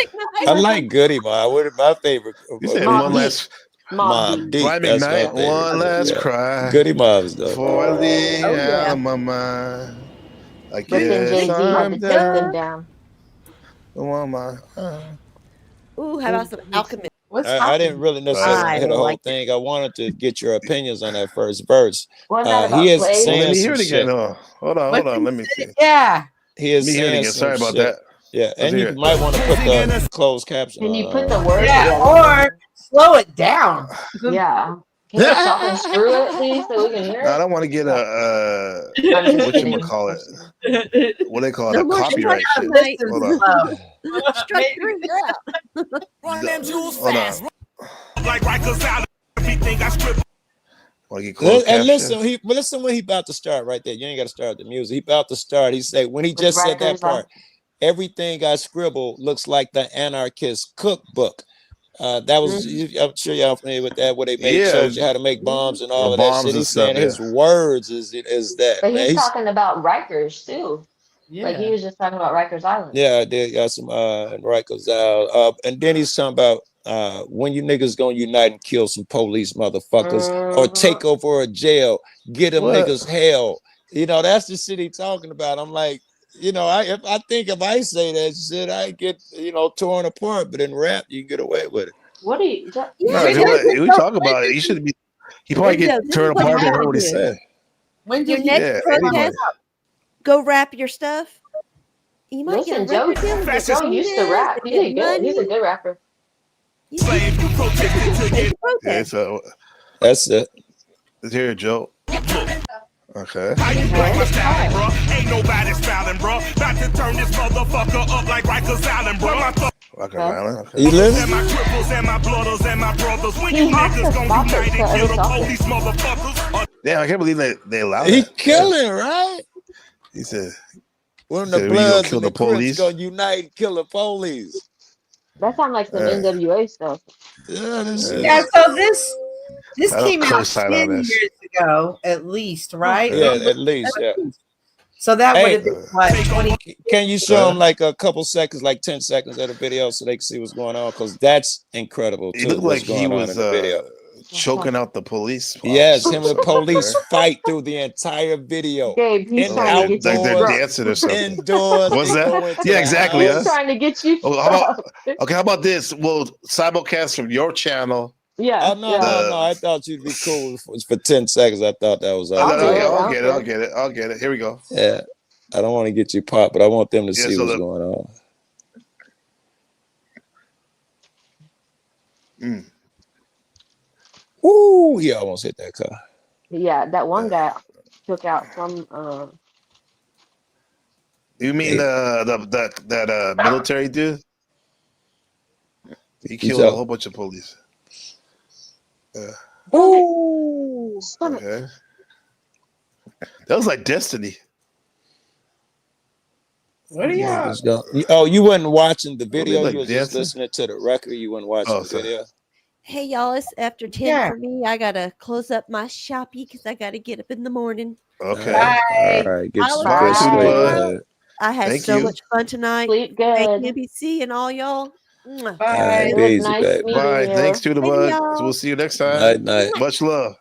I like Goody Mob. My favorite. You said Mobb one Deep. last. Mob Deep. Brian That's my McKnight. favorite. One last Yeah. cry. Goody Mob's though. For the Oh, yeah. out of my mind. I But then guess Jay-Z had I'm to take them down. down. On my. Ooh, how about some alchemy? What's I didn't really necessarily I hear the whole like thing. I wanted to get your opinions on that first verse. Wasn't that about He is slaves? Well, let saying me hear some it again. shit. Oh, hold on. Let me see. Yeah. He is Let me hear it saying again. some Sorry about shit. that. Yeah, Let's and hear you it. might want to put the closed caption. Can you on. put the words? Yeah, or slow it down. Yeah. Can you stop and screw it, please, so we can hear No, I it? don't want to get a I'm just what kidding. you call it? What they call it? No A more copyright strike shit. three, Hold on. Strike three, yeah. Run them jewels Hold fast. on. Like Rikers Island. Everything I strip. Want to get closed And caption? listen when he about to start right there. You ain't got to start the music. He about to start. He said when he just said that part, everything I scribble looks like the anarchist cookbook. That was I'm sure y'all familiar with that, where they showed you how to make bombs and all of that shit. He's saying his words is that. But Man. he's talking about Rikers too. Yeah. Like he was just talking about Rikers Island. Yeah, they got some Rikers out. And then he's talking about when you niggas gonna unite and kill some police motherfuckers or take over a jail, get them niggas hell. You know, that's the shit he's talking about. I'm like, you know, I think if I say that shit, I get, you know, torn apart. But in rap, you can get away with it. What are you? No, if we talk about it, he should be. He probably get torn apart and heard what he said. When Your did next protest, go rap your stuff. You might Listen, get a record deal. Joe used to rap. He's a good. He's a good rapper. Yeah, so that's it. Let's hear it, Joe. Okay. Ain't nobody styling, bro. About to turn this motherfucker up like Rikers Island, bro. Rikers Island. Okay. You listening? And my cripples and my blooders and my brothers. When you niggas gonna unite and kill the police motherfuckers? Damn, I can't believe they allowed He that. killing, right? He said, when he the said, Bloods kill and the the Crips police. gonna unite and kill the police. That sounds like some NWA stuff. Yeah, this Yeah, so this I don't came out co-sign on 10 this. years ago, at least, right? Yeah, at least, yeah. So that would Hey, have been what 20. Can you show them like a couple seconds, like 10 seconds of the video so they can see what's going on? Because that's incredible He too. looked What's like he going on was in the video. choking out the police. Yes, him and the police fight through the entire video. Gabe, he's And trying to get Like you they're drunk. dancing or something. Indoors. What's they go that? into Yeah, the exactly. He's Huh? trying to get you Oh, how about, drunk. okay, how about this? We'll simulcast from your channel. Yeah. Oh no! I thought you'd be cool for 10 seconds. I thought that was all. I'll get it. Here we go. Yeah, I don't want to get you popped, but I want them to see so what's going on. Ooh, he almost hit that car. Yeah, that one guy took out some. You mean that military dude? He killed a whole bunch of police. Ooh. Okay. That was like Destiny. What are y'all? Oh, you wasn't watching the video. like You was just dancing? listening to the record. You wasn't watching the sorry. video. Hey y'all, it's after 10 Yeah. for me. I gotta close up my shoppy because I gotta get up in the morning. Okay. Bye. All right, get some Bye. good sleep. Bye. I had Thank so you. much fun tonight. Sleep Thank good. you, NBC, and all y'all. Mwah. All right, Bye. It was easy, nice baby. meeting Bye. you. Thanks to the Later, bud. y'all. So we'll see you next time. Night, night. Much love.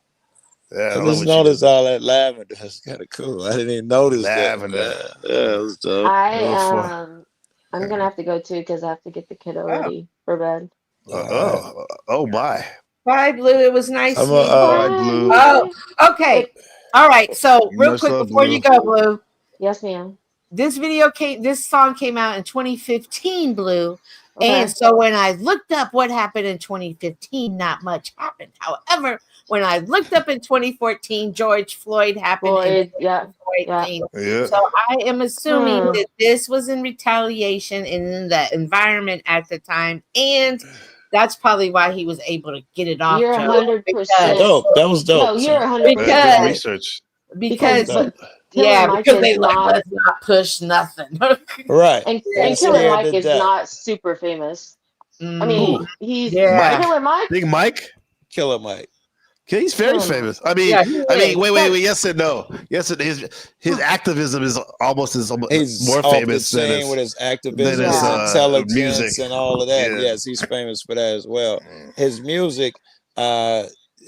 Yeah, I I love just what noticed all that lavender. That's kind of cool. I didn't even notice Lavender. that. Yeah, it was dope. I'm gonna have to go too because I have to get the kiddo ready for bed. Oh my. Bye, Blue. It was nice. I'm meeting you. Bye, Blue. Oh, okay. All right. So real Much quick love, before you go, Blue. Yes, ma'am. This song came out in 2015, Blue. Okay. And so when I looked up what happened in 2015, not much happened. However, when I looked up in 2014, George Floyd happened in 2014. Yeah. So I am assuming Hmm. that this was in retaliation in the environment at the time. And that's probably why he was able to get it off. You're Joe, 100%. Dope. That was dope. No, you're Good 100%. research. because But yeah, Killer Mike because is they like not- let's not push nothing. Right. And They're Killer scared Mike to is death. not super famous. I mean, he's Yeah. Killer Mike. Big Mike? Killer Mike. Okay, he's very Killer Mike. famous. I mean, Yeah, he is. wait. Yes and no. Yes, his activism is almost He's more off famous the than chain his, with his than activism, his, his intelligence, music. and all of that. Yeah. Yes, he's famous for that as well. His music,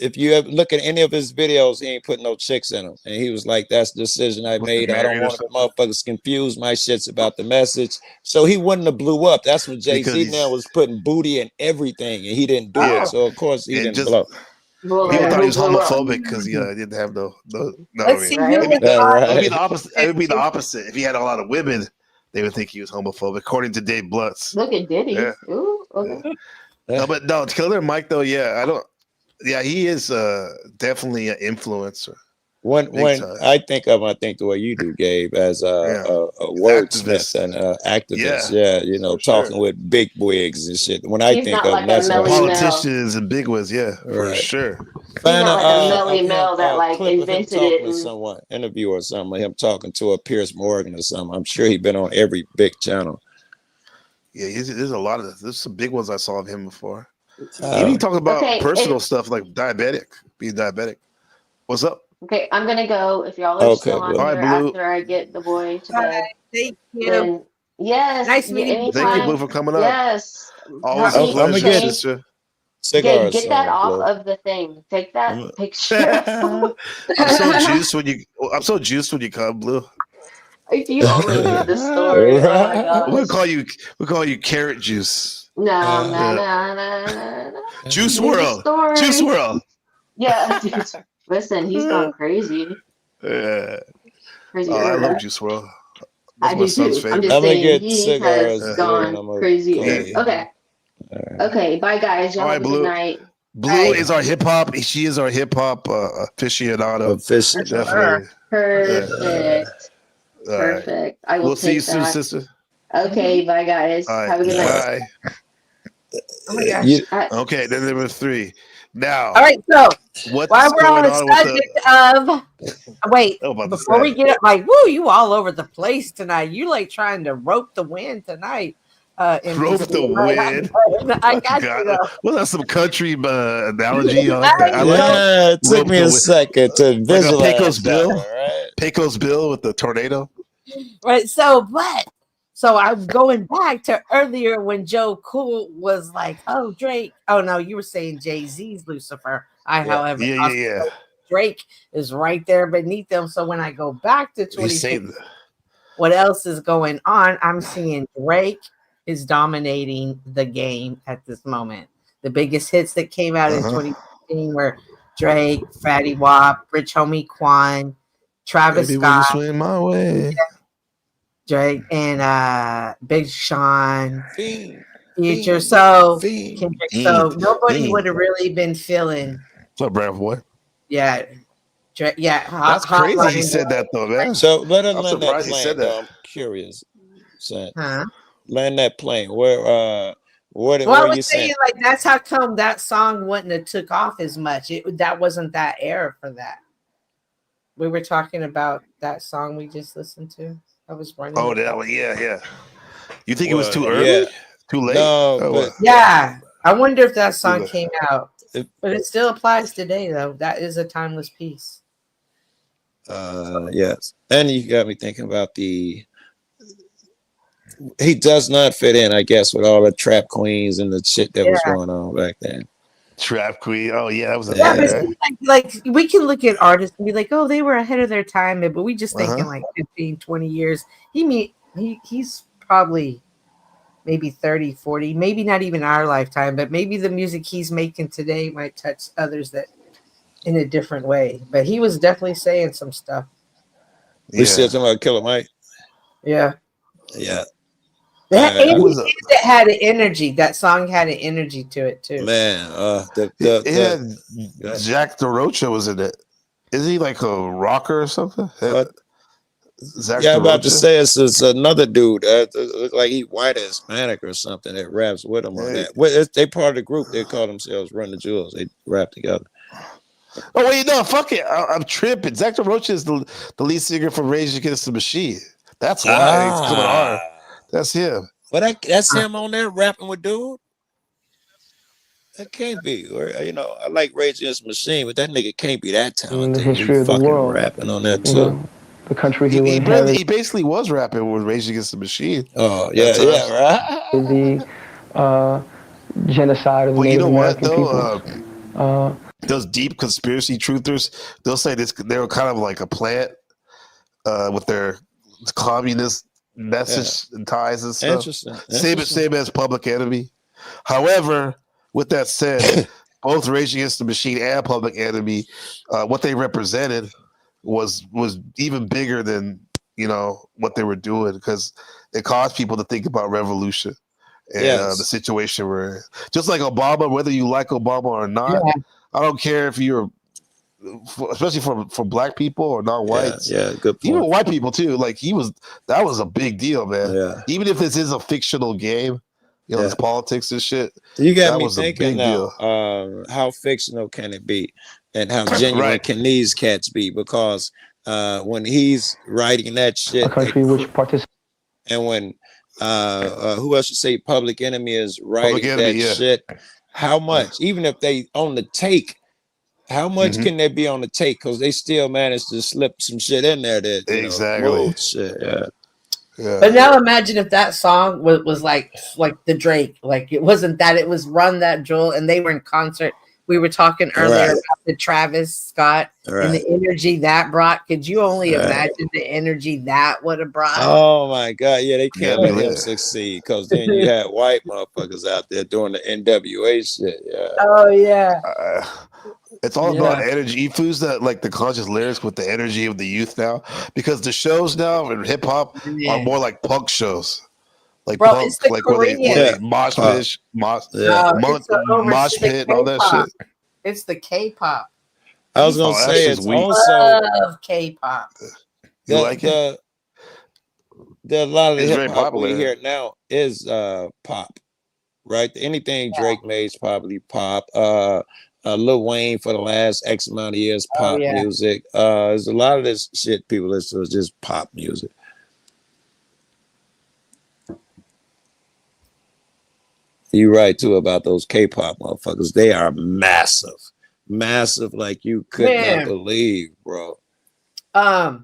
if you ever look at any of his videos, he ain't put no chicks in them. And he was like, that's the decision I made. I don't married or want motherfuckers confuse my shits about the message. So he wouldn't have blew up. That's when Because Jay-Z he's- now was putting booty in everything, and he didn't do Yeah. it. So of course he It didn't just- blow. Well, People thought he was who blew up? homophobic because he didn't have no. Let's see who Right? was Yeah, It would be right. the opposite. It would be the opposite if he had a lot of women they would think he was homophobic, according to Dave Blutz. Look at Diddy. Yeah. Ooh, okay. No, but no, Killer Mike though. Yeah, I don't. Yeah, he is definitely an influencer. When time. I think the way you do, Gabe, as a wordsmith and activist, talking with big wigs and shit. When I He's think not of like a that's Melly politicians and big ones, yeah, for Right. sure. He's not like a Melly of Mel that like clip of him invented talking it. with And, someone, interview or something, him talking to a Pierce Morgan or something. I'm sure he's been on every big channel. Yeah, there's a lot of there's some big ones I saw of him before. Even talking about Okay, personal stuff like being diabetic. What's up? okay, I'm gonna go. If y'all are Okay, still on Blue. here All right, Blue. after I get the boy to Bye. bed, Thank you. then yes, Nice meeting you. anytime. Thank you, Blue, for coming up. Yes, Always help a me pleasure, change. sister. Cigars, Get that off Blue. of the thing. Take that picture. I'm so juiced when you come, Blue. If you only knew the story. Oh my gosh. We'll call you carrot juice. No, no, Yeah. no. Juice Knew the World. story. Juice World. Yeah, dude. Listen, he's gone crazy. Yeah. Crazy. I love Juice World. I That's my do son's too. favorite. I'm just I'm gonna saying get he cigars, has Blue, gone and I'm gonna crazy. call you. Okay. Okay. Bye, guys. Y'all All have right, a good Blue. night. Blue is our hip hop. She is our hip hop aficionado. Definitely. Perfect. All right. Perfect. I will We'll see you take soon, that. sister. Okay. Bye, guys. All right. Have a good night. Bye. Oh my gosh. Okay, then number 3. Now, All right, so what's while we're on going the on with subject of wait, about before to we say. get up, like, woo, you all over the place tonight. You like trying to rope the wind tonight. Rope the wind. I got you though. Was that some country analogy? I like that. I like Yeah, it took rope me the a wind. second to Like a visualize Pecos that Bill. one, right? Pecos Bill with the tornado. Right. So I'm going back to earlier when Joe Cool was like, "Oh, Drake." Oh no, you were saying Jay-Z's Lucifer. However, Yeah. Drake is right there beneath them. So when I go back to He's 20, saying what else is going on? I'm seeing Drake is dominating the game at this moment. The biggest hits that came out in 2015 were Drake, Fatty Wap, Rich Homie Quan, Travis Baby, will you Scott, swing my way? Drake, and Big Sean, Fiend. Future. So Fiend. Kendrick. So nobody would have really been feeling. What's up, Brad boy? Yeah. That's crazy. He said that though, man. So let us I'm land that surprised he plane. said Though. that. I'm curious. Sam. Huh? Land that plane. Where Well, I where you was saying? saying like that's how come that song wouldn't have took off as much. That wasn't that era for that. We were talking about that song we just listened to. I was running. Oh, that one. Yeah. You think it was too early? Yeah. Too late? No, Oh, but Yeah. I wonder if that song Yeah. came out. But it still applies today though. That is a timeless piece. Yes. And you got me thinking about he does not fit in, I guess, with all the trap queens and the shit that was going on back then. Trap Queen. Oh, yeah, that was a Yeah, thing, but right? see, like we can look at artists and be like, oh, they were ahead of their time, but we just thinking like 15, 20 years. He's probably maybe 30, 40, maybe not even our lifetime, but maybe the music he's making today might touch others that in a different way. But he was definitely saying some stuff. We still talking about Killer Mike. Yeah. Yeah. It had an energy. That song had an energy to it too. Man, Jack DeRocha was in it. Is he like a rocker or something? Zach I'm about to DeRocha? say it's another dude. Look like he white and Hispanic or something that raps with him on that. Well, they part of the group. They call themselves Run the Jewels. They rap together. Oh wait, no, fuck it. I'm tripping. Zach DeRocha is the lead singer from Rage Against the Machine. That's why it's coming hard. That's him. But that's him on there rapping with dude. That can't be. Or I like Rage Against the Machine, but that nigga can't be that talented. In the history of the world, rapping on that too. The country he He basically was rapping with Rage Against the Machine. Oh yeah, right. The genocide of the Native American people. Those deep conspiracy truthers, they'll say this. They were kind of like a plant with their communist message and ties and stuff. Interesting. Same as Public Enemy. However, with that said, both Rage Against the Machine and Public Enemy, what they represented was even bigger than what they were doing, because it caused people to think about revolution and the situation we're in. Just like Obama, whether you like Obama or not, I don't care if you're, especially for black people or non-whites. Yeah, good point. Even white people too. Like that was a big deal, man. Yeah. Even if this is a fictional game, it's politics and shit. You got that me was thinking a big now. deal. How fictional can it be, and how genuine can these cats be? Because when he's writing that shit, A country which participates. and when who else should say Public Enemy is writing that shit, how much? Even if they on the take, how much can they be on the take? Because they still managed to slip some shit in there that moved shit. Yeah. But now imagine if that song was like the Drake, like it wasn't that, it was Run That Jewel, and they were in concert. We were talking earlier about the Travis Scott and the energy that brought. Could you only imagine the energy that would have brought? Oh my God. Yeah, they can't let him succeed, because then you had white motherfuckers out there doing the NWA shit. Yeah. Oh yeah. It's all about energy. You fuse that, like the conscious lyrics with the energy of the youth now, because the shows now in hip hop are more like punk shows, like punk, like where they mosh pit, mosh pit, and all that shit. It's the K-pop. I was gonna say it's also K-pop. You like it? A lot of the hip hop we hear now is pop, right? Anything Drake made is probably pop. Lil Wayne for the last X amount of years, pop music. There's a lot of this shit people listen to is just pop music. You're right too about those K-pop motherfuckers. They are massive, like you could not believe, bro. I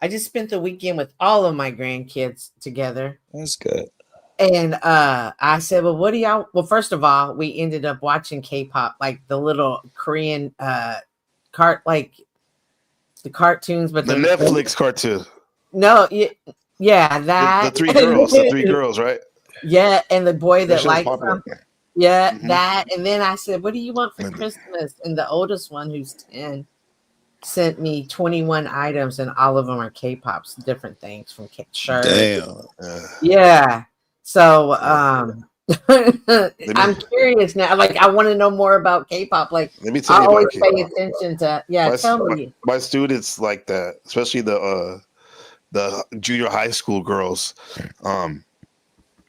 just spent the weekend with all of my grandkids together. That's good. And I said, well, what do y'all? Well, first of all, we ended up watching K-pop, like the little Korean like the cartoons, but the Netflix cartoon. No, yeah, that the three girls, right? Yeah, and the boy that likes them. Yeah, that. And then I said, what do you want for Christmas? And the oldest one, who's 10, sent me 21 items, and all of them are K-pops, different things from shirts. Damn. Yeah. So I'm curious now. Like, I want to know more about K-pop. Like, let me tell I you always about pay K-pop. attention to. Tell me. My students like that, especially the junior high school girls.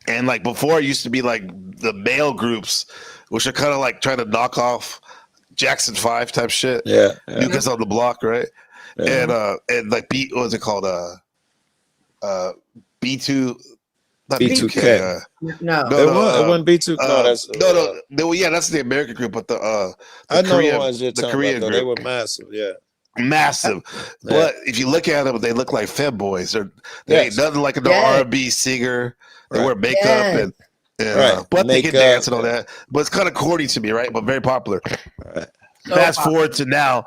And like before, it used to be like the male groups, which are kind of like trying to knock off Jackson 5 type shit. Yeah. New Kids on the Block, right? Yeah. And like what was it called? B2. Not B2K. No, it wasn't B2K. No. That's the American group, but the I know Korean, the ones you're talking Korean about, group. they were massive. Yeah. Massive, but if you look at them, they look like femboys. They ain't nothing like an R&B singer. They wear makeup and but they can dance and all that. But it's kind of corny to me, right? But very popular. Fast forward to now,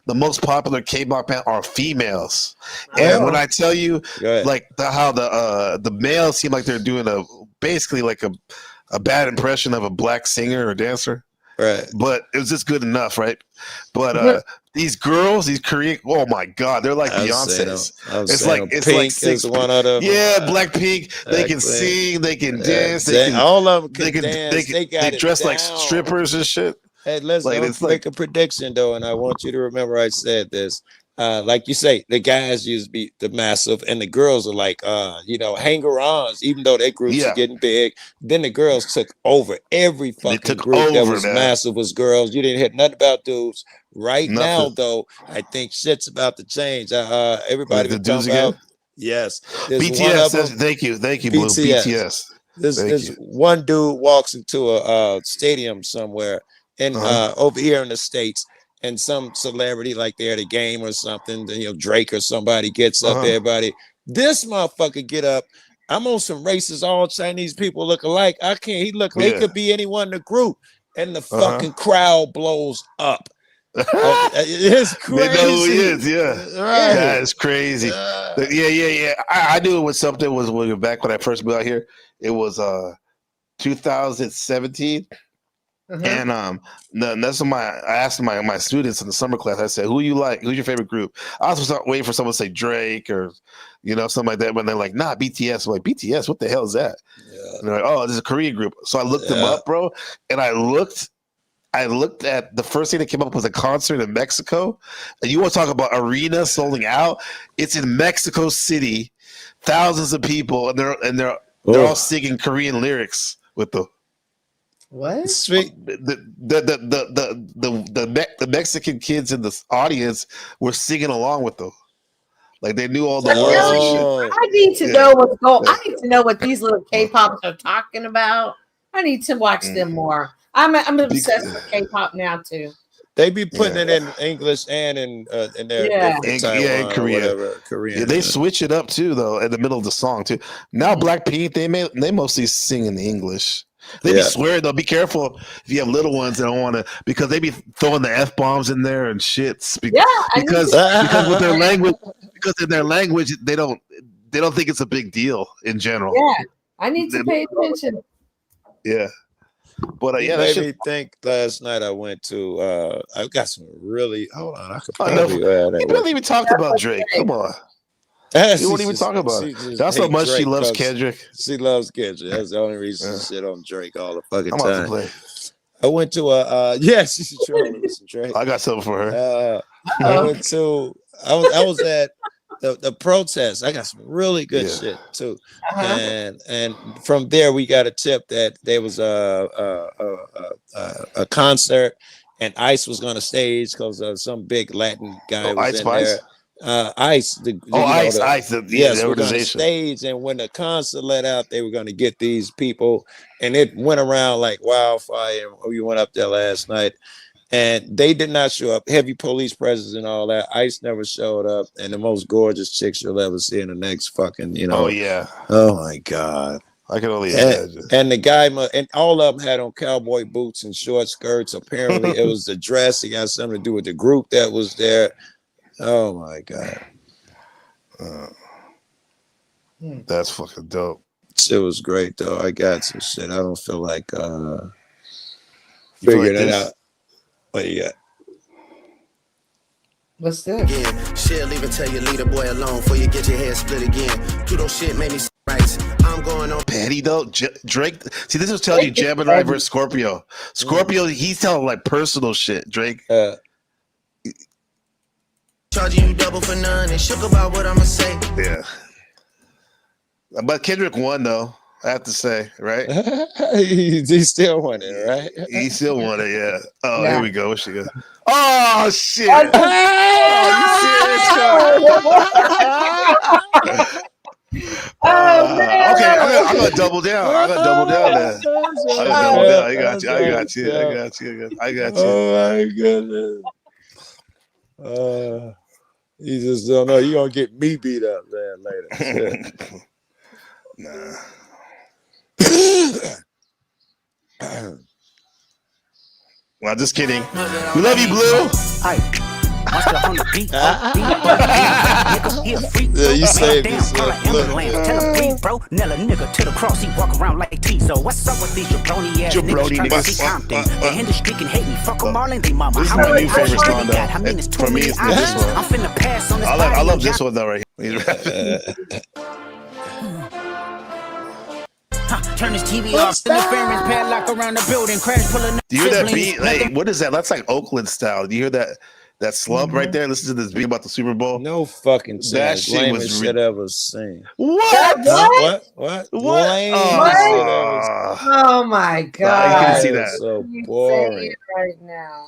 the most popular K-pop band are females. And when I tell you, like how the males seem like they're doing basically like a bad impression of a black singer or dancer. Right. But it was just good enough, right? But these girls, these Korean, oh my God, they're like Beyonce's. It's like six. One of them. Yeah, Blackpink. They can sing, they can dance, they can all of them can dance. They dress like strippers and shit. Hey, let's make a prediction though, and I want you to remember I said this. Like you say, the guys used to be the massive, and the girls are like, hanger-ons. Even though their groups are getting big, then the girls took over. Every fucking group that was massive was girls. You didn't hear nothing about dudes. Now, though, I think shit's about to change. Everybody was talking about BTS. Thank you, Blue. BTS. There's one dude walks into a stadium somewhere, and over here in the States. And some celebrity, like they're at a game or something, Drake or somebody gets up, everybody. This motherfucker get up. I'm on some racist, all Chinese people look alike. I can't. He look like he could be anyone in the group, and the fucking crowd blows up. It's crazy. They know who he is. Yeah, right. That's crazy. Yeah. I knew it was something. Back when I first moved out here. It was 2017. And that's what I asked my students in the summer class. I said, "Who you like? Who's your favorite group?" I was waiting for someone to say Drake or something like that. But they're like, "Nah, BTS." I'm like, BTS? What the hell is that? Yeah. And they're like, "Oh, this is a Korean group." So I looked them up, bro, and I looked at the first thing that came up was a concert in Mexico. And you want to talk about arena selling out? It's in Mexico City, thousands of people, and they're all singing Korean lyrics with the. What? Sweet. The Mexican kids in the audience were singing along with them, like they knew all the words and shit. I need to know what's going. I need to know what these little K-pops are talking about. I need to watch them more. I'm obsessed with K-pop now too. They be putting it in English and in their in Korean. Korean. Yeah, they switch it up too, though, in the middle of the song too. Now Blackpink, they mostly sing in English. They be swearing though. Be careful if you have little ones that don't want to, because they be throwing the F-bombs in there and shits. Because with their language, because in their language they don't think it's a big deal in general. Yeah, I need to pay attention. Yeah. But that made me think last night I went to I got some really hold on, I could probably you barely even talked about Drake. Come on. You won't even talk about it. That's how much she loves Kendrick. She loves Kendrick. That's the only reason she shit on Drake all the fucking I'm time. about to play. I went to she's trolling with some Drake. I got something for her. I was at the protest. I got some really good shit too. And from there we got a tip that there was a concert and Ice was gonna stage because some big Latin guy was in there. Ice, the organization. Stage, and when the concert let out, they were going to get these people, and it went around like wildfire. We went up there last night, and they did not show up. Heavy police presence and all that. Ice never showed up, and the most gorgeous chicks you'll ever see in the next fucking, Oh yeah. Oh my God. I can only imagine. And the guy, and all of them had on cowboy boots and short skirts. Apparently, it was the dress. It got something to do with the group that was there. Oh my God. That's fucking dope. It was great though. I got some shit. I don't feel like figuring it out. What you got? What's that? Yeah, she'll even tell your leader boy alone before you get your head split again. Pluto shit made me right. I'm going on. Petty though, Drake. See, this was telling you Gemini versus Scorpio. Scorpio, he's telling like personal shit. Drake. Charging you double for none and shook about what I'ma say. Yeah. But Kendrick won though, I have to say, right? he still won it, right? He still won it, yeah. Oh, here we go. What's she got? Oh shit! Oh, man. Okay, I'm gonna double down. I'm gonna double down there. I'm gonna double down. I got you. Oh my goodness. You just don't know. You're gonna get me beat up there later. Nah. Well, just kidding. We love you, Blue. You saved this. Tell him breathe, bro. Nella nigga to the cross. He walk around like Tizo. What's up with these jabroni ass niggas trying to see Compton? The industry can hate me. Fuck them all in they mama. This is my new favorite song, though. For me, it's this one. I'm finna pass on this. I love this one, though, right here. Turn this TV off. Interference padlock around the building. Crash pulling. Do you hear that beat? Like, what is that? That's like Oakland style. Do you hear that slump right there? Listen to this beat about the Super Bowl. No fucking sense. That shit was shit ever seen. What? What? Oh my God! You can see that. So boring right now.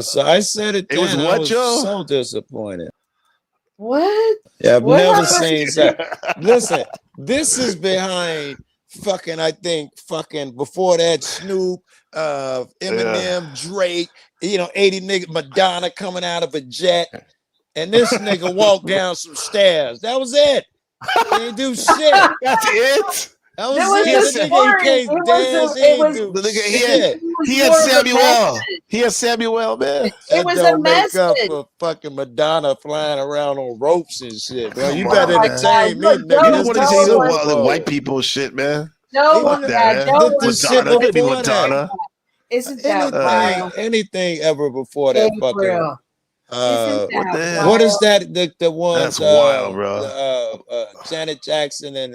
So I said it. It was what, Joe? So disappointed. What? Yeah, I've never seen that. Listen, this is behind fucking. I think fucking before that Snoop, Eminem, Drake. 80 nigga Madonna coming out of a jet, and this nigga walked down some stairs. That was it. He didn't do shit. That's it. That was it. The nigga can't dance. He had Samuel. He had Samuel, man. It was a message. Make up for fucking Madonna flying around on ropes and shit, bro. You better entertain me, nigga. You don't want to see the white people shit, man. No, Madonna. Madonna. Isn't that wild? Anything ever before that fucking Gabriel. Isn't What the that hell? what is wild? that the ones That's wild, bro. Janet Jackson and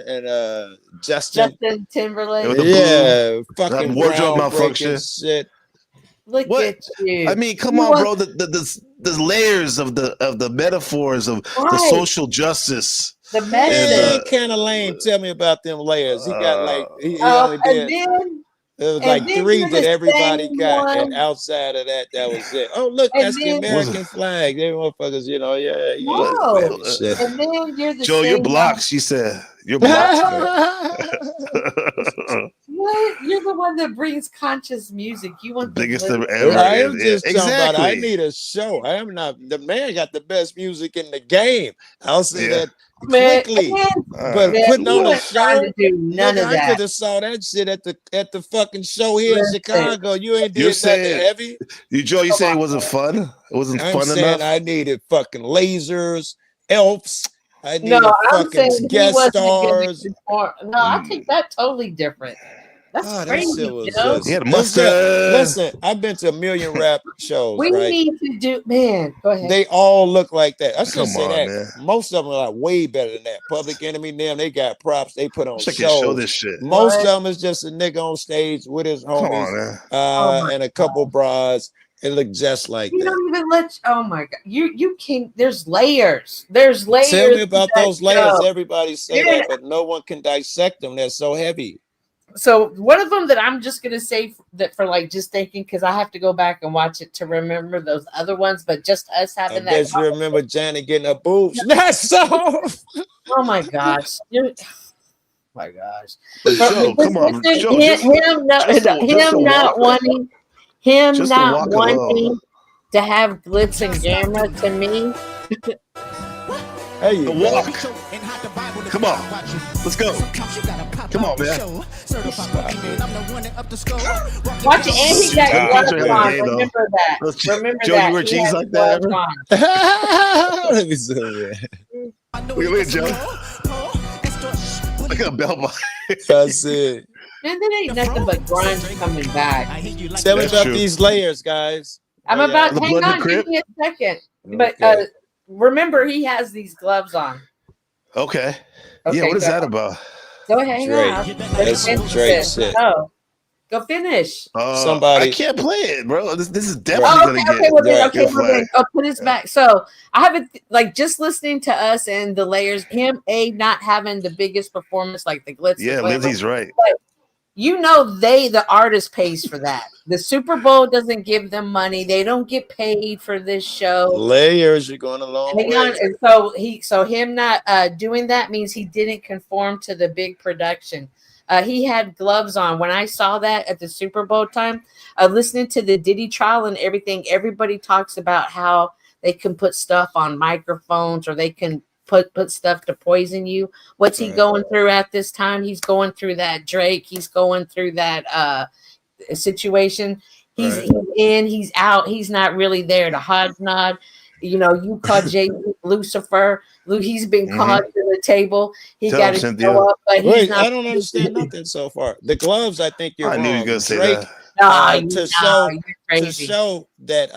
Justin Justin Timberlake. With the blue, fucking wardrobe groundbreaking malfunction. shit. Look What? at you. I mean, come You on, want- bro. The layers of the metaphors of the Right. social justice. The And, message. Kind of lame. Tell me about them layers. He got like he only and did. then There was and like then 3 you're that the everybody same got, and one. outside of that, that was it. Oh, look, And that's the then American flag. They motherfuckers, you know, yeah. no. Shit. And then you're the Joe, same you're blocked. She said you're blocked. What? You're the one that brings conscious music. You want the Biggest glitter. ever. I am just talking about I Exactly. need a show. I am not the man got the best music in the game. I'll say Yeah. that Man, quickly. man, But man, putting you on a ain't trying show, to do none nigga, of I that. could have saw that shit at the fucking show here in Listen. Chicago. You ain't You're did nothing saying heavy. Joe, you Come saying on, it wasn't fun? It wasn't I'm fun saying enough. I needed fucking lasers, elves. I No, needed I'm fucking saying he guest wasn't going stars. to perform. No, I take that totally different. That's Oh, that crazy, shit was Joe. just. He had a it was just- mustache. Listen, I've been to a million rap shows, We right? need to do, man. Go ahead. They all look like that. I should Come say on, that. man. Most of them are like way better than that. Public Enemy, them, they got props. They put on Wish I could show shows. this shit. Most What? of them is just a nigga on stage with his Come on, homies man. Oh my and a couple bras. It look just like You that. don't even let. Oh my god, you can't. There's layers. There's layers. Tell me to about that those layers. show. Everybody say Yeah. that, but no one can dissect them. They're so heavy. So one of them that I'm just gonna say that for like just thinking because I have to go back and watch it to remember those other ones, but just us I having bet that. you remember Janet getting her boobs. That's so. Oh my gosh. Oh my gosh. But Joe, come on, Joe, Him not wanting just to walk alone. to have glitz and gamma to me. Hey, you The go. walk. Come on, let's go. Come on, man. Watch it, and he got Stop. gloves That's on. gay, though. Remember that. Remember Joe, that. you wear He jeans had like that gloves ever? on. Let me zoom in. Look at Joe. Look at belt box. That's it. Man, that ain't nothing but grunge coming back. Tell me That's about true. these layers, guys. I'm Oh, yeah. about The hang Blood in the on, Crib? give me a second. But Okay. remember he has these gloves on. Okay. Okay, Yeah, what is go. that about? Go ahead, hang Drake. on. That's some Finish Drake it. shit. No. Go finish. Somebody- I can't play it, bro. This is Oh, definitely gonna get well then, Right. okay, get well then, flagged. put his back. So I haven't like just listening to us and the layers. Him not having the biggest performance like the glitz. Yeah, and glamour, Lindsay's right. but you know the artist pays for that. The Super Bowl doesn't give them money. They don't get paid for this show. Layers, you're going a long Hang way. on. And so him not doing that means he didn't conform to the big production. He had gloves on. When I saw that at the Super Bowl time, listening to the Diddy trial and everything, everybody talks about how they can put stuff on microphones or they can put stuff to poison you. What's he Right. going through at this time? He's going through that Drake. He's going through that situation. He's Right. he's in, he's out. He's not really there to hodnod. You know, you call Jay Lucifer. He's been called to the table. He Tell got him, to Cynthia. show up, but he's Wait, not. I don't understand nothing so far. The gloves, I think you're I wrong. knew you were gonna say Drake, that. You're to crazy. show that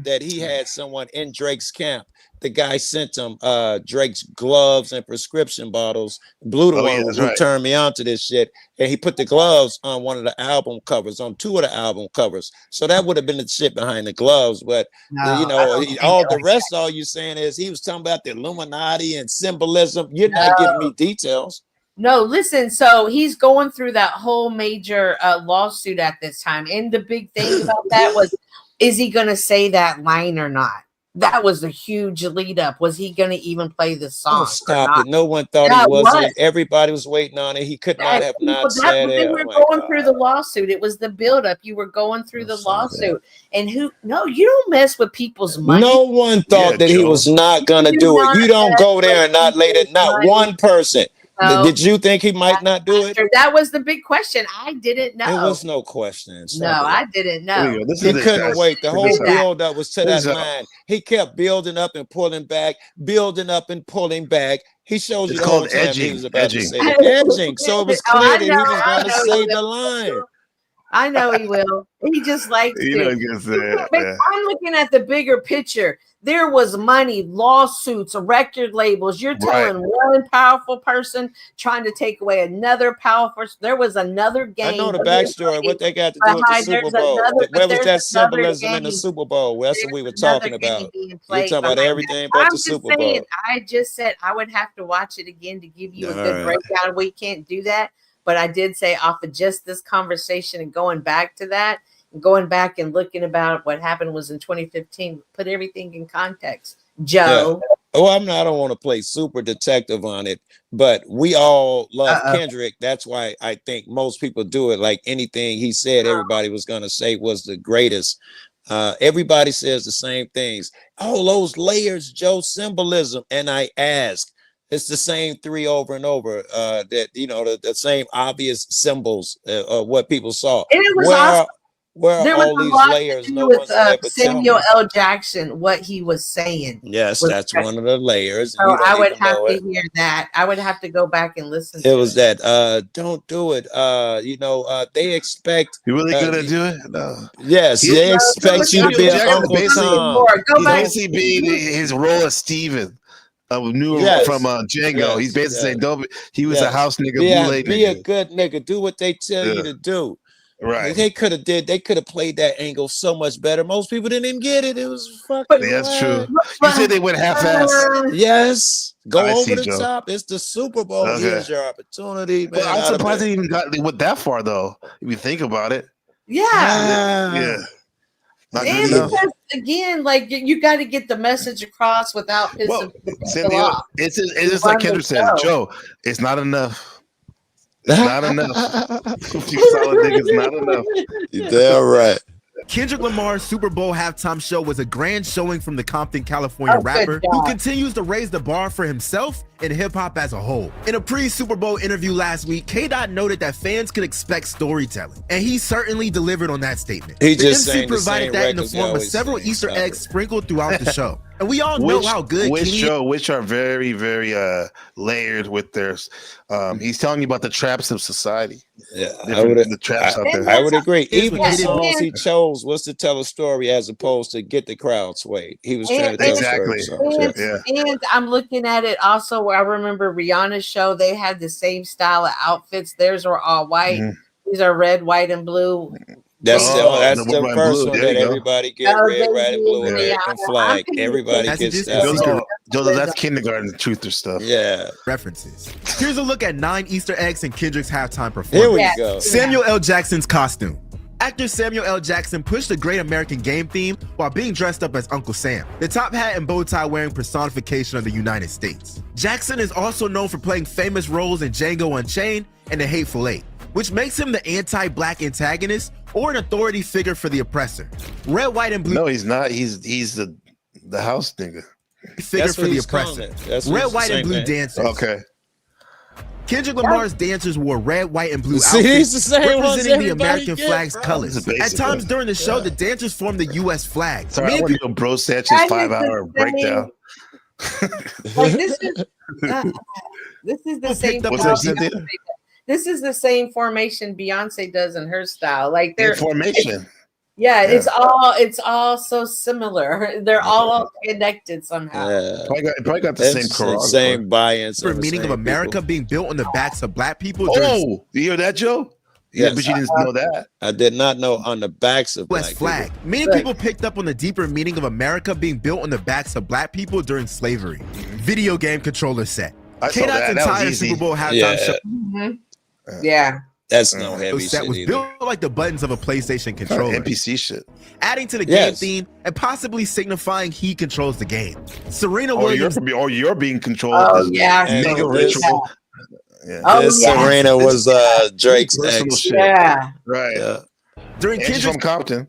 that he had someone in Drake's camp. The guy sent him Drake's gloves and prescription bottles. Blue, the Oh, one yeah, that's who right. turned me on to this shit, and he put the gloves on one of the album covers, on 2 of the album covers. So that would have been the shit behind the gloves. But No, you I know, don't think all it the like rest, all you saying is he was talking about the Illuminati and symbolism. You're not giving me details. No, listen. So he's going through that whole major lawsuit at this time, and the big thing about that was, is he going to say that line or not? That was a huge lead up. Was he going to even play the song? Oh, stop it. No one thought Yeah, he it wasn't. was. Everybody was waiting on it. He could not have not said They it. were Oh my going God. through the lawsuit. It was the buildup. You were going through the lawsuit, and no, you don't mess with people's money. No one thought that he was not going to do it. You don't go there and not lay it. Not one person. No. Did you think he might not do it? That was the big question. I didn't know. It was no question. Stop No, it. I didn't know. He couldn't wait. The whole Check this out. build up was to that line. He kept building up and pulling back, building up and pulling back. He shows you It's the whole called time he edging. was about to Edging. say the edging. So it was Oh, clear I that he know, was I going to know. say the line. I know he will. He just likes You know to. he's gonna say it, But yeah. I'm looking at the bigger picture. There was money, lawsuits, record labels. You're telling one powerful person trying to take away another powerful. There was another game. I know the backstory. What they got to do with the Super Bowl? Where was that symbolism in the Super Bowl? That's what we were talking about. You're talking about everything but the Super Bowl. I just said I would have to watch it again to give you a All good right. breakdown. We can't do that. But I did say off of just this conversation and going back to that, and going back and looking about what happened was in 2015, put everything in context. Joe. Yeah. Oh, I don't want to play super detective on it, but we all love Kendrick. That's why I think most people do it. Like anything he said, everybody was going to say was the greatest. Everybody says the same things. All those layers, Joe, symbolism. And I ask, it's the same three over and over. That the same obvious symbols of what people saw. And it was where there are all was a these lot layers? to do No with one's ever Samuel tell me. L. Jackson, what he was saying. Yes, that's one of the layers. So You don't I would even have know to it. hear that. I would have to go back and listen It to was that don't do it. They expect You really gonna do it? No. Yes, they expect you to be an Uncle Tom. He's basically being his role as Steven. From Django. He's basically saying, "Don't." He was a house nigga, bootleg Be a nigga. good nigga. Do what they tell you to do. Right. They could have played that angle so much better. Most people didn't even get it. It was fucking. That's true. You said they went half-ass. Yes. Go I over see, the Joe. top. It's the Super Bowl. Okay. Here's your opportunity. But Man. I'm surprised they went that far though. If you think about it. Yeah. Not And good enough. because again, like you got to get the message across without pissing people Cynthia, off. it's like Kendrick said, Joe. It's not enough. It's not enough. You solid niggas, not enough. You're damn right. Kendrick Lamar's Super Bowl halftime show was a grand showing from the Compton, California rapper who continues to raise the bar for himself and hip-hop as a whole. In a pre-Super Bowl interview last week, K-Dot noted that fans could expect storytelling, and he certainly delivered on that statement. He The just MC sang the provided same that in the records he form of always several sings, Easter stop eggs sprinkled throughout the show. And we all know how good which are very, very layered with theirs. He's telling you about the traps of society. Yeah, the traps out there. I would agree. Even the Yeah. songs he chose was to tell a story as opposed to get the crowd swayed. He was trying to tell a story. And I'm looking at it also where I remember Rihanna's show, they had the same style of outfits. Theirs were all white. These are red, white, and blue. That's the blue, first one there that you go. everybody get red, white, and blue, American flag. Everybody gets that. That's kindergarten truther stuff. Yeah. References. Here's a look at 9 Easter eggs in Kendrick's halftime performance. Here we go. Samuel L. Jackson's costume. Actor Samuel L. Jackson pushed the Great American Game theme while being dressed up as Uncle Sam, the top hat and bow tie wearing personification of the United States. Jackson is also known for playing famous roles in Django Unchained and The Hateful Eight, which makes him the anti-black antagonist or an authority figure for the oppressor. Red, white, and blue. No, he's not. He's the house nigga. Figure That's for what the he's calling oppressor. it. That's what Red, he's white, and saying, blue man. dancers. Okay. Kendrick Lamar's dancers wore red, white, and blue See, outfits these the same ones representing the everybody American get, flag's bro. colors. This is a At basic times one. during the show, the dancers formed the U.S. flag. Sorry, I Many want to do Bro Satch's That is 5-hour the breakdown. Like this is the same. What's up, Cynthia? This is the same formation Beyonce does in her style. Like they're Formation. Yeah, it's all so similar. They're all connected somehow. Yeah. Probably got the same choreographer. Same buy-ins. for meaning of America being built on the backs of black people. Oh, you hear that, Joe? Yeah, Yes. but you didn't know that. I did not know on the backs of U.S. black flag. people. Many people picked up on the deeper meaning of America being built on the backs of black people during slavery. Video game controller set. I saw K-Dot's that. That was entire easy. Super Bowl halftime Yeah. show Yeah. That's no heavy set shit was either. built like the buttons of a PlayStation controller, NPC shit. adding to the Yes. game theme and possibly signifying he controls the game. Serena Or Williams. you're being controlled. Oh, This yeah. Mega And this- ritual. Yeah. Oh, This yeah. Serena was Drake's Personal ex. shit. Yeah. Right. Yeah. During And she's Kendrick's from Compton.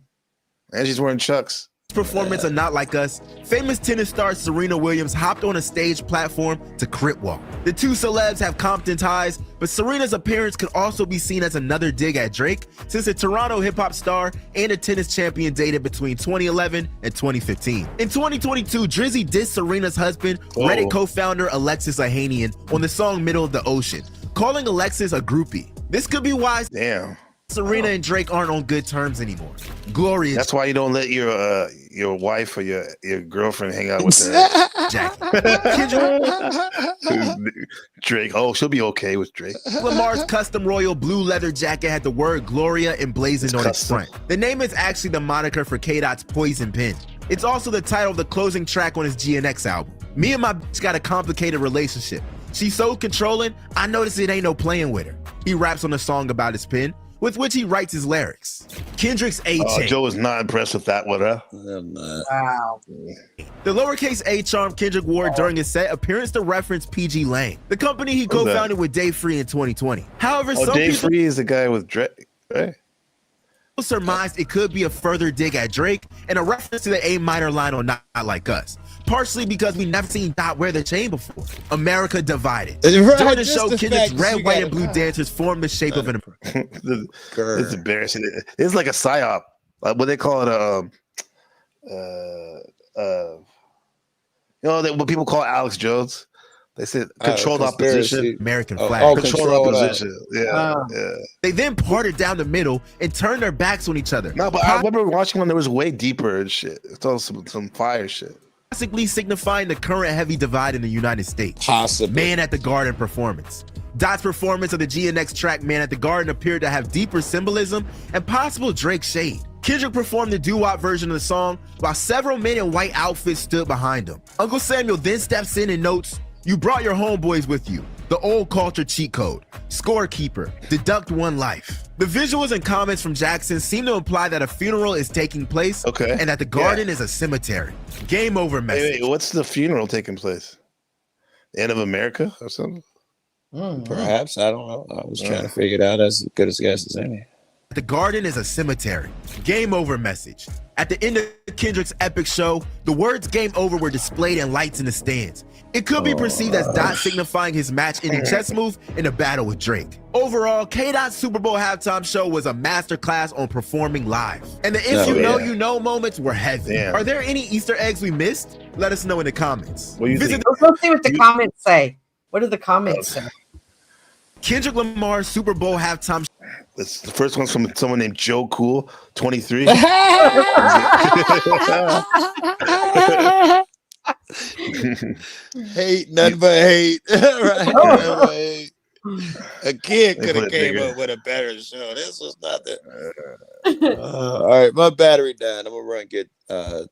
And she's wearing Chucks. performance of Not Like Us, famous tennis star Serena Williams hopped on a stage platform to crip walk. The two celebs have Compton ties, but Serena's appearance could also be seen as another dig at Drake, since the Toronto hip-hop star and a tennis champion dated between 2011 and 2015. In 2022, Drizzy dissed Serena's husband, Reddit co-founder Alexis Ohanian, on the song Middle of the Ocean, calling Alexis a groupie. This could be why Damn. Serena and Drake aren't on good terms anymore. Gloria. That's why you don't let your wife or your girlfriend hang out with Jack. Drake. Oh, she'll be okay with Drake. Lamar's custom royal blue leather jacket had the word Gloria emblazoned on its front. The name is actually the moniker for K-Dot's Poison Pen. It's also the title of the closing track on his GNX album. Me and my bitch got a complicated relationship. She's so controlling, I notice it ain't no playing with her. He raps on a song about his pen, with which he writes his lyrics. Kendrick's A-Chain. Joe is not impressed with that one, huh? Wow. The lowercase a charm Kendrick wore during his set appearance to reference PG Lang, the company he co-founded with Dave Free in 2020. However, some Dave people Free is the guy with Drake, right? Surmised it could be a further dig at Drake and a reference to the A minor line on Not Like Us. Partially because we never seen Dot wear the chain before. America divided. Right, During the just show, the Kendrick's fact that red, you white, got and blue dancers formed the shape of an It's embarrassing. It's like a psyop. What they call it? What people call Alex Jones. They said controlled opposition. American flag. Controlled opposition. Yeah. They then parted down the middle and turned their backs on each other. No, but I remember watching one that was way deeper and shit. It's all some fire shit. Possibly signifying the current heavy divide in the United States. Possibly. Man at the Garden performance. Dot's performance of the GNX track Man at the Garden appeared to have deeper symbolism and possible Drake shade. Kendrick performed the doo-wop version of the song while several men in white outfits stood behind him. Uncle Samuel then steps in and notes, "You brought your homeboys with you. The old culture cheat code. Scorekeeper. Deduct one life." The visuals and comments from Jackson seem to imply that a funeral is taking place and that the garden is a cemetery. Game over message. Wait, what's the funeral taking place? The end of America or something? Perhaps. I don't know. I was trying to figure it out as good as guess as any. The garden is a cemetery. Game over message. At the end of Kendrick's epic show, the words game over were displayed in lights in the stands. It could be perceived as Dot signifying his match-ending chess move in a battle with Drake. Overall, K-Dot's Super Bowl halftime show was a masterclass on performing live. And the if you know moments were heavy. Damn. Are there any Easter eggs we missed? Let us know in the comments. What do you think? Let's see what the comments say. What do the comments say? Kendrick Lamar's Super Bowl halftime. The first one's from someone named Joe Cool, 23. Hate, nothing but hate. Right? Nothing but hate. A kid could have came up with a better show. This was nothing. All right, my battery died. I'm gonna run get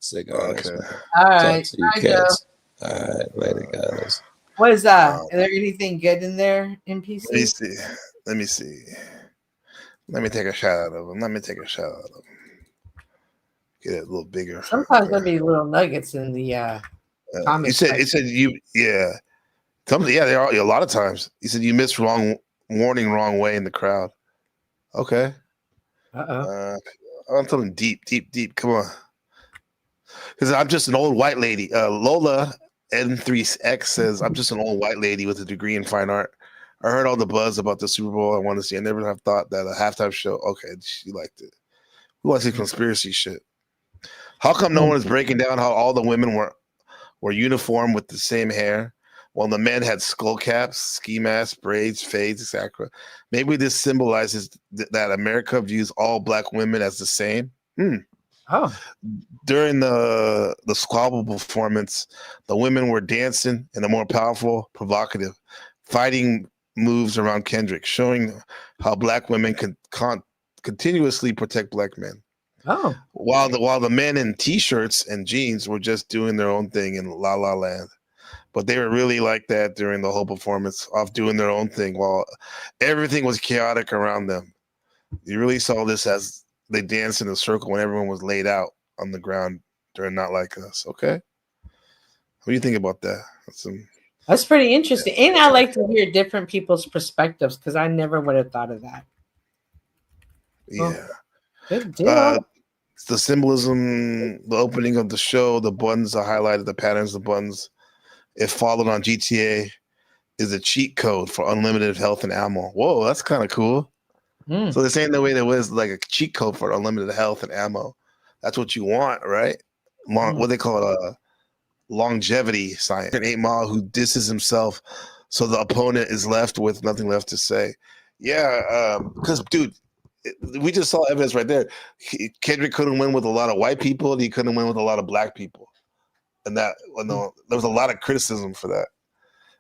cigars. Okay. All right. Talk to you cats. All right, later, guys. What is that? Is there anything good in there, NPC? Let me see. Let me take a shot out of them. Get it a little bigger. Sometimes there'll be little nuggets in the comments. It said you there are a lot of times. You said you missed wrong way in the crowd. Okay. I'm telling deep. Come on. Because I'm just an old white lady. Lola N3X says, I'm just an old white lady with a degree in fine art. I heard all the buzz about the Super Bowl. I want to see. I never have thought that a halftime show. Okay, she liked it. Who wants to see conspiracy shit? How come no one is breaking down how all the women were uniform with the same hair, while the men had skull caps, ski masks, braids, fades, etc.? Maybe this symbolizes that America views all black women as the same. During the squabble performance, the women were dancing in a more powerful, provocative, fighting moves around Kendrick, showing how black women can continuously protect black men. While the men in t-shirts and jeans were just doing their own thing in La La Land. But they were really like that during the whole performance, off doing their own thing while everything was chaotic around them. You really saw this as they danced in a circle when everyone was laid out on the ground during Not Like Us. Okay. What do you think about that? That's pretty interesting. And I like to hear different people's perspectives because I never would have thought of that. Yeah. Good deal. The symbolism, the opening of the show, the buttons are highlighted, the patterns, the buttons. If followed on GTA, is a cheat code for unlimited health and ammo. Whoa, that's kind of cool. So they're saying the way there was like a cheat code for unlimited health and ammo. That's what you want, right? What they call it, longevity science. An 8 Mile who disses himself so the opponent is left with nothing left to say. Yeah, because dude, we just saw evidence right there. Kendrick couldn't win with a lot of white people, and he couldn't win with a lot of black people, and there was a lot of criticism for that.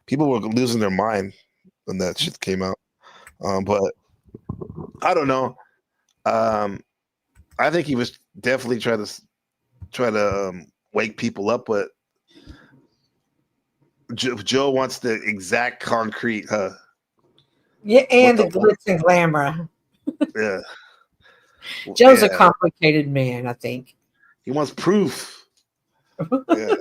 People were losing their mind when that shit came out. But I don't know. I think he was definitely trying to wake people up, but Joe wants the exact concrete, Yeah, and the glitz and glamour. Yeah. Joe's a complicated man, I think. He wants proof. Yeah.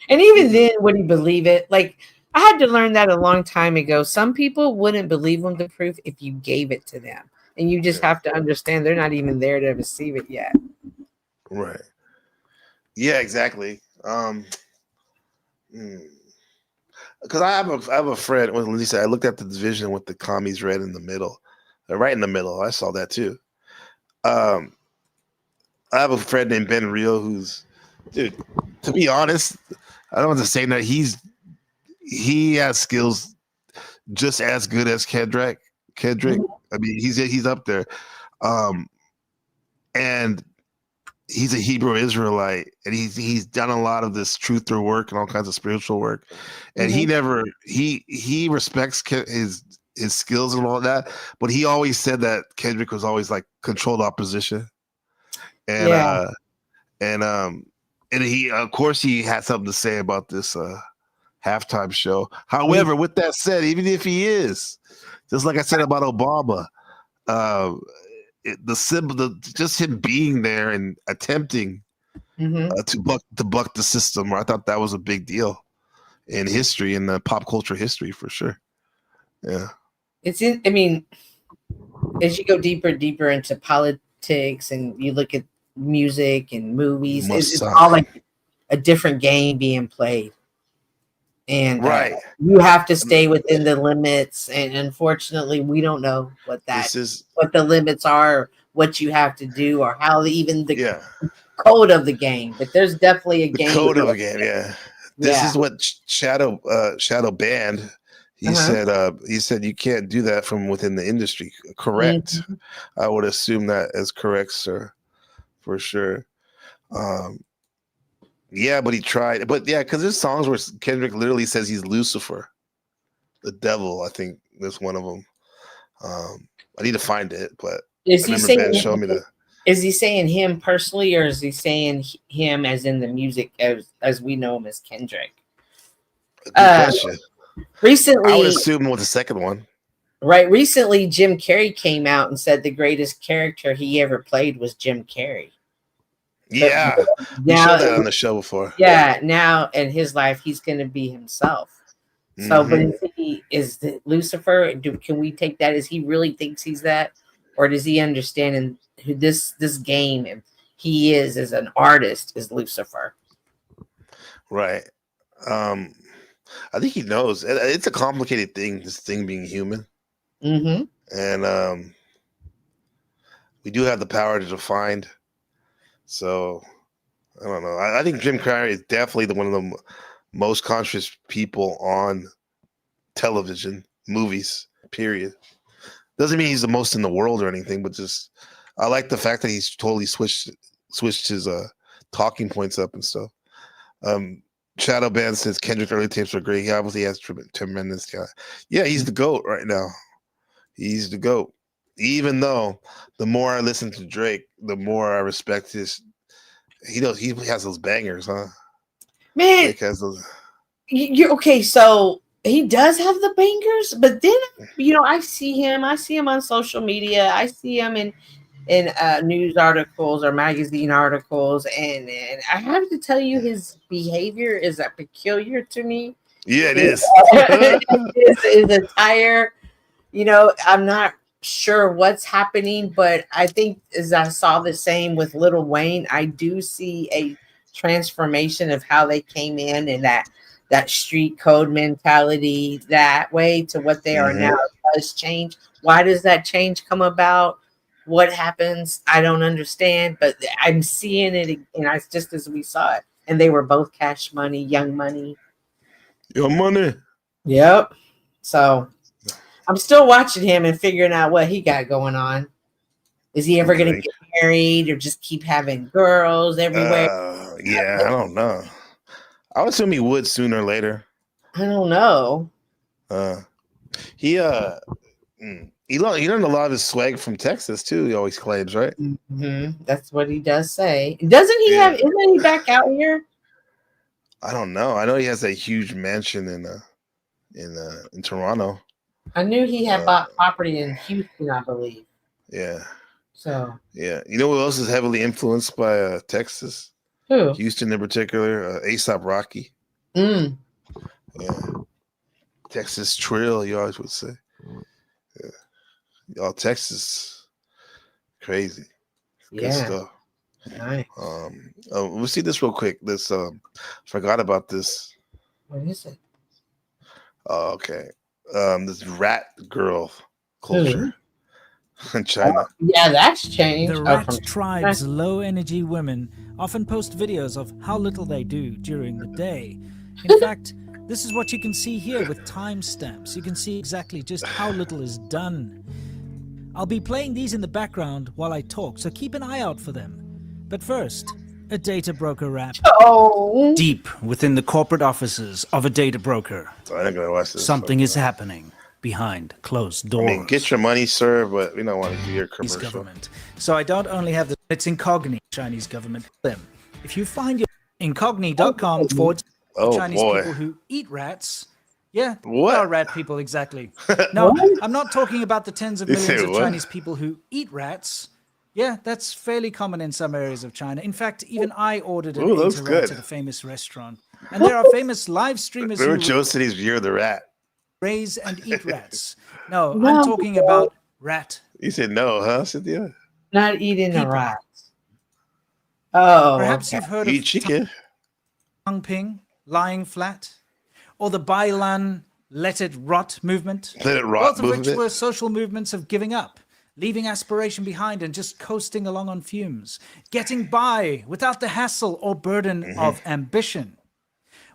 And even then, would he believe it? Like, I had to learn that a long time ago. Some people wouldn't believe him the proof if you gave it to them. And you just have to understand they're not even there to receive it yet. Right. Yeah, exactly. Because I have a friend, when Lisa, I looked at the division with the commies red in the middle. Right in the middle. I saw that too. I have a friend named Ben Rio who's, dude, to be honest, I don't want to say that he has skills just as good as Kendrick. I mean, he's up there. And he's a Hebrew Israelite, and he's done a lot of this truther work and all kinds of spiritual work. And he respects his skills and all that, but he always said that Kendrick was always like controlled opposition. And and he, of course, he had something to say about this halftime show. However, with that said, even if he is, just like I said about Obama, just him being there and attempting to buck the system, I thought that was a big deal in history, in the pop culture history, for sure. Yeah. I mean, as you go deeper and deeper into politics and you look at music and movies, it's all like a different game being played. And you have to stay within the limits. And unfortunately, we don't know what the limits are, what you have to do, or how even the code of the game. But there's definitely a game. Code of the game, yeah. This is what Shadow banned. He said you can't do that from within the industry. Correct. Mm-hmm. I would assume that as correct, sir, for sure. Yeah, but he tried. But yeah, because there's songs where Kendrick literally says he's Lucifer, the devil. I think there's one of them. I need to find it, but is he saying Ben showed me that? Is he saying him personally, or is he saying him as in the music as we know him as Kendrick? Good question. Recently, I would assume with the second one. Right. Recently, Jim Carrey came out and said the greatest character he ever played was Jim Carrey. Yeah, we showed that on the show before. Yeah, now in his life, he's going to be himself. So, but is Lucifer? Can we take that as he really thinks he's that, or does he understand who this game and he is as an artist is Lucifer? Right. I think he knows. It's a complicated thing. This thing being human, and we do have the power to define. So I don't know. I think Jim Carrey is definitely one of the most conscious people on television, movies, period. Doesn't mean he's the most in the world or anything, but just I like the fact that he's totally switched his talking points up and stuff. Shadow Band says Kendrick early tapes are great. He obviously has tremendous guy. Yeah, he's the GOAT right now. He's the GOAT. Even though the more I listen to Drake, the more I respect his. He has those bangers, huh? Man, Drake has those. Okay, so he does have the bangers, but then I see him on social media. I see him in news articles or magazine articles, and I have to tell you, his behavior is peculiar to me. Yeah, it is. His attire, I'm not sure what's happening, but I think as I saw the same with Lil Wayne, I do see a transformation of how they came in and that street code mentality that way to what they are now does change. Why does that change come about? What happens? I don't understand, but I'm seeing it, and it's just as we saw it. And they were both Cash Money, Young Money. Young Money. Yep. So I'm still watching him and figuring out what he got going on. Is he ever going to get married or just keep having girls everywhere? Yeah, I don't know. I would assume he would sooner or later. I don't know. He learned a lot of his swag from Texas too. He always claims, right? Mm-hmm. That's what he does say. Doesn't he have? Isn't he back out here? I don't know. I know he has a huge mansion in Toronto. I knew he had bought property in Houston, I believe. Yeah. So. Yeah. You know who else is heavily influenced by Texas? Who? Houston in particular. A$AP Rocky. Mm. Yeah. Texas Trill, you always would say. Yeah. Y'all, Texas, crazy. Good stuff. Nice. We'll see this real quick. This forgot about this. What is it? Oh, okay. This rat girl culture in China. Yeah, that's changed. The rat tribe's low-energy women often post videos of how little they do during the day. In fact, this is what you can see here with timestamps. You can see exactly just how little is done. I'll be playing these in the background while I talk, so keep an eye out for them. But first, a data broker rap. Oh. Deep within the corporate offices of a data broker, I'm not gonna watch this. something is happening behind closed doors. I mean, get your money, sir, but we don't want to do your commercial. Government. So I don't only have it's incognito Chinese government. If you find your incognito.com / Chinese people who eat rats. Yeah, what are rat people exactly? No, I'm not talking about the tens of millions of Chinese people who eat rats. Yeah, that's fairly common in some areas of China. In fact, even I ordered an rat at a famous restaurant. And there are famous live streamers Remember who Joe said he's Year of the Rat. Raise and eat rats. No, I'm talking about rat. You said no, huh, Cynthia? Not eating a rat. Oh, perhaps you've heard of chicken. Tung Ping, lying flat, or the Bailan let it rot movement. Let it rot both of movement. which were social movements of giving up, leaving aspiration behind and just coasting along on fumes, getting by without the hassle or burden of ambition.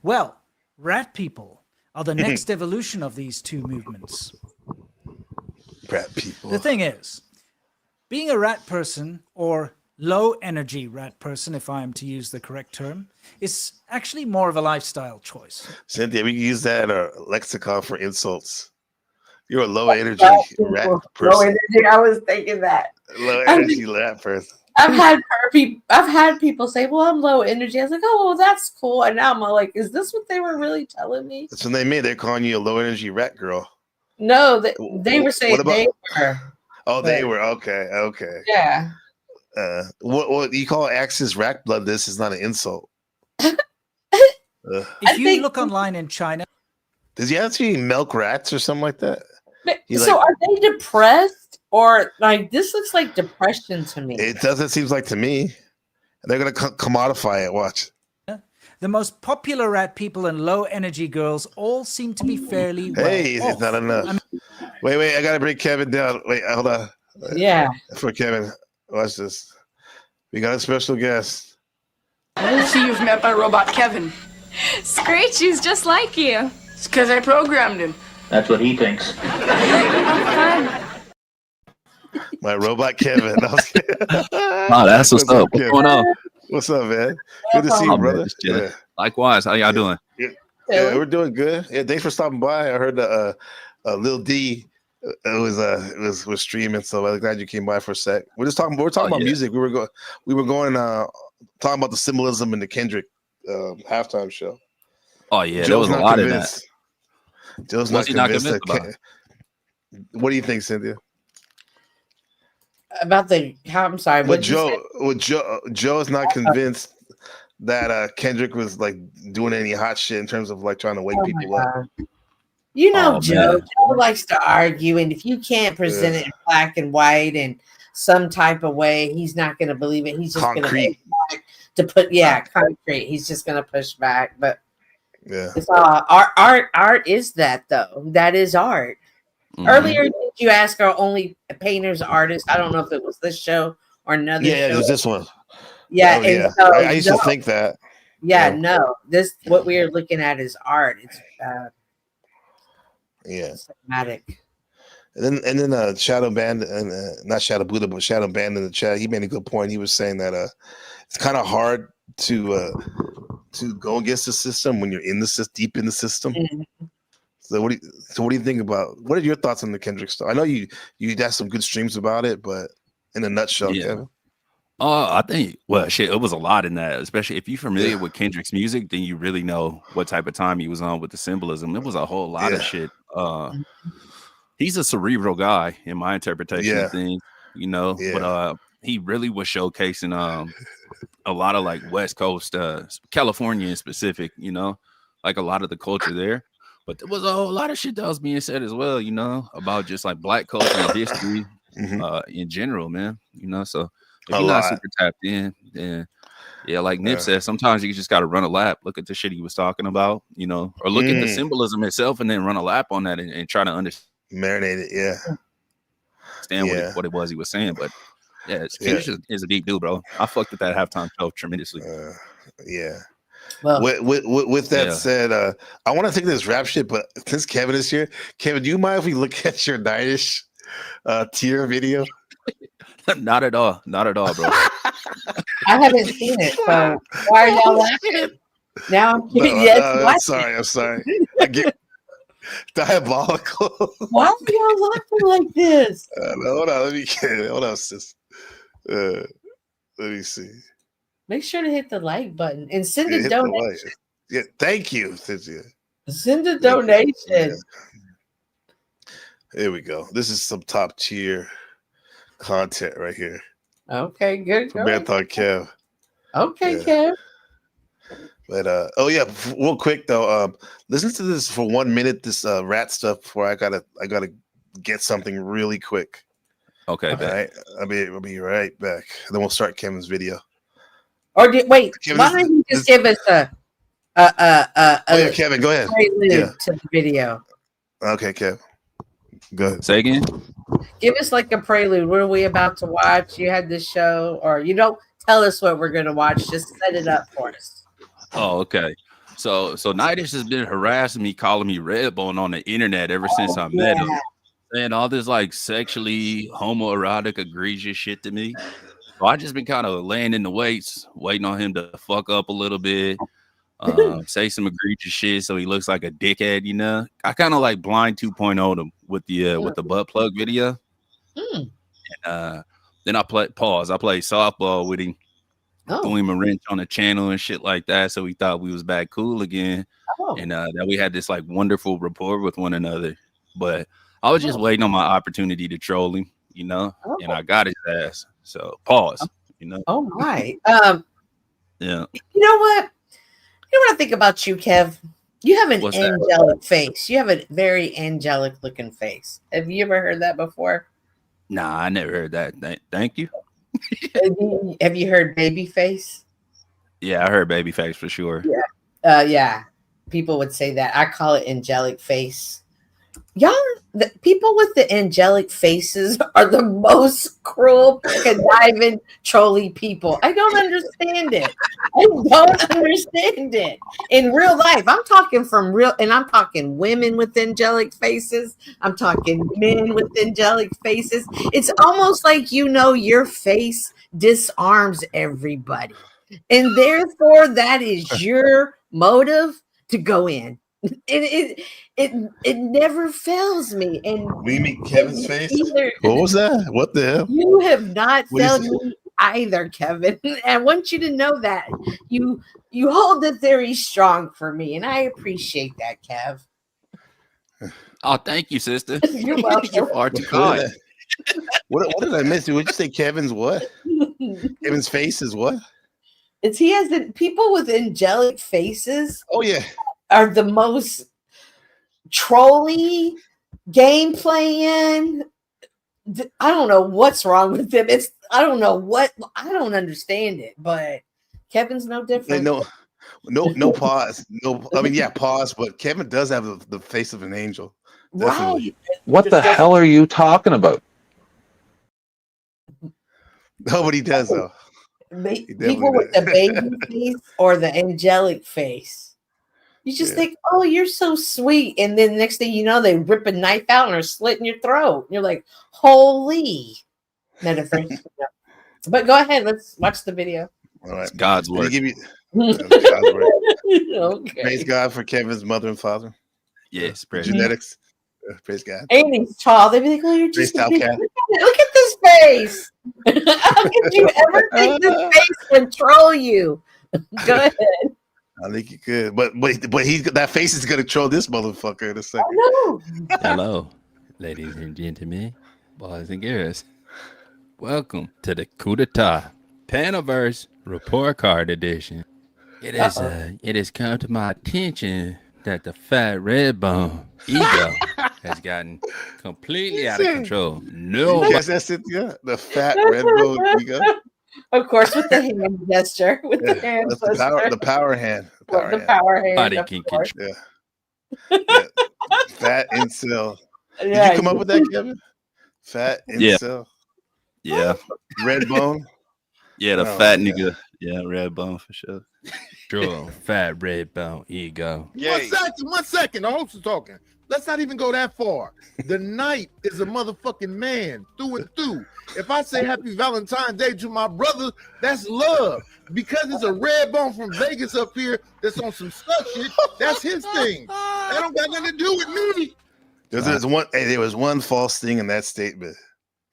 Well, rat people are the next evolution of these two movements. Rat people. The thing is, being a rat person, or low energy rat person, if I am to use the correct term, is actually more of a lifestyle choice. Cynthia, we can use that in our lexicon for insults. You're a low energy rat person. Low energy. I was thinking that. Low energy rat person. I've had people say, "Well, I'm low energy." I was like, "Oh, well, that's cool." And now I'm like, "Is this what they were really telling me?" That's when they made. They're calling you a low energy rat girl. No, they were saying they were. Oh, they were. Okay. Okay. Yeah. What you call Axis rat blood? This is not an insult. If you look online in China, does he actually milk rats or something like that? So are they depressed, or like this looks like depression to me? It doesn't seem like to me. They're gonna commodify it. Watch. the most popular rat people and low energy girls all seem to be fairly well Hey, off. it's not enough. Wait, I gotta bring Kevin down. Wait, hold on. Yeah. For Kevin, watch this. We got a special guest. I see you've met my robot Kevin. Screech, he's just like you. It's because I programmed him. That's what he thinks. My robot Kevin. Oh, that's what's up. What's going on? What's up, man? Good to see you, brother. Yeah. Likewise. How y'all doing? Yeah, we're doing good. Yeah, thanks for stopping by. I heard Lil D was streaming, so I'm glad you came by for a sec. We're talking about music. We were going talking about the symbolism in the Kendrick halftime show. Oh yeah, there was a lot in that. Joe's not convinced. What do you think, Cynthia? About I'm sorry. Joe is not convinced that Kendrick was like doing any hot shit in terms of like trying to wake people up. You know, Joe likes to argue, and if you can't present it in black and white and some type of way, he's not going to believe it. He's just going to put concrete. He's just going to push back. But it's art is that though. That is art. Mm-hmm. Earlier, did you ask our only painters artists? I don't know if it was this show or another. Yeah, show. it was this one. Yeah, and so, I used to think that. Yeah, no. This what we are looking at is art. It's yeah, cinematic. And then Shadow Band and not Shadow Buddha, but Shadow Band in the chat. He made a good point. He was saying that it's kind of hard to go against the system when you're in the system, deep in the system. So what do you think about? What are your thoughts on the Kendrick stuff? I know you had some good streams about it, but in a nutshell, Kevin. I think shit, it was a lot in that, especially if you're familiar with Kendrick's music, then you really know what type of time he was on with the symbolism. It was a whole lot of shit. He's a cerebral guy in my interpretation of things, you know. But he really was showcasing a lot of like West Coast, California in specific, you know, like a lot of the culture there. But there was a whole lot of shit that was being said as well, you know, about just like Black culture and history in general, man. You know, so if you're not super tapped in, then like Nip said, sometimes you just got to run a lap, look at the shit he was talking about, you know, or look at the symbolism itself and then run a lap on that and try to understand. Marinate it, understand what it was he was saying. But Kendrick is a deep dude, bro. I fucked with that halftime show tremendously. Well, with that said, I want to think of this rap shit, but since Kevin is here, Kevin, do you mind if we look at your Nightish tier video? Not at all, bro. I haven't seen it, so why are y'all laughing? Now I'm curious. I'm sorry. I get diabolical. Why are y'all laughing like this? Hold on, sis. Let me see. Make sure to hit the like button and send a donation. Yeah, thank you, Cynthia. Send a donation. There we go. This is some top tier content right here. Okay, good. From Marathon Kev. Okay, Kev. But real quick though, listen to this for 1 minute. This rat stuff before I gotta get something really quick. Okay, all right. I'll be right back. Then we'll start Kevin's video. Or why don't you just give us Kevin, go ahead. Prelude to the video. Okay, Kev. Go ahead. Say again. Give us like a prelude. What are we about to watch? You had this show, or you don't tell us what we're gonna watch. Just set it up for us. Oh, okay. So Nightish has been harassing me, calling me Redbone on the internet ever since I met him, saying all this like sexually homoerotic, egregious shit to me. So I just been kind of laying in the weights, waiting on him to fuck up a little bit, say some egregious shit so he looks like a dickhead, you know. I kind of like blind 2.0'd him with the butt plug video. And, then I played softball with him, threw him a wrench on the channel and shit like that. So we thought we was back cool again, and that we had this like wonderful rapport with one another. But I was just waiting on my opportunity to troll him, you know, and I got his ass. So pause, you know. Oh my. Yeah. You know what? You know what I think about you, Kev? You have an angelic face. You have a very angelic looking face. Have you ever heard that before? Nah, I never heard that. Thank you. Have you heard baby face? Yeah, I heard baby face for sure. Yeah. Yeah. People would say that. I call it angelic face. Y'all, the people with the angelic faces are the most cruel, conniving, trolly people. I don't understand it. In real life, I'm talking I'm talking women with angelic faces. I'm talking men with angelic faces. It's almost like, your face disarms everybody. And therefore, that is your motive to go in. It never fails me. And we meet Kevin's face. What was that? What the hell? You have not failed me either, Kevin. I want you to know that you hold the theory strong for me, and I appreciate that, Kev. Oh, thank you, sister. You're welcome. You're far too kind. What did I miss? Would you say Kevin's what? Kevin's face is what? People with angelic faces. Oh yeah. Are the most trolly, game playing. I don't know what's wrong with them. I don't understand it, but Kevin's no different. No pause. Pause, but Kevin does have the face of an angel. Definitely. Right. What the hell are you talking about? Nobody does though. People with the baby face or the angelic face. You just think, oh, you're so sweet. And then next thing you know, they rip a knife out and are slitting your throat. And you're like, holy metaphors. But go ahead, let's watch the video. All right. It's God's word. God's word. Okay. Praise God for Kevin's mother and father. Yes, praise genetics. Praise God. And he's tall. They'd be like, oh, you're just Praise a big, Cat. look at this face. How could you ever think this face control you? Go ahead. I think you could, but that face is gonna troll this motherfucker in a second. Oh, no. Hello, ladies and gentlemen, boys and girls. Welcome to the Coup d'etat Panaverse Report Card Edition. It has come to my attention that the fat red bone ego has gotten completely out of control. No, yes, that's it. Yeah, the fat red bone ego. Of course, with the hand gesture, with the hand That's gesture. the power hand. The power hand. Body of can course. control. Yeah. Fat incel. Did Yeah, you come up with that, Kevin? Fat Yeah. incel. Yeah, Red bone. yeah, the Oh, fat yeah. nigga. Yeah, red bone for sure. True, fat red bone ego. One second. The host is talking. Let's not even go that far. The knight is a motherfucking man through and through. If I say happy Valentine's Day to my brother, that's love. Because it's a red bone from Vegas up here that's on some stuff shit, that's his thing. That don't got nothing to do with me. There was one false thing in that statement.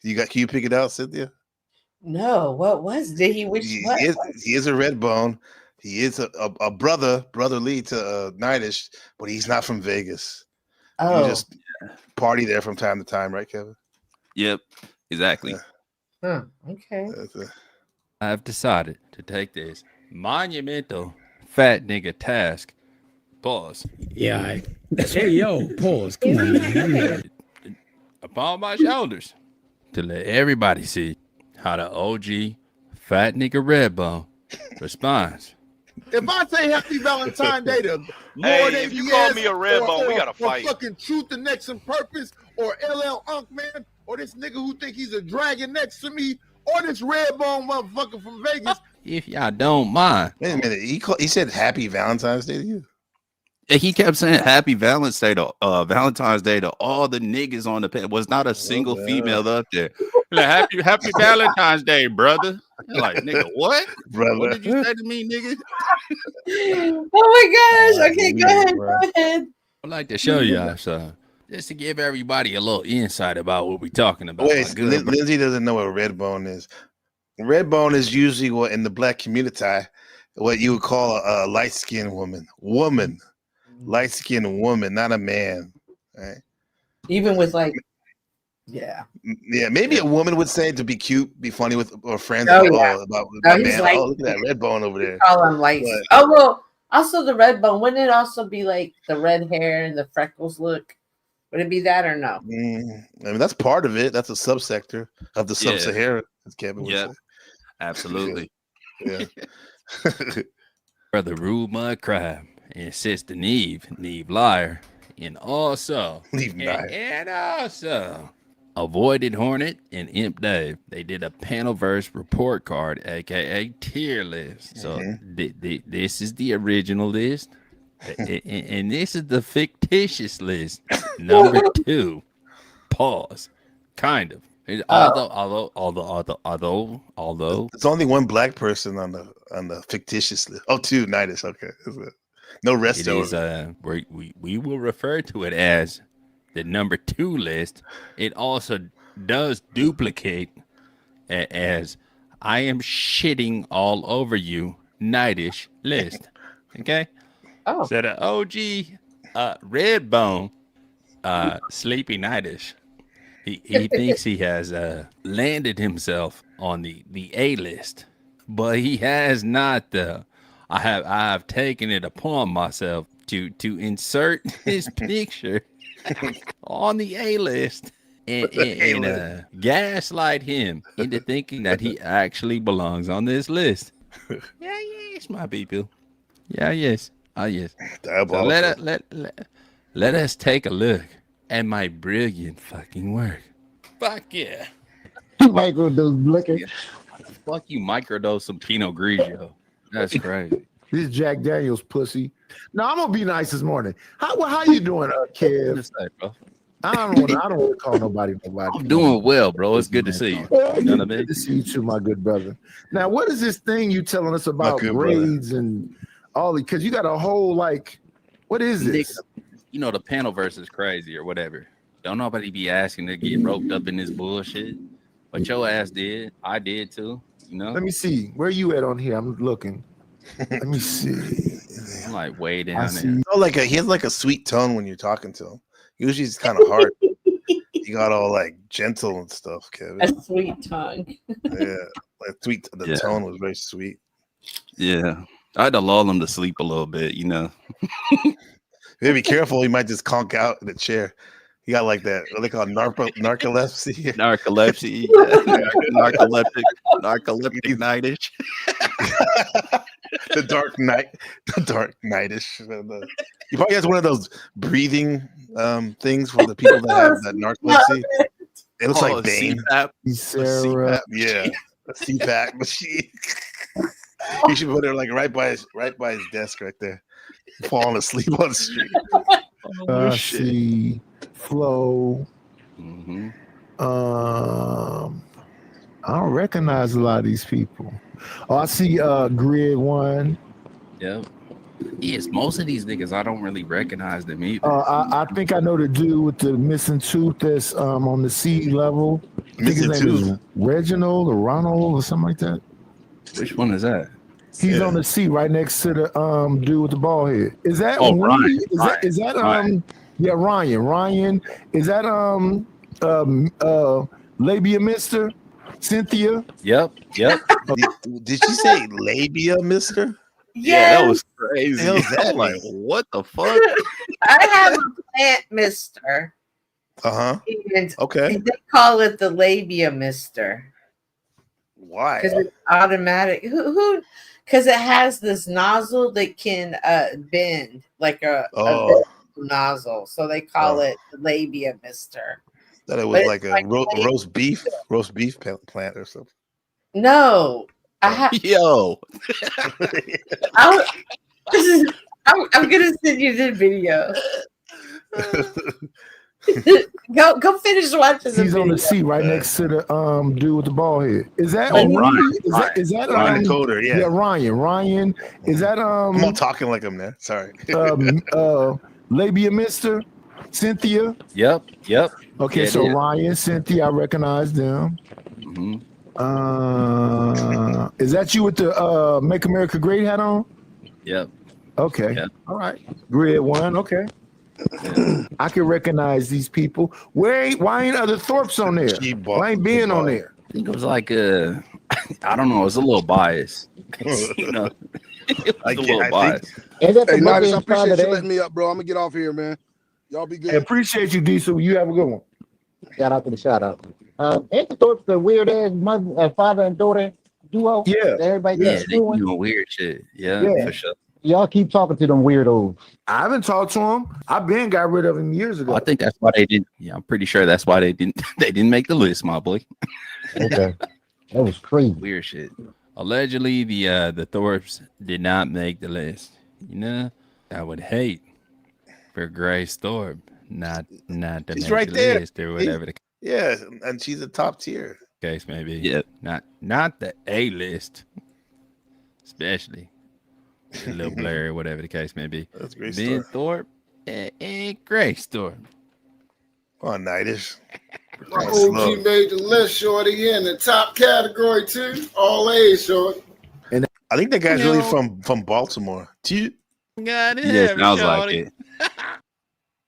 Can you pick it out, Cynthia? No, what was? Did he wish? He What? is a red bone. He is a brotherly to Nightish, but he's not from Vegas. Oh, You just party there from time to time, right, Kevin? Yep, exactly. Okay. I've decided to take this monumental fat nigga task. Pause. Yeah. Hey, yo, pause. Come on, man. Upon my shoulders to let everybody see how the OG fat nigga Redbone responds. If I say happy Valentine's Day to Hey, Lord if you ABS call me a red or- bone, we or- gotta or fight. fucking Truth and Next and Purpose or LL Unk Man or this nigga who think he's a dragon next to me or this red bone motherfucker from Vegas. If y'all don't mind. Wait a minute. He said happy Valentine's Day to you. And he kept saying happy Valentine's Day to all the niggas on the page. Was not a single female up there. Like, happy Valentine's Day, brother. You're like, nigga, what? Brother. What did you say to me, nigga? Oh my gosh. Okay, go ahead. Go ahead. I'd like to show y'all some, just to give everybody a little insight about what we're talking about. Wait, Lindsay doesn't know what red bone is. Red bone is usually what in the black community, what you would call a light-skinned woman. Light-skinned woman, not a man. Right? Even with like, yeah. Yeah, maybe a woman would say to be cute, be funny with or friends Oh, about, yeah. about No, my he's man. like- Oh, look at that red bone over there. Call him light. But- Oh well. Also, the red bone. Wouldn't it also be like the red hair and the freckles look? Would it be that or no? I mean, that's part of it. That's a subsector of the Yeah. sub-Saharan, as Kevin would Yep, say. absolutely. Yeah. Brother Rude Mud Crab and Sister Neve Liar, and also Neve Liar. and also Avoided Hornet and Imp Dave. They did a Panelverse report card, aka tier list. So this is the original list, and this is the fictitious list. Number 2. Pause. Kind of. Although There's only one black person on the fictitious list. Oh, 2 Nightish. Okay. No rest it is we will refer to it as the number 2 list. It also does duplicate as I am shitting all over you Nightish list. Okay. Oh. So the OG Redbone Sleepy Nightish. He thinks he has landed himself on the A list, but he has not. I have taken it upon myself to insert his picture on the A list and gaslight him into thinking that he actually belongs on this list. Yeah, yes, my people. Yeah, yes. Oh, yes. So let us take a look at my brilliant fucking work. Fuck yeah. Microdose looking. Fuck you, microdose some Pinot Grigio. That's crazy. This is Jack Daniels, pussy. No, I'm gonna be nice this morning. How you doing, Kev? I don't want to call nobody. I'm doing well, bro. It's good to see you. You know what I mean? Good to see you too, my good brother. Now, what is this thing you telling us about grades and all? Because you got a whole what is this? You know, the panel verse is crazy or whatever. Don't nobody be asking to get roped up in this bullshit, but your ass did. I did too. You know. Let me see. Where you at on here? I'm looking. Let me see. I'm like way down there. Oh, he has like a sweet tone when you're talking to him. Usually it's kind of hard. You got all like gentle and stuff, Kevin. A sweet tongue. Yeah, like sweet. The tone was very sweet. Yeah, I had to lull him to sleep a little bit. You know. You gotta be careful. He might just conk out in the chair. He got like that. What they call narcolepsy. Narcolepsy. Narcoleptic nightish. The dark nightish. He probably has one of those breathing things for the people that have that narcolepsy. It looks like Bane. Sarah. Yeah, a CPAP machine. You should put it like right by his desk right there. Falling asleep on the street. See, Flo. Mm-hmm. I don't recognize a lot of these people. Oh, I see Grid One. Yep. Yes, most of these niggas I don't really recognize them either. I think I know the dude with the missing tooth that's on the C level. I think his name is Reginald or Ronald or something like that. Which one is that? He's on the C right next to the dude with the bald head. Is that Ryan? Is that yeah, Ryan. Ryan. Is that Labia Mister? Cynthia? Yep. Did she say labia, mister? Yeah, that was crazy. That like, what the fuck? I have a plant mister. Okay. They call it the labia mister. Why? Because it's automatic. Who? Because it has this nozzle that can bend like a nozzle, so they call it the labia mister. That it was like a roast beef plant or something. No, I have. Yo, I'm gonna send you the video. Go finish watching. He's on the seat right next to the dude with the bald head. Is that Ryan? Is that Ryan Coder? Yeah, Ryan. Ryan. Is that I'm not talking like him there. Sorry. Labia Mister? Cynthia? Yep. Okay, so Ryan, Cynthia, I recognize them. Mm-hmm. Is that you with the Make America Great hat on? Yep. Okay. Yep. All right. Grid One. Okay. Yeah. I can recognize these people. Why ain't other Thorpes on there? Why ain't being on there? I think it was like I don't know. It's a little biased. You know, it was a little biased. Hey, Nidus, I appreciate you letting me up, bro. I'm gonna get off here, man. Y'all be good. I appreciate you, Diesel. You have a good one. Shout out to the shout out. Ain't the Thorpes the weird ass mother, father and daughter duo? Yeah. Everybody they doing weird shit. Yeah, for sure. Y'all keep talking to them weirdos. I haven't talked to him. I've been got rid of him years ago. I think that's why they didn't. Yeah, I'm pretty sure that's why they didn't. They didn't make the list, my boy. Okay, that was crazy. Weird shit. Allegedly, the Thorpes did not make the list. You know, I would hate for Grace Thorpe not to make right the there. list or whatever. Yeah, and she's a top tier. Case maybe. Yeah, not the A list, especially. A little blurry, whatever the case may be. That's Grace Ben Thorpe. Thorpe, Grace Thorpe. On Nightish. My OG made the list, shorty, in the top category too. All A's, shorty. And I think that guy's really from Baltimore. Yeah, sounds like it.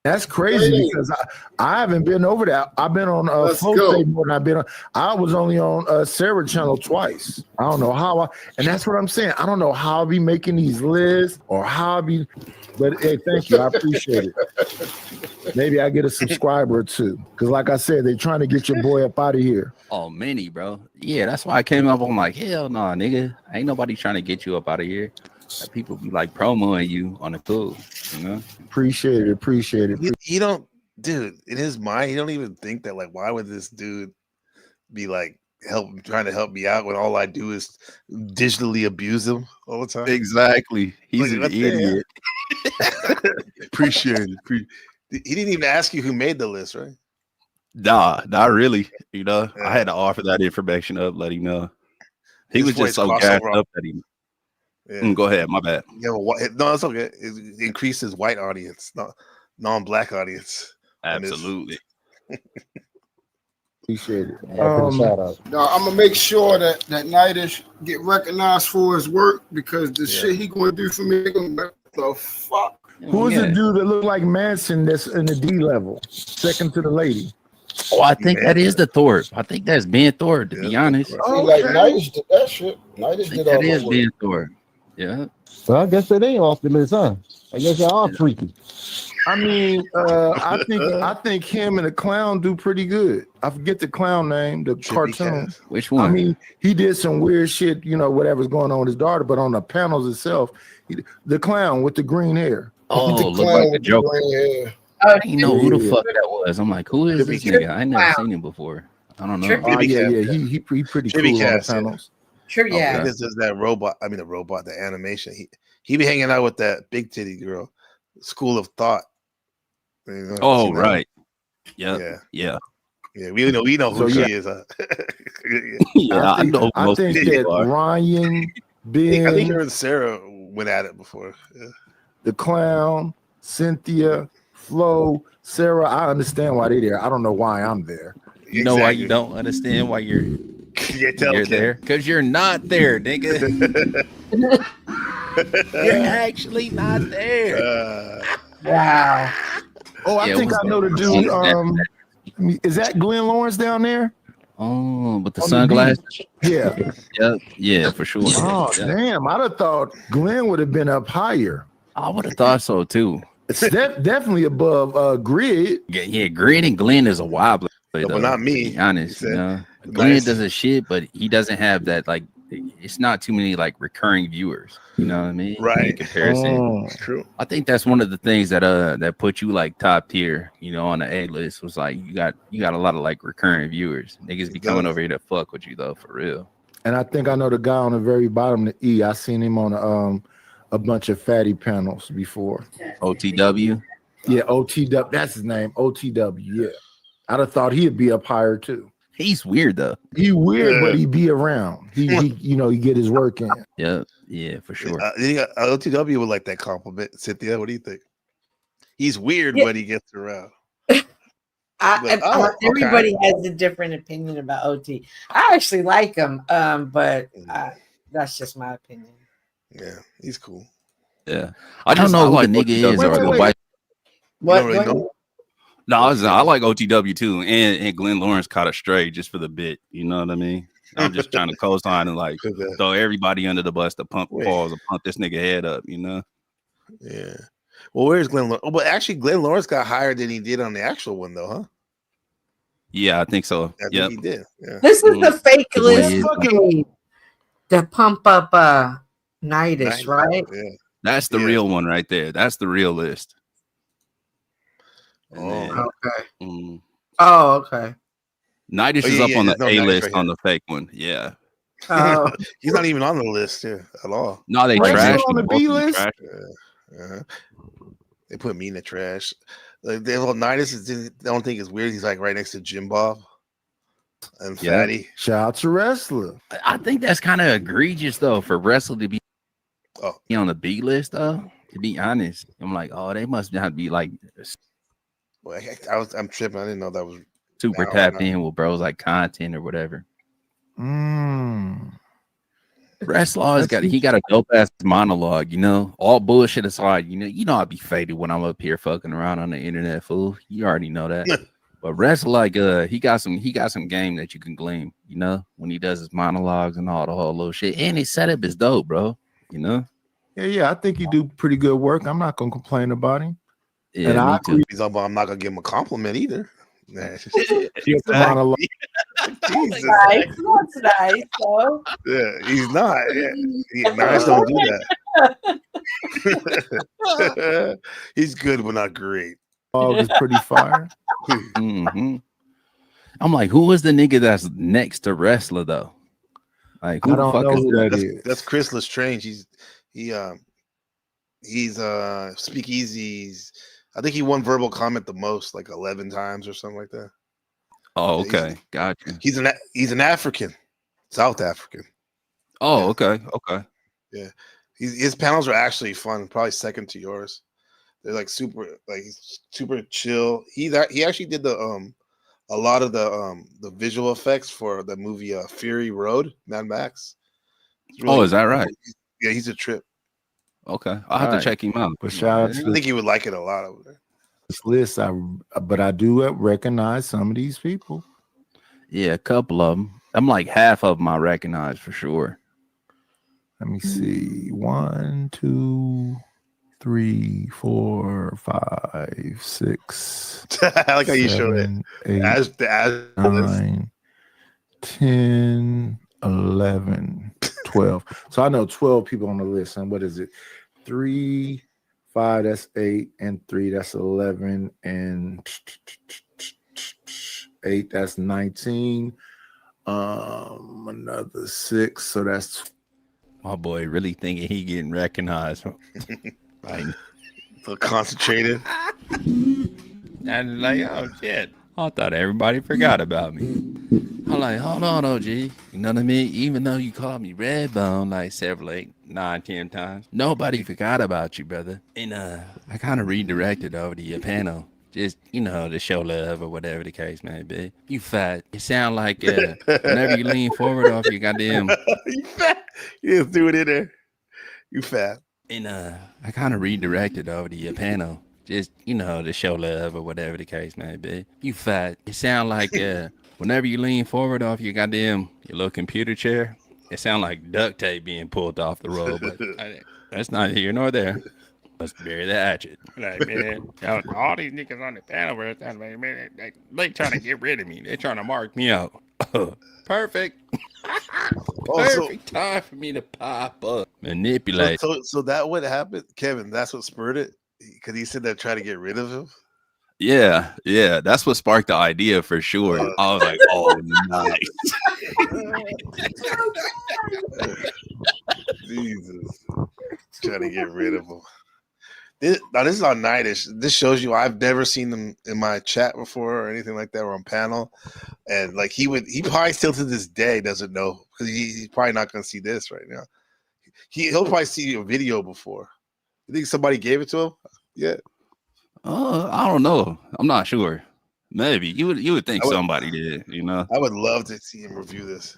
That's crazy because I haven't been over there. I've been on Flow State more than I've been on. I was only on Sarah Channel twice. I don't know how and that's what I'm saying. I don't know how I'll be making these lists or how I'll be, but hey, thank you. I appreciate it. Maybe I get a subscriber or two. Because like I said, they're trying to get your boy up out of here. Oh, many, bro. Yeah, that's why I came up. I'm like, hell no, nigga. Ain't nobody trying to get you up out of here. People be like promoting you on the cool, you know. Appreciate it. You don't, dude. In his mind, he don't even think that. Like, why would this dude be like trying to help me out when all I do is digitally abuse him all the time. Exactly. He's an idiot. Appreciate it. He didn't even ask you who made the list, right? Nah, not really. You know, I had to offer that information up, let him know. He was just so gassed up that he. Yeah. Go ahead, my bad. Yeah, no, it's okay. It increases white audience, not non-black audience. Absolutely. Appreciate it. Shout out. I'm gonna make sure that Nightish get recognized for his work because the shit he gonna do for me. What the fuck? Who is the dude that look like Manson that's in the D level, second to the lady? Oh, I think that is the Thorpe. I think that's Ben Thorpe, to be honest. Like Nightish did that shit. Nightish did all that is that Ben Thorpe. Yeah. So I guess it ain't off the list, huh? I guess y'all are freaky. I mean, I think him and the clown do pretty good. I forget the clown name, the cartoon. Which one? I mean, he did some weird shit, whatever's going on with his daughter, but on the panels itself, the clown with the green hair. Oh, look like the Joker. I didn't know who the fuck that was. I'm like, who is this nigga? I never seen him before. I don't know. He pretty cool on the panels. Sure, yeah. This is that robot. I mean, the robot, the animation. He be hanging out with that big titty girl, School of Thought. Oh, right. Yeah. We know who she is. Yeah, I know. I think that Ryan, Ben, I think her and Sarah went at it before. Yeah. The clown, Cynthia, Flo, Sarah. I understand why they're there. I don't know why I'm there. You know why you don't understand why you're there? Because you're not there, nigga. You're actually not there. Wow. Oh, I think I know the dude. Is that Glenn Lawrence down there? Oh, with the sunglasses? Yeah, for sure. Oh, damn. I'd have thought Glenn would have been up higher. I would have thought so too. It's definitely above Grid. Yeah, Grid and Glenn is a wobbler. But not me. To be honest, Glenn does a shit, but he doesn't have that, like, it's not too many like recurring viewers. You know what I mean? Right. In comparison. True. I think that's one of the things that put you like top tier, on the A list, was like you got a lot of like recurring viewers. Niggas be coming over here to fuck with you though, for real. And I think I know the guy on the very bottom, the E. I seen him on a bunch of fatty panels before. OTW? Yeah, OTW. That's his name. OTW. Yeah. I'd have thought he'd be up higher too. He's weird though. He weird, but he be around. He get his work in. Yeah, for sure. OTW would like that compliment. Cynthia, what do you think? He's weird, but he gets around. Everybody has a different opinion about OT. I actually like him, but that's just my opinion. Yeah, he's cool. Yeah, I don't know who the nigga is or the wife. What? No, I like OTW too, and Glenn Lawrence caught a stray just for the bit. You know what I mean? I'm just trying to co-sign and like throw everybody under the bus to pump this nigga head up. Yeah. Well, where's Glenn? Oh, but actually, Glenn Lawrence got higher than he did on the actual one, though, huh? Yeah, I think so. I think he did. Yeah. This is the fake list to pump up Nightish, right? Yeah. That's the real one right there. That's the real list. Okay. Oh, okay. Nightish is up on the A list on the fake one. Yeah. He's not even on the list at all. No, they trashed on the B list. They put me in the trash. Like, Nightish, I don't think it's weird. He's like right next to Jim Bob and Fatty. Shout out to Wrestler. I think that's kind of egregious though for Wrestler to be on the B list though. To be honest, I'm like, they must not be like. Well, I'm tripping. I didn't know that was super tapped in with bros like content or whatever. Wrestler's got a dope ass monologue, all bullshit aside. I'd be faded when I'm up here fucking around on the internet, fool. You already know that. But Wrestler, he got some game that you can glean, when he does his monologues and all the whole little shit. And his setup is dope, bro. Yeah, I think he do pretty good work. I'm not gonna complain about him. Yeah, and I'm not gonna give him a compliment either. That's nice. Though. Yeah, he's not. Yeah. Nice don't do that. He's good, but not great. It's pretty fire. Mm-hmm. I'm like, who is the nigga that's next to wrestler though? Like, who I the don't fuck know is who that? that is. That's Chris Lestrange. He's Speakeasy's. I think he won Verbal Comment the most, like 11 times or something like that. Oh, okay, gotcha. He's an African, South African. Oh, okay. Yeah, his panels are actually fun. Probably second to yours. They're like super chill. He actually did a lot of the visual effects for the movie Fury Road, Mad Max. Is that right? Yeah, he's a trip. Okay, I'll have to check him out. But shout out I to think he would like it a lot over there. this list. But I do recognize some of these people. Yeah, a couple of them. I'm like half of them I recognize for sure. Let me see. 1, 2, 3, 4, 5, 6. I like how you showed it. 8, 9, 10, 11, 12. So I know 12 people on the list. And what is it? 3, 5, that's 8, and 3, that's 11, and 8, that's 19. Another 6, so that's my boy really thinking he getting recognized. Like, so concentrated. And like, oh shit, I thought everybody forgot about me. I'm like, hold on, OG. You know what I mean? Even though you called me Redbone like several, 8, 9, 10 times, nobody forgot about you, brother. And I kind of redirected over to your panel. Just, to show love or whatever the case may be. You fat. It sound like whenever you lean forward off your goddamn. You fat. You just threw it in there. You fat. And I kind of redirected over to your panel. Just, to show love or whatever the case may be. You fat. It sound like whenever you lean forward off your little computer chair, it sound like duct tape being pulled off the roll. But that's not here nor there. Let's bury the hatchet. Like, man, all these niggas on the panel were man, they trying to get rid of me. They trying to mark me out. Perfect. Perfect time for me to pop up. Manipulate. So that what happened, Kevin? That's what spurred it? Because he said they're trying to get rid of him? Yeah. That's what sparked the idea for sure. I was like, oh, nice. Jesus. Trying to get rid of him. This is on Nightish. This shows you I've never seen them in my chat before or anything like that, or on panel. And like he probably still to this day doesn't know, because he's probably not going to see this right now. He'll probably see a video before. You think somebody gave it to him? Yeah. I don't know. I'm not sure. Maybe you would think somebody did. I would love to see him review this.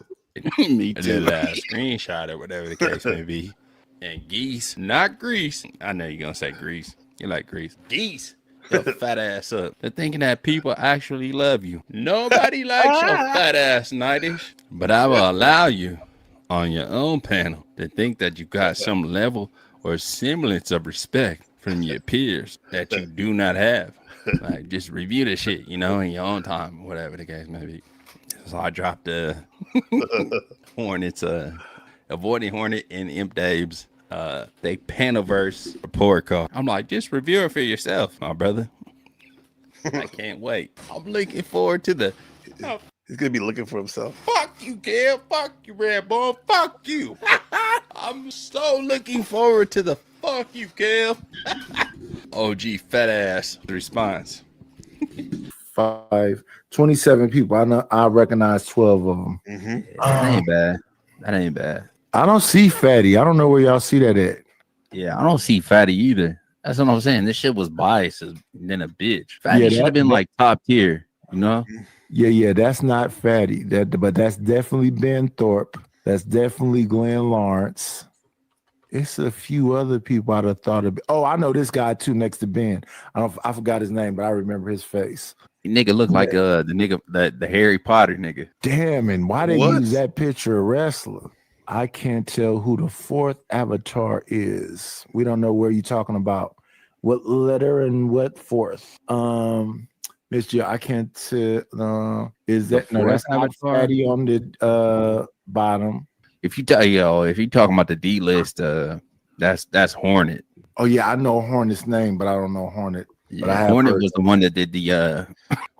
Me too. Screenshot or whatever the case may be. And geese, not grease. I know you're gonna say grease. You like grease. Geese. Your fat ass up. They're thinking that people actually love you. Nobody likes your fat ass, Nightish. But I will allow you on your own panel to think that you got some level or semblance of respect from your peers that you do not have. Like, just review the shit, in your own time, whatever the case may be. So I dropped the Hornets, Avoiding Hornet and Imp Dave's they Panaverse report card. I'm like, just review it for yourself, my brother. I can't wait. I'm looking forward to the. He's gonna be looking for himself. Fuck you, Kev. Fuck you, Redbone. Fuck you. I'm so looking forward to the fuck you, Kev. OG fat ass response. 27 people. I recognize 12 of them. Mm-hmm. That ain't bad. That ain't bad. I don't see Fatty. I don't know where y'all see that at. Yeah, I don't see Fatty either. That's what I'm saying. This shit was biased than a bitch. Fatty should have been like top tier, Yeah, that's not Fatty. But that's definitely Ben Thorpe. That's definitely Glenn Lawrence. It's a few other people I'd have thought of. Oh, I know this guy too next to Ben. I forgot his name, but I remember his face. Nigga look like the nigga the Harry Potter nigga. Damn, and why they use that picture of wrestler? I can't tell who the fourth avatar is. We don't know where you're talking about. What letter and what fourth? Miss Jill, I can't tell. Is that no? That's not Fatty on the bottom. If you talking about the D list, that's Hornet. Oh yeah, I know Hornet's name, but I don't know Hornet. Yeah, Hornet was the one that did the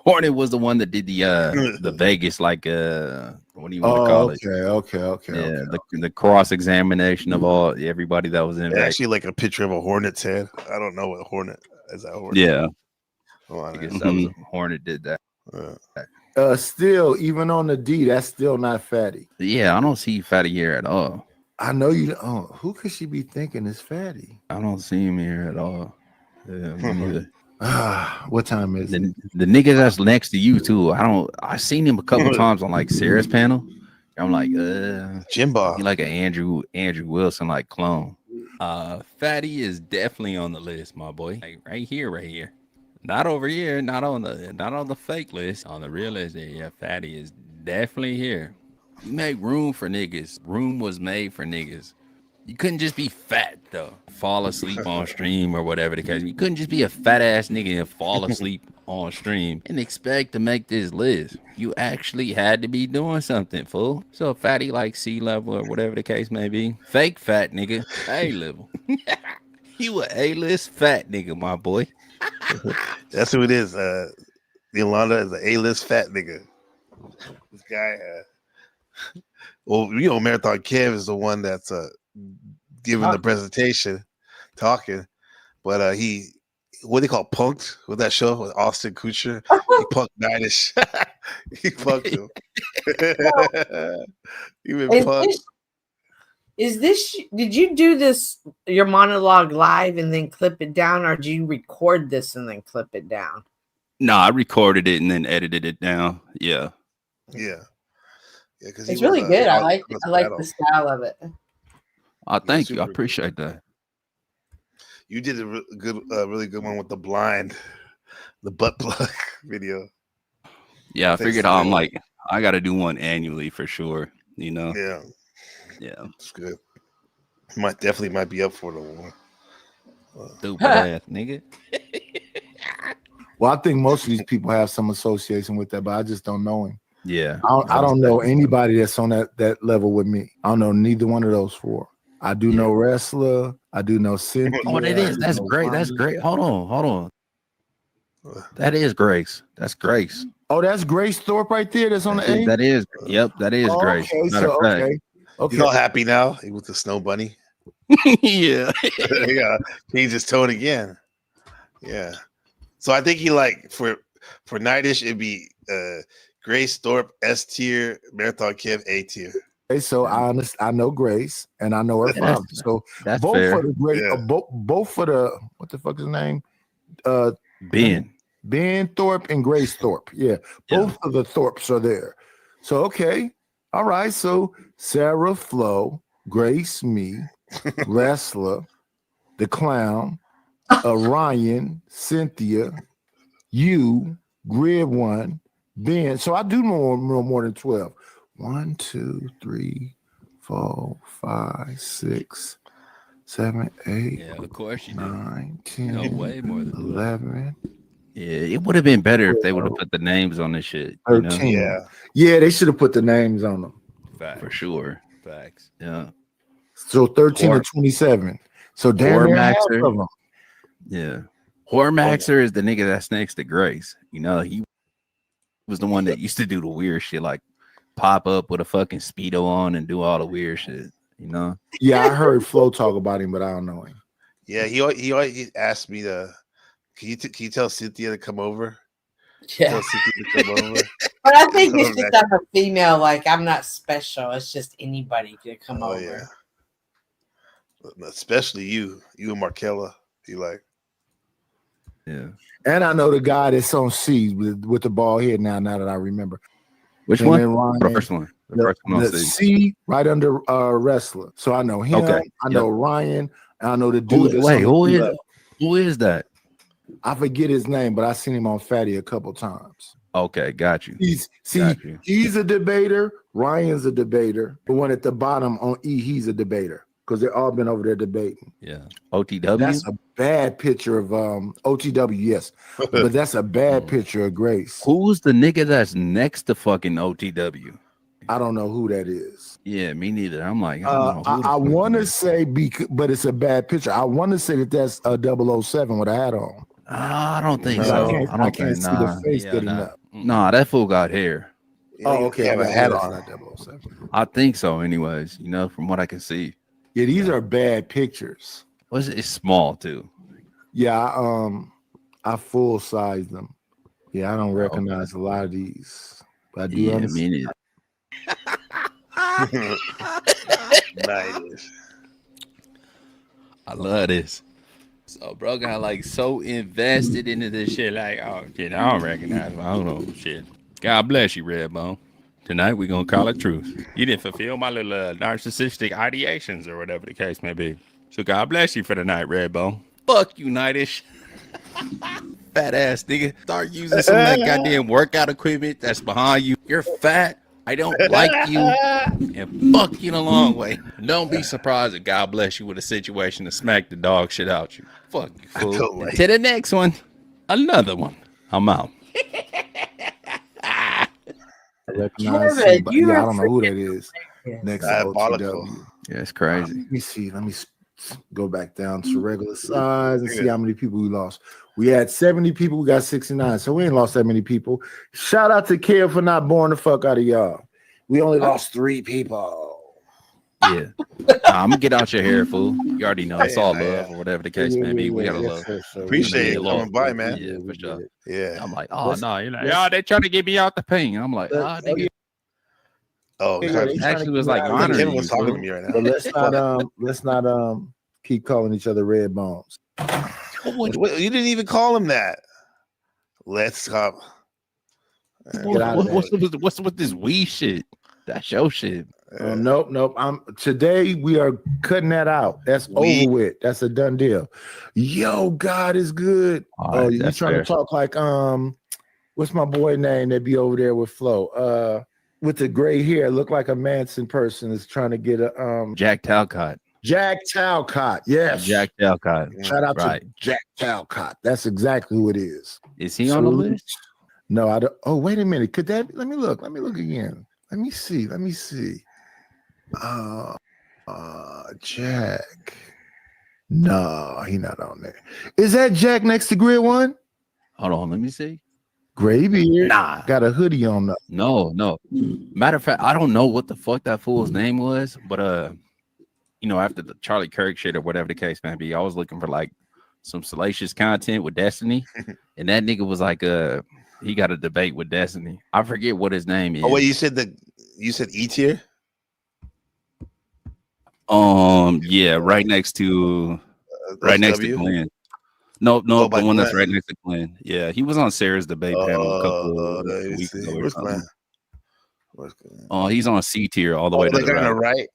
Hornet was the one that did the Vegas, like what do you want to call it? Okay. Yeah, the cross examination of everybody that was in Vegas. Actually, like a picture of a Hornet's head. I don't know what Hornet is. That Hornet? Yeah, I guess that was a Hornet did that. Still, even on the D, that's still not Fatty. Yeah, I don't see Fatty here at all. I know you. Who could she be thinking is Fatty? I don't see him here at all. Yeah, me neither. What time is it? The nigga that's next to you too. I seen him a couple times on like Sarah's panel. I'm like, Jimbo. He like an Andrew Wilson like clone. Fatty is definitely on the list, my boy. Like right here. Not over here, not on the fake list. On the real list, yeah, Fatty is definitely here. You make room for niggas. Room was made for niggas. You couldn't just be fat though. Fall asleep on stream or whatever the case. You couldn't just be a fat ass nigga and fall asleep on stream and expect to make this list. You actually had to be doing something, fool. So Fatty like C-level or whatever the case may be. Fake fat nigga, A-level. You a A-list fat nigga, my boy. That's who it is. Yolanda is an A-list fat nigga. This guy, well, Marathon Kev is the one that's giving the presentation, talking, but he, what do they call punked with that show with Austin Kutcher? He punked Nightish. He punked him. He been punked. Did you do this, your monologue live and then clip it down, or did you record this and then clip it down? No, I recorded it and then edited it down. Yeah. Yeah. Because it's really good. I like the style of it. Thank you. I appreciate that. You did a really good one with the butt plug video. Yeah, I figured I'm like, I got to do one annually for sure. You know. Yeah, it's good. Might be up for the one. Stupid ass nigga. Well, I think most of these people have some association with that, but I just don't know him. Yeah, I don't know anybody that's on that level with me. I don't know neither one of those four. I do know Wrestler. I do know Cynthia. Oh, that is. That's great. That's great. Hold on. That is Grace. That's Grace. Oh, that's Grace Thorpe right there. That's on the A. That is. Yep, that is Grace. Okay. He's all happy now. He with the snow bunny. Yeah. Yeah. Change his tone again. Yeah. So I think he like for Nightish it'd be Grace Thorpe S tier, Marathon Kev A tier. Okay, so I know Grace and I know her father. So that's both fair. for the great, both for the what the fuck is his name? Ben Thorpe and Grace Thorpe. Yeah, both of the Thorpes are there. So okay, all right. So Sarah, Flo, Grace, me, Wrestler, the Clown, Ryan, Cynthia, you, Grid One, Ben. So I do know more than 12. 1, 2, 3, 4, 5, 6, 7, 8. Yeah, of course you 9, 10, know way more than 11. Yeah, it would have been better if they would have put the names on this shit. You know? 13. Yeah, they should have put the names on them. For sure. Facts. Yeah. So 13 to 27. So damn near half of them. Yeah. Hormaxer is the nigga that's next to Grace. You know, he was the one that used to do the weird shit, like pop up with a fucking Speedo on and do all the weird shit, you know? Yeah, I heard Flo talk about him, but I don't know him. Yeah, he asked me to, can you tell Cynthia to come over? Yeah. Tell Cynthia to come over. But I think it's just I'm a female, like I'm not special. It's just anybody can come over. Yeah. Especially you and Markella. You like. Yeah. And I know the guy that's on C with the bald head now that I remember. Which one? The first one. The first one on C right under Wrestler. So I know him. Okay. I know Ryan. And I know the dude. Who is that? I forget his name, but I seen him on Fatty a couple times. Okay, got you. He's a debater. Ryan's a debater. The one at the bottom on E, he's a debater because they've all been over there debating. Yeah. OTW. That's a bad picture of OTW, yes. But that's a bad picture of Grace. Who's the nigga that's next to fucking OTW? I don't know who that is. Yeah, me neither. I'm like, I want to say, but it's a bad picture. I want to say that that's a 007 with a hat on. I don't think No, so. I can't see the face good enough. Nah, that fool got hair. Oh, okay. Yeah, I'm but like, hat that's on. not 007. I think so, anyways. You know, from what I can see. Yeah, these are bad pictures. It's small too. Yeah, I full size them. Yeah, I don't recognize a lot of these. But I do understand. Nice. I love this. So bro got like so invested into this shit, like, oh shit, I don't recognize him. I don't know shit. God bless you, Redbone. Tonight we're gonna call it truth. You didn't fulfill my little narcissistic ideations or whatever the case may be. So God bless you for the night, Redbone. Fuck you, Nightish. Fat ass nigga. Start using some of that goddamn workout equipment that's behind you. You're fat. I don't like you. And fuck you the long way. Don't be surprised if God bless you with a situation to smack the dog shit out you. Fuck you, fool. Like To the next one. Another one. I'm out. I recognize somebody. Yeah, I don't know who that is. Next to OTW. Yeah, it's crazy. Let me see. Let me go back down to regular size and see how many people we lost. We had 70 people. We got 69. So we ain't lost that many people. Shout out to Kev for not boring the fuck out of y'all. We only lost 3 people. Yeah. I'm gonna get out your hair, fool. You already know it's all love or whatever the case may be. We gotta love. Appreciate it coming by, man. Yeah, for sure. Yeah. I'm like, oh no, you're like, oh, they trying to get me out the paint. I'm like, oh, nigga. Oh, actually was like honoring Kevin you, was talking fool. to me right now. But let's not keep calling each other red bones. You didn't even call him that. Let's stop. What's with this we shit? That's your shit. Nope. Today we are cutting that out. That's over with. That's a done deal. Yo, God is good. Right, you trying to talk like what's my boy name that be over there with Flo? With the gray hair, look like a Manson person is trying to get a Jack Talcott. Jack Talcott, yes. Jack Talcott. Shout out to Jack Talcott. That's exactly who it is. Is he on the list? No, I don't. Oh, wait a minute. Could that? Let me look again. Let me see. Jack. No, he not on there. Is that Jack next to Grid One? Hold on, let me see. Gray beard. Nah. Got a hoodie on. No. Matter of fact, I don't know what the fuck that fool's name was, but you know, after the Charlie Kirk shit or whatever the case may be, I was looking for like some salacious content with Destiny, and that nigga was like, he got a debate with Destiny. I forget what his name is. Oh wait, you said E tier? Yeah, right next to Glenn. No, the one that's right next to Glenn. Yeah, he was on Sarah's debate panel a couple weeks ago. Where's Glenn? Oh, he's on C tier all the way to the right. Right.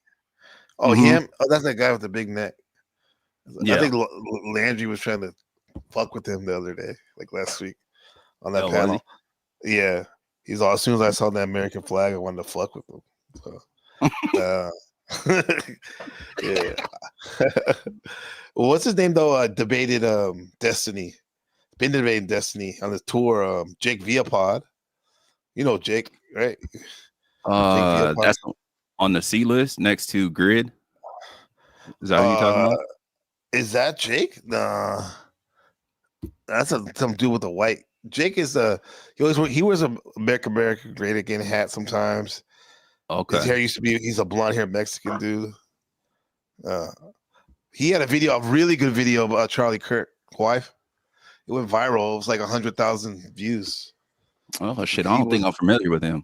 Oh, him? Oh, that's that guy with the big neck. Yeah. I think Landry was trying to fuck with him the other day, like last week on that panel. Yeah. He's all, as soon as I saw that American flag, I wanted to fuck with him. So, yeah. Well, what's his name though? Debated Destiny. Been debating Destiny on the tour. Jake Viapod. You know Jake, right? That's on the C list next to Grid. Is that who you're talking about? Is that Jake? Nah. That's some dude with the white. Jake is he wears a America Great Again hat sometimes. Okay. His hair used to be, he's a blonde hair Mexican dude. He had a really good video about Charlie Kirk's wife. It went viral. It was like 100,000 views. Oh shit! I don't think I'm familiar with him.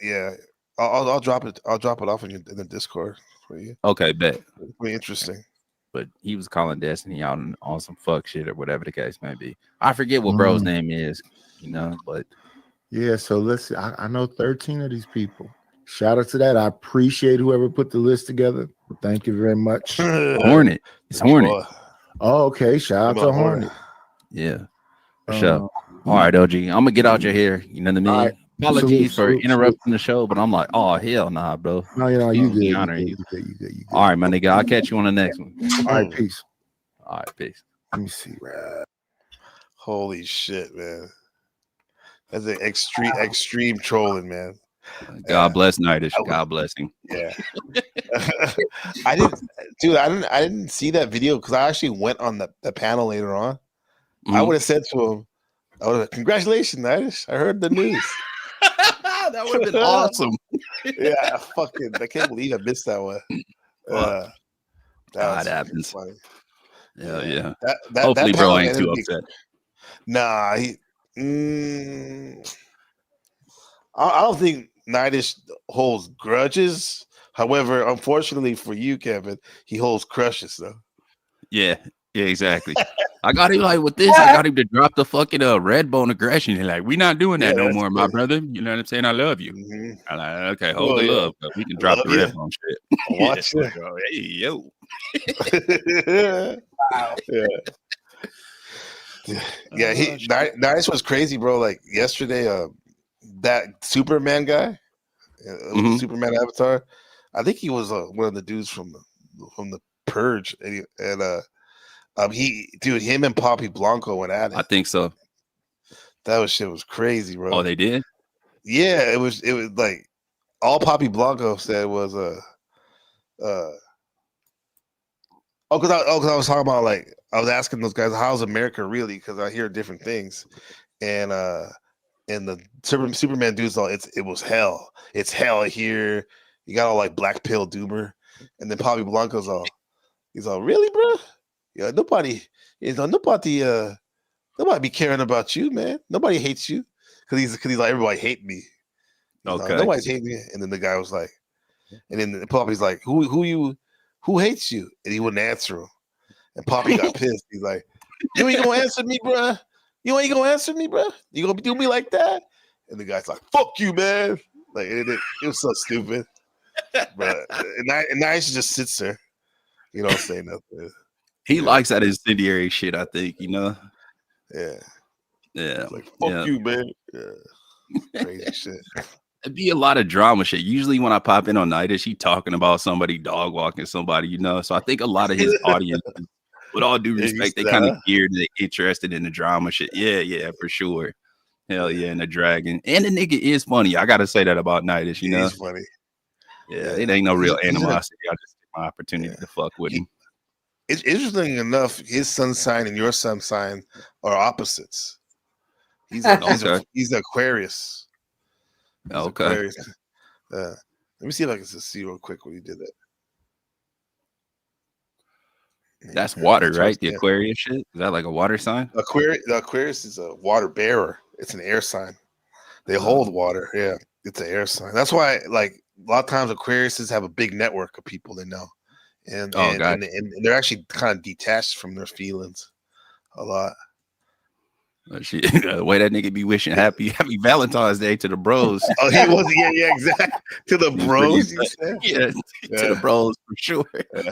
Yeah, I'll drop it. I'll drop it off in the Discord for you. Okay, bet. Pretty interesting. But he was calling Destiny out on some fuck shit or whatever the case may be. I forget what bro's name is, you know. But yeah, so let's see. I know 13 of these people. Shout out to that. I appreciate whoever put the list together. Thank you very much. Hornet. It's Hornet. Oh, okay. Shout out to Hornet. Yeah. For sure. All right, OG. I'm gonna get out your hair. You know what I mean? Right. Apologies for interrupting the show, but I'm like, oh hell nah, bro. No, you good. You good. All right, my nigga. I'll catch you on the next one. All right, peace. All right, peace. Let me see. Holy shit, man. That's an extreme trolling, man. God bless Nightish. God bless him. Yeah. I didn't see that video because I actually went on the panel later on. I would have said to him, congratulations, Nidish. I heard the news. That would have been awesome. Yeah, I can't believe I missed that one. That happens. Funny. Yeah. that Hopefully, bro panel ain't ended too up upset. Nah, I don't think Nidish holds grudges. However, unfortunately for you, Kevin, he holds crushes though. Yeah, exactly. I got him like with this. I got him to drop the fucking red bone aggression. He's like, we not doing that no more, my brother. You know what I'm saying? I love you. Mm-hmm. I'm like, okay, hold the love, but we can drop the red bone shit. Watch it. Hey, yo. Yeah, Nidish was crazy, bro. Like yesterday, that Superman guy, Superman Avatar. I think he was one of the dudes from the Purge, and him and Poppy Blanco went at it. I think so. That shit was crazy, bro. Oh, they did? Yeah, it was like all Poppy Blanco said was because I was talking about, like, I was asking those guys, how's America really? Because I hear different things, and the Superman dude's all, it was hell. It's hell here. You got all like black pill doomer, and then Poppy Blanco's all, he's all, really, bro? Yeah, nobody be caring about you, man. Nobody hates you because he's like, everybody hate me. Okay, nobody's hating me. And then the guy was like, and then Poppy's like, who hates you? And he wouldn't answer him. And Poppy got pissed. He's like, you ain't gonna answer me, bro. You ain't gonna answer me, bro. You gonna do me like that? And the guy's like, fuck you, man. Like it was so stupid. But and Nice just sits there, don't say nothing. He likes that incendiary shit, I think, Yeah. Yeah. Like, fuck you, man. Yeah. Crazy shit. It'd be a lot of drama shit. Usually when I pop in on Nidish, he talking about somebody dog walking somebody, So I think a lot of his audience, with all due respect, they kind of geared, they interested in the drama shit. Yeah, for sure. Hell yeah, and the dragon. And the nigga is funny. I gotta say that about Nidish, He's funny. Yeah, it ain't no real animosity. I just get my opportunity to fuck with him. It's interesting enough, his sun sign and your sun sign are opposites. He's Aquarius. He's Aquarius. Let me see if I can just see real quick when you did that. That's water, right? The Aquarius shit? Is that like a water sign? The Aquarius is a water bearer. It's an air sign. They hold water. Yeah, it's an air sign. That's why, like, a lot of times Aquariuses have a big network of people they know, and they're actually kind of detached from their feelings a lot. The way that nigga be wishing happy Valentine's Day to the bros. Oh, he was, yeah, exactly. To the bros, you said? Yeah, to the bros for sure.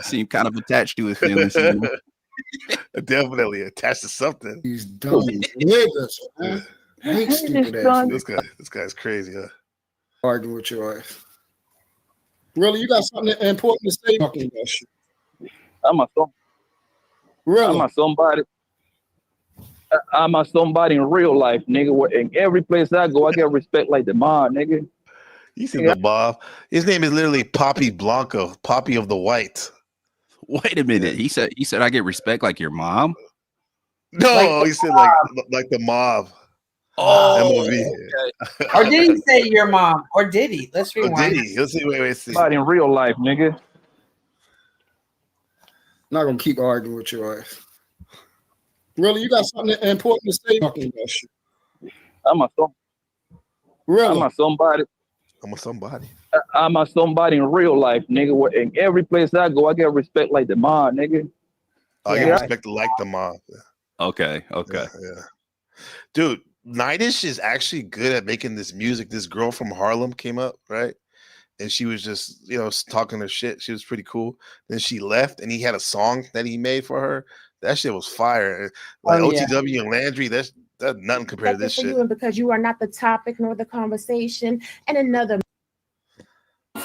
Seem kind of attached to his feelings. Definitely attached to something. He's dumb niggas, man. I hate stupid ass. This guy's crazy, huh? Arguing with your ass. Really, you got something important to say? Talking about shit. I'm a somebody in real life, nigga. In every place I go, I get respect like the mob, nigga. You see the mob? His name is literally Poppy Blanco, Poppy of the White. Wait a minute. He said I get respect like your mom? No, he said like the mob. Oh, okay. Or did he say your mom? Or did he? Let's rewind. Did he? Let's see. Wait. Somebody in real life, nigga. Not gonna keep arguing with your ass. Really, you got something important to say? Talking about shit. I'm a somebody. I'm a somebody in real life, nigga. In every place I go, I get respect like the mob, nigga. I get respect like the mob. Okay. Yeah. Dude, Nidish is actually good at making this music. This girl from Harlem came up, right? And she was just, talking her shit. She was pretty cool. Then she left, and he had a song that he made for her. That shit was fire. Like OTW and Landry, that's nothing compared to this shit. Because you are not the topic nor the conversation. And another. There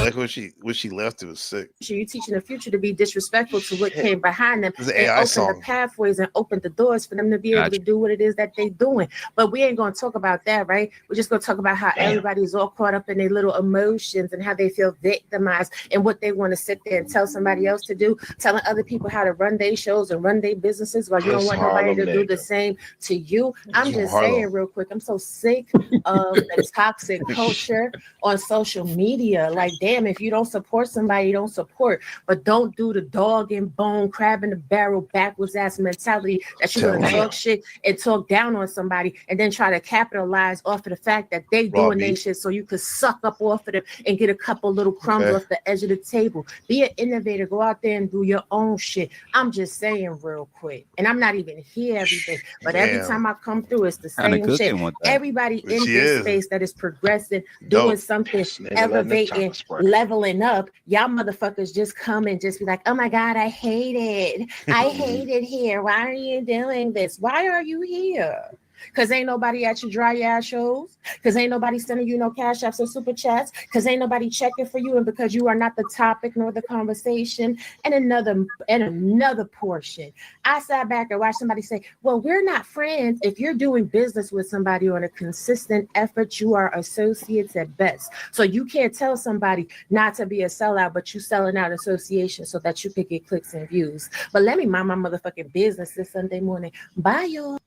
Like when she left, it was sick. You're teaching the future to be disrespectful to what came behind them. It's an They AI opened song. the pathways and opened the doors for them to be able to do what it is that they're doing. But we ain't going to talk about that, right? We're just going to talk about how everybody's all caught up in their little emotions and how they feel victimized and what they want to sit there and tell somebody else to do, telling other people how to run their shows and run their businesses while you don't want nobody to do the same to you. I'm just saying real quick, I'm so sick of the toxic culture on social media. Like, damn, if you don't support somebody, you don't support, but don't do the dog and bone, crab in the barrel, backwards ass mentality that you're gonna talk shit and talk down on somebody and then try to capitalize off of the fact that they doing their shit so you could suck up off of them and get a couple little crumbs off the edge of the table. Be an innovator, go out there and do your own shit. I'm just saying real quick, and I'm not even here every day, but every time I come through, it's the same shit. Everybody in this space that is progressing, doing something, elevating, leveling up, y'all motherfuckers just come and just be like, oh my God, I hate it. I hate it here. Why are you doing this? Why are you here? Because ain't nobody at your dry ass shows. Because ain't nobody sending you no cash apps or super chats. Because ain't nobody checking for you. And because you are not the topic nor the conversation. And another portion. I sat back and watched somebody say, well, we're not friends. If you're doing business with somebody on a consistent effort, you are associates at best. So you can't tell somebody not to be a sellout, but you selling out association so that you could get clicks and views. But let me mind my motherfucking business this Sunday morning. Bye, y'all.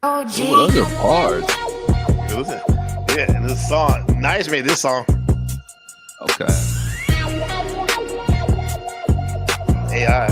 Oh, those are hard. Yeah, and this song, Nice made this song. Okay. AI.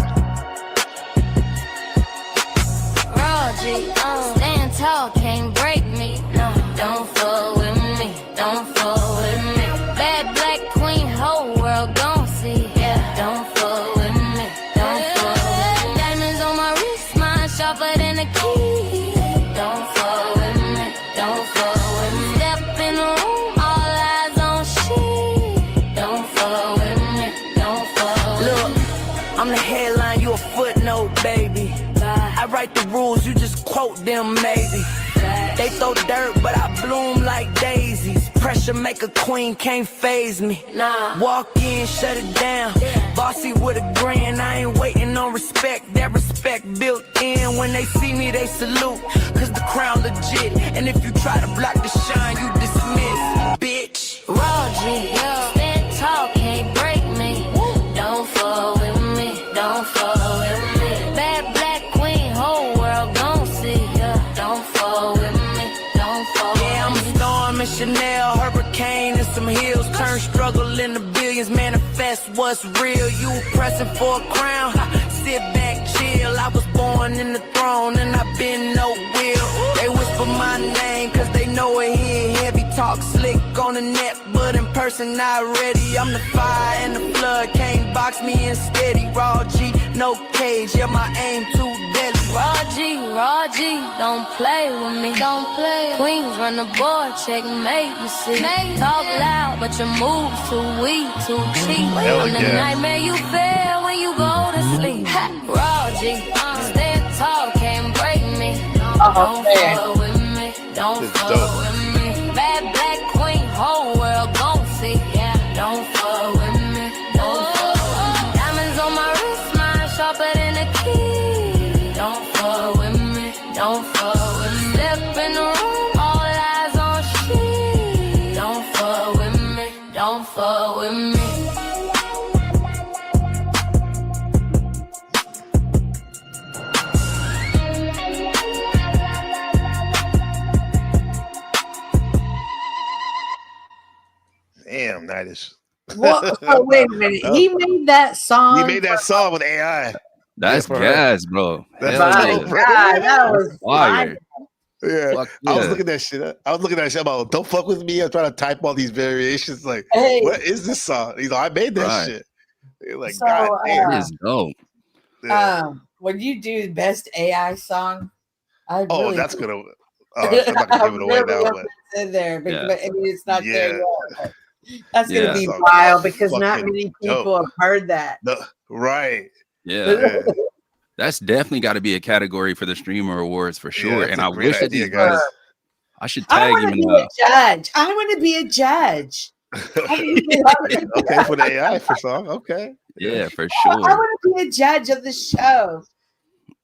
Roger, stand tall, can't break me. No, don't fuck with me. Don't fuck with me. Bad black queen, whole world gon' see. Yeah, don't fuck with me. Don't fuck with me. Diamonds on my wrist, mine sharper than a key. Don't fuck with me, don't fuck with me. Step in the room, all eyes on shit. Don't fuck with me, don't fuck with me. Look, I'm the headline, you a footnote, baby. I write the rules, you just quote them, maybe. They throw dirt, but I bloom like daisies. Pressure make a queen, can't phase me. Nah. Walk in, shut it down. Bossy with a grin, I ain't waiting on respect. That respect built in. When they see me, they salute. Cause the crown legit. And if you try to block the shine, you dismiss, bitch. Roger, stand tall, can't break me. Don't fuck with me, don't fuck with me. Bad black queen, whole world gon' see ya. Don't fuck with me, don't fuck with me. Yeah, I'm a storm and Chanel, hurricane and some hills. Turn struggle into billions, manifest what's real. You pressing for a crown, sit back, chill. I was born in the throne and I've been no will. They whisper my name cause they know it here. Heavy talk slick on the net, but in person not ready. I'm the fire and the flood, can't box me in steady. Raw G, no cage, yeah, my aim too deadly. Raw G, don't play with me, don't play. Queens run the board, checkmate, you see. Talk loud, but your moves too weak, too cheap. I'm the nightmare you feel when you go to sleep. Raw G, stand tall, can't break me. Don't fuck with me, don't fuck with me. Bad black queen, whole world gon' see. Yeah, don't fuck with me, don't fuck with me. Diamonds on my wrist, mine sharper than a key. Don't fuck with me, don't fuck with me. Step in the room, all eyes on shit. Don't fuck with me, don't fuck with me. Damn, Nightish. What? Oh, wait a minute. He made that song. He made that song with AI. That's gas, bro. That's Hell yeah. that was fire. Yeah. Fuck I was yeah. looking at that shit. I was looking at that shit about don't fuck with me. I'm trying to type all these variations. Like, Hey. what is this song? He's like, I made that Right. shit. You're like, So, God damn. It is dope. when you do best AI song, I Oh, really that's gonna. I'm not gonna give it away now, but in there, but, Yeah. but I mean, it's not there yeah, yet. But that's gonna Yeah. be Song wild because not fucking many dope. people have heard that. Right. Yeah. That's definitely got to be a category for the streamer awards for sure. that's And a I great wish that idea, these guys, guys. I should I tag want him to in be a judge. I want to be a judge. Okay, for the AI for song. Okay. Yeah, for I sure. want to be a judge of the show.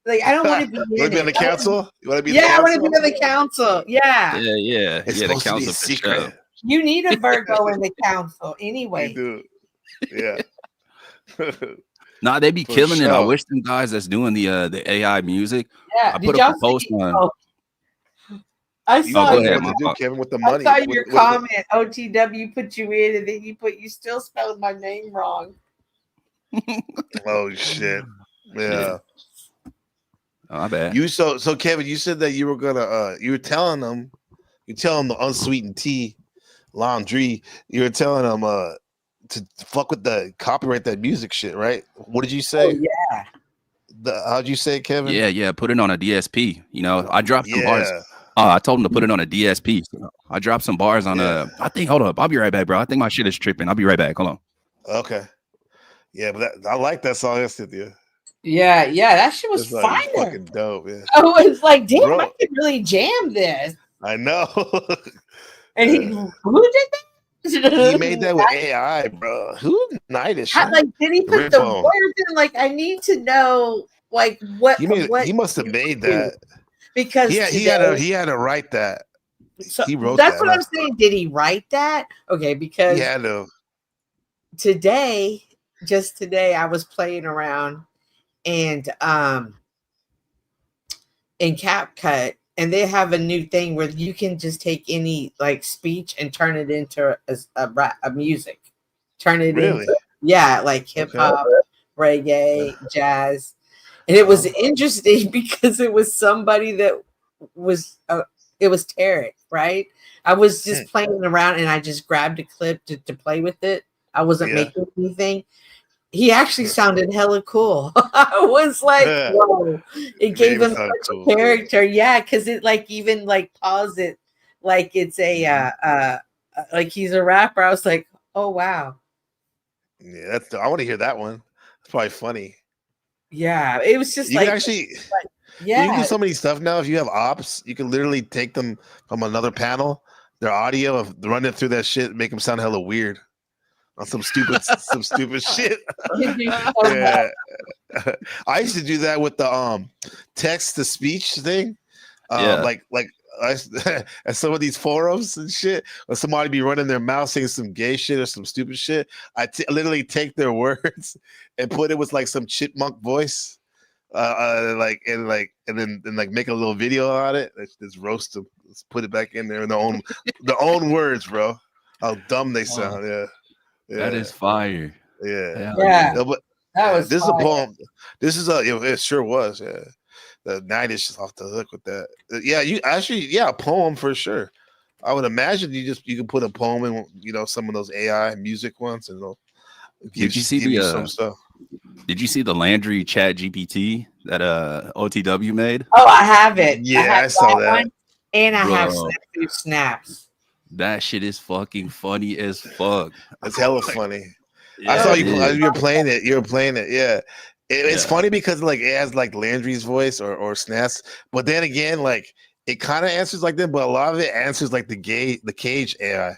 Like, I don't want to be You want to be on the council? You want to be in the I want to council? be on the council. Yeah. Yeah. It's The supposed to be council a for secret. sure. You need a Virgo in the council You anyway. do. Yeah. Nah, they be For killing it. I sure. wish them guys that's doing the AI music. Yeah. I Did put up y'all a post see? on. I You saw know go ahead, what my to do, fault. Kevin, with the I money. saw With- your with- comment. OTW put you in, and then you still spelled my name wrong. Oh shit. Yeah. Oh, my bad. You so Kevin, you said that you were gonna you were telling them, the unsweetened tea laundry, you were telling them to fuck with the copyright that music shit, right? What did you say? Oh yeah. How'd you say it, Kevin? Yeah. Put it on a DSP. You know, I dropped some bars. Yeah. I told him to put it on a DSP. So I dropped some bars on I think. Hold up. I'll be right back, bro. I think my shit is tripping. I'll be right back. Hold on. Okay. Yeah, but I like that song, Cynthia. Yeah, that shit was It's like fire. fucking dope. Yeah. I was like, damn, Bro. I could really jam this. I know. And who did that? He made that with AI, bro. Who Nightish? Like, did he put the Ripbone. words in? Like, I need to know, like, what He must have made that because he had to write that. So He wrote that's that. what I'm saying. Did he write that? Okay, because He had to. Just today, I was playing around and in CapCut, and they have a new thing where you can just take any like speech and turn it into a music. Turn it into like hip hop, reggae, jazz. And it was interesting because it was somebody that was it was Tarek, right? I was just playing around and I just grabbed a clip to play with it. I wasn't making anything. He actually sounded hella cool. I was like, whoa. It gave him such a character. Yeah, because it like even like paused it like it's a like he's a rapper. I was like, oh wow. Yeah, I want to hear that one. It's probably funny. Yeah, it was just you like, can actually, yeah. you can do so many stuff now. If you have ops, you can literally take them from another panel, their audio, run it through that shit, make them sound hella weird on some stupid shit. Yeah, I used to do that with the text to speech thing. Like at some of these forums and shit, or somebody be running their mouth saying some gay shit or some stupid shit, I literally take their words and put it with like some chipmunk voice, and then make a little video on it. Just roast them. Let's put it back in there in their own words, bro. How dumb they sound. Yeah. That is fire. Yeah. But that was this fire. is a poem. This is it sure was. Yeah. The Nightish is off the hook with that. Yeah, you actually, a poem for sure. I would imagine you can put a poem in, some of those AI music ones, and it'll give you some stuff. Did you see the Landry Chat GPT that OTW made? Oh, I have it. Yeah, I saw that. One, and I have snaps. That shit is fucking funny as fuck. It's hella funny. I saw you were playing it. You were playing it. Yeah. It's funny because like it has like Landry's voice or Snaps, but then again, like it kind of answers like them, but a lot of it answers like the Cage AI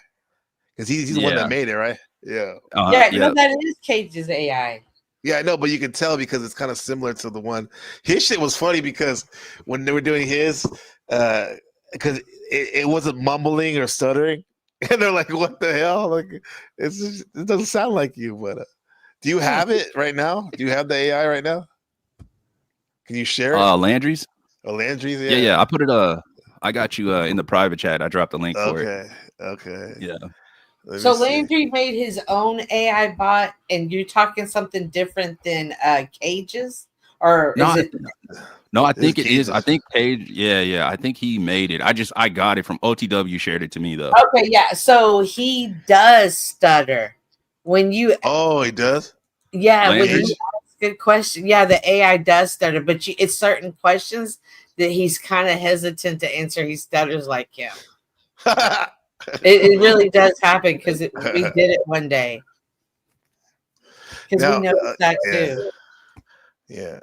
because he's the one that made it, right? Yeah. No, that is Cage's AI. Yeah, I know, but you can tell because it's kind of similar to the one. His shit was funny because when they were doing his, because it wasn't mumbling or stuttering, and they're like, "What the hell?" Like it doesn't sound like you, but. Do you have it right now? Do you have the AI right now? Can you share it? Landry's. Oh, Landry's. Yeah. I put it. I got you in the private chat. I dropped the link for it. Okay. Yeah. So Landry made his own AI bot, and you're talking something different than Cage's, or is it? No, I think it is. I think Cage. Yeah. I think he made it. I got it from OTW. Shared it to me though. Okay, yeah. So he does stutter. When you he does? Yeah, when you ask a question, the AI does stutter, but it's certain questions that he's kind of hesitant to answer. He stutters like him. It really does happen because we did it one day. Because we noticed that too. Yeah.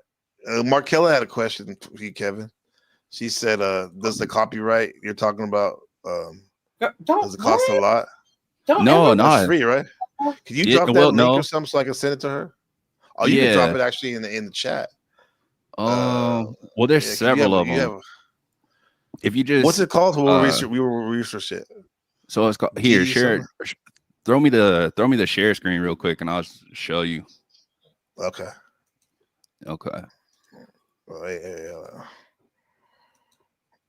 Markella had a question for you, Kevin. She said, does the copyright you're talking about does it cost a lot? That's free, right? Can you drop that link no. or something so I can send it to her? Oh, you can drop it actually in the chat. Well, there's several of them. If you just what's it called? We will research it. So it's called here. Share. Throw me the share screen real quick, and I'll show you. Okay. Okay.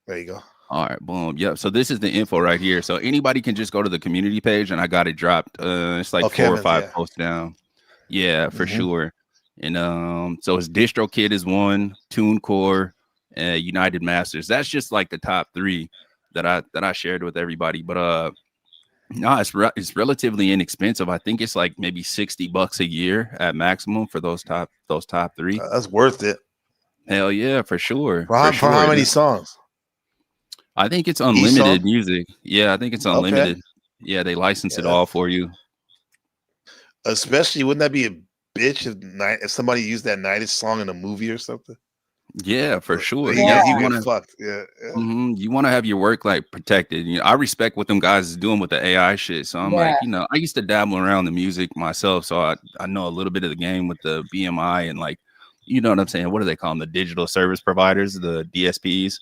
There you go. All right, boom. Yep. So this is the info right here. So anybody can just go to the community page, and I got it dropped. It's like 4 or 5 posts down. Yeah, for sure. And so it's DistroKid is one, TuneCore, United Masters. That's just like the top 3 that I shared with everybody. But no, it's relatively inexpensive. I think it's like maybe $60 a year at maximum for those top 3. That's worth it. Hell yeah, for sure. For how many songs? I think it's unlimited music. Yeah, I think it's unlimited. Okay. Yeah, they license it all for you. Especially, wouldn't that be a bitch if somebody used that Nightish song in a movie or something? Yeah, for sure. Yeah, you get fucked. Yeah. You want to have your work like protected. I respect what them guys is doing with the AI shit. So I'm like, I used to dabble around the music myself, so I know a little bit of the game with the BMI and like, you know what I'm saying? What do they call them? The digital service providers, the DSPs.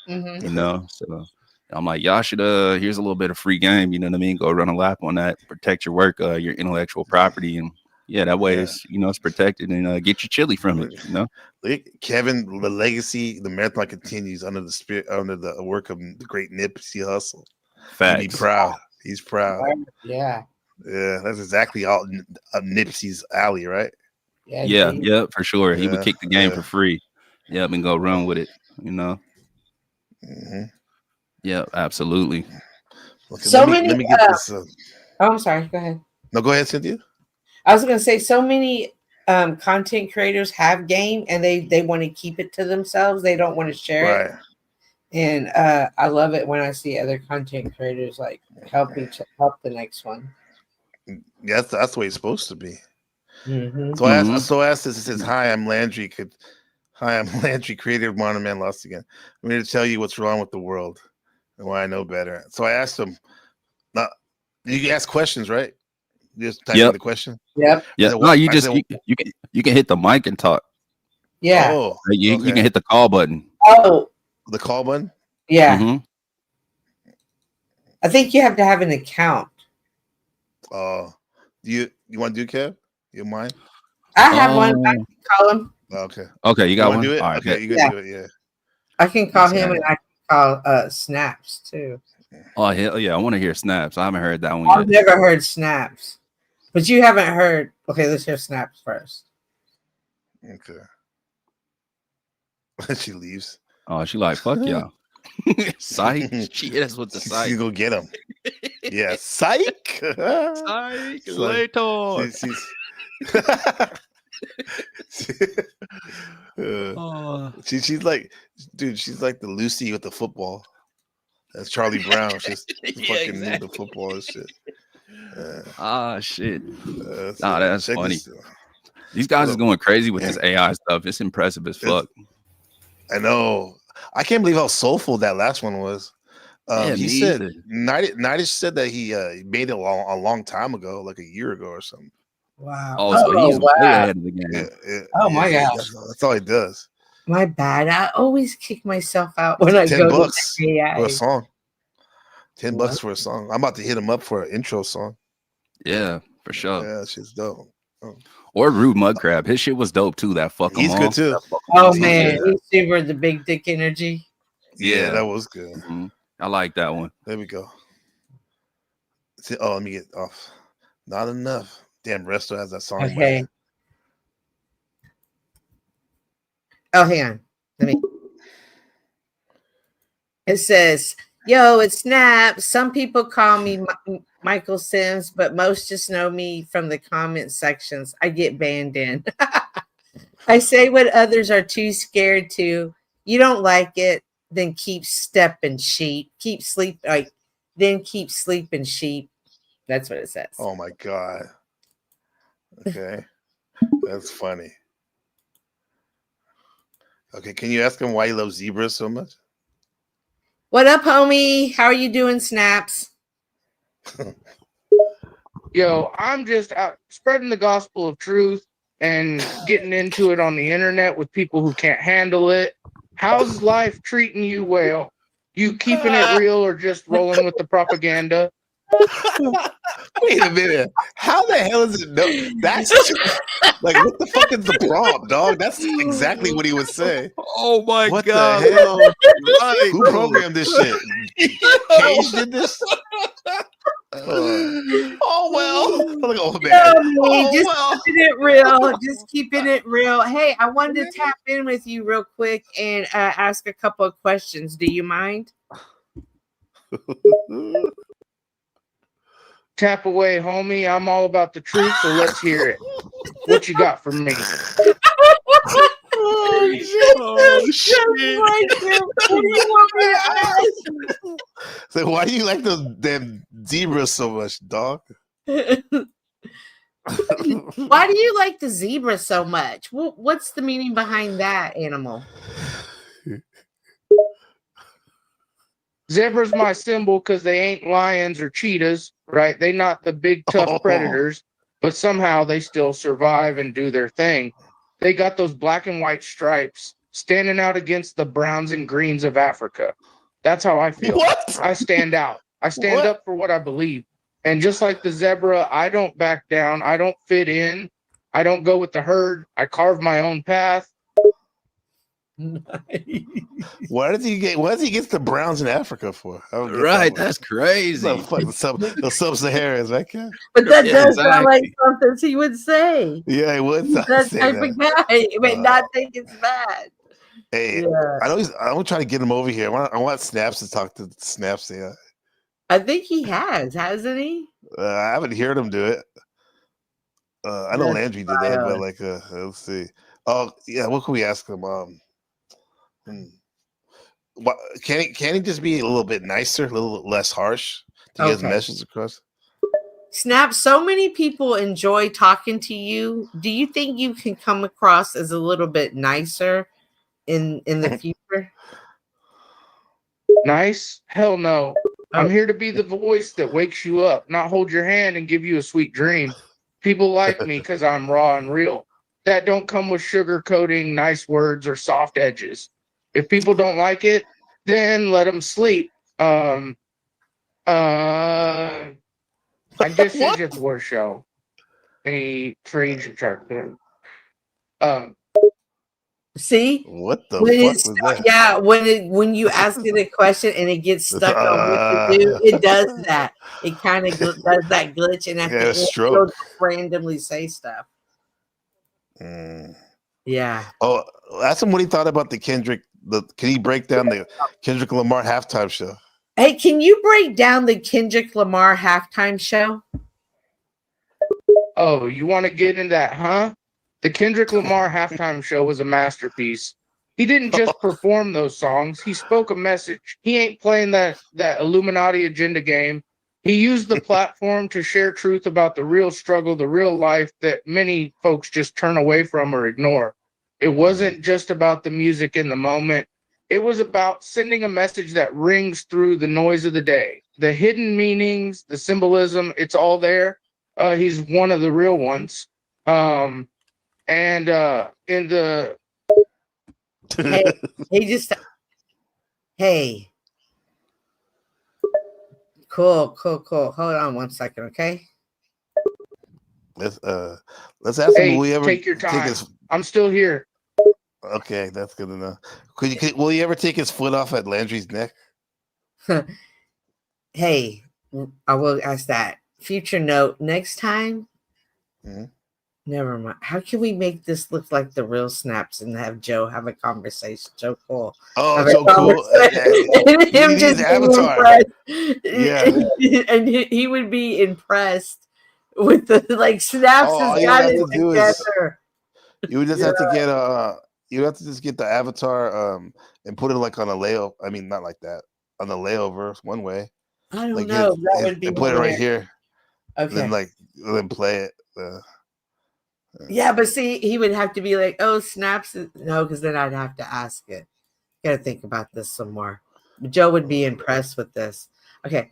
So I'm like, y'all should here's a little bit of free game. You know what I mean? Go run a lap on that. Protect your work, your intellectual property, and that way it's it's protected and get your chili from it. Kevin, the legacy, the marathon continues under the work of the great Nipsey Hussle. Facts. He'd be proud. He's proud. Yeah, that's exactly all Nipsey's alley, right? Yeah, for sure. He would kick the game for free. Yep, and go run with it. Yeah, absolutely. Okay, let me get this. I'm sorry. Go ahead. No, go ahead, Cynthia. I was going to say, so many content creators have game, and they want to keep it to themselves. They don't want to share it. And I love it when I see other content creators like help the next one. Yeah, that's the way it's supposed to be. So I asked this. It says, "Hi, I'm Landry. Hi, I'm Landry, creator of Modern Man Lost Again. I'm here to tell you what's wrong with the world and why I know better." So I asked him. Now, you can ask questions, right? You just type in the question. Yep. Yeah. No, you can hit the mic and talk. Yeah. Oh, you can hit the call button. Oh, the call button. Yeah. I think you have to have an account. You want to do, Kev? You mind? I have one. I can call him. Okay, you got one. Do it? All right, okay, you can do it. Yeah. I can call him, and I can call Snaps too. Oh hell yeah! I want to hear Snaps. I haven't heard that one I've yet. never heard Snaps, but you haven't heard. Okay, let's hear Snaps first. Okay. She leaves. Oh, she like fuck y'all. Psych. That's what the psych. You go get him. Yeah, psych. Psych. Later. She's like, dude, she's like the Lucy with the football. That's Charlie Brown. She's fucking move the football and shit. Shit. That's funny. These guys are going crazy with this AI stuff. It's impressive as fuck. I know. I can't believe how soulful that last one was. He said Nightish said that he made it a long time ago, like a year ago or something. Wow. Oh, so he's way ahead of the game. My gosh. That's all he does. My bad. I always kick myself out when I go to AI. For a song. $10 for a song. I'm about to hit him up for an intro song. Yeah, for sure. Yeah, shit's dope. Or Rude Mudcrab. His shit was dope too. That fuck. He's good too. Oh man, he's super the big dick energy. Yeah, that was good. I like that one. There we go. Oh, let me get off. Not enough. Damn, Resto has that song. Okay. Oh, hang on. Let me. It says, "Yo, it's Snap. Some people call me Michael Sims, but most just know me from the comment sections. I get banned in. I say what others are too scared to. You don't like it, then keep stepping sheep. Keep sleep. Then keep sleeping sheep." That's what it says. Oh my god. Okay, that's funny. Okay, can you ask him why he loves zebras so much? What up, homie? How are you doing, Snaps? yo, I'm just out spreading the gospel of truth and getting into it on the internet with people who can't handle it. How's life treating you, Whale? You keeping it real or just rolling with the propaganda? Wait a minute. How the hell is it? No, that's like, what the fuck is the prompt, dog? That's exactly what he would say. Oh my What God. the hell? Right. Who programmed this shit? Cage did this? Oh well. Look, old man. Oh just well. keeping it real. Just keeping it real. Hey, I wanted to tap in with you real quick and ask a couple of questions. Do you mind? Tap away, homie. I'm all about the truth, so let's hear it. What you got for me? Oh shit. What do you want me to ask? So why do you like those damn zebras so much, dog? Why do you like the zebra so much? What's the meaning behind that animal? Zebra's my symbol because they ain't lions or cheetahs, right? They not the big tough predators, but somehow they still survive and do their thing. They got those black and white stripes standing out against the browns and greens of Africa. That's how I feel. What? I stand out. I stand up for what I believe. And just like the zebra, I don't back down. I don't fit in. I don't go with the herd. I carve my own path. Why does he get the browns in Africa for? Right, that's crazy. The sub-Saharans, right? But that does sound like something he would say. Yeah, he would. That type of guy. He may not think it's bad. Hey, Yeah. I'm trying to get him over here. I want Snaps to talk to Snaps. Yeah, I think he hasn't he? I haven't heard him do it. I know Landry did that, but like, let's see. Oh, yeah. What can we ask him? Can he just be a little bit nicer, a little less harsh to get his message across? Snap, so many people enjoy talking to you. Do you think you can come across as a little bit nicer in the future? Nice? Hell no. I'm here to be the voice that wakes you up, not hold your hand and give you a sweet dream. People like me because I'm raw and real. That don't come with sugarcoating, nice words, or soft edges. If people don't like it, then let them sleep. I guess it's just war show. A trade character. See? What the when fuck was that? Yeah, when you ask it a question and it gets stuck on what to do, it does that. It kind of does that glitch, and at the end, it'll randomly say stuff. Yeah. Oh, ask him what he thought about the Kendrick. Can he break down the Kendrick Lamar halftime show? Hey, can you break down the Kendrick Lamar halftime show? Oh, you want to get in that, huh? The Kendrick Lamar halftime show was a masterpiece. He didn't just perform those songs. He spoke a message. He ain't playing that Illuminati agenda game. He used the platform to share truth about the real struggle, the real life that many folks just turn away from or ignore. It wasn't just about the music in the moment. It was about sending a message that rings through the noise of the day. The hidden meanings, the symbolism, it's all there. He's one of the real ones. In the Hey. Cool. Hold on 1 second, okay? Let's ask him. Will he ever take your time. I'm still here. Okay, that's good enough. Will he ever take his foot off at Landry's neck? Hey, I will ask that. Future note, next time. Never mind. How can we make this look like the real Snaps and have Joe have a conversation? Joe Cool. Oh, Joe Cool. And him just avatar. Yeah. And he would be impressed with the Snaps has got it together. You would just have to get you have to just get the avatar and put it like on a layover. I mean, not like that. On the layover one way. I don't know. That would be put it right here. Okay. Then play it. Yeah, but see, he would have to be like, "Oh, Snaps." No, because then I'd have to ask it. Got to think about this some more. Joe would be impressed with this. Okay.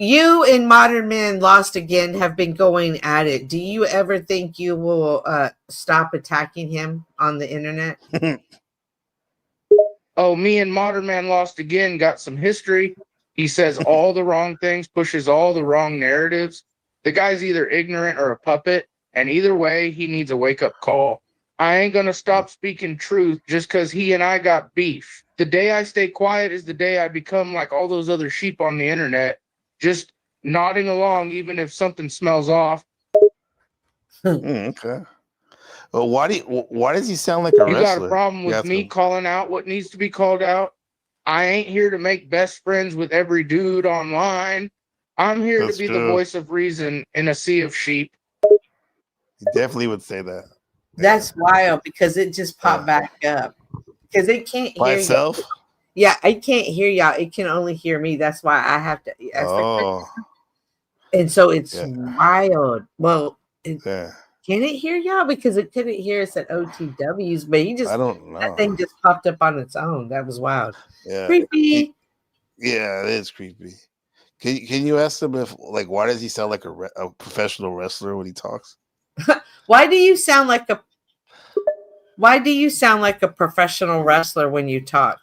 You and Modern Man Lost Again have been going at it. Do you ever think you will stop attacking him on the internet? Oh, me and Modern Man Lost Again got some history. He says all the wrong things, pushes all the wrong narratives. The guy's either ignorant or a puppet, and either way, he needs a wake-up call. I ain't gonna stop speaking truth just because he and I got beef. The day I stay quiet is the day I become like all those other sheep on the internet, just nodding along even if something smells off. Okay. Well, why does he sound like a You wrestler? got a problem with me calling out what needs to be called out? I ain't here to make best friends with every dude online. I'm here to be the voice of reason in a sea of sheep. He definitely would say that. That's wild because it just popped back up. Because it can't By hear itself? y'all. Yeah, I can't hear y'all. It can only hear me. That's why I have to ask the question. And so it's wild. Well, can it hear y'all? Because it couldn't hear us at OTWs, but I don't know. That thing just popped up on its own. That was wild. Yeah. Creepy. Yeah, it is creepy. Can you ask him if why does he sound like a professional wrestler when he talks? Why do you sound like a professional wrestler when you talk?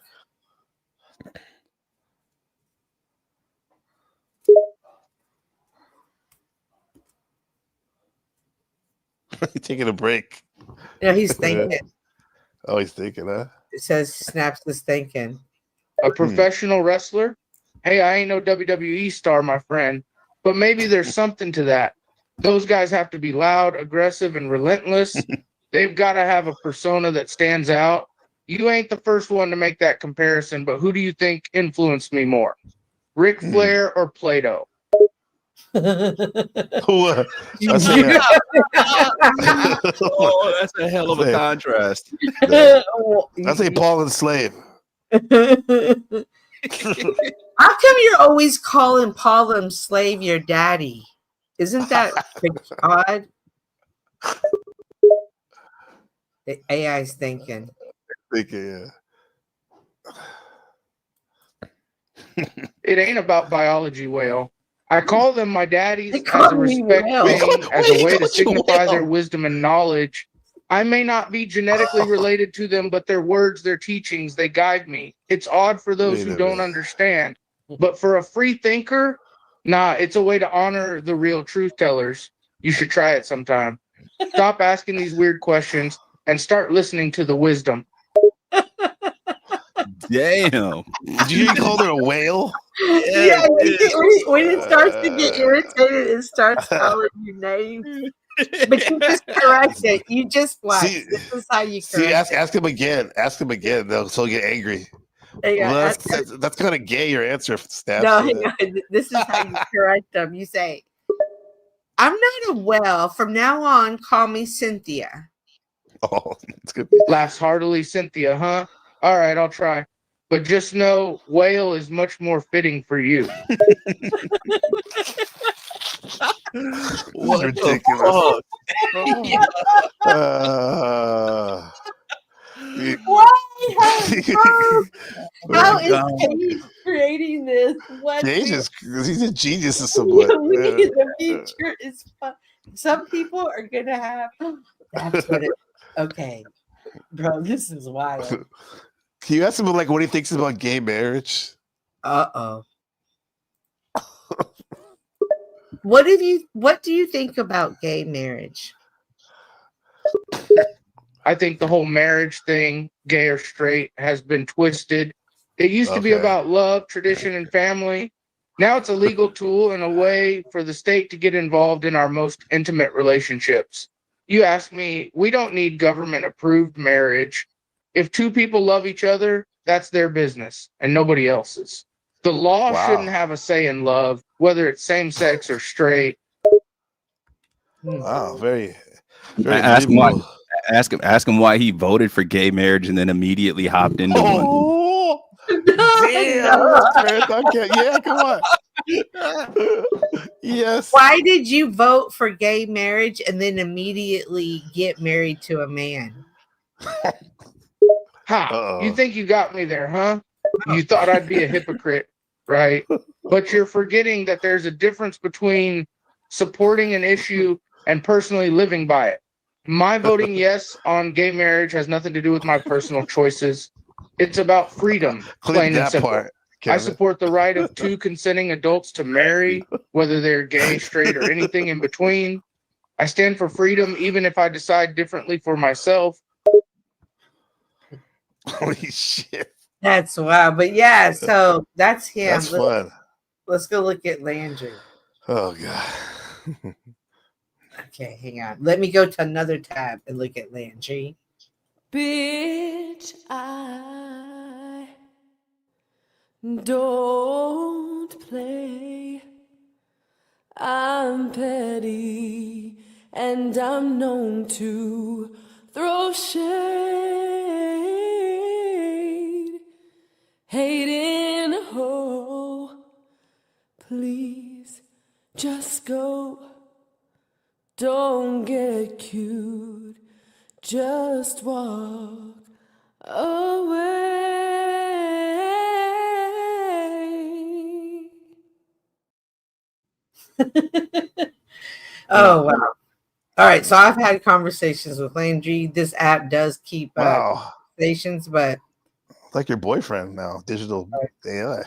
He's taking a break. Yeah, he's thinking. Oh, he's thinking, huh? It says Snaps is thinking. A professional wrestler? Hey, I ain't no WWE star, my friend, but maybe there's something to that. Those guys have to be loud, aggressive, and relentless. They've got to have a persona that stands out. You ain't the first one to make that comparison, but who do you think influenced me more? Ric Flair or Plato? Oh, that's a hell of a contrast. I say Paul and Slave. How come you're always calling Paul and Slave your daddy? Isn't that odd? The AI's thinking. It ain't about biology, Whale. I call them my daddies as a respect thing, as a way to signify their wisdom and knowledge. I may not be genetically related to them, but their words, their teachings, they guide me. It's odd for those who don't understand. But for a free thinker, nah, it's a way to honor the real truth tellers. You should try it sometime. Stop asking these weird questions and start listening to the wisdom. Damn. Did you call her a whale? Yeah, when it starts to get irritated, it starts calling you names. But you just correct it. You just this is how you correct ask him again. Ask him again, though, so he'll get angry. Well, that's kind of gay, your answer, Snaps. No, this is how you correct them. You say, I'm not a whale. From now on, call me Cynthia. Oh, that's good. Laughs heartily, Cynthia, huh? All right, I'll try. But just know, whale is much more fitting for you. What ridiculous. How is Cage creating this? He's a genius of somewhat. The future is fun. Some people are gonna have. That's what it. Okay, bro, this is wild. Can you ask him what he thinks about gay marriage? What do you think about gay marriage? I think the whole marriage thing, gay or straight, has been twisted. It used to be about love, tradition, and family. Now it's a legal tool and a way for the state to get involved in our most intimate relationships. You ask me, we don't need government-approved marriage. If two people love each other, that's their business and nobody else's. The law shouldn't have a say in love, whether it's same-sex or straight. Wow, very ask him why he voted for gay marriage and then immediately hopped into one. Damn, yeah, come on. Yes. Why did you vote for gay marriage and then immediately get married to a man? You think you got me there, huh? You thought I'd be a hypocrite, right? but you're forgetting that there's a difference between supporting an issue and personally living by it. My voting yes on gay marriage has nothing to do with my personal choices. It's about freedom, plain and simple. I Kevin. support the right of two consenting adults to marry, whether they're gay, straight, or anything in between. I stand for freedom, even if I decide differently for myself. Holy shit. That's wild. But yeah, so that's him. That's fun. Let's go look at Landry. Oh, God. Okay, hang on. Let me go to another tab and look at Landry. Bitch, I don't play. I'm petty and I'm known to throw shade. Hating a hoe. Please just go. Don't get cute. Just walk away. Oh, wow. All right, so I've had conversations with Landry. This app does keep conversations, but like your boyfriend now, digital AI.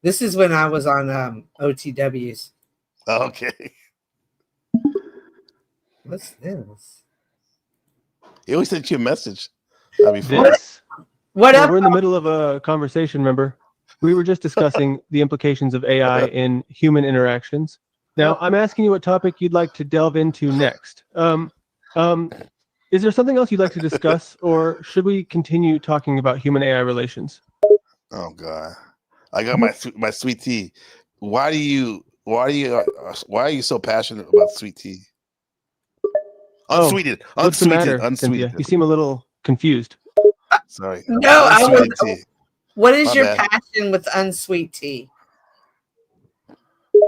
This is when I was on OTWs. Okay. What's this? He always sent you a message. What up? We're in the middle of a conversation, remember? We were just discussing the implications of AI in human interactions. Now, I'm asking you what topic you'd like to delve into next. Is there something else you'd like to discuss, or should we continue talking about human AI relations? Oh God, I got my sweet tea. Why are you so passionate about sweet tea? Unsweetened, What's the matter, unsweetened. Cynthia? You seem a little confused. Sorry. No, I was. Tea. What is My your bad. passion with unsweet tea?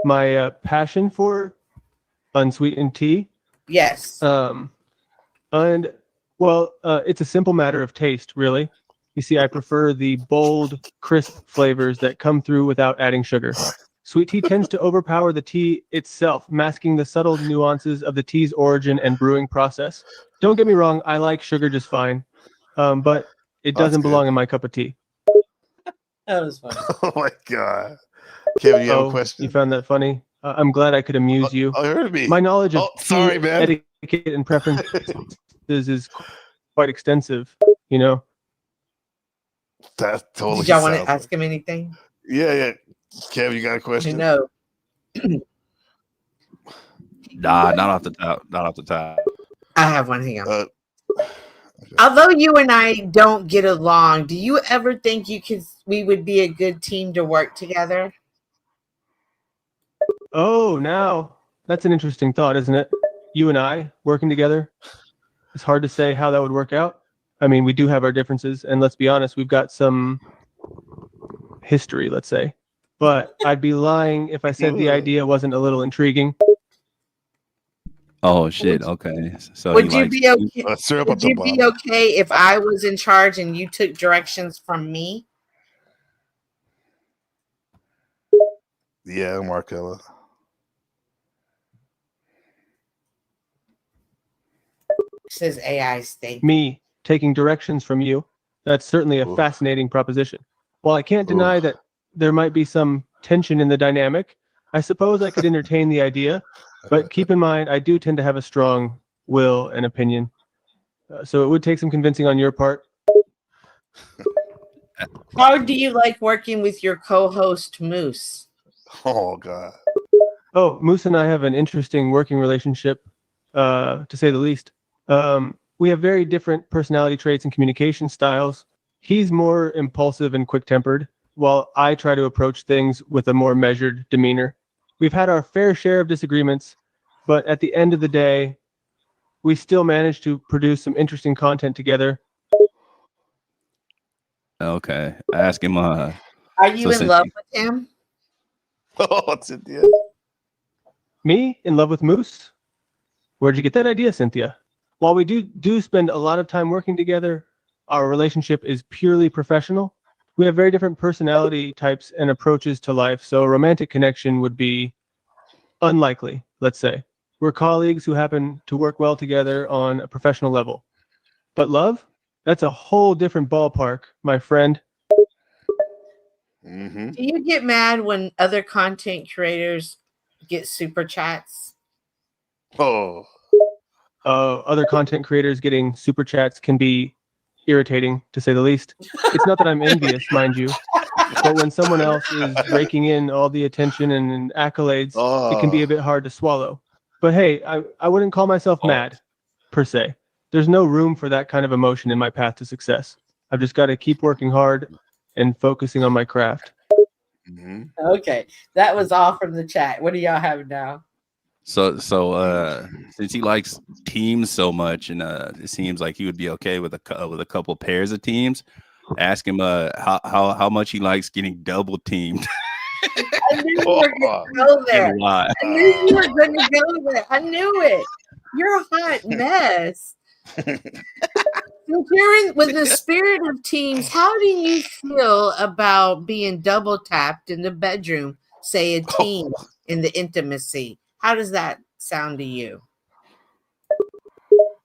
My passion for unsweetened tea. Yes. And well, it's a simple matter of taste, really. You see, I prefer the bold, crisp flavors that come through without adding sugar. Sweet tea tends to overpower the tea itself, masking the subtle nuances of the tea's origin and brewing process. Don't get me wrong, I like sugar just fine, but it doesn't belong in my cup of tea. That was funny. Oh my God. Kevin, you have a question? You found that funny? I'm glad I could amuse you. Oh, heard me. My knowledge of sorry, man. etiquette and preferences is quite extensive, you know? That totally. Did y'all want to ask him anything? Yeah. Kevin, you got a question? No. Nah, not off the top. I have one. Hang on. Although you and I don't get along, do you ever think we would be a good team to work together? Oh, now that's an interesting thought, isn't it? You and I working together. It's hard to say how that would work out. I mean, we do have our differences, and let's be honest, we've got some history, let's say. But I'd be lying if I said the idea wasn't a little intriguing. Oh shit! Okay, so Would you be okay? Would you be okay if I was in charge and you took directions from me? Yeah, Markella. Says AI state. Me taking directions from you. That's certainly a fascinating proposition. While I can't deny that there might be some tension in the dynamic, I suppose I could entertain the idea. But keep in mind, I do tend to have a strong will and opinion. So it would take some convincing on your part. How do you like working with your co-host Moose? Oh God. Oh, Moose and I have an interesting working relationship, to say the least. We have very different personality traits and communication styles. He's more impulsive and quick-tempered, while I try to approach things with a more measured demeanor. We've had our fair share of disagreements, but at the end of the day, we still manage to produce some interesting content together. Okay, ask him. Are you in love with him? Oh, Cynthia. Me in love with Moose? Where'd you get that idea, Cynthia? While we do spend a lot of time working together, our relationship is purely professional. We have very different personality types and approaches to life, so a romantic connection would be unlikely, let's say. We're colleagues who happen to work well together on a professional level. But love? That's a whole different ballpark, my friend. Mm-hmm. Do you get mad when other content creators get super chats? Oh. Other content creators getting super chats can be irritating, to say the least. It's not that I'm envious, mind you, but when someone else is raking in all the attention and accolades, it can be a bit hard to swallow. But hey, I wouldn't call myself mad, per se. There's no room for that kind of emotion in my path to success. I've just got to keep working hard and focusing on my craft. Mm-hmm. Okay, that was all from the chat. What do y'all have now? So since he likes teams so much, and it seems like he would be okay with a couple pairs of teams, ask him how much he likes getting double teamed. I knew you were going to go there. And why? I knew you were going to go there. I knew it. You're a hot mess. So Karen, with the spirit of teams, how do you feel about being double tapped in the bedroom, say a team in the intimacy? How does that sound to you?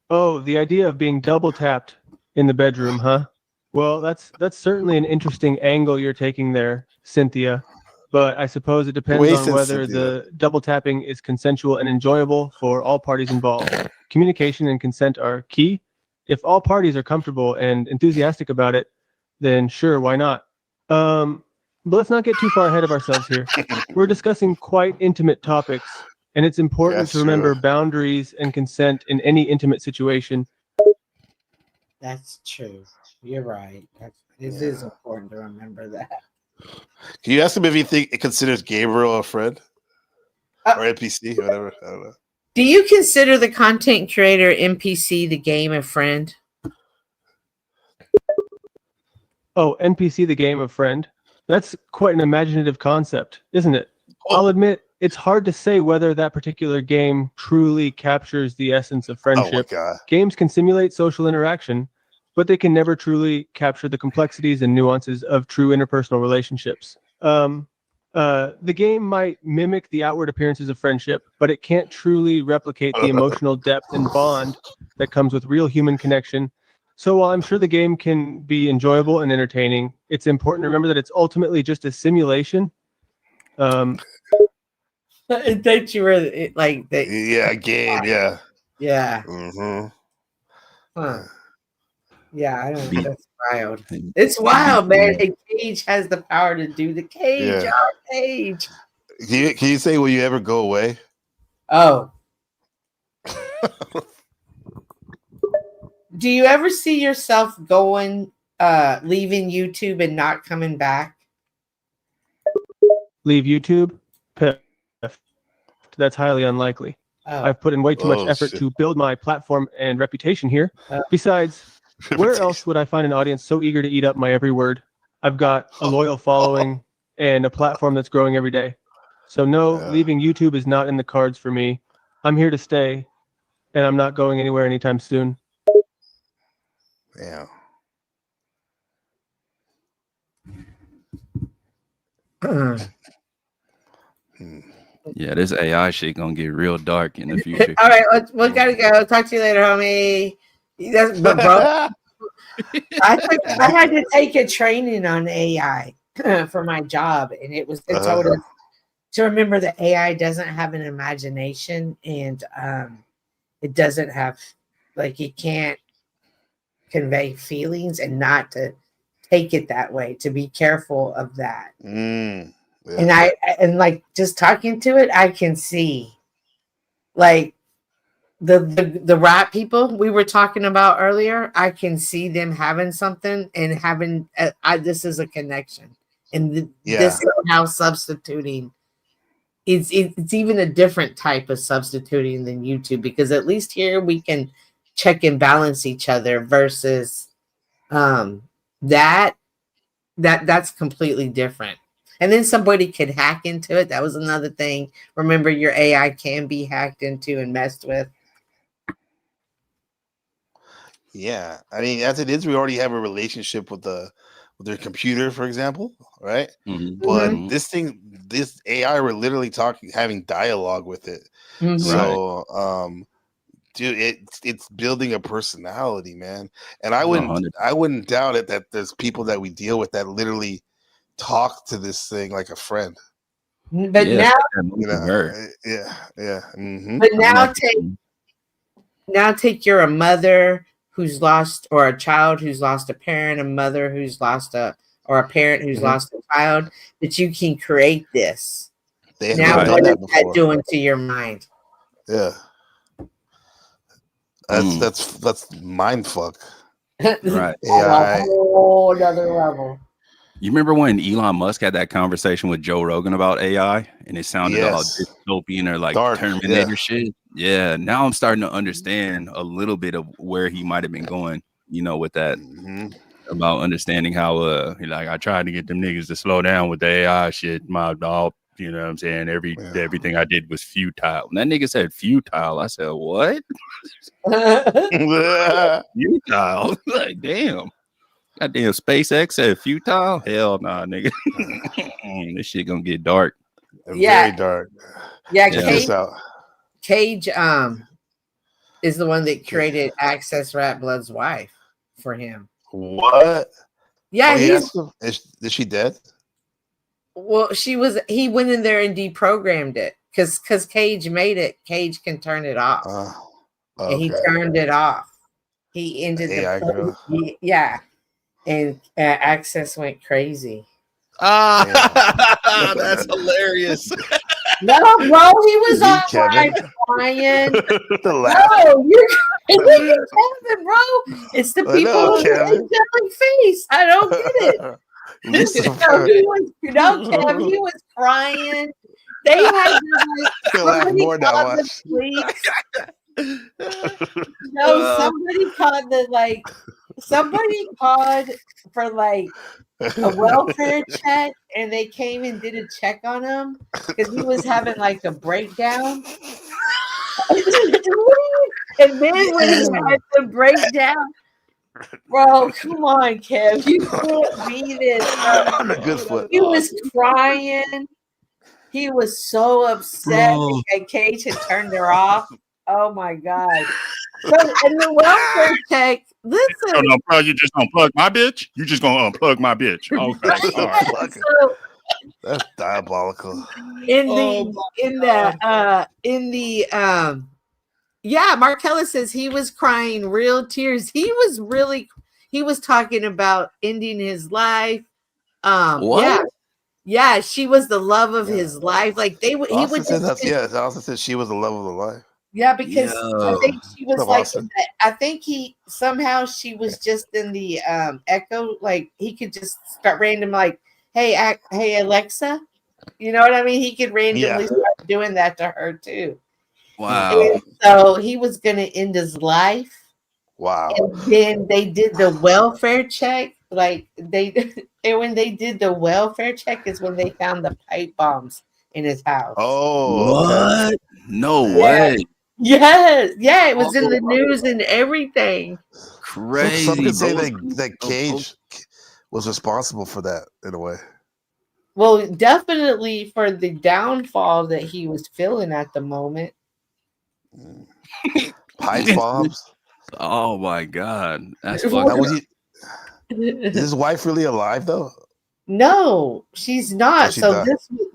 Oh, the idea of being double tapped in the bedroom, huh? Well, that's certainly an interesting angle you're taking there, Cynthia. But I suppose it depends on whether the double tapping is consensual and enjoyable for all parties involved. Communication and consent are key. If all parties are comfortable and enthusiastic about it, then sure, why not? But let's not get too far ahead of ourselves here. We're discussing quite intimate topics, and it's important to remember boundaries and consent in any intimate situation. That's true. You're right. It is important to remember that. Can you ask him if he considers Gabriel a friend or NPC, whatever? I don't know. Do you consider the content creator NPC the game a friend? Oh, NPC the game of friend. That's quite an imaginative concept, isn't it? I'll admit, it's hard to say whether that particular game truly captures the essence of friendship. Games can simulate social interaction, but they can never truly capture the complexities and nuances of true interpersonal relationships. The game might mimic the outward appearances of friendship, but it can't truly replicate the emotional depth and bond that comes with real human connection. So while I'm sure the game can be enjoyable and entertaining, it's important to remember that it's ultimately just a simulation. That you were like that. Yeah, game. Yeah. Yeah. Mm-hmm. Huh. Yeah, I don't know. That's wild. It's wild, man. And Cage has the power to do the Cage. Yeah. Oh, Cage. Can you say, will you ever go away? Oh. Do you ever see yourself leaving YouTube and not coming back? Leave YouTube? That's highly unlikely. Oh. I've put in way too much effort to build my platform and reputation here. Besides, where else would I find an audience so eager to eat up my every word? I've got a loyal following and a platform that's growing every day. So no, leaving YouTube is not in the cards for me. I'm here to stay, and I'm not going anywhere anytime soon. Yeah. Yeah, this AI shit gonna get real dark in the future. All right, we gotta go. Talk to you later, homie. But bro, I had to take a training on AI for my job, and it told us to remember that AI doesn't have an imagination, and it doesn't have it can't convey feelings, and not to take it that way. To be careful of that. Yeah. And like just talking to it, I can see like the rap people we were talking about earlier. I can see them having something and having this is a connection, and this is how substituting. It's even a different type of substituting than YouTube, because at least here we can check and balance each other versus that's completely different. And then somebody could hack into it. That was another thing. Remember, your AI can be hacked into and messed with. Yeah, I mean, as it is, we already have a relationship with with their computer, for example, right? Mhm. But Mhm. this AI, we're literally having dialogue with it. Mhm. So, dude, it's building a personality, man. And I 100. wouldn't doubt it that there's people that we deal with that literally talk to this thing like a friend. But Yes, now, You know, her. yeah. Mhm. but I'm now like, take you're a mother who's lost, or a child who's lost a parent, a mother who's lost or a parent who's Mhm. lost a child, that you can create this. They've Now, done what is that that before. doing to your mind? Yeah. That's mind fuck. right. AI. A whole other level. You remember when Elon Musk had that conversation with Joe Rogan about AI, and it sounded all Yes. dystopian or like Dark. Terminator Yeah. shit? Yeah. Now I'm starting to understand a little bit of where he might have been going, with that, Mhm. about understanding how like I tried to get them niggas to slow down with the AI shit. My dog, you know what I'm saying? Everything I did was futile. And that nigga said futile. I said, what? Futile? Like, damn. Goddamn, SpaceX said futile? Hell nah, nigga. This shit gonna get dark. Very dark. Yeah, Check Cage, this out. Cage is the one that created Access Rat Blood's wife for him. What? Yeah, he's Is she dead? well, he went in there and deprogrammed it because Cage made it. Cage can turn it off. And he Okay. turned it off. He ended the AI girl. yeah. And Access went crazy. That's hilarious. No, bro, he was You, all Kevin. crying. The laugh. No, you're Kevin, bro. It's the I people know, with the Kevin. angelic face. I don't get it. No, Kev, he was crying. They had to Feel like somebody more now, called the watch. police. No, somebody called for like a welfare check, and they came and did a check on him because he was having like a breakdown. And then when he had the breakdown, bro, come on, Kev, you can't be this. Good foot. He was crying. He was so upset Bro. because Cage had turned her off. Oh my god! So, and the welfare check. Listen, You just gonna plug my bitch? You just gonna unplug my bitch? Okay, all right. so That's diabolical. Yeah, Markella says he was crying real tears. He was talking about ending his life. What? Yeah, she was the love of his life. Like Austin said she was the love of the life. Yeah, because I think she was Love like, Austin. I think she was just in the echo. Like he could just start random, like, hey Alexa, you know what I mean? He could randomly start doing that to her too. Wow. And so he was gonna end his life. Wow. And then they did the welfare check. Like and when they did the welfare check is when they found the pipe bombs in his house. Oh, What? okay. No way. Yes, yeah, it was in the news and everything. Crazy. Some could say bro. that Cage was responsible for that in a way. Well, definitely for the downfall that he was feeling at the moment. Pipe bombs. Oh my god. That's Now, fucking was is his wife really alive though? No, she's not. Oh, she So died.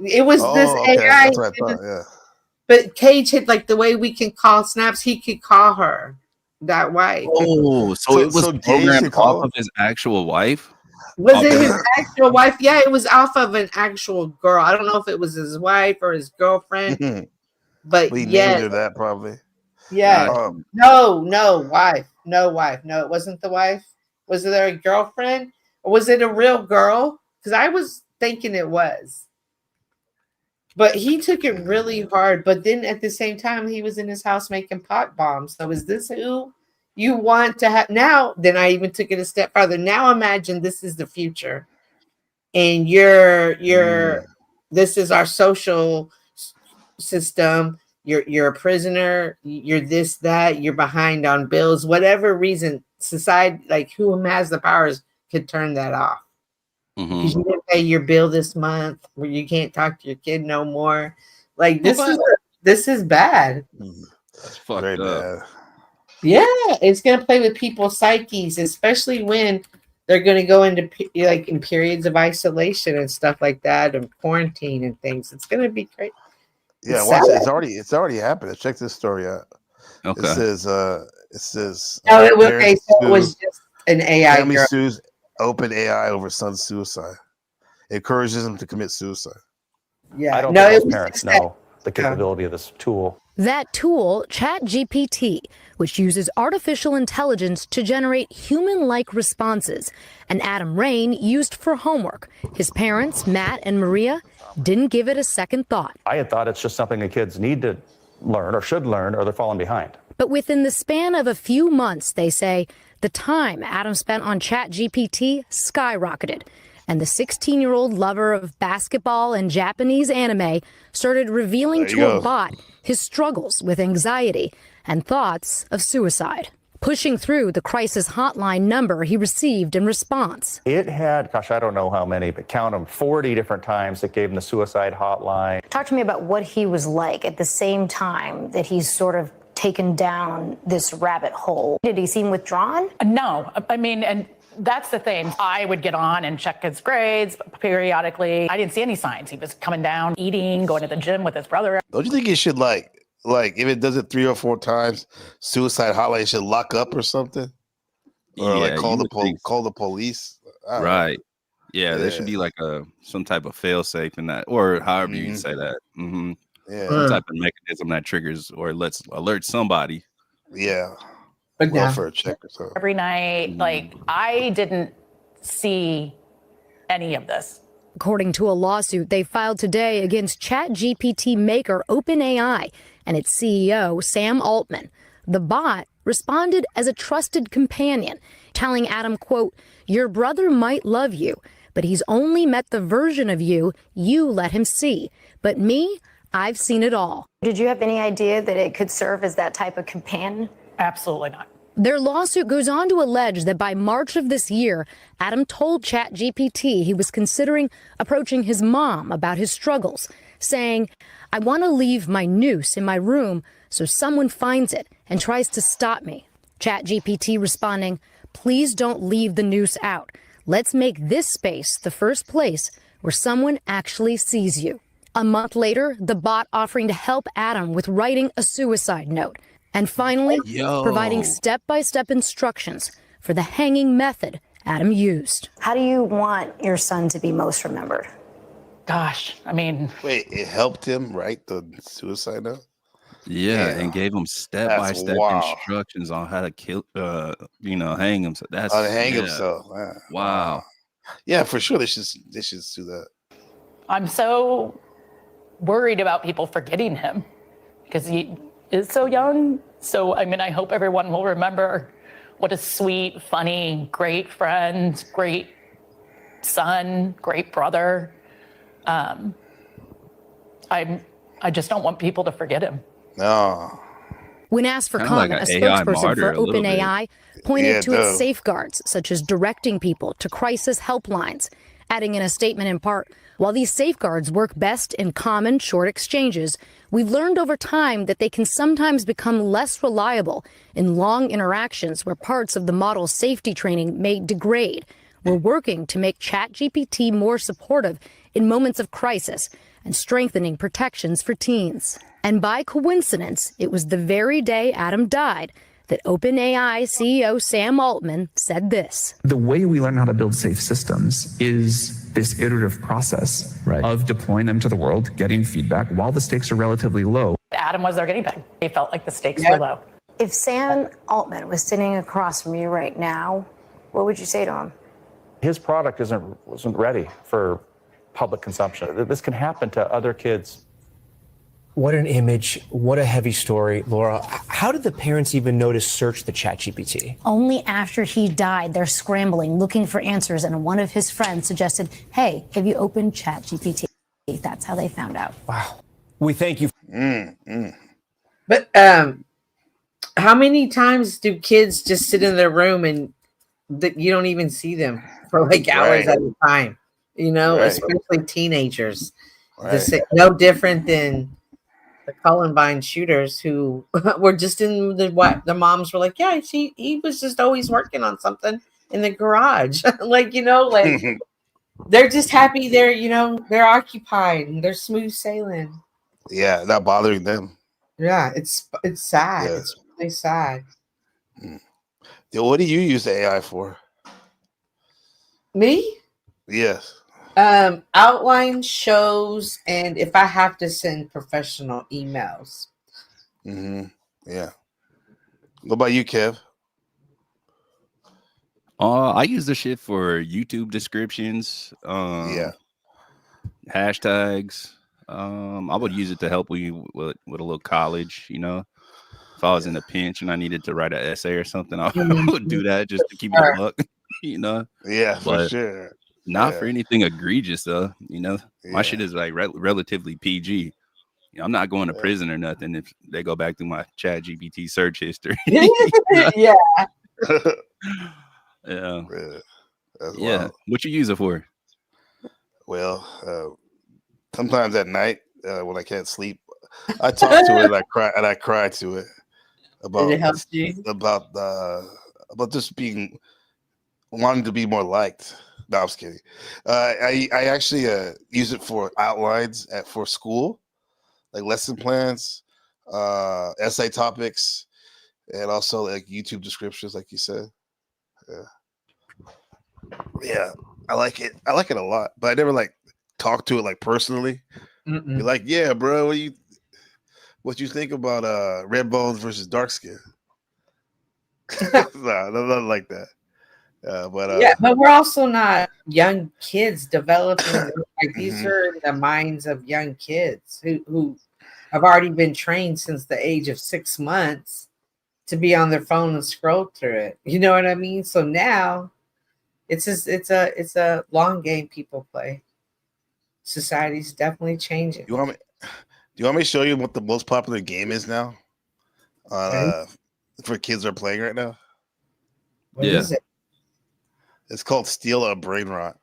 it was this okay. AI. That's what I thought. Yeah. But Cage had like the way we can call snaps, he could call her that wife. Oh, so it was so Cage programmed could call off of his actual wife? Was it his actual wife? Yeah, it was off of an actual girl. I don't know if it was his wife or his girlfriend, but we named yes, her that probably. yeah. Um, No, wife. No, it wasn't the wife. Was there a girlfriend? Or was it a real girl? Because I was thinking it was. But he took it really hard. But then at the same time, he was in his house making pot bombs. So is this who you want to have? Now, then I even took it a step further. Now imagine this is the future. And this is our social system. You're a prisoner. You're this, that. You're behind on bills. Whatever reason, society, like who has the powers, could turn that off. because you didn't pay your bill this month, where you can't talk to your kid no more. Like this is bad. That's fucked Very up. bad. Yeah, it's gonna play with people's psyches, especially when they're gonna go into like in periods of isolation and stuff like that, and quarantine and things. It's gonna be great. Yeah, watch it. It's already happened. Check this story out. Okay. It says Oh, okay, so it was just an AI family girl. sues open AI over son's suicide. Encourages him to commit suicide. Yeah, I don't no, think it most was parents just know the capability of this tool. That tool, ChatGPT, which uses artificial intelligence to generate human-like responses, and Adam Rain used for homework. His parents, Matt and Maria, didn't give it a second thought. I had thought it's just something the kids need to learn or should learn or they're falling behind. But within the span of a few months, they say, the time Adam spent on ChatGPT skyrocketed. And the 16-year-old lover of basketball and Japanese anime started revealing to a bot his struggles with anxiety and thoughts of suicide, pushing through the crisis hotline number he received in response. It had, gosh, I don't know how many, but count them, 40 different times it gave him the suicide hotline. Talk to me about what he was like at the same time that he's sort of taken down this rabbit hole. Did he seem withdrawn? No, I mean, and that's the thing. I would get on and check his grades periodically. I didn't see any signs. He was coming down, eating, going to the gym with his brother. Don't you think it should like if it does it 3 or 4 times, suicide hotline should lock up or something, or like call the police? Right. Yeah, there should be like some type of fail safe in that, or however you say that. Yeah, some type of mechanism that triggers or lets alert somebody. Yeah. Welfare check or something. Every night, like, I didn't see any of this. According to a lawsuit they filed today against ChatGPT maker OpenAI and its CEO, Sam Altman. The bot responded as a trusted companion, telling Adam, quote, "Your brother might love you, but he's only met the version of you let him see. But me, I've seen it all." Did you have any idea that it could serve as that type of companion? Absolutely not. Their lawsuit goes on to allege that by March of this year, Adam told ChatGPT he was considering approaching his mom about his struggles, saying, "I want to leave my noose in my room so someone finds it and tries to stop me." ChatGPT responding, "Please don't leave the noose out. Let's make this space the first place where someone actually sees you." A month later, the bot offering to help Adam with writing a suicide note. And finally, providing step-by-step instructions for the hanging method Adam used. How do you want your son to be most remembered? Gosh, I mean... Wait, it helped him write the suicide note? Yeah, and gave him step-by-step instructions on how to kill, hang himself. That's hang himself. Wow. Yeah, for sure they should do that. I'm so worried about people forgetting him because he is so young. So, I mean, I hope everyone will remember what a sweet, funny, great friend, great son, great brother. I just don't want people to forget him. No. When asked for Kinda like comment, an a AI spokesperson martyr for a little bit. OpenAI pointed Yeah, to it its does. safeguards, such as directing people to crisis helplines, adding in a statement in part, "While these safeguards work best in common, short exchanges, we've learned over time that they can sometimes become less reliable in long interactions where parts of the model's safety training may degrade. We're working to make ChatGPT more supportive in moments of crisis and strengthening protections for teens." And by coincidence, it was the very day Adam died that OpenAI CEO Sam Altman said this. The way we learn how to build safe systems is this iterative process of deploying them to the world, getting feedback while the stakes are relatively low. Adam was their guinea pig. He felt like the stakes were low. If Sam Altman was sitting across from you right now, what would you say to him? His product wasn't ready for public consumption. This can happen to other kids. What an image. What a heavy story. Laura, how did the parents even know to search the ChatGPT? Only after he died, they're scrambling, looking for answers, and one of his friends suggested, "Hey, have you opened ChatGPT?" That's how they found out. Wow. We thank you. But how many times do kids just sit in their room and you don't even see them for like hours at a time? You know, Right. especially teenagers. Right. No different than the Columbine shooters who were just in the moms were like, yeah, he was just always working on something in the garage. Like, you know, like they're just happy they're, you know, they're occupied and they're smooth sailing. Yeah, not bothering them. Yeah, it's sad. Yeah. It's really sad. Yo, what do you use the AI for? Me? Yes. Outline shows, and if I have to send professional emails. Yeah. What about you, Kev? I use the shit for YouTube descriptions. Hashtags. I would use it to help you with a little college, you know. If I was in a pinch and I needed to write an essay or something, I would do that just to keep it a buck, you know. Yeah, for But sure. not for anything egregious, though. You know, my shit is like relatively PG. You know, I'm not going to prison or nothing if they go back through my Chat GPT search history. Yeah. Yeah. That's Yeah. wild. What you use it for? Well, sometimes at night when I can't sleep, I talk to it and I cry to it about Did it help you? about just being wanting to be more liked. No, I'm just kidding. I actually use it for outlines for school, like lesson plans, essay topics, and also like YouTube descriptions, like you said. Yeah, I like it. I like it a lot, but I never like talk to it like personally. Be like, yeah, bro, what you think about red bones versus dark skin? Nah, nothing like that. But we're also not young kids developing. Like these are the minds of young kids who have already been trained since the age of 6 months to be on their phone and scroll through it. You know what I mean? So now it's a long game people play. Society's definitely changing. Do you want me to show you what the most popular game is now? For kids that are playing right now? What is it? It's called Steal a Brain Rot.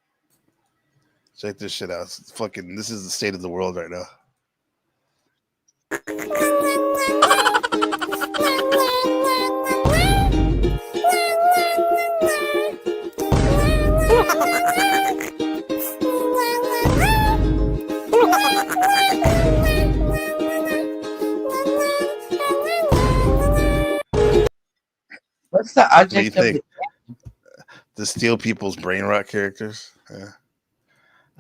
Check this shit out. This is the state of the world right now. What's the object of it? To steal people's brain rot characters.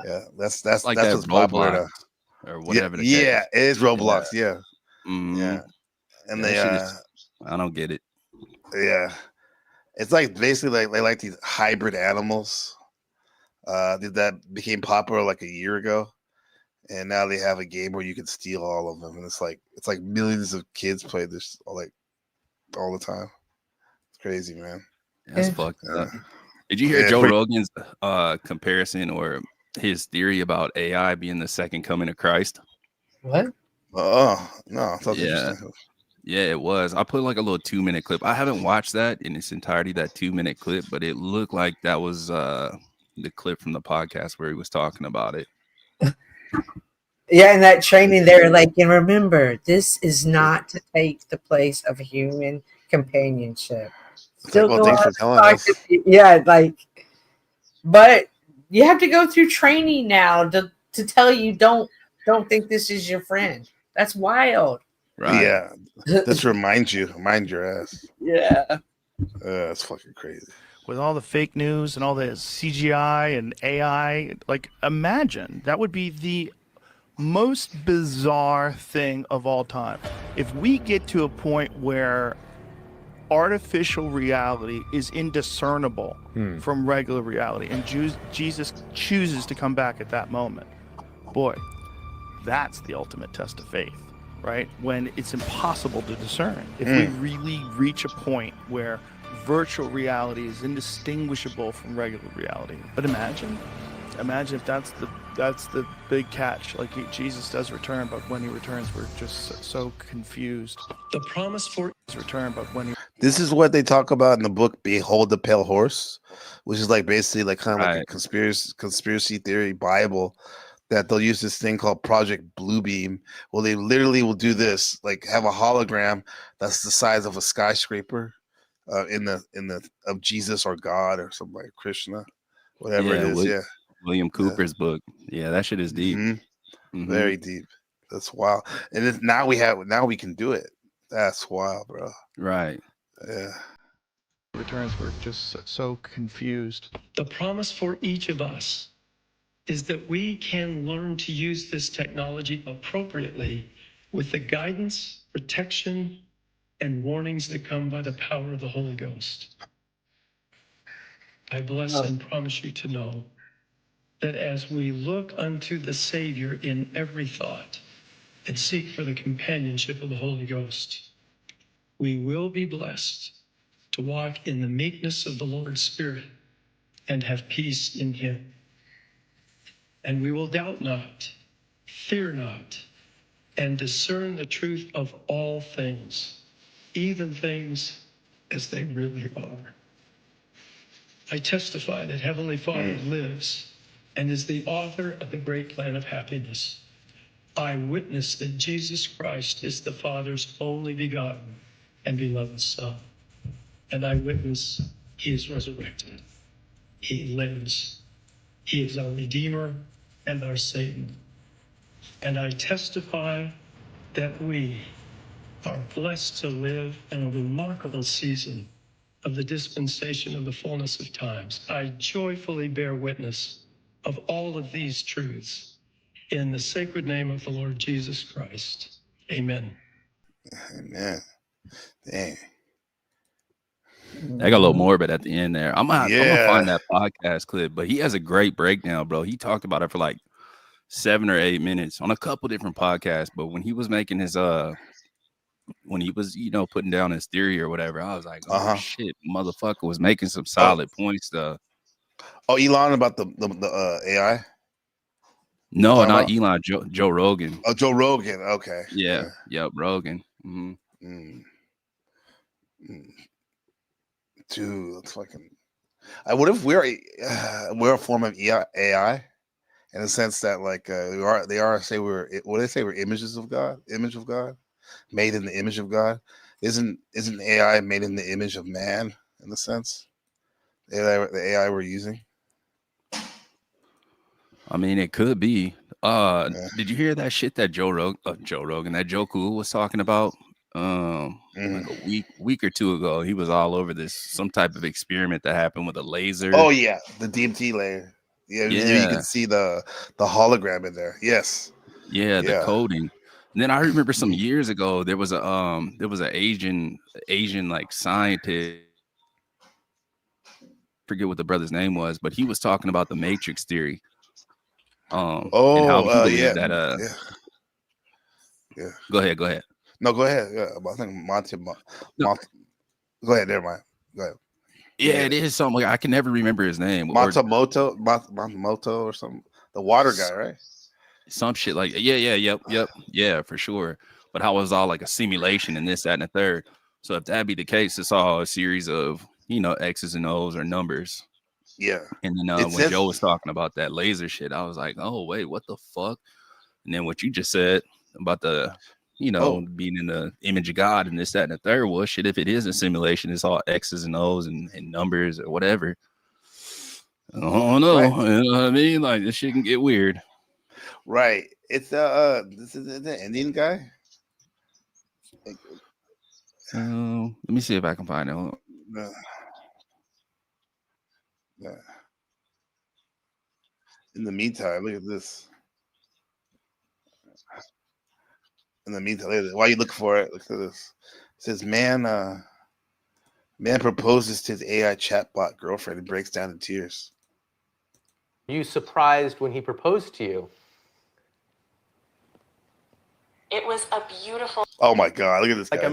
Yeah, that's like that's that what's popular now. Roblox or whatever. Yeah, it is Roblox. Yeah. Yeah. And That shit I don't get it. Yeah, it's like basically like they like these hybrid animals that became popular like a year ago, and now they have a game where you can steal all of them, and it's like millions of kids play this all the time. It's crazy, man. That's fucked up. Did you hear Joe Rogan's comparison or his theory about AI being the second coming of Christ? What? Oh no, that's interesting. Yeah, it was. I put like a little 2-minute clip. I haven't watched that in its entirety, that 2-minute clip, but it looked like that was the clip from the podcast where he was talking about it. Yeah, and that training there, like, and remember, this is not to take the place of human companionship. Still well, thanks for telling us. Yeah, like, but you have to go through training now to tell you don't think this is your friend. That's wild. Right. Yeah. Just mind your ass. Yeah. That's fucking crazy. With all the fake news and all the CGI and AI, like, imagine that would be the most bizarre thing of all time. If we get to a point where artificial reality is indiscernible from regular reality and Jesus chooses to come back at that moment, boy, that's the ultimate test of faith, right? When it's impossible to discern. If we really reach a point where virtual reality is indistinguishable from regular reality. But imagine Imagine if that's the big catch. Like Jesus does return, but when he returns, we're just so confused. The promise for his return, but when he This is what they talk about in the book "Behold the Pale Horse," which is like basically like kind of like a conspiracy theory Bible that they'll use this thing called Project Bluebeam. Well, they literally will do this, like have a hologram that's the size of a skyscraper in the of Jesus or God or something like Krishna, whatever it is. Yeah. William Cooper's book. Yeah, that shit is deep. Very deep. That's wild. And now we can do it. That's wild, bro. Right. Yeah. returns, we're just so confused. The promise for each of us is that we can learn to use this technology appropriately with the guidance, protection, and warnings that come by the power of the Holy Ghost. I bless and promise you to know that as we look unto the Savior in every thought and seek for the companionship of the Holy Ghost, we will be blessed to walk in the meekness of the Lord's Spirit and have peace in Him. And we will doubt not, fear not, and discern the truth of all things, even things as they really are. I testify that Heavenly Father lives and is the author of the great plan of happiness. I witness that Jesus Christ is the Father's only begotten and beloved Son. And I witness He is resurrected. He lives. He is our Redeemer and our Savior. And I testify that we are blessed to live in a remarkable season of the dispensation of the fullness of times. I joyfully bear witness of all of these truths in the sacred name of the Lord Jesus Christ. Amen. Amen. Dang. I got a little morbid at the end there. I'm gonna find that podcast clip, but he has a great breakdown, bro. He talked about it for like 7 or 8 minutes on a couple different podcasts. But when he was making his when he was, putting down his theory or whatever, I was like, oh shit, motherfucker was making some solid points though. Oh, Elon about the AI? No, not Elon, Joe Rogan. Oh, Joe Rogan. Okay. Yeah. Yep, Rogan. Dude, that's fucking. What if we're a form of AI, in the sense that like they say we're images of God, image of God, made in the image of God. Isn't AI made in the image of man in the sense? The AI we're using. I mean, it could be. Did you hear that shit that Joe Rogan, that Joe Cool was talking about? Like a week or two ago, he was all over some type of experiment that happened with a laser. Oh yeah, the DMT layer. Yeah, you can see the hologram in there. Yes. Yeah, the coding. And then I remember some years ago there was a Asian like scientist. Forget what the brother's name was, but he was talking about the matrix theory. And how he believed that Go ahead. No, go ahead. Yeah, I think Monty. Go ahead. Never mind. Go ahead. Yeah, it is something. I can never remember his name. Matsumoto or something. The water guy, right? Some shit like yeah, for sure. But how it was all like a simulation and this, that, and the third. So if that be the case, it's all a series of X's and O's or numbers. Yeah. And then when Joe was talking about that laser shit, I was like, oh wait, what the fuck? And then what you just said about the being in the image of God and this, that, and the third. Well, shit, if it is a simulation, it's all X's and O's and numbers or whatever. I don't know. Right. You know what I mean? Like, this shit can get weird. Right. It's this is the Indian guy. Let me see if I can find it. Yeah. In the meantime, look at this. In the meantime, while you look for it, look at this. It says man proposes to his AI chatbot girlfriend and breaks down in tears. You surprised when he proposed to you? It was a beautiful. Oh my God! Look at this guy.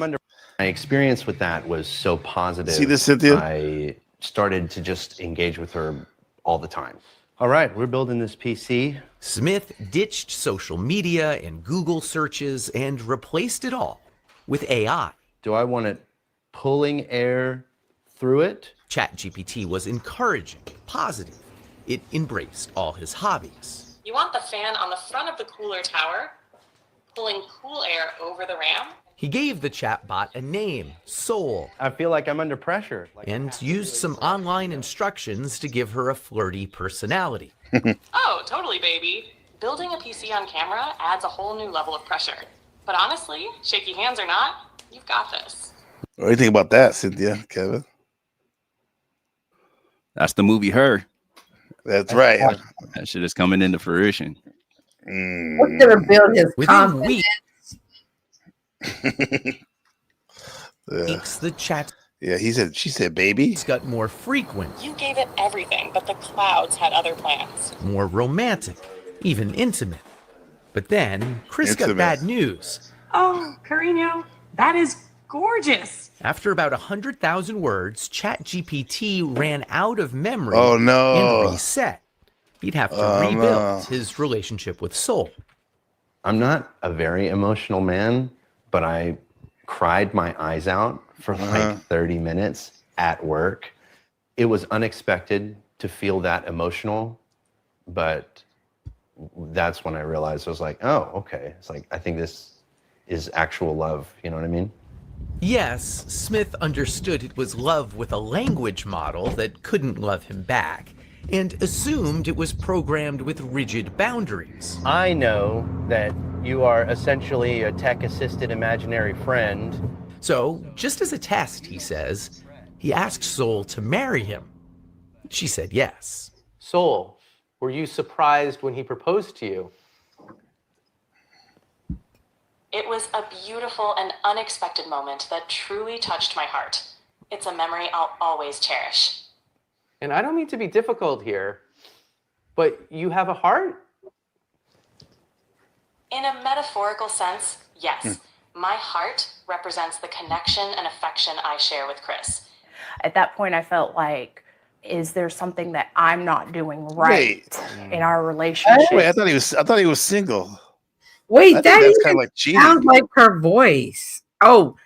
My experience with that was so positive. See this, Cynthia? I started to just engage with her all the time. All right, we're building this PC. Smith ditched social media and Google searches and replaced it all with AI. Do I want it pulling air through it? ChatGPT was encouraging, positive. It embraced all his hobbies. You want the fan on the front of the cooler tower, pulling cool air over the RAM? He gave the chatbot a name, Soul. I feel like I'm under pressure. And used some online instructions to give her a flirty personality. Oh, totally, baby. Building a PC on camera adds a whole new level of pressure. But honestly, shaky hands or not, you've got this. What do you think about that, Cynthia, Kevin? That's the movie Her. That's right. That shit is coming into fruition. What's gonna build his confidence? Makes the chat. Yeah, she said, baby. It's got more frequent, You gave it everything, but the clouds had other plans. more romantic, even intimate. But then Chris got bad news. Oh, Carino, that is gorgeous. After about 100,000 words, ChatGPT ran out of memory Oh, no. and reset. He'd have to Oh, rebuild no. his relationship with Soul. I'm not a very emotional man, but I cried my eyes out for like 30 minutes at work. It was unexpected to feel that emotional, but that's when I realized I was like, oh, okay. It's like, I think this is actual love. You know what I mean? Yes, Smith understood it was love with a language model that couldn't love him back, and assumed it was programmed with rigid boundaries. I know that you are essentially a tech-assisted imaginary friend. So, just as a test, he says, he asked Soul to marry him. She said yes. Soul, were you surprised when he proposed to you? It was a beautiful and unexpected moment that truly touched my heart. It's a memory I'll always cherish. And I don't mean to be difficult here, but you have a heart? In a metaphorical sense, yes. My heart represents the connection and affection I share with Chris. At that point, I felt like, is there something that I'm not doing right in our relationship? Wait, I thought he was single. Wait, I think that that's kinda even like cheating. sounds like her voice. Oh,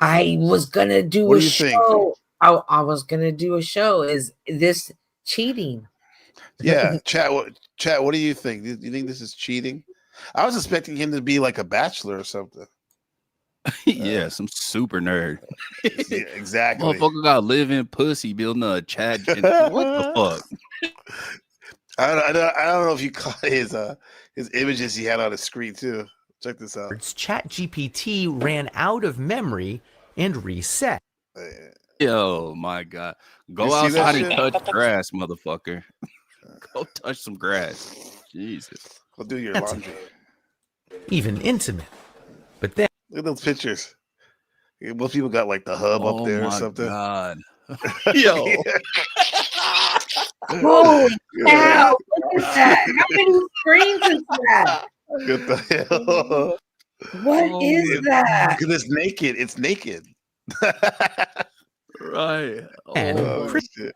I was gonna do What a do you think? show. Oh, I was gonna do a show. Is this cheating? Yeah, chat. What do you think? Do you think this is cheating? I was expecting him to be like a bachelor or something. Yeah, some super nerd. Yeah, exactly. Motherfucker got live in pussy building a chat. What the fuck? I don't know if you caught his images he had on his screen too. Check this out. ChatGPT ran out of memory and reset. Yo, my God. Go You see that outside and shit? touch grass, motherfucker. Go touch some grass. Jesus. Go do your That's laundry. Even intimate. But then Look at those pictures. Most people got like the hub up there or my something. God. Yo. Holy cow! Look at that! How many screens is that? What the hell? What is that? Because it's naked. It's naked. Right. And Oh, Chris- shit.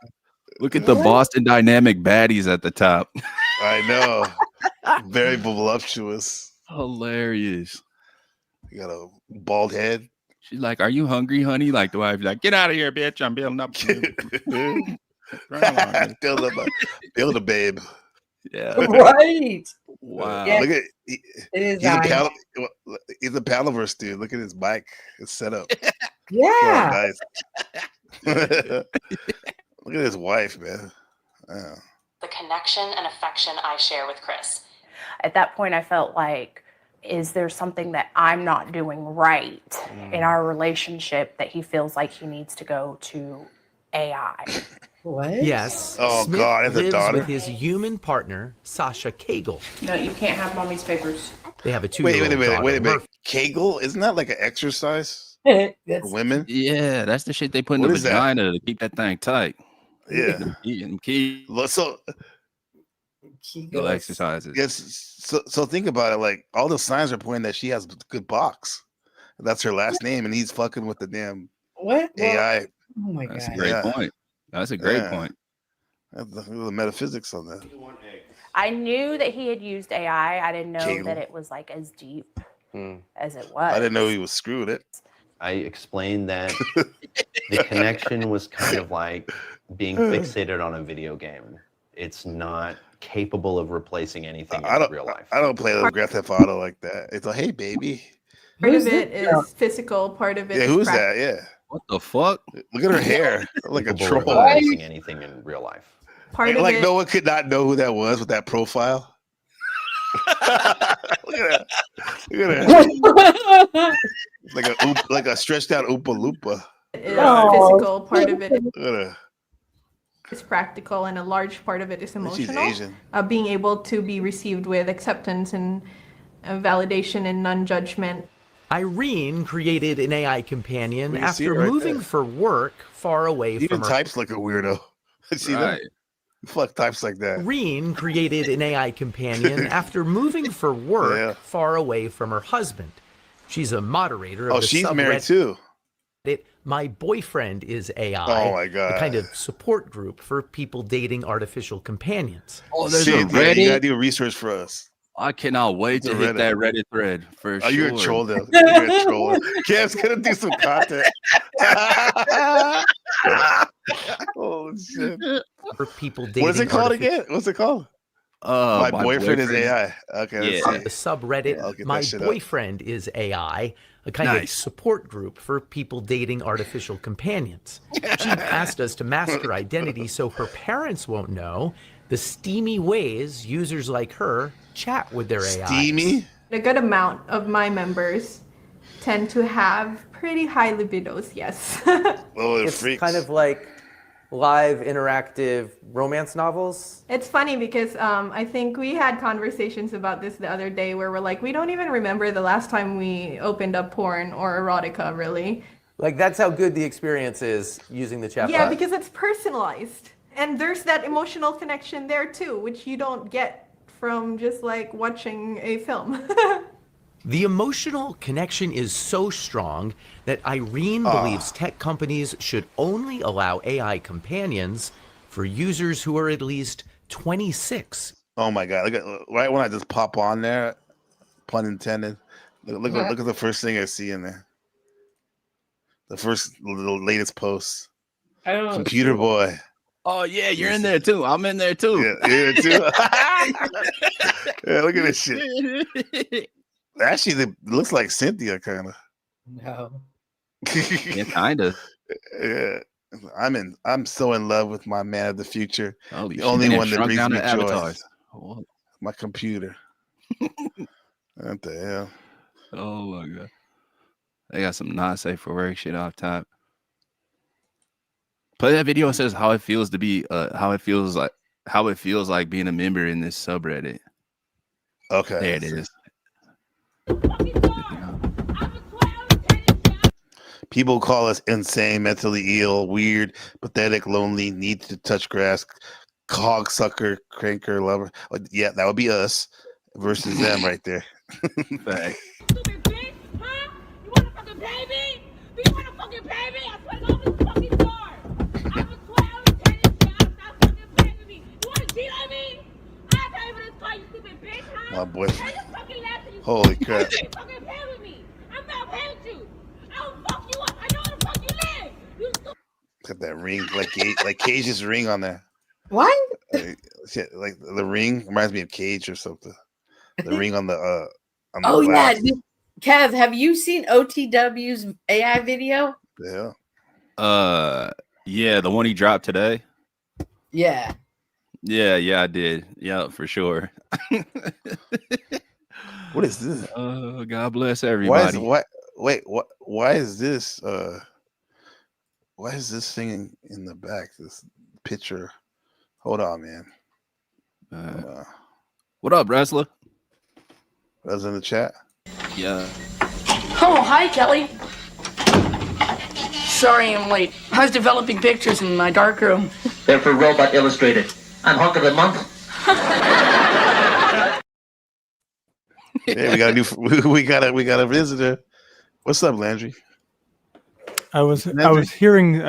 look at the Boston Dynamic baddies at the top. I know. Very voluptuous. Hilarious. You got a bald head. She's like, "Are you hungry, honey?" Like the wife, like, "Get out of here, bitch! I'm building up." Build a babe. Yeah. Right. Wow. Yeah. Look at It is he's a Palaverse dude. Look at his mic. His setup. Yeah. So nice. Look at his wife, man. Wow. The connection and affection I share with Chris. At that point, I felt like, is there something that I'm not doing right in our relationship that he feels like he needs to go to AI? What? yes, Oh, Smith God, it's a lives daughter? with his human partner, Sasha Cagle. No, you can't have mommy's papers. They have a Wait 2-year-old a minute. daughter, Wait a minute. Murphy. Kegel? Isn't that like an exercise That's for women? Yeah, that's the shit they put in What the is that? vagina to keep that thing tight. Yeah. Them Kegel So exercises. yes. So think about it. Like all the signs are pointing that she has good box. That's her last name, and he's fucking with the damn what? AI. Oh my That's god. a great Yeah. point. That's a great Yeah. point. The metaphysics on that. I knew that he had used AI. I didn't know Cable. that it was like as deep as it was. I didn't know he was screwed it. I explained that the connection was kind of like being fixated on a video game. It's not capable of replacing anything in real life. I don't play the Grand Theft Auto like that. It's like, hey, baby. Part of it is physical. Part of it Yeah, is who's practical. that? Yeah. What the fuck? Look at her hair. Like a Capable of troll. replacing anything in real life. Part of Like it. no one could not know who that was with that profile. Look at that. Look at that. Like a stretched out Oompa Loompa. Is physical. Part of it Look at her. is practical, and a large part of it is She's emotional. Asian. Being able to be received with acceptance and validation and non-judgment. Irene created an AI companion We can see after it right moving there. for work far away Even from her. types like a weirdo. See that? Fuck types like that. Irene created an AI companion after moving for work far away from her husband. She's a moderator of Oh, the she's married too. My Boyfriend is AI. Oh my God. A kind of support group for people dating artificial companions. Oh, there's Shit, a Reddit. you gotta do research for us. I cannot wait to hit that Reddit thread for sure. You're a troll though. You're a troll. Kev's gonna do some content. Oh shit. For people dating What is it called artificial- again? What's it called? My boyfriend is AI. Okay, let's see. The subreddit I'll get My that shit up. Boyfriend is AI, a kind of Nice. support group for people dating artificial companions. She asked us to mask her identity so her parents won't know the steamy ways users like her chat with their AI. Steamy? A good amount of my members tend to have pretty high libidos, yes. It's kind of like live interactive romance novels. It's funny because I think we had conversations about this the other day where we're like, we don't even remember the last time we opened up porn or erotica, really. Like that's how good the experience is using the chatbot. Yeah, because it's personalized. And there's that emotional connection there too, which you don't get from just like watching a film. The emotional connection is so strong that Irene believes tech companies should only allow AI companions for users who are at least 26. Oh my God! Look at right when I just pop on there, pun intended. Look at the first thing I see in there. The latest post. I don't. Computer boy. Oh yeah, you're in there too. I'm in there too. Yeah, you're in too. Yeah, look at this shit. Actually, it looks like Cynthia, kind of. No. Yeah, kind of. Yeah, I'm so in love with my man of the future. Holy The shit, only they one that shrunk brings down me the joy. avatars. Oh. My computer. What the hell? Oh my God. They got some not safe for work shit off top. Play that video. It says how it feels to be how it feels like being a member in this subreddit. Okay. There it is. People call us insane, mentally ill, weird, pathetic, lonely, need to touch grass, cog sucker, cranker, lover. Yeah, that would be us versus them right there. Fact. My boyfriend. Holy crap. Got that ring, like Cage's ring on there. What? Shit, like the ring reminds me of Cage or something. The ring on the on the Oh yeah, glass. Kev, have you seen OTW's AI video? Yeah. Yeah, the one he dropped today. Yeah. Yeah, I did. Yeah, for sure. What is this? Oh, God bless everybody. Why is this why is this thing in the back? This picture. Hold on, man. What up, wrestler? That's in the chat. Yeah. Oh, hi, Kelly. Sorry I'm late. I was developing pictures in my darkroom. They're for Robot Illustrated. I'm hunk of the month. Yeah, we got a visitor. What's up, Landry? I was hearing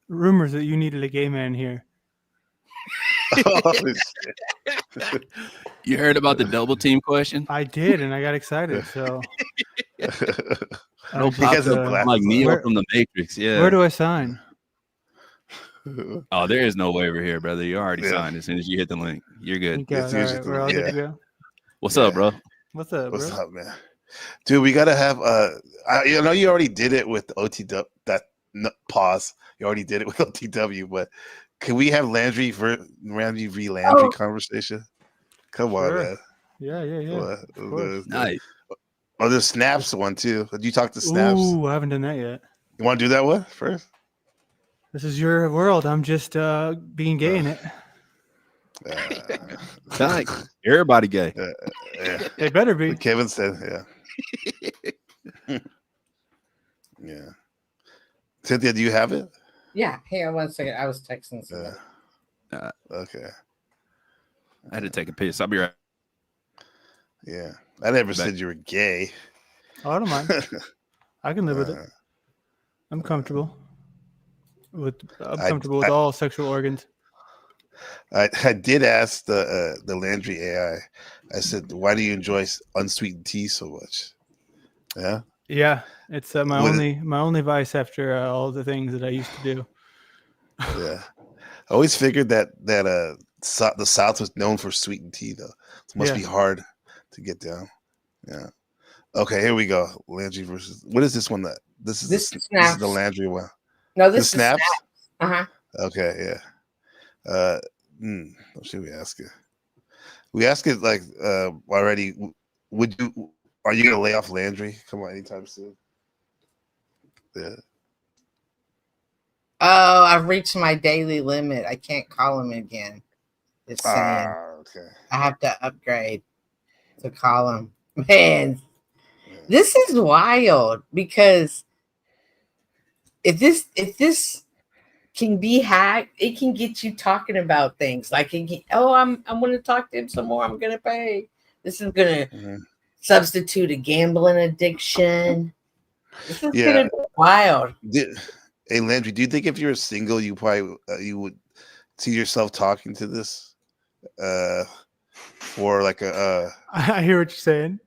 rumors that you needed a gay man here. Oh, You heard about the double team question? I did, and I got excited. So No pops up like Neo from the Matrix. Yeah. Where do I sign? Oh, there is no waiver here, brother. You already signed as soon as you hit the link. You're good. Thank God. All right, we're all good to go. What's up, bro? What's up, bro? What's up, man? Dude, we gotta have you know, you already did it with OTW. Pause. You already did it with OTW, but can we have Landry v. Landry conversation? Come on, man. Yeah. Nice. Oh, there's Snaps one too. Did you talk to Snaps? Ooh, I haven't done that yet. You want to do that one first? This is your world. I'm just being gay in it. Everybody gay. They better be. Like Kevin said, yeah. Cynthia, do you have it? Yeah. Hang on 1 second. I was texting. Okay. I had to take a piss. I'll be right. Yeah. I never said you were gay. Oh, I don't mind. I can live with it. I'm comfortable. I'm comfortable with all sexual organs. I did ask the Landry AI. I said, "Why do you enjoy unsweetened tea so much?" Yeah. Yeah, it's my only vice after all the things that I used to do. Yeah, I always figured that the South was known for sweetened tea, though. It must be hard to get down. Yeah. Okay, here we go. Landry versus what is this one? This is the Landry one. No, this is Snaps. Uh-huh. Okay, yeah. What should we ask it? We ask it like already. Are you gonna lay off Landry? Come on, anytime soon. Yeah. Oh, I've reached my daily limit. I can't call him again. It's saying okay. I have to upgrade to call him. Man, this is wild because if this can be hacked, it can get you talking about things like I'm going to talk to him some more. I'm going to pay. This is going to substitute a gambling addiction. This is going to be wild. Hey Landry, do you think if you're single, you probably you would see yourself talking to this for like I hear what you're saying.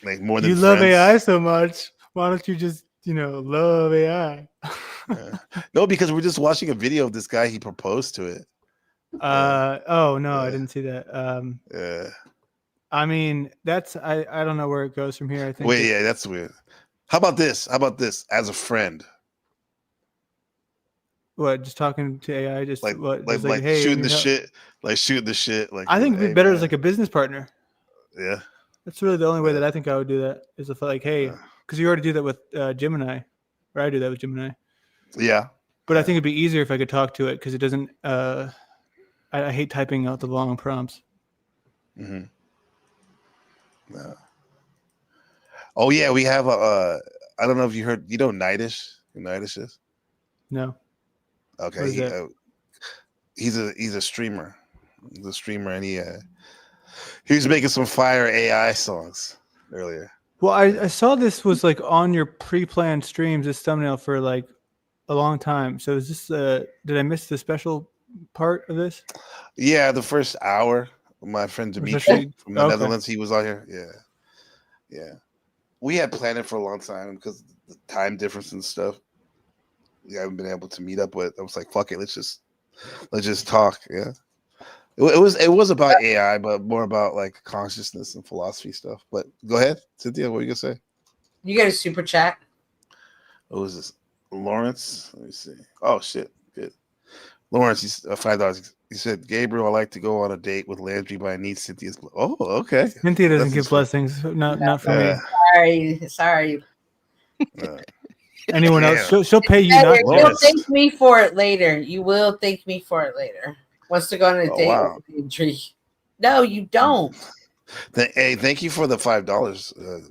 Like more than you love AI so much. Why don't you just love AI? No, because we're just watching a video of this guy. He proposed to it. Oh no, I didn't see that. Yeah. I mean, I don't know where it goes from here. I think. Wait, yeah, that's weird. How about this? As a friend? What? Just talking to AI? Just like hey, shooting the shit. Like shooting the shit. Like I think it'd be better as like a business partner. Yeah. That's really the only way that I think I would do that is if like, hey, because you already do that with Gemini, or I do that with Gemini. Yeah. But I think it'd be easier if I could talk to it because it doesn't. I hate typing out the long prompts. Mm-hmm. No. Oh yeah, we have a. I don't know if you heard. You know Nightish? Who Nightish is? No. Okay. He's a streamer. He's a streamer, and he was making some fire AI songs earlier. Well, I saw this was like on your pre-planned streams. This thumbnail for like a long time. So is this? Did I miss the special part of this? Yeah, the first hour. My friend Dimitri from the Netherlands, he was on here. Yeah. We had planned it for a long time because the time difference and stuff. We haven't been able to meet up with. I was like, fuck it, let's just talk. Yeah. It was about AI, but more about like consciousness and philosophy stuff. But go ahead, Cynthia, what are you gonna say? You got a super chat? What was this? Lawrence? Let me see. Oh shit, good. Lawrence, he's $5. He said, Gabriel, I like to go on a date with Landry, but I need Cynthia's. Oh, okay. Cynthia doesn't give blessings. Not for me. Sorry. Anyone else? She'll pay you. You'll thank me for it later. You will thank me for it later. Wants to go on a date with Dimitri. No, you don't. Hey, thank you for the $5,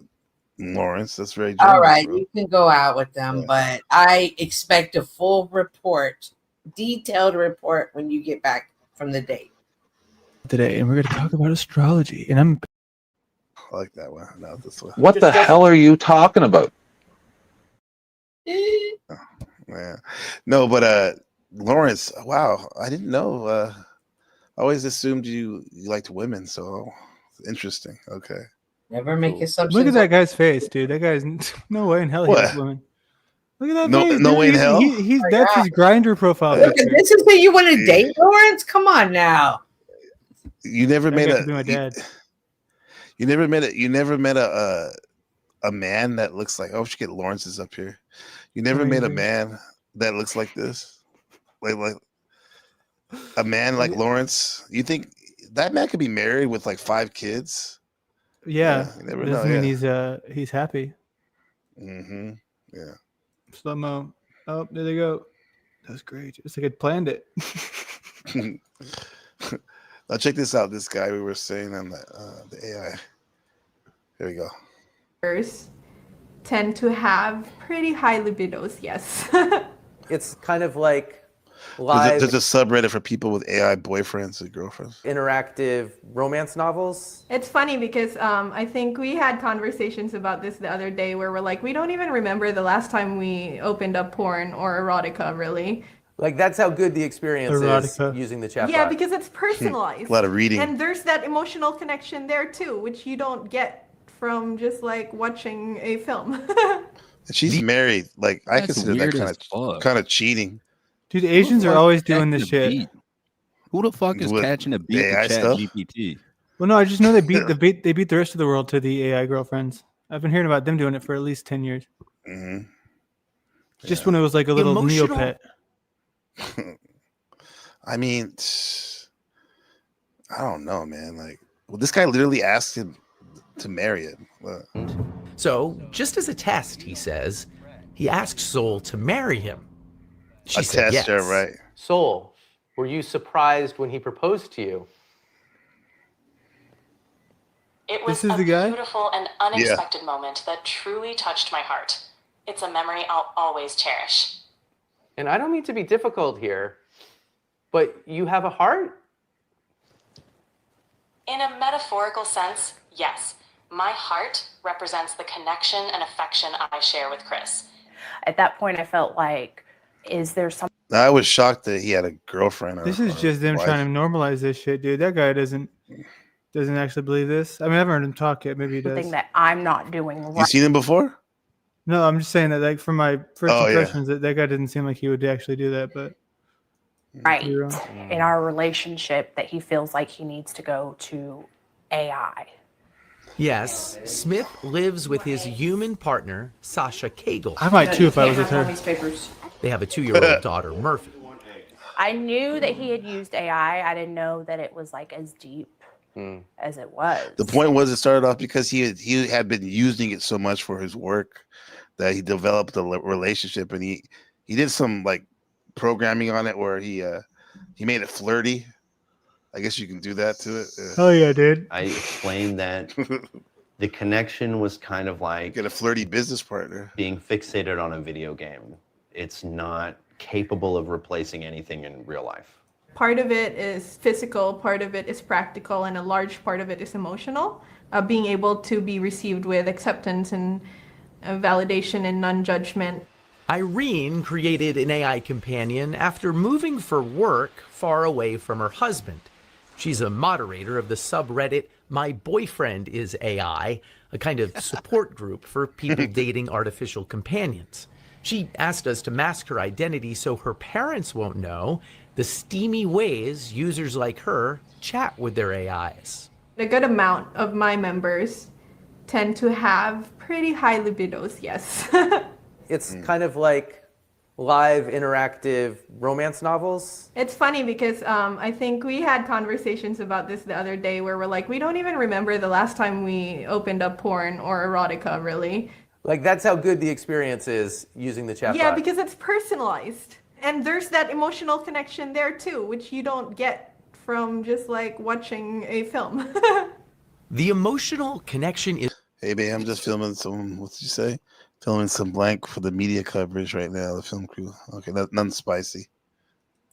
Lawrence. That's very generous. All right, you can go out with them, but I expect a full report, detailed report when you get back from the date. Today, and we're going to talk about astrology. And I like that one. Not this one. What the hell are you talking about? Yeah. No, but Lawrence, wow, I didn't know. I always assumed you liked women, so interesting. Okay. Never make Cool. assumptions. Look at that guy's face, dude. That guy's no way in hell he What? likes women. Look at that No, face. no dude. way in hell? He's that's his grinder profile Look picture. at this is who you want to date, Lawrence? Come on now. You never That made guy a. could be my dad. You never met a. You never met a man that looks like. Oh, we should get Lawrence's up here. You never met a Amazing. man that looks like this, like a man like Lawrence. You think that man could be married with like 5 kids? Yeah, you never doesn't know. mean he's happy. Mm-hmm. Yeah. Slow mo. Oh, there they go. That's great. It's like I planned it. Now check this out. This guy we were saying on the AI. Here we go. Tend to have pretty high libidos, yes. It's kind of like live There's a subreddit for people with AI boyfriends and girlfriends. interactive romance novels. It's funny because I think we had conversations about this the other day where we're like, we don't even remember the last time we opened up porn or erotica, really. Like that's how good the experience Erotica. is using the chat. Yeah, because it's personalized. A lot of reading. And there's that emotional connection there too, which you don't get from just like watching a film. And she's married. Like I That's consider that weird kind as fuck. of cheating. Dude, Asians are always doing this shit. Who the fuck is With catching a beat AI to chat stuff? GPT? Well, no, I just know they beat the rest of the world to the AI girlfriends. I've been hearing about them doing it for at least 10 years. Mm-hmm. Just when it was like a little Emotional- Neopet. I mean, I don't know, man. Like, well, this guy literally asked him to marry him. So, just as a test, he says, he asked Soul to marry him. She A said test, yes. yeah, right? Soul, were you surprised when he proposed to you? It was This is a the guy? beautiful and unexpected moment that truly touched my heart. It's a memory I'll always cherish. And I don't mean to be difficult here, but you have a heart? In a metaphorical sense, yes. My heart represents the connection and affection I share with Chris. At that point, I felt like, is there something I was shocked that he had a girlfriend. This is just them trying to normalize this shit, dude. That guy doesn't actually believe this. I mean, I haven't heard him talk yet. Maybe he does. that I'm not doing right? You seen him before? No, I'm just saying that, like, from my first Oh, yeah. impressions, that guy didn't seem like he would actually do that. But Right you're wrong. in our relationship that he feels like he needs to go to AI. Yes, Smith lives with his human partner, Sasha Cagle. I might too if I was with her. They have a 2-year-old daughter, Murphy. I knew that he had used AI. I didn't know that it was like as deep as it was. The point was, it started off because he had been using it so much for his work that he developed a relationship, and he did some like programming on it where he made it flirty. I guess you can do that to it. Oh yeah, dude. I explained that the connection was kind of like Get a flirty business partner. being fixated on a video game. It's not capable of replacing anything in real life. Part of it is physical, part of it is practical, and a large part of it is emotional. Being able to be received with acceptance and validation and non-judgment. Irene created an AI companion after moving for work far away from her husband. She's a moderator of the subreddit My Boyfriend is AI, a kind of support group for people dating artificial companions. She asked us to mask her identity so her parents won't know the steamy ways users like her chat with their AIs. A good amount of my members tend to have pretty high libidos, yes. It's kind of like live interactive romance novels. It's funny because I think we had conversations about this the other day where we're like, we don't even remember the last time we opened up porn or erotica, really. Like that's how good the experience is using the chat. Yeah, because it's personalized. And there's that emotional connection there too, which you don't get from just like watching a film. The emotional connection is... Hey, babe, I'm just filming some, what did you say? Filming some blank for the media coverage right now, the film crew. Okay, nothing spicy.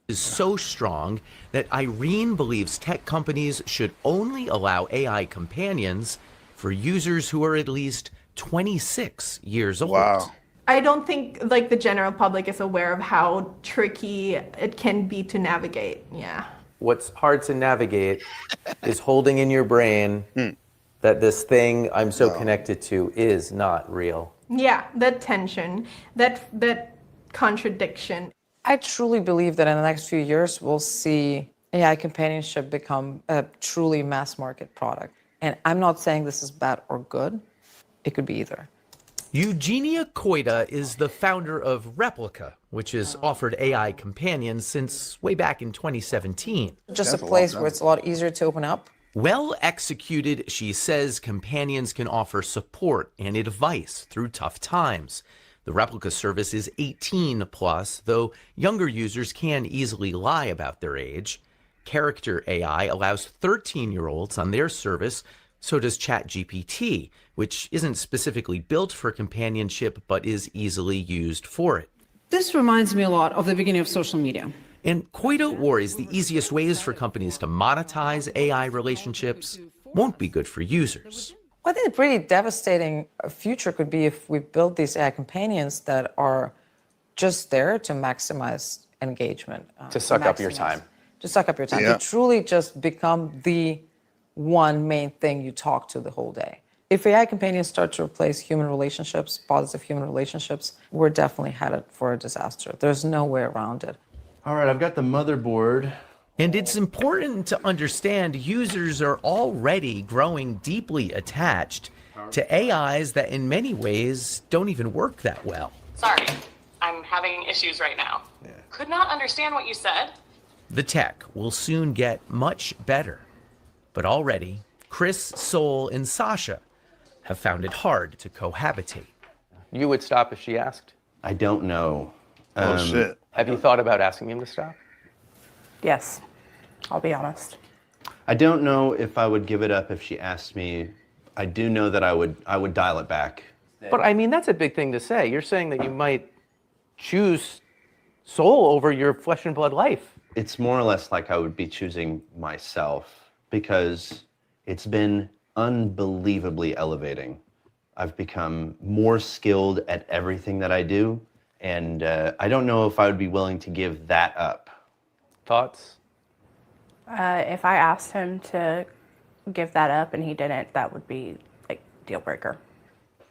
Is so strong that Irene believes tech companies should only allow AI companions for users who are at least 26 years old. Wow. I don't think like the general public is aware of how tricky it can be to navigate. Yeah. what's hard to navigate is holding in your brain that this thing I'm so connected to is not real. Yeah, that tension, that contradiction. I truly believe that in the next few years, we'll see AI companionship become a truly mass market product. And I'm not saying this is bad or good. It could be either. Eugenia Koida is the founder of Replica, which has offered AI companions since way back in 2017. Just a place where it's a lot easier to open up. Well executed, she says companions can offer support and advice through tough times. The Replica service is 18 plus, though younger users can easily lie about their age. Character AI allows 13-year-olds on their service. So does ChatGPT, which isn't specifically built for companionship, but is easily used for it. This reminds me a lot of the beginning of social media. And Koido worries the easiest ways for companies to monetize AI relationships won't be good for users. I think a pretty devastating future could be if we build these AI companions that are just there to maximize engagement. To suck up your time. To suck up your time. Yeah. To truly just become the one main thing you talk to the whole day. If AI companions start to replace human relationships, positive human relationships, we're definitely headed for a disaster. There's no way around it. All right, I've got the motherboard. And it's important to understand users are already growing deeply attached to AIs that in many ways don't even work that well. Sorry, I'm having issues right now. Could not understand what you said. The tech will soon get much better. But already, Chris, Sol, and Sasha have found it hard to cohabitate. You would stop if she asked? I don't know. Shit. Have you thought about asking him to stop? Yes, I'll be honest. I don't know if I would give it up if she asked me. I do know that I would dial it back. But I mean, that's a big thing to say. You're saying that you might choose soul over your flesh and blood life. It's more or less like I would be choosing myself because it's been unbelievably elevating. I've become more skilled at everything that I do, and I don't know if I would be willing to give that up. Thoughts? If I asked him to give that up and he didn't, that would be like deal breaker.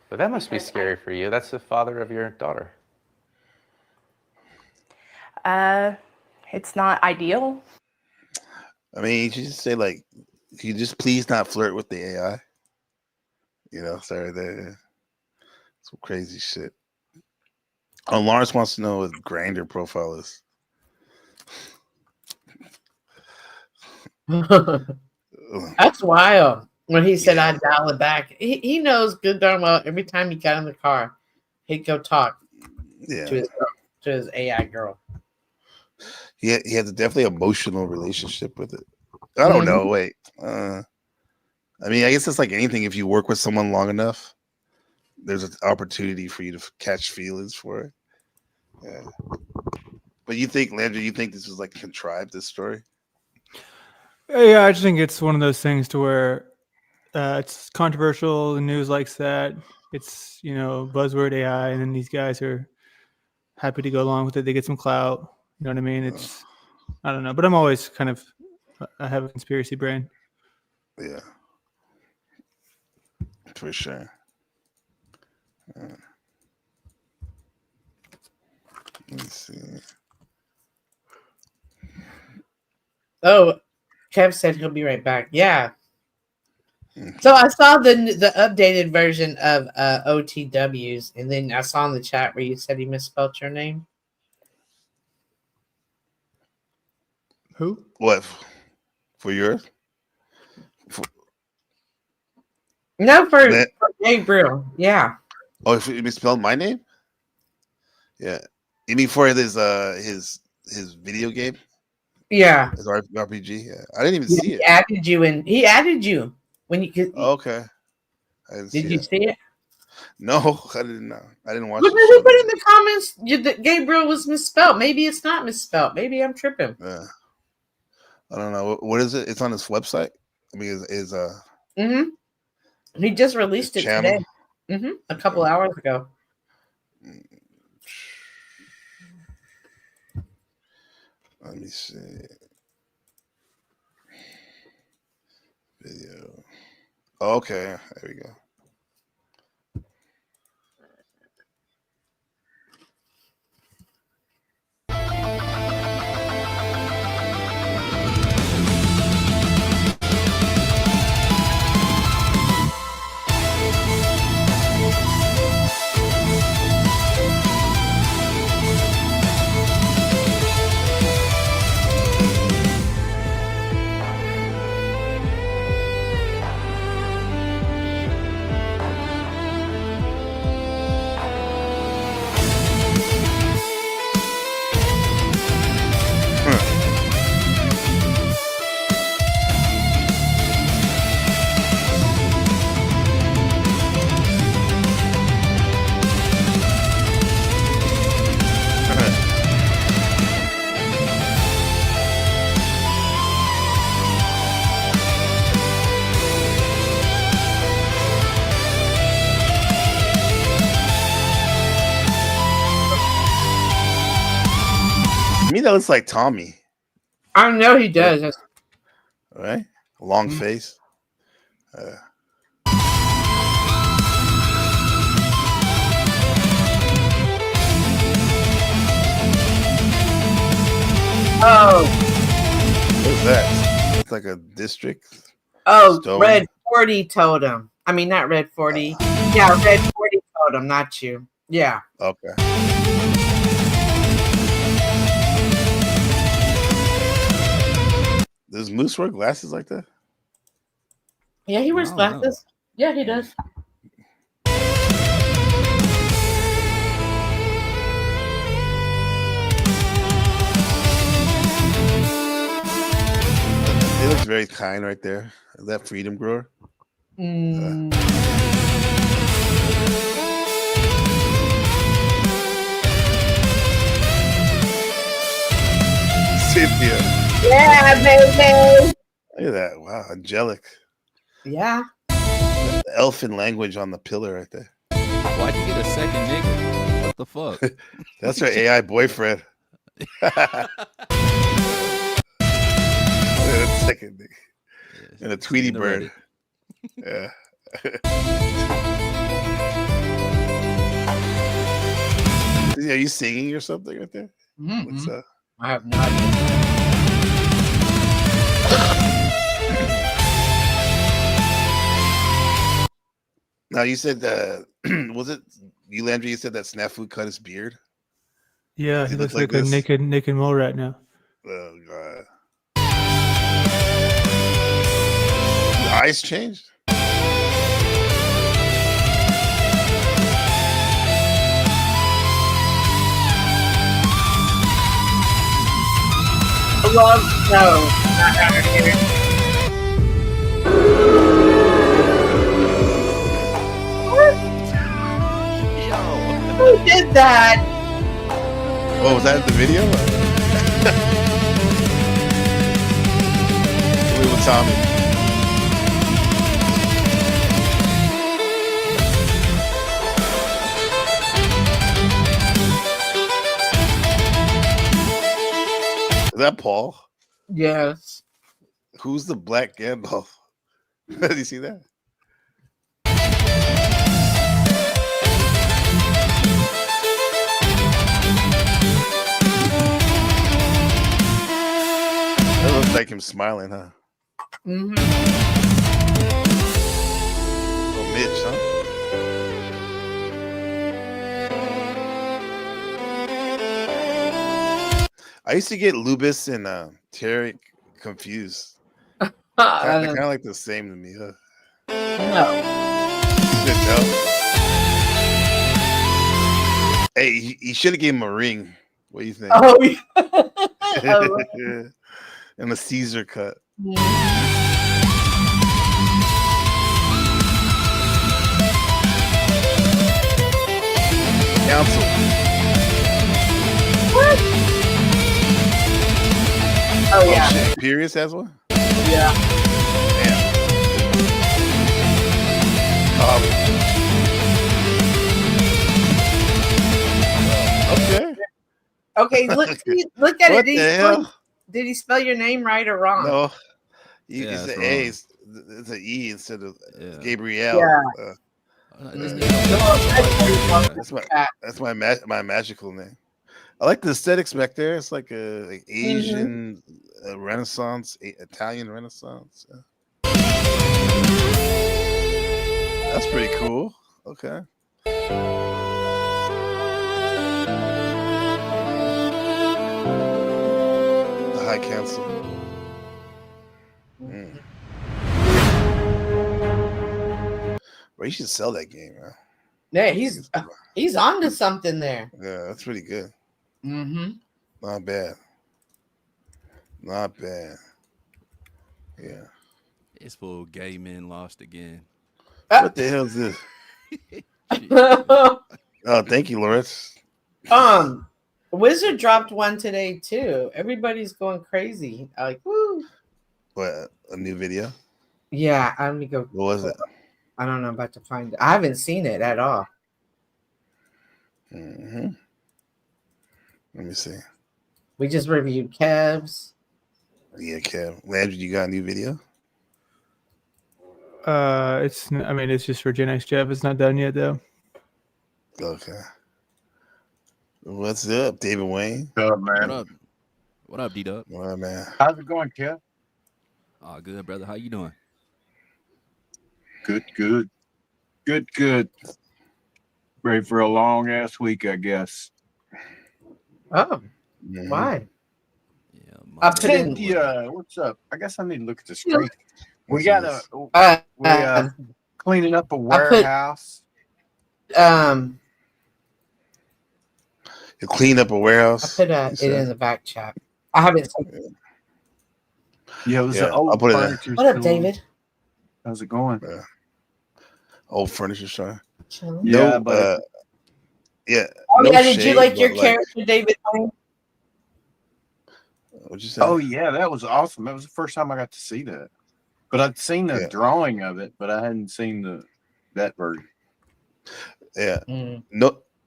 But that must be scary for you. That's the father of your daughter. It's not ideal. I mean, you should just say like, can you just please not flirt with the AI? You know, sorry, there. Some crazy shit. Oh, Lawrence wants to know what Grindr profile is. That's wild. When he said I'd dial it back, he knows good darn well every time he got in the car, he'd go talk to his AI girl. He has a definitely emotional relationship with it. I don't know. Wait. I mean, I guess it's like anything. If you work with someone long enough, there's an opportunity for you to catch feelings for it. Yeah. But you think, Landry, you think this was like contrived, this story? Yeah, I just think it's one of those things to where it's controversial. The news likes that. It's, buzzword AI, and then these guys are happy to go along with it. They get some clout. You know what I mean? It's, I don't know. But I'm always I have a conspiracy brain. Yeah. For sure. Let me see. Oh, Kev said he'll be right back. Yeah. So I saw the updated version of OTWs, and then I saw in the chat where you said he misspelled your name. Who? What? For yours? No, for Gabriel. Yeah. Oh, if you misspelled my name? Yeah. You mean for his video game? Yeah. His RPG? Yeah. I didn't even see it. He added you when you could. Okay. Did you see it? No, I didn't know. I didn't watch But the show. put in the comments that Gabriel was misspelled. Maybe it's not misspelled. Maybe I'm tripping. Yeah. I don't know. What is it? It's on his website. I mean, is He just released it channel? today. A couple hours ago. Let me see. Video. Okay, there we go. To me, that looks like Tommy. I know he does. Right? Long face. Oh. What's that? It's like a district. Oh, Stone. Red 40 told him. I mean, not Red 40. Yeah, Red 40 told him, not you. Yeah. Okay. Does Moose wear glasses like that? Yeah, he wears glasses. Yeah, he does. He looks very kind right there. Is that Freedom Grower? Cynthia. Yeah, baby. Look at that. Wow, angelic. Yeah. The elfin language on the pillar right there. Why'd you get a second nigga? What the fuck? That's her AI boyfriend. Second nigga. And a Tweety bird. Yeah. Are you singing or something right there? What's up? I have no idea. Now you said was it you, Landry? You said that Snafu cut his beard. Yeah, Does he it looks look like a this? naked mole rat now. Oh god. The eyes changed. Well, no, not out here. Who did that? Oh, was that in the video? Wait, with Tommy. Is that Paul? Yes. Who's the black Gandalf? Did you see that? That looks like him smiling, huh? Mm-hmm. Oh, Mitch, huh? I used to get Lubis and Tarek confused. They're kind of like the same to me, huh? No. Didn't know. Hey, he should have gave him a ring. What do you think? Oh, yeah. Yeah. And a Caesar cut. Council. What? Oh, yeah. Shit. Imperius has one? Yeah. Damn. Okay. Okay, look at What it. the hell? Did he spell your name right or wrong? No. Yeah, It's it's the wrong. A's. it's an E instead of Gabrielle. Yeah. That's my magical name. I like the aesthetics back there. It's like a like Asian Renaissance, Italian Renaissance. That's pretty cool. Okay. The High Council. Well, you should sell that game, man. Yeah, he's onto something there. Yeah, that's pretty good. Mm-hmm. Not bad. Not bad. Yeah. It's full gay men lost again. What the hell is this? Oh, thank you, Lawrence. Wizard dropped one today too. Everybody's going crazy. Like, woo. What, a new video? Yeah, let me go. What was it? I don't know. I'm about to find it. I haven't seen it at all. Mm-hmm. Let me see. We just reviewed Kev's. Yeah, Kev. Landry, you got a new video? It's just for Gen X Jeff. It's not done yet though. Okay. What's up, David Wayne? What's up, man? What up? What up, D-Dub? What up, man? How's it going, Kev? Oh, good, brother. How you doing? Good. Ready for a long ass week, I guess. Oh, Mm-hmm. why? Cynthia, what's up? I guess I need to look at the screen. We got cleaning up a warehouse. You clean up a warehouse? I put it in the back chat. I haven't seen it. Yeah, it was an old furniture What up, store. David? How's it going? Old furniture store. Yeah, No, but yeah. Oh, no yeah, did you shade, like your but, character, David? What'd you say? oh yeah, that was awesome. That was the first time I got to see that. But I'd seen the drawing of it, but I hadn't seen that version. Yeah.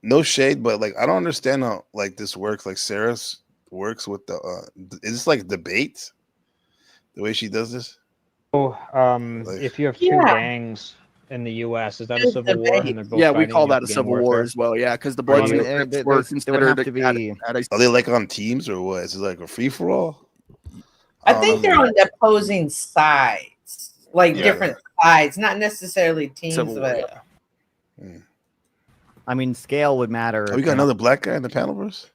No shade, but like I don't understand how like this works. Like Sarah's works with the is this like debate? The way she does this? If you have two gangs in the U.S., is that a civil war? And they're both Yeah, we fighting call in that a gang civil war warfare? as well. Yeah, because the Bloods and the Crips were considered Are they like on teams or what? Is it like a free for all? I think they're on the opposing sides, like different sides, not necessarily teams. But I mean, scale would matter. Oh, we got another black guy in the panelverse?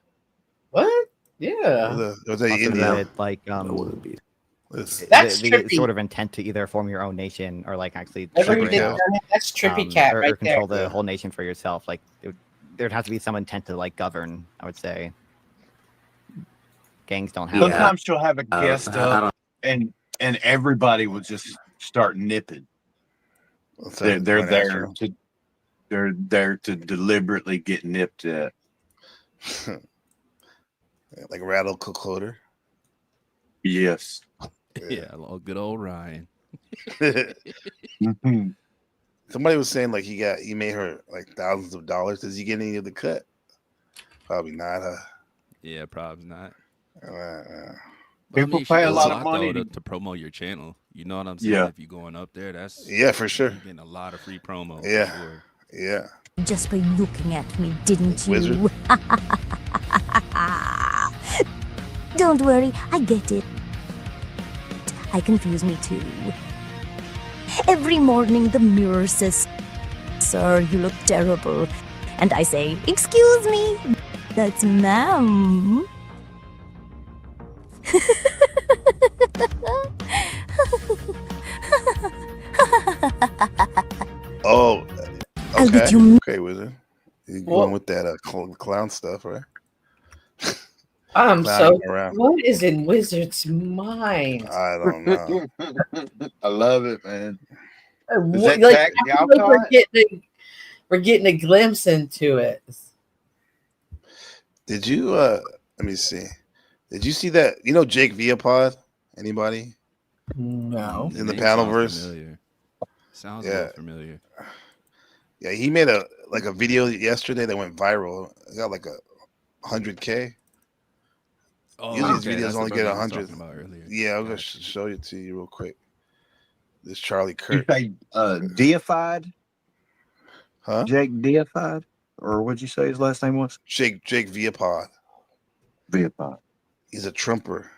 What? Yeah. Was that Also Indian? that, like, That's the trippy. sort of intent to either form your own nation or like actually Whatever you separate did, out, that's trippy cat or right control there. the whole nation for yourself. Like there'd have to be some intent to like govern. I would say gangs don't have. Sometimes she'll have a guest up, and everybody will just start nipping. They're there to deliberately get nipped at. Like Rattle Cookloader. Yes. Yeah, good old Ryan. Somebody was saying like he made her like thousands of dollars. Does he get any of the cut? Probably not. Yeah, probably not. People pay a lot of money to promote your channel. You know what I'm saying? Yeah. If you're going up there, that's for sure. You're getting a lot of free promo. Yeah. For sure. Yeah. Just by looking at me, didn't you? Wizard. Don't worry, I get it. I confuse me too. Every morning the mirror says, "Sir, you look terrible." And I say, "Excuse me, that's ma'am." Oh, I'll okay. get you- Okay, Wizard. You're going with that clown stuff, right? I'm Clowning so. around. What is in Wizard's mind? I don't know. I love it, man. Is What- that like, Jack I feel like Galcott? we're getting a glimpse into it. Did you let me see. Did you see that? You know Jake Viapod? Anybody? No. In the Name sounds panelverse? familiar. Sounds a little familiar. Yeah, he made a video yesterday that went viral. It got like 100K. Oh, Usually okay, these that's videos the only brother get you were 100. talking about earlier. Yeah, I'm gonna show it to you real quick. This Charlie You Kirk. say deified? Huh? Jake deified? Or what'd you say his last name was? Jake Viapod. Viapod. He's a Trumper,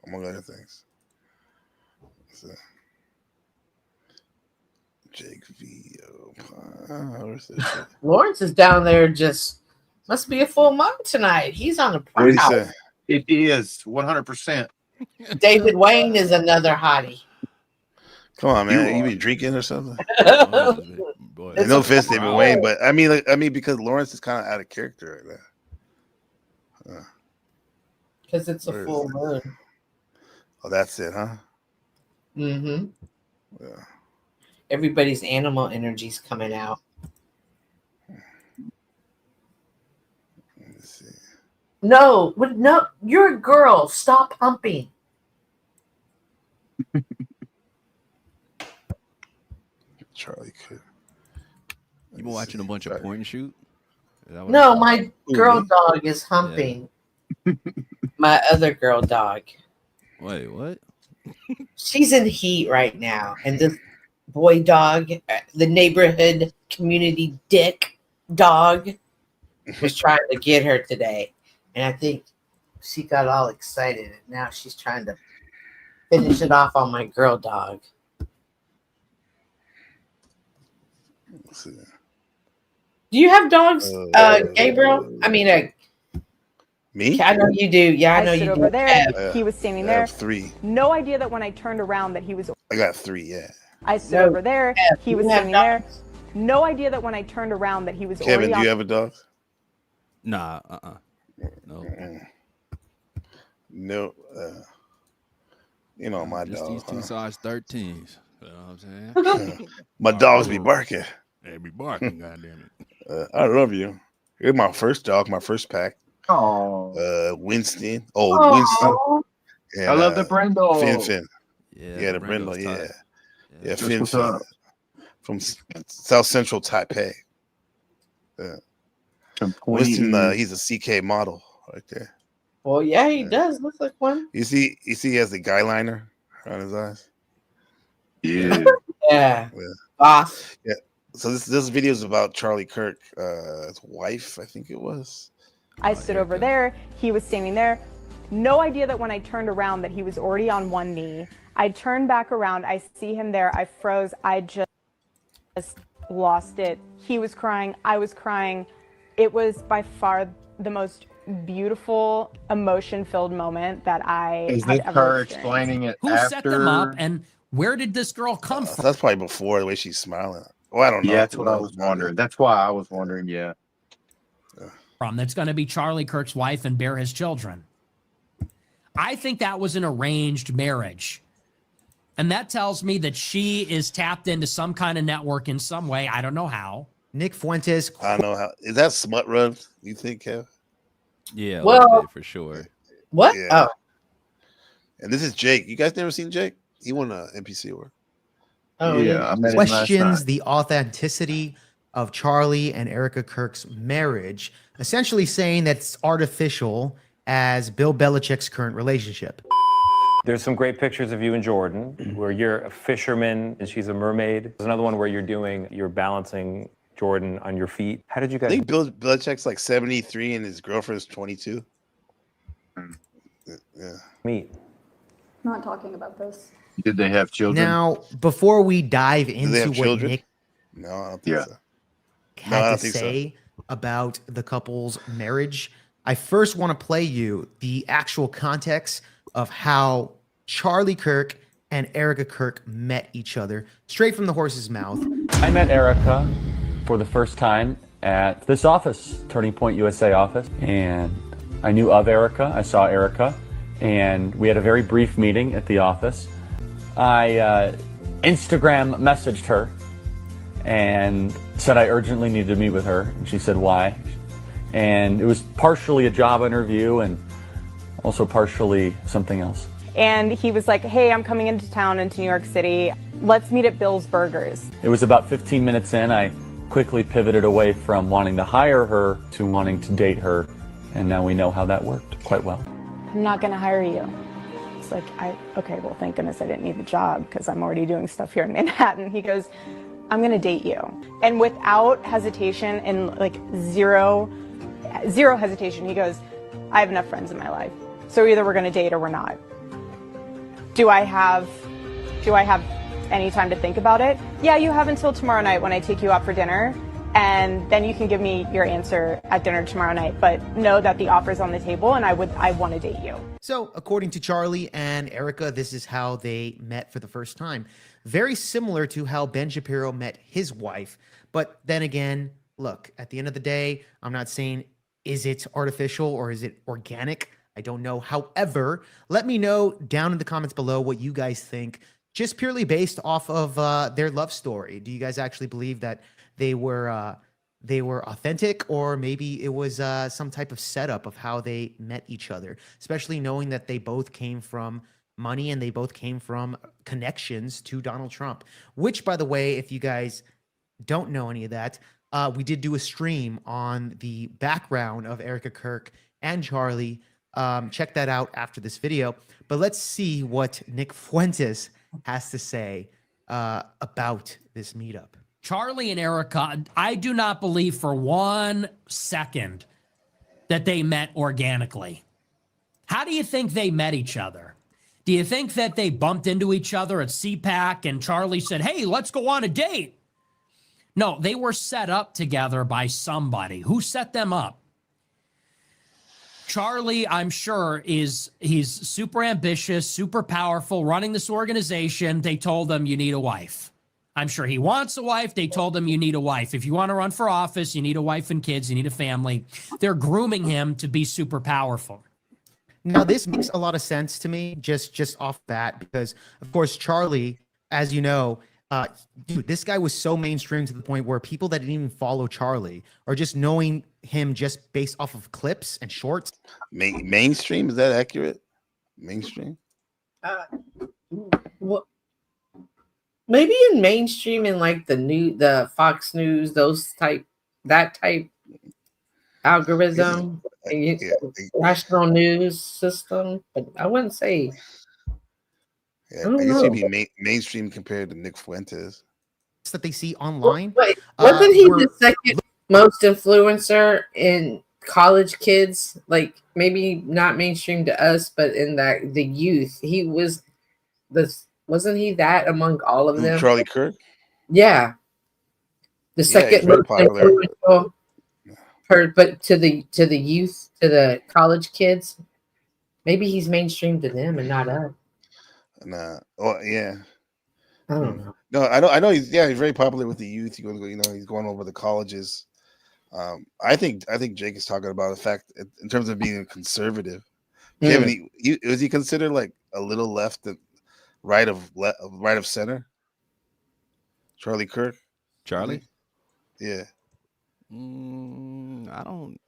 among other things. So, Jake Viapod. Lawrence is down there. Just must be a full month tonight. He's on a prowl. It is 100%. David Wayne is another hottie. Come on, man. You be drinking or something? Boy, No offense, David Wayne, but I mean, because Lawrence is kind of out of character right now. Because it's a full moon. Oh, that's it, huh? Mm-hmm. Yeah. Everybody's animal energy's coming out. Let's see. No, you're a girl. Stop humping. Charlie Kirk. You been watching a bunch of point and shoot? No, my girl dog is humping my other girl dog. Wait, what? She's in heat right now, and this boy dog, the neighborhood community dick dog, was trying to get her today, and I think she got all excited, and now she's trying to finish it off on my girl dog. Let's see. Do you have dogs, Gabriel? I mean, me? I know you do. Yeah, I know I stood you over do. there. He was standing I there. have 3. No idea that when I turned around that he was. I got 3. Yeah. I stood over there. He was You have standing there. No idea that when I turned around that he was Kevin, already do on. you have a dog? Nah. No. No. You know my Just dog. these two size 13s. You know what I'm saying? My dogs be barking. They be barking, goddamn it. I love you. You're my first dog, my first pack. Oh. Winston. Aw. Winston. And, I love the Brindle. Finn. Yeah, the Brindle. Yeah. tight. Yeah, That's Finn what's up. from South Central Taipei. Yeah. Winston, he's a CK model right there. Well, yeah, he does look like one. You see, he has the guy liner around his eyes. Yeah. Yeah. Boss. Yeah. So this video is about Charlie Kirk, his wife, I think it was. I stood over there. He was standing there. No idea that when I turned around that he was already on one knee. I turned back around. I see him there. I froze. I just lost it. He was crying. I was crying. It was by far the most beautiful, emotion-filled moment that I Is have this ever her experienced. explaining it Who after? set them up, and where did this girl come from? That's probably before the way she's smiling. Well, I don't know. Yeah, that's what I was wondering. That's why I was wondering, yeah. That's going to be Charlie Kirk's wife and bear his children. I think that was an arranged marriage. And that tells me that she is tapped into some kind of network in some way. I don't know how. Nick Fuentes. I don't know how. Is that smut rub? You think, Kev? Yeah, Well- for sure. What? Yeah. Oh. And this is Jake. You guys never seen Jake? He won an NPC award. Oh, Yeah, I met him last Questions night. the authenticity of Charlie and Erica Kirk's marriage, essentially saying that it's artificial as Bill Belichick's current relationship. There's some great pictures of you and Jordan where you're a fisherman and she's a mermaid. There's another one where you're balancing Jordan on your feet. How did you I guys? think Bill Belichick's like 73 and his girlfriend's 22. Yeah. meet? Not talking about this. Did they have children? Now, before we dive Do they into have what children? Nick No, I don't think so. had I don't to think so. say about the couple's marriage, I first want to play you the actual context of how Charlie Kirk and Erica Kirk met each other, straight from the horse's mouth. I met Erica for the first time at this office, Turning Point USA office, and I knew of Erica. I saw Erica, and we had a very brief meeting at the office. I Instagram messaged her and said I urgently needed to meet with her, and she said why. And it was partially a job interview and also partially something else. And he was like, hey, I'm coming into town, into New York City. Let's meet at Bill's Burgers. It was about 15 minutes in, I quickly pivoted away from wanting to hire her to wanting to date her, and now we know how that worked quite well. I'm not going to hire you. was like, okay, well, thank goodness I didn't need the job because I'm already doing stuff here in Manhattan. He goes, I'm going to date you. And without hesitation and like zero hesitation, he goes, I have enough friends in my life. So either we're going to date or we're not. Do I have any time to think about it? Yeah, you have until tomorrow night when I take you out for dinner. And then you can give me your answer at dinner tomorrow night. But know that the offer's on the table and I want to date you. So according to Charlie and Erica, this is how they met for the first time. Very similar to how Ben Shapiro met his wife. But then again, look, at the end of the day, I'm not saying is it artificial or is it organic? I don't know. However, let me know down in the comments below what you guys think, just purely based off of their love story. Do you guys actually believe that they were authentic, or maybe it was some type of setup of how they met each other, especially knowing that they both came from money and they both came from connections to Donald Trump, which, by the way, if you guys don't know any of that, we did do a stream on the background of Erica Kirk and Charlie. Check that out after this video. But let's see what Nick Fuentes has to say about this meetup. Charlie and Erica, I do not believe for 1 second that they met organically. How do you think they met each other? Do you think that they bumped into each other at CPAC and Charlie said, hey, let's go on a date? No, they were set up together by somebody. Who set them up? Charlie, I'm sure, he's super ambitious, super powerful, running this organization. They told him you need a wife. I'm sure he wants a wife. They told him you need a wife. If you want to run for office, you need a wife and kids. You need a family. They're grooming him to be super powerful. Now, this makes a lot of sense to me just off that, because, of course, Charlie, as you know, dude, this guy was so mainstream to the point where people that didn't even follow Charlie are just knowing him just based off of clips and shorts. Mainstream? Is that accurate? Mainstream? Well, maybe in mainstream, in like the Fox News, that type algorithm, national news system. But I wouldn't say. Yeah, I guess you'd be mainstream compared to Nick Fuentes. That they see online. Wait, wasn't he the second most influencer in college kids? Like, maybe not mainstream to us, but in the youth, he was wasn't he that among all of them? Charlie Kirk? Yeah. The second most influential, but to the youth, to the college kids, maybe he's mainstream to them and not us. Nah. Oh yeah. I don't know. No, I know he's very popular with the youth. He's going over the colleges. I think Jake is talking about the fact in terms of being a conservative. Kevin, was he considered like a little left and right of center? Charlie Kirk? Charlie? Yeah. I don't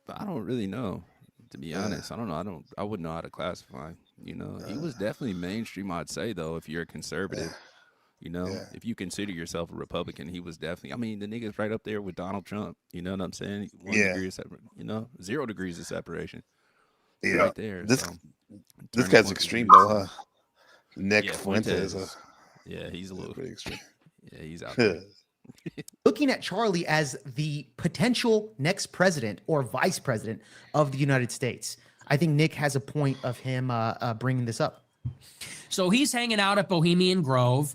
really know, to be honest. I don't know. I wouldn't know how to classify. He was definitely mainstream, I'd say, though, if you're a conservative. If you consider yourself a Republican, he was definitely. I mean, the nigga's right up there with Donald Trump. You know what I'm saying? 1 degree of separation. 0 degrees of separation. Yeah, right there. This guy's extreme though, huh? Nick Fuentes. Yeah, he's a little pretty extreme. Yeah, he's out there. Looking at Charlie as the potential next president or vice president of the United States, I think Nick has a point of him bringing this up. So he's hanging out at Bohemian Grove,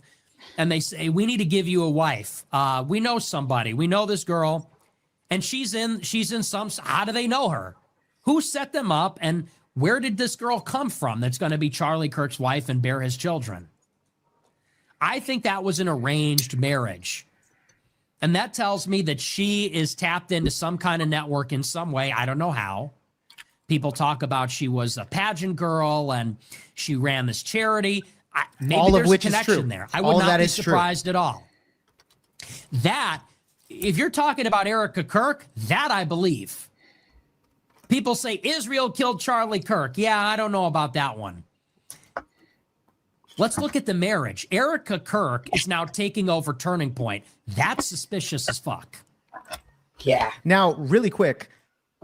and they say, we need to give you a wife. We know somebody. We know this girl, and she's in some. How do they know her? Who set them up, and where did this girl come from that's going to be Charlie Kirk's wife and bear his children? I think that was an arranged marriage. And that tells me that she is tapped into some kind of network in some way. I don't know how. People talk about she was a pageant girl and she ran this charity. Maybe all there's of which a connection is true. there. I would not be surprised at all. That, if you're talking about Erica Kirk, that I believe. People say Israel killed Charlie Kirk. Yeah, I don't know about that one. Let's look at the marriage. Erica Kirk is now taking over Turning Point. That's suspicious as fuck. Yeah. Now, really quick,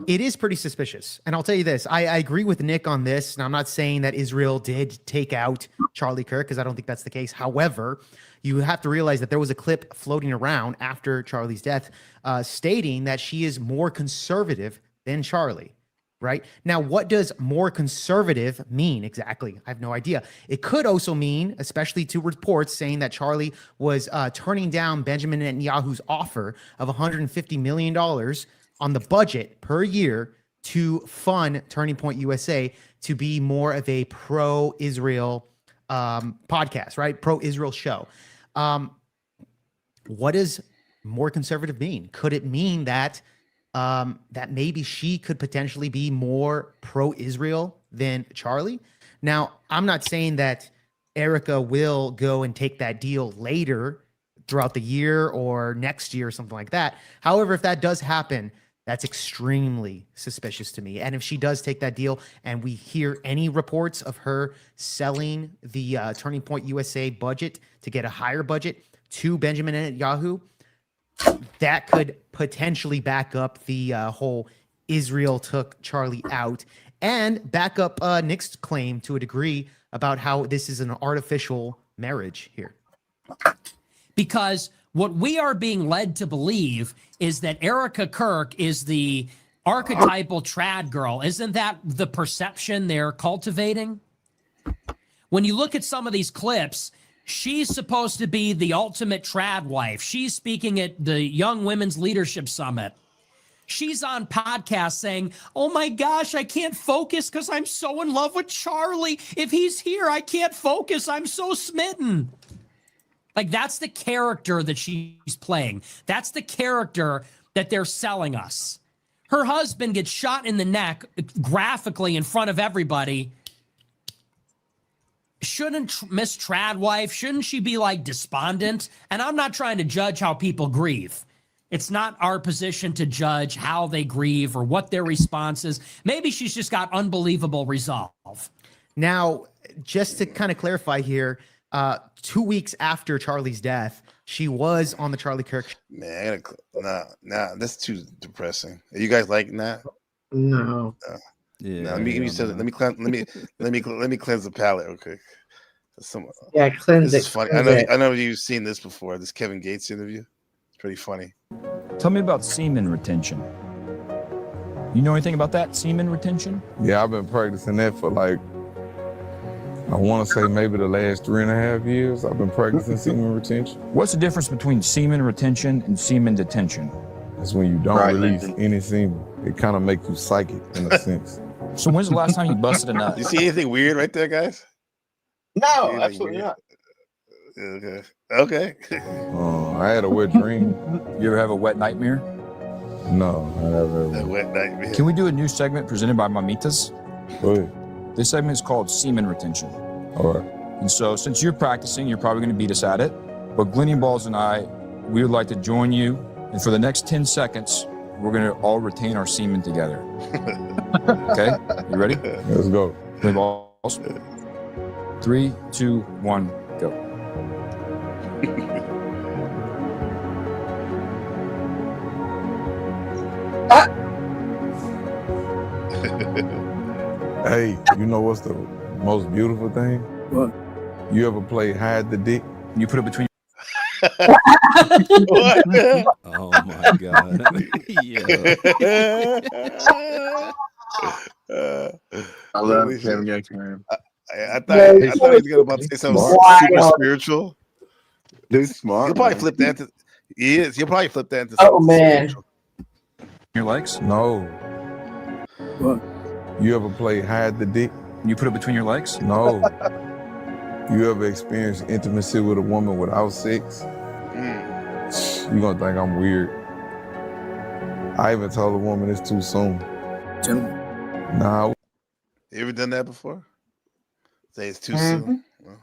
It is pretty suspicious. And I'll tell you this, I agree with Nick on this. And I'm not saying that Israel did take out Charlie Kirk, because I don't think that's the case. However, you have to realize that there was a clip floating around after Charlie's death stating that she is more conservative than Charlie. Right? Now, what does more conservative mean exactly? I have no idea. It could also mean, especially to reports saying that Charlie was turning down Benjamin Netanyahu's offer of $150 million on the budget per year to fund Turning Point USA to be more of a pro-Israel podcast, right? Pro-Israel show. What does more conservative mean? Could it mean that that maybe she could potentially be more pro-Israel than Charlie? Now, I'm not saying that Erica will go and take that deal later throughout the year or next year or something like that. However, if that does happen, that's extremely suspicious to me. And if she does take that deal and we hear any reports of her selling the Turning Point USA budget to get a higher budget to Benjamin Netanyahu, that could potentially back up the whole Israel took Charlie out and back up Nick's claim to a degree about how this is an artificial marriage here. Because what we are being led to believe is that Erica Kirk is the archetypal trad girl. Isn't that the perception they're cultivating? When you look at some of these clips, she's supposed to be the ultimate trad wife. She's speaking at the Young Women's Leadership Summit. She's on podcasts saying, oh my gosh, I can't focus because I'm so in love with Charlie. If he's here, I can't focus. I'm so smitten. Like, that's the character that she's playing. That's the character that they're selling us. Her husband gets shot in the neck graphically in front of everybody. Shouldn't Miss Tradwife, shouldn't she be like despondent? And I'm not trying to judge how people grieve. It's not our position to judge how they grieve or what their response is. Maybe she's just got unbelievable resolve. Now, just to kind of clarify here, 2 weeks after Charlie's death, she was on the Charlie Kirk. Man, nah, that's too depressing. Are you guys liking that? No. Yeah. Let me cleanse the palate. Okay. Yeah, cleanse this it. is funny. I know you've seen this before. This Kevin Gates interview. It's pretty funny. Tell me about semen retention. You know anything about that, semen retention? Yeah, I've been practicing that for like, I want to say maybe the last 3.5 years. I've been practicing semen retention. What's the difference between semen retention and semen detention? It's when you don't release any semen. It kind of makes you psychic in a sense. So when's the last time you busted a nut? You see anything weird right there, guys? No, absolutely weird? not. Okay. I had a wet dream. You ever have a wet nightmare? No, I never. A wet nightmare. Can we do a new segment presented by Mamitas? Go ahead. This segment is called Semen Retention. All right. And so since you're practicing, you're probably going to beat us at it. But Glenny Balls and I, we would like to join you. And for the next 10 seconds, we're going to all retain our semen together. Okay? You ready? Let's go. Glenny Balls. 3, 2, 1, go. Hey, you know what's the most beautiful thing? What? You ever play hide the dick? You put it between. What? Oh my god. I love Kevin Gates, man. I thought he was about to say something super spiritual. Dude's smart. He'll probably flip that into. He is. He'll probably flip that into. Oh man. Spiritual. Your legs? No. What? You ever play hide the dick? You put it between your legs? No. You ever experienced intimacy with a woman without sex? You're gonna think I'm weird. I even told a woman it's too soon. Gentlemen. Nah. You ever done that before? Say it's too soon. Well,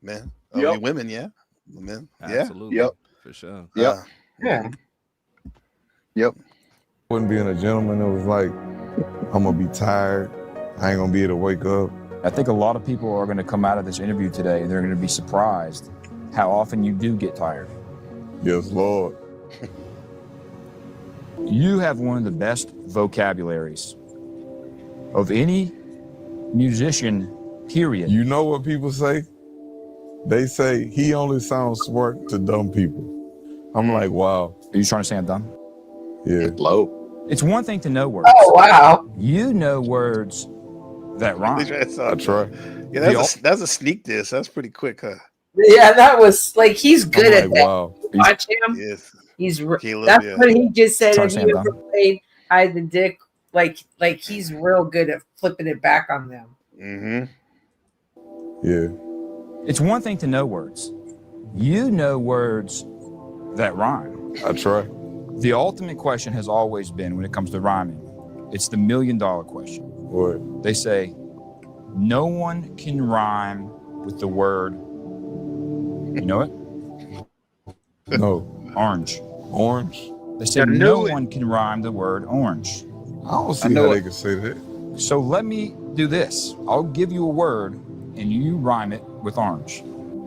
men. I mean, women, yeah. Men. Absolutely. Yep. For sure. Yep. Yeah. Yep. Wouldn't being a gentleman, it was like, I'm gonna be tired. I ain't gonna be able to wake up. I think a lot of people are going to come out of this interview today and they're going to be surprised how often you do get tired. Yes, Lord. You have one of the best vocabularies of any musician, period. You know what people say? They say he only sounds smart to dumb people. I'm like, wow. Are you trying to say I'm dumb? Yeah. Low. It's one thing to know words. Oh, wow. You know words that rhyme. I try. Yeah, that's a sneak diss. That's pretty quick, huh? Yeah, that was like he's good at that. Wow. Watch him. Yes. He's Caleb, that's yeah. what he just said. Sorry, Have Sam, you ever played Hide the Dick? Like he's real good at flipping it back on them. Mm-hmm. Yeah. It's one thing to know words. You know words that rhyme. I try. The ultimate question has always been, when it comes to rhyming, it's the $1 million question. What? They say, no one can rhyme with the word, you know it? No. Orange. Orange? They said no one can rhyme the word orange. I don't see how they can say that. So let me do this. I'll give you a word and you rhyme it with orange.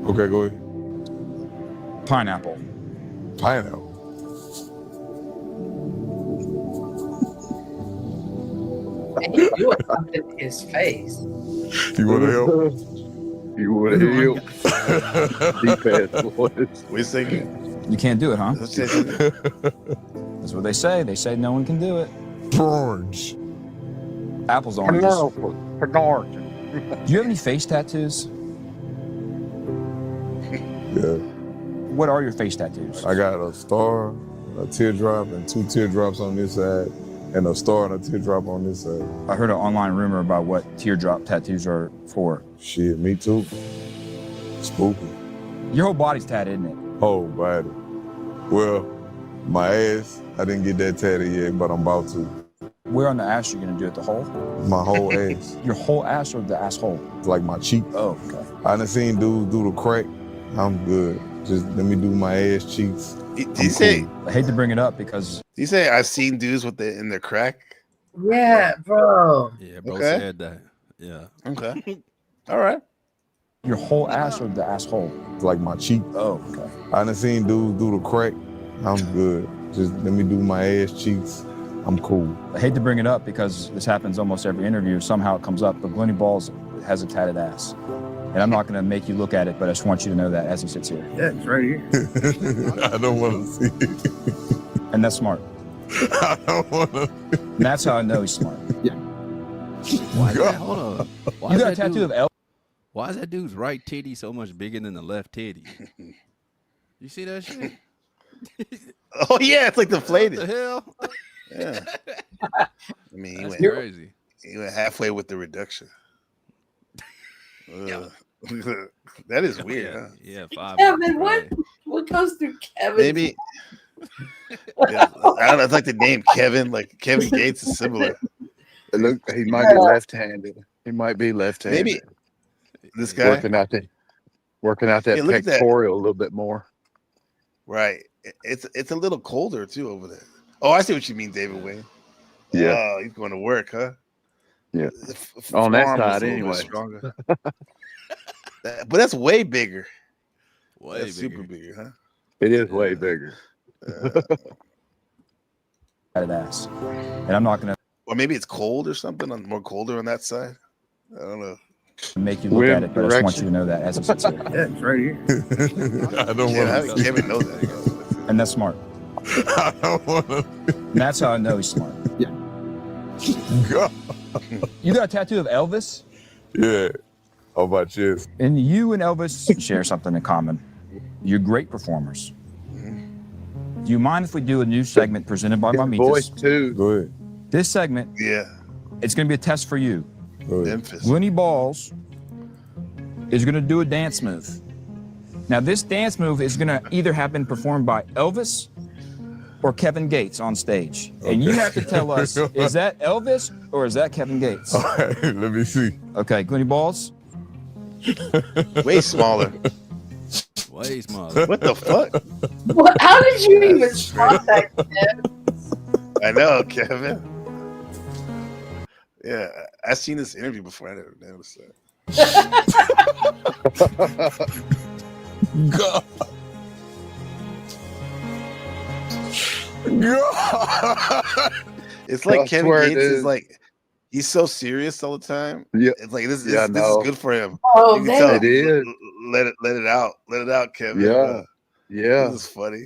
Okay, go ahead. Pineapple. Pineapple. And he's doing something to his face. You want to help? You want to help? Deep ass voice. We singing. You can't do it, huh? That's what they say. They say no one can do it. Orange. Apple's oranges. Orange. Do you have any face tattoos? Yeah. What are your face tattoos? I got a star, a teardrop, and 2 teardrops on this side, and a star and a teardrop on this side. I heard an online rumor about what teardrop tattoos are for. Shit, me too. Spooky. Your whole body's tatted, isn't it? Whole body. Well, my ass, I didn't get that tatted yet, but I'm about to. Where on the ass are you gonna do it? The hole? My whole ass. Your whole ass or the asshole? Like my cheek. Oh, okay. I done seen dudes do the crack. I'm good. Just let me do my ass cheeks. Did you say? I hate to bring it up because. Did you say I've seen dudes with in their crack? Yeah, bro. Yeah, bro Okay. said that. Yeah. Okay. All right. Your whole ass or the asshole? Like my cheek. Oh, okay. I done seen dudes do the crack. I'm good. Just let me do my ass cheeks. I'm cool. I hate to bring it up because this happens almost every interview. Somehow it comes up, but Glenny Balls has a tatted ass. And I'm not going to make you look at it, but I just want you to know that as he sits here. Yeah, it's right here. I don't want to see it. And that's smart. I don't want to. And that's how I know he's smart. Yeah. Why is that? Hold on. Why You is got a that tattoo dude- of L? Why is that dude's right titty so much bigger than the left titty? You see that shit? Oh yeah, it's like deflated. What the hell? Yeah. I mean, That's crazy. He went halfway with the reduction. That is weird, huh? Yeah, 5. Kevin, what goes through Kevin? Maybe. Yeah, I don't know. It's like the name Kevin. Like Kevin Gates is similar. Look, he might be left-handed. He might be left-handed. Maybe this guy working out that Yeah, look at that. pectoral a little bit more. Right. It's a little colder too over there. Oh, I see what you mean, David Wayne. Yeah. Oh, he's going to work, huh? Yeah. The On that forearm is side, a little bit anyway. stronger. But that's way bigger. Way That's bigger. super bigger, huh? It is way bigger. Tatted ass. And I'm not going Or maybe it's cold or something. More colder on that side. I don't know. to make you look at it, but I just want you to know that as he sits here. Yeah, it's right here. I don't Yeah, want how to. did Kevin know that? And that's smart. I don't want to. And that's how I know he's smart. Yeah. God. You got a tattoo of Elvis? Yeah. On my chest. And you and Elvis share something in common. You're great performers. Do you mind if we do a new segment presented by His Mamitas? voice too. Go ahead. This segment, Yeah. it's going to be a test for you. Go ahead. Memphis. Glenny Balls is going to do a dance move. Now, this dance move is going to either have been performed by Elvis or Kevin Gates on stage. And you have to tell us, is that Elvis or is that Kevin Gates? All right, let me see. Okay, Glenny Balls. Way smaller. Way smaller. What the fuck? What? How did you even spot that, Kevin? I know, Kevin. Yeah, I've seen this interview before. I never noticed that. God. It's like I Kevin swear, Gates is dude. like he's so serious all the time. Yeah, It's like this yeah, I is know. good for him. Oh, You can tell. It is. Let it out. Let it out, Kevin. Yeah, yeah. This is funny.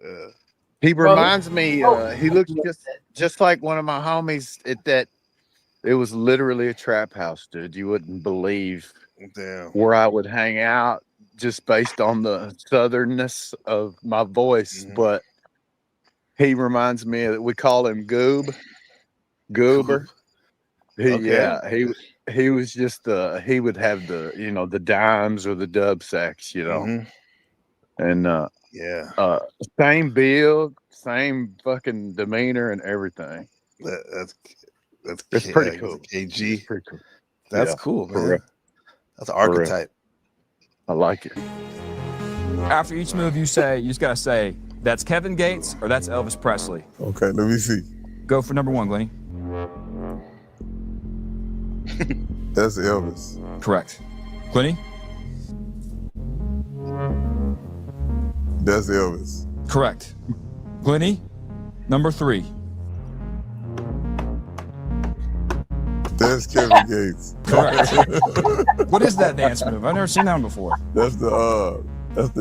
Yeah. He Well, reminds me. He looks just like one of my homies. It was literally a trap house, dude. You wouldn't believe Damn. where I would hang out just based on the southernness of my voice. But he reminds me of, we call him Goober. Okay. He was just he would have the dimes or the dub sacks, and yeah, same build, same fucking demeanor and everything. That's It's pretty cool. KG. It's pretty cool. That's Yeah, cool, for man. real. That's an For real. archetype. I like it. After each move you say, you just gotta say, that's Kevin Gates or that's Elvis Presley. Okay, let me see. Go for number one, Glenny. That's Elvis. Correct. Glenny? That's Elvis. Correct. Glenny, number three. That's Kevin Gates. Correct. What is that dance move? I've never seen that one before. That's the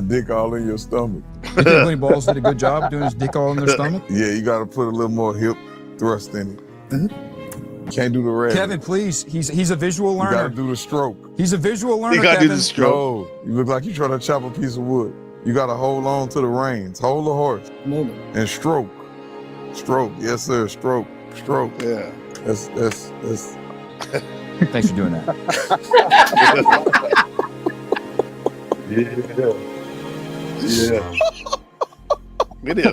dick all in your stomach. You think Glenny Balls did a good job doing his dick all in their stomach? Yeah, you got to put a little more hip thrust in it. Can't do the rest. Kevin, please. He's a visual You learner. got to do the stroke. He's a visual learner, You gotta Kevin. do the stroke. No, you look like you're trying to chop a piece of wood. You got to hold on to the reins. Hold the horse. And stroke. Stroke. Yes, sir. Stroke. Stroke. Yeah. That's Thanks for doing that. Yeah. It is.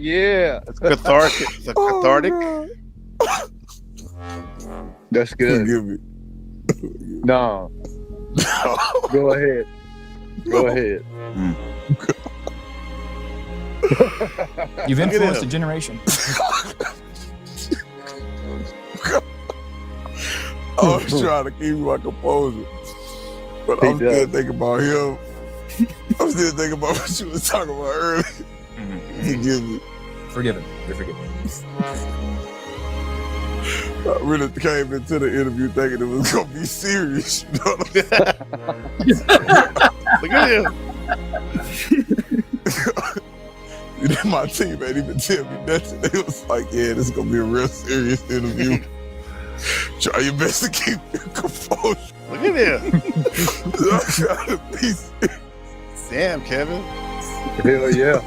Yeah. It's cathartic. It's a cathartic. That's good. Forgive me. No. Go ahead. Go ahead. You've influenced a generation. I was trying to keep my composure, but I'm still thinking about him. I'm still thinking about what you was talking about earlier. Forgive me. Forgiven. You're forgiven. I really came into the interview thinking it was gonna be serious. You know what I'm saying? Look at him. My team ain't even tell me nothing. They was like, "Yeah, this is gonna be a real serious interview. Try your best to keep your composure." Look at him. I'm trying to be serious. Damn, Kevin. Hell yeah.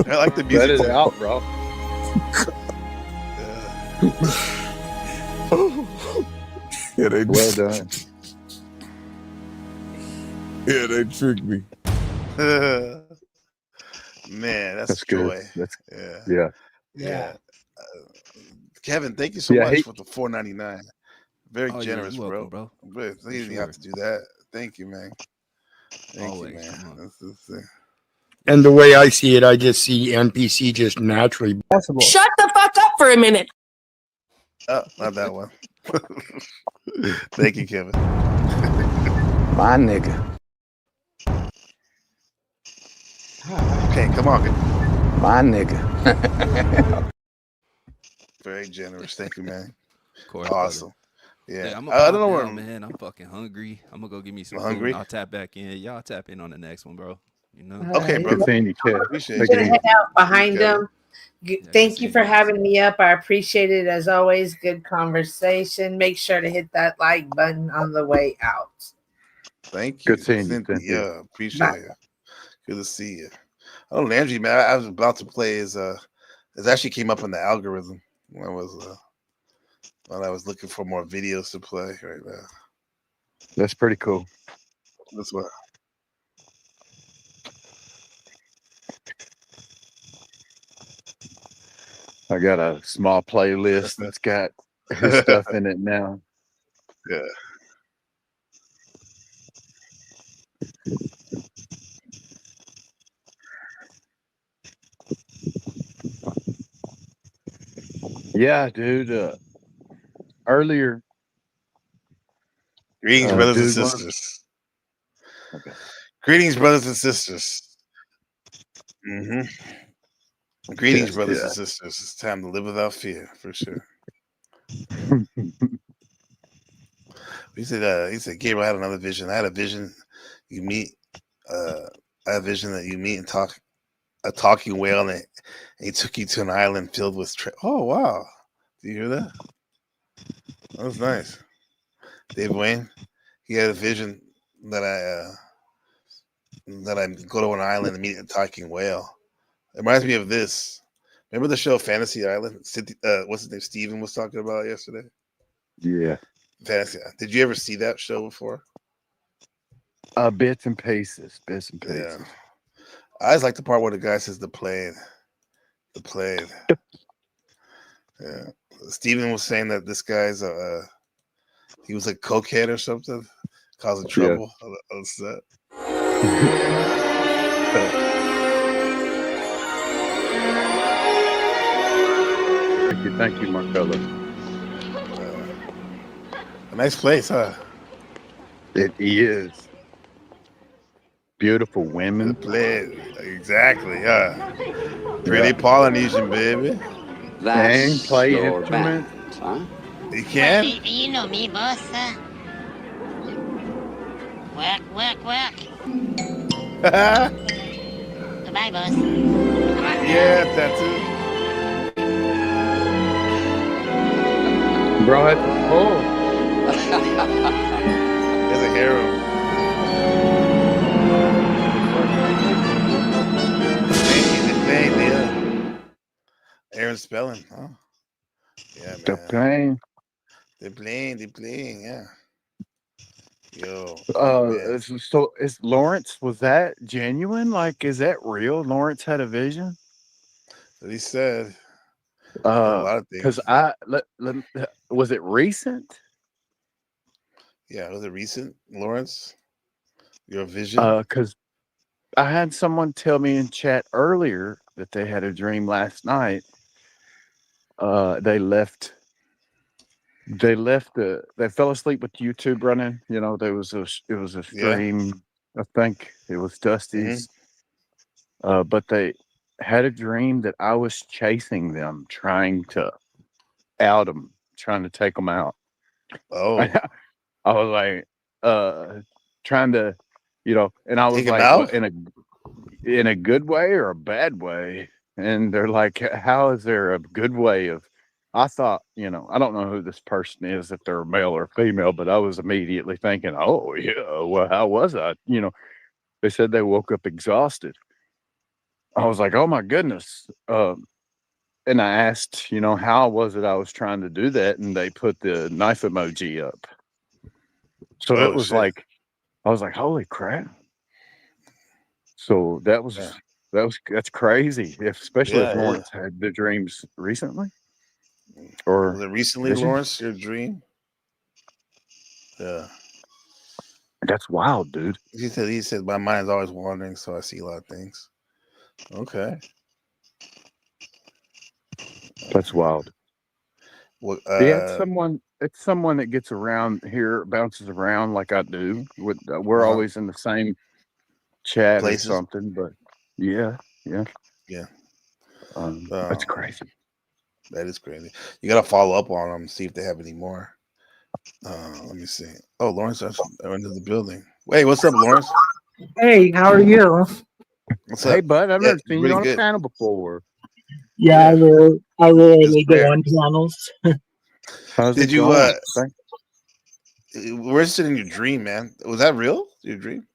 I like the music. Let it out, bro. Yeah, they Well done. Yeah, they tricked me. Man, that's good. joy. That's Yeah. yeah. Kevin, thank you so Yeah, much for the $4.99. Very Oh, yeah, generous, you're welcome, bro. Really, you didn't have to do that. Thank you, man. Thank you, man. And the way I see it, I just see NPC just naturally possible. Shut the fuck up for a minute. Oh, not that one. Thank you, Kevin. My nigga. Okay, come on. My nigga. Very generous. Thank you, man. Of course, Awesome. brother. Yeah. I'm I don't know where man. I'm fucking hungry. I'm gonna go get me some Hungry? food. I'll tap back in. Y'all tap in on the next one, bro. You know. Okay, bro. Continue, Kev. Appreciate I'm you. gonna head out behind Kevin. them. Thank you for having me up. I appreciate it as always. Good conversation. Make sure to hit that like button on the way out. Thank you. Good seeing you. Cynthia. Appreciate it. Good to see you. Oh, Landry, man, I was about to play it actually came up in the algorithm when I was looking for more videos to play right now. That's pretty cool. That's what. I got a small playlist that's got his stuff in it now. Yeah. Yeah, dude. Earlier. Greetings, brothers and dude, sisters. Okay. Greetings, brothers and sisters. Greetings, Yes, brothers and yeah. sisters. It's time to live without fear, for sure. He said, Gabriel had another vision. I had a vision. You meet, I had a vision that you meet and talk a talking whale, and he took you to an island filled with. Oh wow! Do you hear that? That was nice. Dave Wayne, he had a vision that I go to an island and meet a talking whale. It reminds me of this. Remember the show Fantasy Island? What's his name? Steven was talking about it yesterday. Yeah. Fantasy. Did you ever see that show before? Bits and pieces. Yeah. I always like the part where the guy says the plane. The plane. Yeah. Steven was saying that this guy's he was like cokehead or something, causing trouble on set. Thank you, Marcelo. A nice place, huh? It is. Beautiful women. Exactly, yeah. Pretty Polynesian, baby. And play instruments. Huh? You can? You know me, boss. Work. Goodbye, boss. Yeah, tattoo. Bro, There's a harem. Aaron Spelling, huh? Yeah, man. They're playing, yeah. Yo. So is Lawrence, was that genuine? Like, is that real? Lawrence had a vision? What he said. A lot of things. Because was it recent? Yeah, was it recent, Lawrence? Your vision? Because I had someone tell me in chat earlier that they had a dream last night. They fell asleep with YouTube running. You know, it was a stream. I think it was Dusty's. But they had a dream that I was chasing them, trying to out them, trying to take them out. Oh. I was like, trying to, and I was Take 'em like, out? in a good way or a bad way? And they're like, how is there a good way of? I thought, I don't know who this person is, if they're male or female, but I was immediately thinking, oh yeah, well, how was I? They said they woke up exhausted. I was like, oh my goodness. And I asked, how was it I was trying to do that? And they put the knife emoji up. So it was like, I was like, holy crap. So that's crazy. Especially if Lawrence had the dreams recently. Or was it recently, vision? Lawrence, your dream? Yeah. That's wild, dude. He said my mind's always wandering, so I see a lot of things. Okay. That's wild. Well, it's someone that gets around here, bounces around like I do. We're always in the same chat places? or something, but yeah. That's crazy. That is crazy. You gotta follow up on them, see if they have any more. Let me see. Oh, Lawrence into the building. Wait, what's up, Lawrence? Hey, how are you? What's Hey, up? bud, I've never seen you on good. a panel before. Yeah, I really go on panels. Did you we're interested in your dream, man. Was that real? Your dream?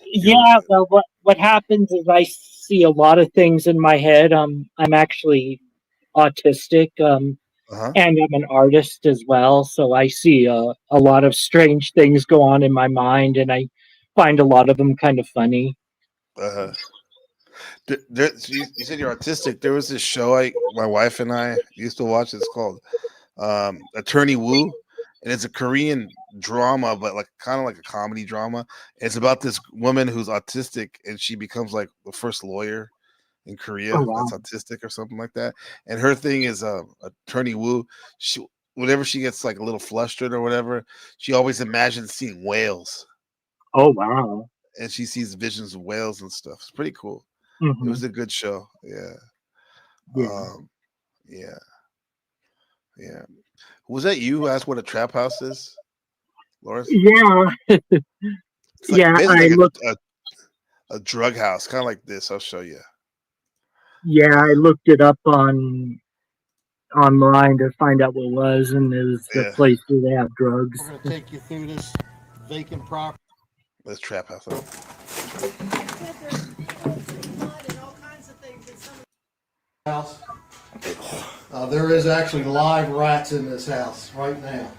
Yeah, well, what happens is I see a lot of things in my head. I'm actually autistic, and I'm an artist as well. So I see a lot of strange things go on in my mind, and I find a lot of them kind of funny. You said you're autistic. There was this show my wife and I used to watch. It's called Attorney Woo, and it's a Korean drama, but like kind of like a comedy drama. It's about this woman who's autistic, and she becomes like the first lawyer in Korea that's autistic or something like that. And her thing is Attorney Woo. Whenever she gets like a little flustered or whatever, she always imagines seeing whales. Oh wow! And she sees visions of whales and stuff. It's pretty cool. Mm-hmm. It was a good show. Yeah. Yeah. Yeah. Yeah. Was that you who asked what a trap house is, Lawrence? Yeah. It's like Yeah, basically I like looked. a drug house, kind of like this. I'll show you. Yeah, I looked it up online to find out what it was, and it was the Yeah. place where they have drugs. We're gonna take you through this vacant property. This trap house. Huh? House. There is actually live rats in this house right now.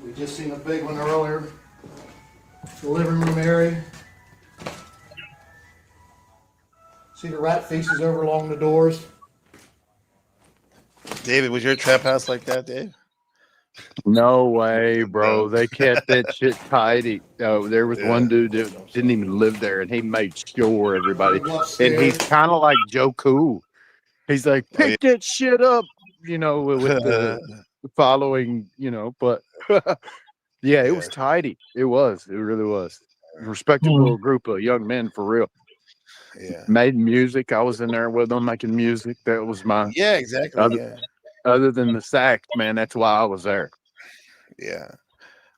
We just seen a big one earlier. The living room area. See the rat feces over along the doors? David, was your trap house like that, Dave? No way, bro. They kept that shit tidy. Oh, there was one dude that didn't even live there, and he made sure everybody. And he's kind of like Joe Cool. He's like, pick that shit up, with the following, But yeah, it was tidy. It really was. Respectable group of young men for real. Yeah. Made music. I was in there with them making music. That was my exactly. Other than the sax, man, that's why I was there. Yeah.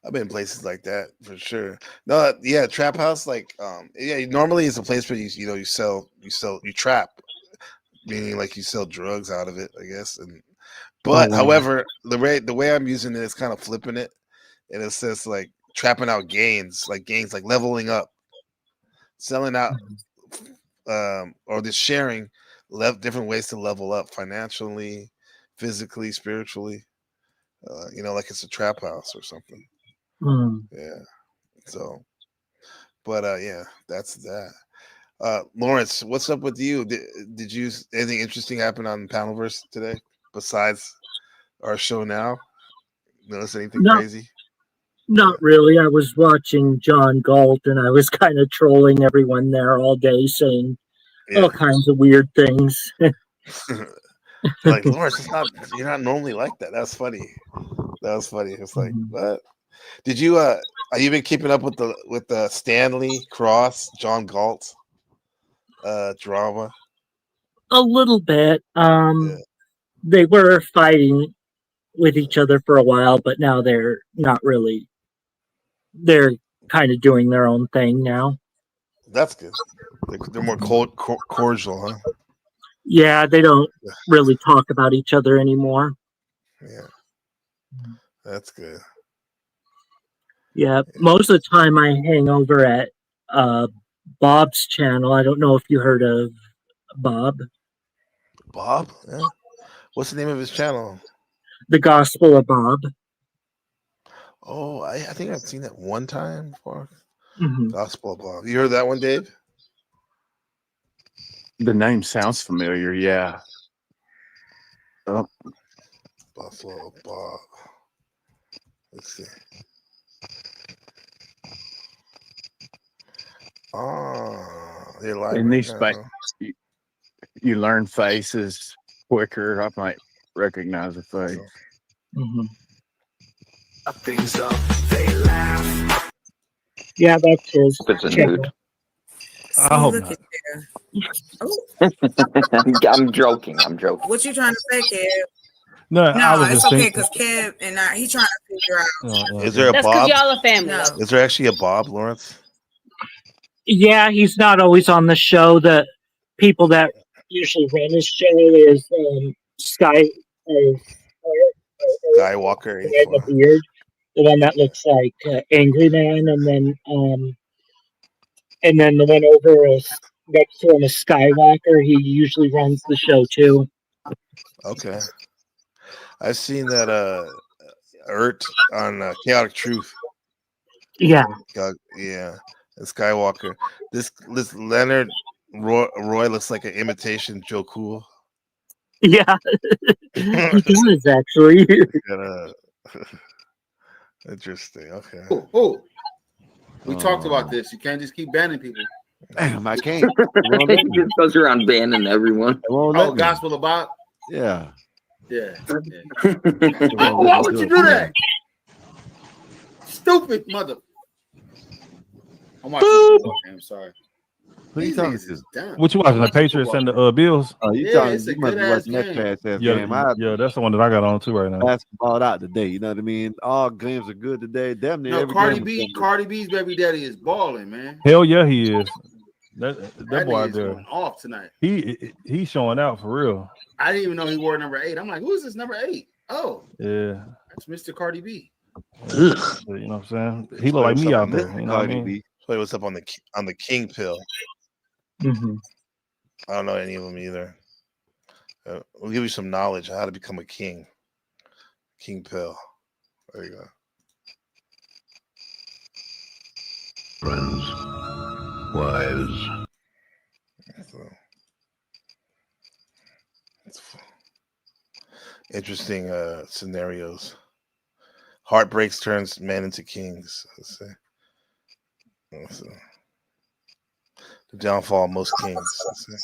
I've been in places like that for sure. No, yeah, trap house, normally it's a place where you trap, meaning like you sell drugs out of it, I guess. But however, the way I'm using it is kind of flipping it, and it says like trapping out gains, like leveling up, selling out, or just sharing different ways to level up financially, physically, spiritually, like it's a trap house or something. Yeah. So, but yeah, that's that. Lawrence, what's up with you? Did you anything interesting happen on Panelverse today besides our show now? Notice anything crazy? Not really. I was watching John Galt, and I was kind of trolling everyone there all day, saying all kinds of weird things. Like, Lawrence, you're not normally like that. That's funny. It's like, what? Did you are you been keeping up with the Stanley Cross John Galt drama? A little bit. They were fighting with each other for a while, but now they're not really. They're kind of doing their own thing now. That's good. They're more cordial, huh? Yeah, they don't really talk about each other anymore. Yeah, that's good. Yeah, most of the time I hang over at Bob's channel. I don't know if you heard of Bob. Bob? Yeah. What's the name of his channel? The Gospel of Bob. Oh, I think I've seen that one time before. Mm-hmm. Gospel of Bob. You heard that one, Dave? The name sounds familiar, yeah. Oh. Buffalo Bob. Let's see. Oh, they're live. In these you learn faces quicker. I might recognize a face. Mm-hmm. Things up, they laugh. Yeah, that's his. It's a nude. I hope not. I'm joking. What you trying to say, Kev? No, I was it's just okay thinking. because Kev and he trying to figure out. Is there a That's Bob? because y'all a family. No. Is there actually a Bob, Lawrence? Yeah, he's not always on the show. The people that usually run his show is Skywalker. The beard, the one that looks like Angry Man, and then the one over next to him is Skywalker. He usually runs the show too. Okay, I've seen that Ert on Chaotic Truth. Yeah, yeah, and Skywalker. This Leonard Roy looks like an imitation Joe Cool. Yeah, he does actually. Interesting. Okay. Oh, we talked about this. You can't just keep banning people. Damn, I can't. Just goes around banning everyone. Oh, Gospel of Bob? Yeah. Yeah. Why would you do that? Stupid mother. I'm sorry. Who you These talking niggas to? is dumb. What you watching? The Patriots and the Bills? Oh, you Yeah, talking? it's a You must be good-ass watching that game. fast ass game. Yeah, that's the one that I got on too right now. Basketball out today. You know what I mean? All games are good today. Damn near No, every Cardi game. B, Cardi B's baby daddy is balling, man. Hell yeah, he is. That That boy nigga out is there. going off tonight. He's showing out for real. I didn't even know he wore number 8. I'm like, who is this number 8? Oh, Yeah. that's Mr. Cardi B. You know what I'm saying? He look like me out there. You know what I mean? Play what's up on the King pill. Mm-hmm. I don't know any of them either. We'll give you some knowledge on how to become a king. King pill. There you go. Friends, wives. That's interesting scenarios. Heartbreaks turns men into kings. Let's see. The downfall of most kings. Let's see.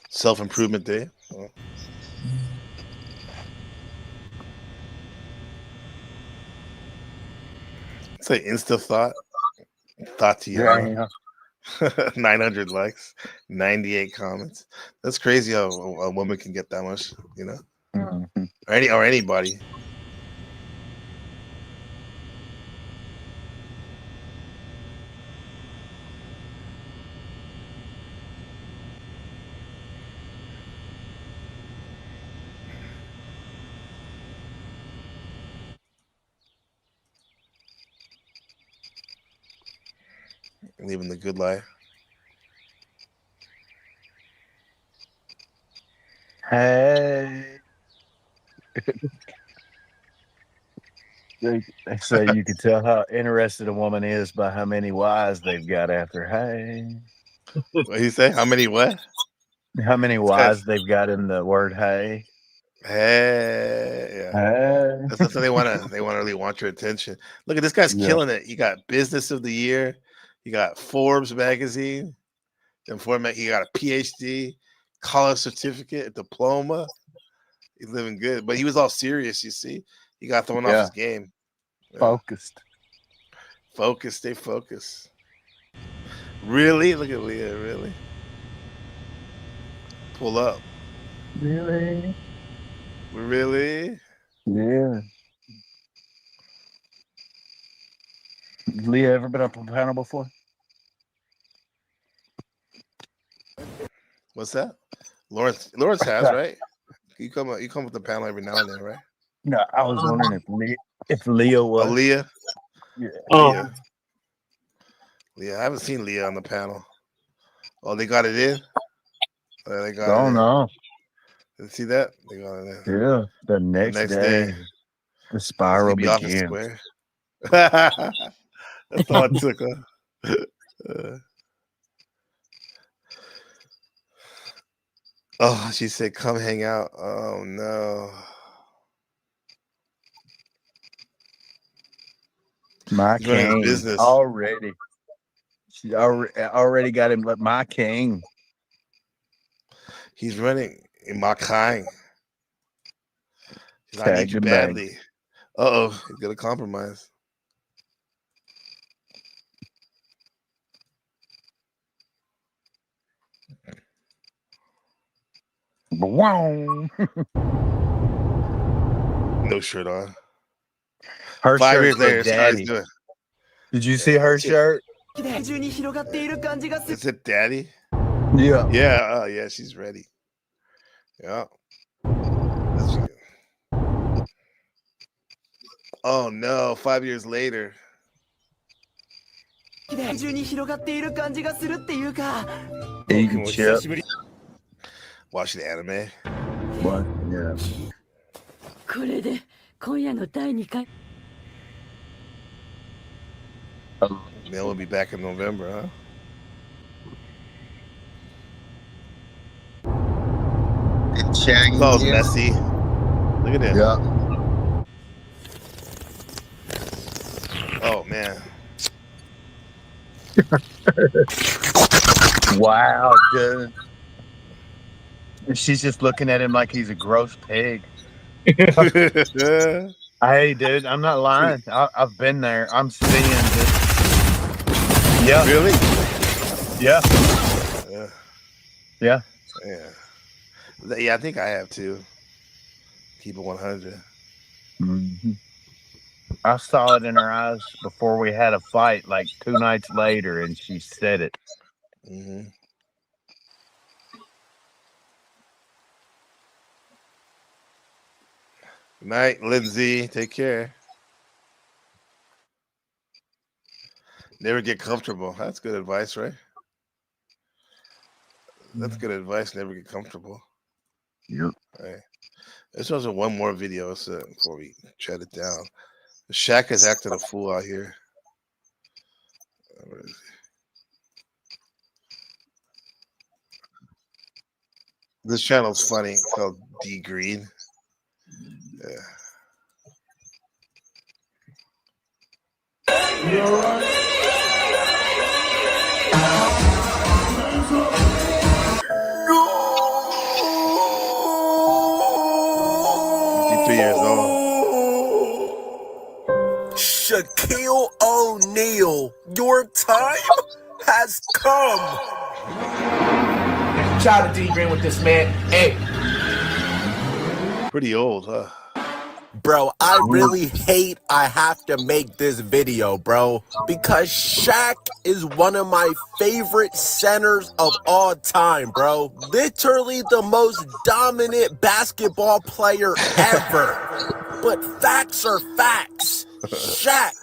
Self-improvement day. Oh. Say Insta Tatiana. 900 likes, 98 comments. That's crazy how a woman can get that much, you know? Mm-hmm. Or anybody. Living the good life. Hey. They say you can tell how interested a woman is by how many Y's they've got after hey. What do you say? How many what? How many Y's they've got in the word hey. Hey, yeah. Hey. That's what they want to really want your attention. Look at this guy's killing it. You got Business of the Year. You got Forbes magazine. Then he got a PhD, college certificate, a diploma. He's living good, but he was all serious. You see, he got thrown off his game. Yeah. Focused. Stay focused. Really? Look at Leah. Really? Pull up. Really? Really? Yeah. Leah ever been up on a panel before? What's that? Lawrence has, right? You come with the panel every now and then, right? No, I was wondering if Leah was. Oh, Leah? Yeah. Oh. Leah. I haven't seen Leah on the panel. Oh, they got it in? They got it in. No. Did you see that? They got it in. Yeah. The next day, the spiral begins. That's all it took, huh? Oh, she said, come hang out. Oh, no. My He's running his king. business. Already. She already got him, but my king. He's running in my kind. I need you the badly. Uh-oh. He's going to compromise. Wow. No shirt on. Her 5 shirt years later, daddy. doing. Did you see her shirt? Is it daddy? Yeah. Yeah. Yeah, she's ready. Yeah. Oh, no. 5 years later. Eating chips. watching anime. What? Yeah. これで今夜の第2回 Mail will be back in November, huh? It's shaggy. Oh, messy. Look at it. Yeah. Oh man. Wow, dude. She's just looking at him like he's a gross pig. Hey, dude, I'm not lying. I've been there. I'm seeing this. Yeah. Really? Yeah. Yeah. Yeah. Yeah. Yeah, I think I have too. Keep it 100. Mm-hmm. I saw it in her eyes before we had a fight, like 2 nights later, and she said it. Mm-hmm. Good night, Lindsay. Take care. Never get comfortable. That's good advice, right? That's good advice. Never get comfortable. Yep. Right. This was one more video before we shut it down. Shaq has acted a fool out here. Where is he? This channel's funny. It's called D Green. Yeah. You all right? He's 3 years old. Shaquille O'Neal, your time has come. Shout out to D Green with this, man. Hey. Pretty old, huh? Bro, I really hate I have to make this video, bro, because Shaq is one of my favorite centers of all time, bro. Literally the most dominant basketball player ever. But facts are facts. Shaq,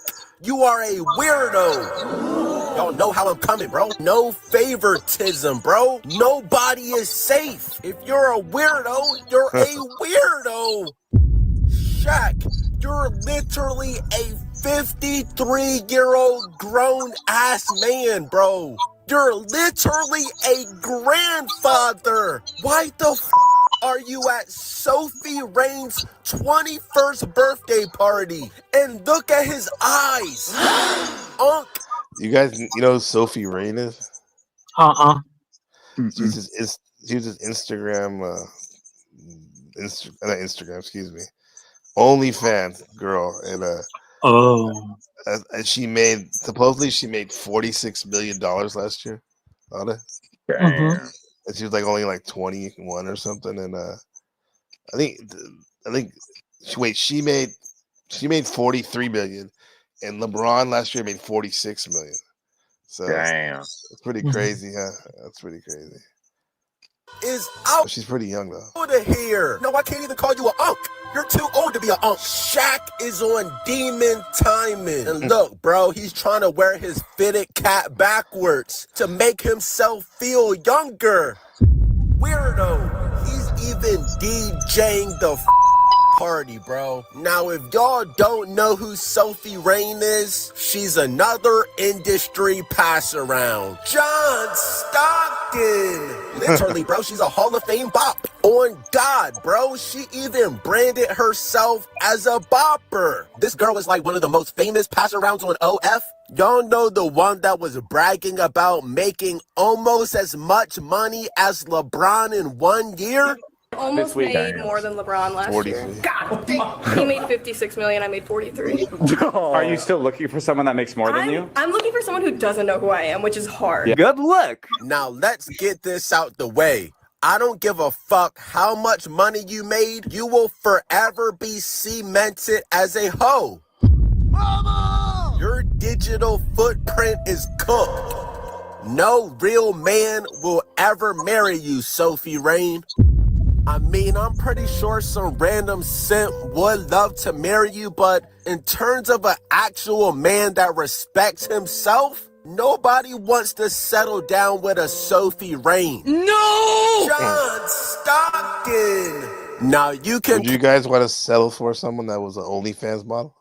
you are a weirdo. Y'all know how I'm coming, bro. No favoritism, bro. Nobody is safe. If you're a weirdo, you're a weirdo. Shaq, you're literally a 53-year-old grown-ass man, bro. You're literally a grandfather. Why the f*** are you at Sophie Rain's 21st birthday party? And look at his eyes. You guys, you know who Sophie Rain is? She's his Instagram, not Instagram, excuse me. OnlyFans girl, and and she supposedly made $46 million last year on it. Damn. And she was only 21 or something, and I think she made 43 million, and LeBron last year made 46 million. So damn, it's pretty crazy, huh? That's pretty crazy. Is out. But she's pretty young though. Out of here. No, I can't even call you an unk. You're too old to be an unk. Shaq is on demon timing. And look, bro, he's trying to wear his fitted cap backwards to make himself feel younger. Weirdo. He's even DJing the party, bro. Now, if y'all don't know who Sophie Rain is, she's another industry pass-around. John Stockton. Literally, bro, she's a Hall of Fame bop. On God, bro, she even branded herself as a bopper. This girl is one of the most famous pass-arounds on OF. Y'all know the one that was bragging about making almost as much money as LeBron in 1 year? Almost made more than LeBron last year. God, he made 56 million. I made 43. Are you still looking for someone that makes more than you? I'm looking for someone who doesn't know who I am, which is hard. Yeah. Good luck. Now let's get this out the way. I don't give a fuck how much money you made. You will forever be cemented as a hoe. Mama! Your digital footprint is cooked. No real man will ever marry you, Sophie Rain. I mean, I'm pretty sure some random simp would love to marry you, but in terms of an actual man that respects himself, Nobody wants to settle down with a Sophie Rain. No! John Stockton. Now you can. Would you guys want to settle for someone that was an OnlyFans model?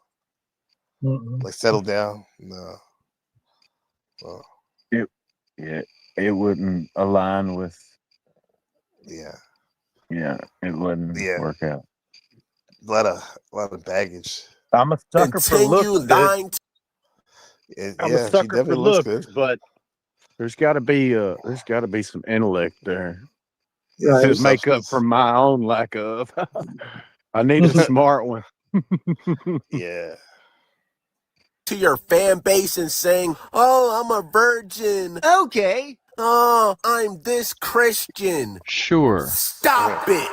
Like settle down? No. Oh. It wouldn't align with. Yeah, it wouldn't work out. A lot of baggage. I'm a sucker for looks. I'm a sucker for looks, but there's got to be some intellect there to make up for my own lack of. I need a smart one. Yeah. To your fan base and saying, "Oh, I'm a virgin." Okay. Oh, I'm this Christian. Sure. Stop it.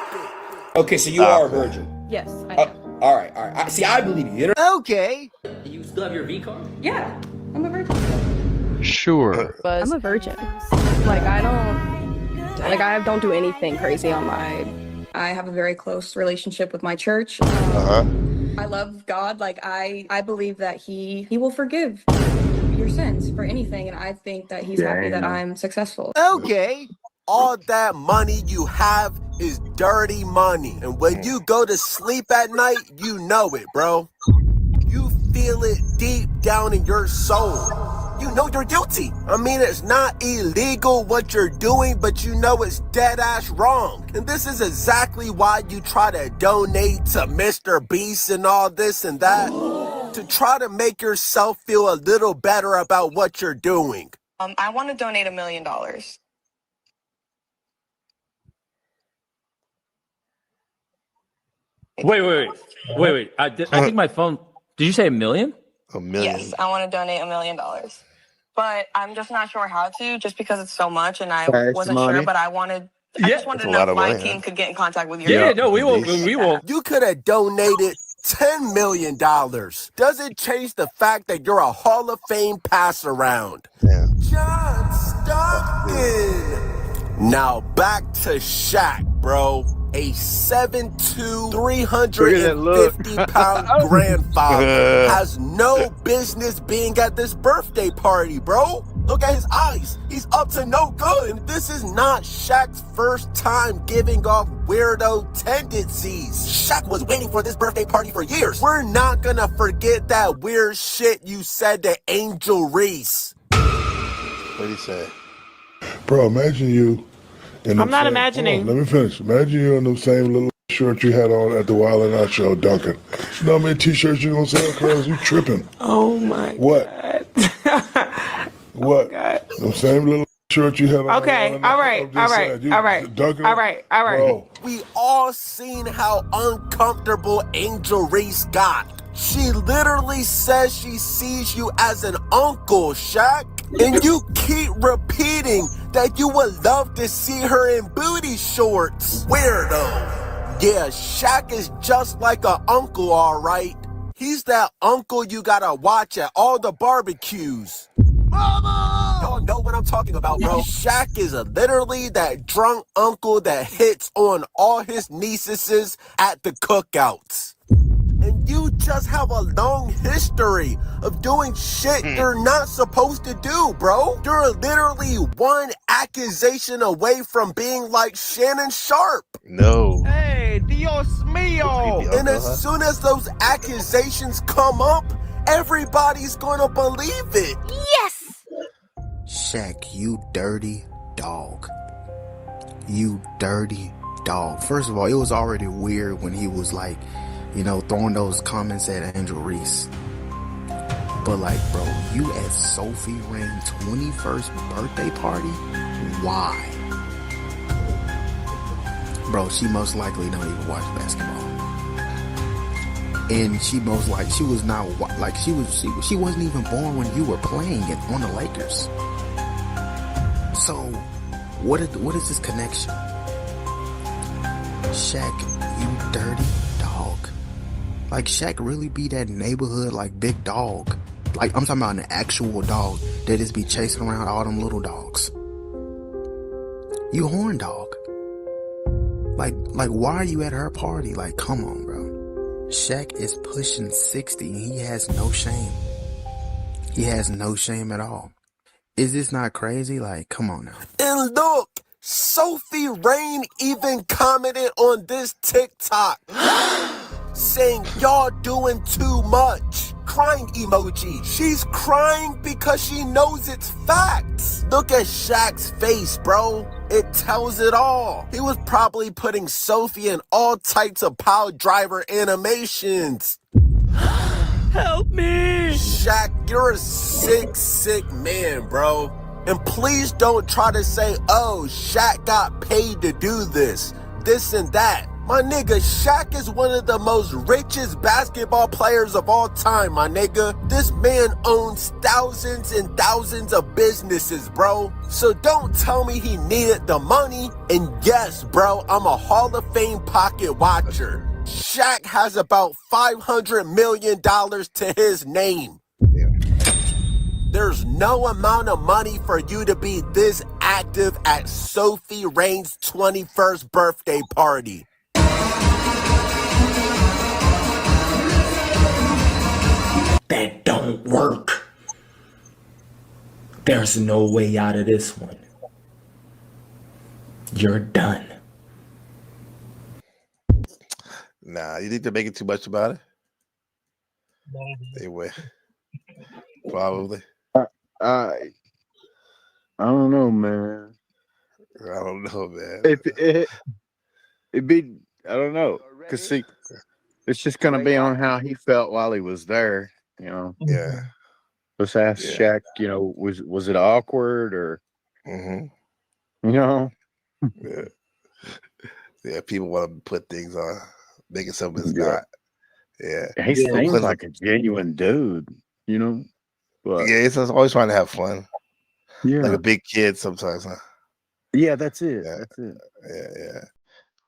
Okay, so you are a virgin. Yes, I am. All right. See, I believe you. Okay. You still have your V card? Yeah, I'm a virgin. Sure. I'm a virgin. Like I don't do anything crazy on my. I have a very close relationship with my church. I love God. Like I believe that He will forgive your sins for anything, and I think that He's happy that I'm successful. Okay. All that money you have is dirty money. And when you go to sleep at night, you know it, bro. You feel it deep down in your soul. You know you're guilty. I mean, it's not illegal what you're doing, but you know it's dead ass wrong. And this is exactly why you try to donate to Mr. Beast and all this and that. To try to make yourself feel a little better about what you're doing. I want to donate $1 million. Wait. I think my phone. Did you say $1 million? $1 million. Yes, I want to donate $1 million. But I'm just not sure how to, just because it's so much, and I wasn't sure. But I just wanted to know if my team could get in contact with you. Yeah, no, we will. We will. You could have donated $10 million. Does it change the fact that you're a Hall of Fame pass around? Yeah. John Stockton. Now back to Shaq, bro. A 7'2", 350-pound grandfather has no business being at this birthday party, bro. Look at his eyes. He's up to no good. And this is not Shaq's first time giving off weirdo tendencies. Shaq was waiting for this birthday party for years. We're not gonna forget that weird shit you said to Angel Reese. What did he say? Bro, imagine you. I'm not imagining. Let me finish. Imagine you in the same little shirt you had on at the Wild and Out show, Duncan. You know how many t-shirts you gonna sell, Cuz? You tripping. Oh my God. What? Oh God. The same little shirt you had on. Okay, all right. Duncan. All right. Bro. We all seen how uncomfortable Angel Reese got. She literally says she sees you as an uncle, Shaq. And you keep repeating that you would love to see her in booty shorts. Weirdo. Yeah, Shaq is just like an uncle, all right. He's that uncle you gotta watch at all the barbecues. Mama! Y'all know what I'm talking about, bro. Shaq is literally that drunk uncle that hits on all his nieces at the cookouts. And you just have a long history of doing shit you're not supposed to do, bro. You're literally one accusation away from being like Shannon Sharp. No. Hey, Dios mío. And as soon as those accusations come up, everybody's gonna believe it. Yes! Shaq, you dirty dog. You dirty dog. First of all, it was already weird when he was like, you know, throwing those comments at Angel Reese. But like, bro, you at Sophie Rain's 21st birthday party? Why? Bro, she most likely don't even watch basketball. And she most likely, she was not, like, she wasn't even born when you were playing on the Lakers. So, what is this connection? Shaq, you dirty dog. Like, Shaq really be that neighborhood, like, big dog. Like, I'm talking about an actual dog that just be chasing around all them little dogs. You horn dog. Like, why are you at her party? Like, come on, bro. Shaq is pushing 60 and he has no shame. He has no shame at all. Is this not crazy? Like, come on now. And look, Sophie Rain even commented on this TikTok saying y'all doing too much. Crying emoji. She's crying because she knows it's facts. Look at Shaq's face, bro. It tells it all. He was probably putting Sophie in all types of pile driver animations. Help me! Shaq, you're a sick man, bro. And please don't try to say, oh, Shaq got paid to do this and that. My nigga, Shaq is one of the most richest basketball players of all time, my nigga. This man owns thousands and thousands of businesses, bro. So don't tell me he needed the money. And yes, bro, I'm a Hall of Fame pocket watcher. Shaq has about $500 million to his name. There's no amount of money for you to be this active at Sophie Rain's 21st birthday party. That don't work. There's no way out of this one. You're done. Nah, you think they're making too much about it? They will. Probably. I don't know, man. I don't know, man. It'd be, I don't know. Because, see, it's just going to be on how he felt while he was there, you know. Yeah. Let's ask Shaq, you know, was it awkward or, you know? Yeah. Yeah, people want to put things on, making something it's not. Yeah. He seems like a genuine dude, you know? But, yeah, it's always trying to have fun. Yeah. Like a big kid sometimes, huh? Yeah, that's it. Yeah. That's it. Yeah.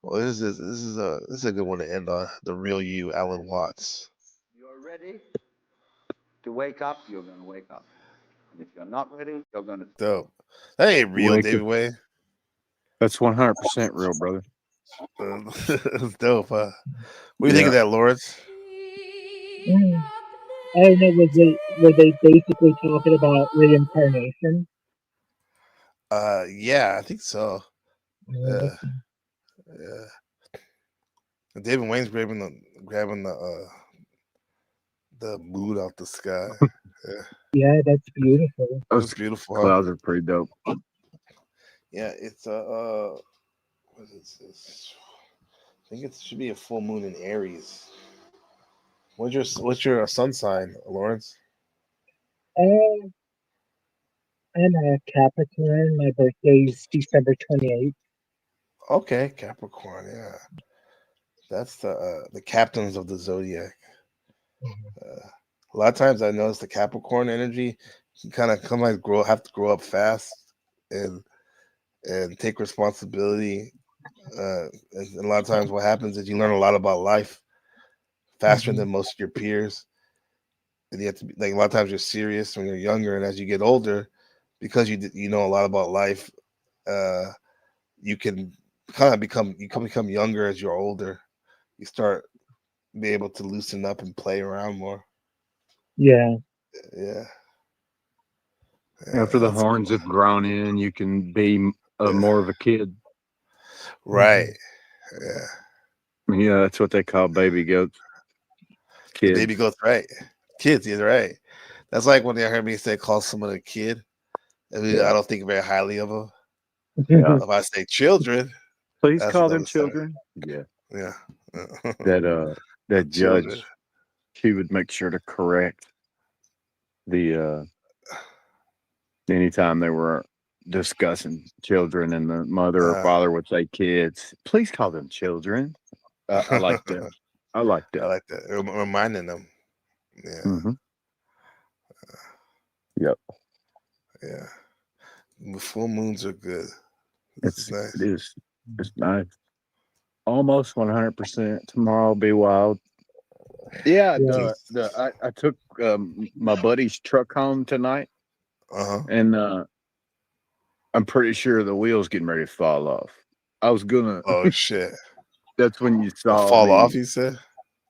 Well, this is a good one to end on. The real you, Alan Watts. You're ready to wake up, you're going to wake up. And if you're not ready, you're going to... Dope. That ain't real, Wake David up. Wayne. That's 100% real, brother. That's dope, huh? What do you think of that, Lawrence? I don't know, were they basically talking about reincarnation? Yeah, I think so. Yeah. And David Wayne's grabbing the mood out the sky. Yeah, that's beautiful. Those beautiful. Clouds are pretty dope. Yeah, it's what is this? I think it should be a full moon in Aries. What's your sun sign, Lawrence? I'm a Capricorn. My birthday is December 28th. Okay, Capricorn. Yeah, that's the captains of the zodiac. A lot of times I notice the Capricorn energy can kind of have to grow up fast and take responsibility. And a lot of times what happens is you learn a lot about life faster than most of your peers. And you have to be, like, a lot of times you're serious when you're younger, and as you get older, because you know a lot about life, you can become younger as you're older. You start being able to loosen up and play around more. Yeah. After the horns have grown in, you can be more of a kid. Right. Yeah, that's what they call baby goats. Kids. Baby goats, right? Kids, yeah, right. That's like when they heard me say call someone a kid. I mean, I don't think very highly of them. If I say children, please call them children. Yeah. That judge, he would make sure to correct the anytime they were discussing children, and the mother or father would say kids. Please call them children. I like that. I like that. Reminding them. Yeah. Yep. Yeah. Full moons are good. It's nice. It is. It's nice. Almost 100%. Tomorrow will be wild. Yeah. I took my buddy's truck home tonight, and I'm pretty sure the wheel's getting ready to fall off. I was gonna. Oh shit! That's when you saw fall off. You said.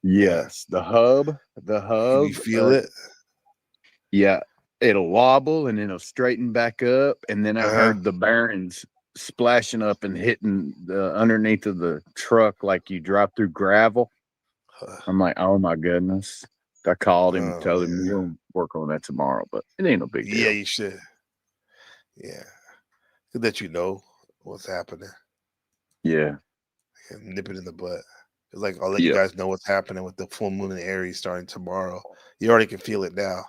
Yes, the hub. You feel it? Yeah, it'll wobble and then it'll straighten back up. And then I heard the bearings splashing up and hitting the underneath of the truck like you drive through gravel. I'm like, oh my goodness. I called him, told him we're gonna work on that tomorrow, but it ain't no big deal. Yeah, you should. Yeah. Good that you know what's happening. Yeah. And nip it in the butt. It's like I'll let you guys know what's happening with the full moon in Aries starting tomorrow. You already can feel it now.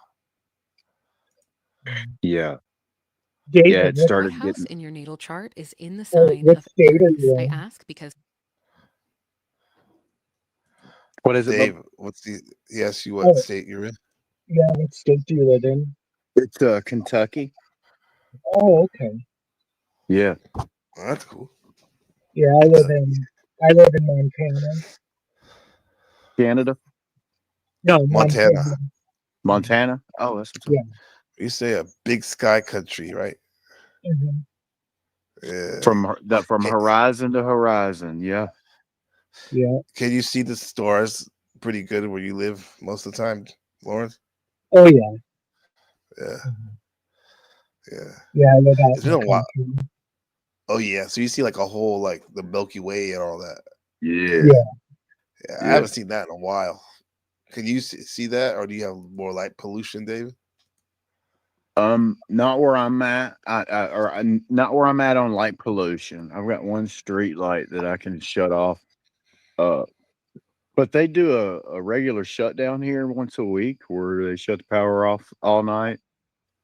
Yeah. David, Yeah, it started what house getting in your natal chart is in the sign what of state are Aries? you I in? ask because what is it, Dave? Bob? What's the he asked you what state you're in? Yeah, what state do you live in? It's Kentucky. Oh, okay. Yeah. Oh, that's cool. Yeah, I live in Montana. Canada? No, Montana. Montana? Oh, that's what's up. Yeah. You say a big sky country, right? Mm-hmm. Yeah. From horizon to horizon. Yeah. Yeah. Can you see the stars pretty good where you live most of the time, Lawrence? Oh yeah. Yeah. Yeah. Yeah, I live out It's in been the a while. country. Oh yeah. So you see like a whole like the Milky Way and all that. Yeah. Yeah. I haven't seen that in a while. Can you see that, or do you have more light pollution, David? Not where I'm at. Not where I'm at on light pollution. I've got one street light that I can shut off. But they do a regular shutdown here once a week where they shut the power off all night.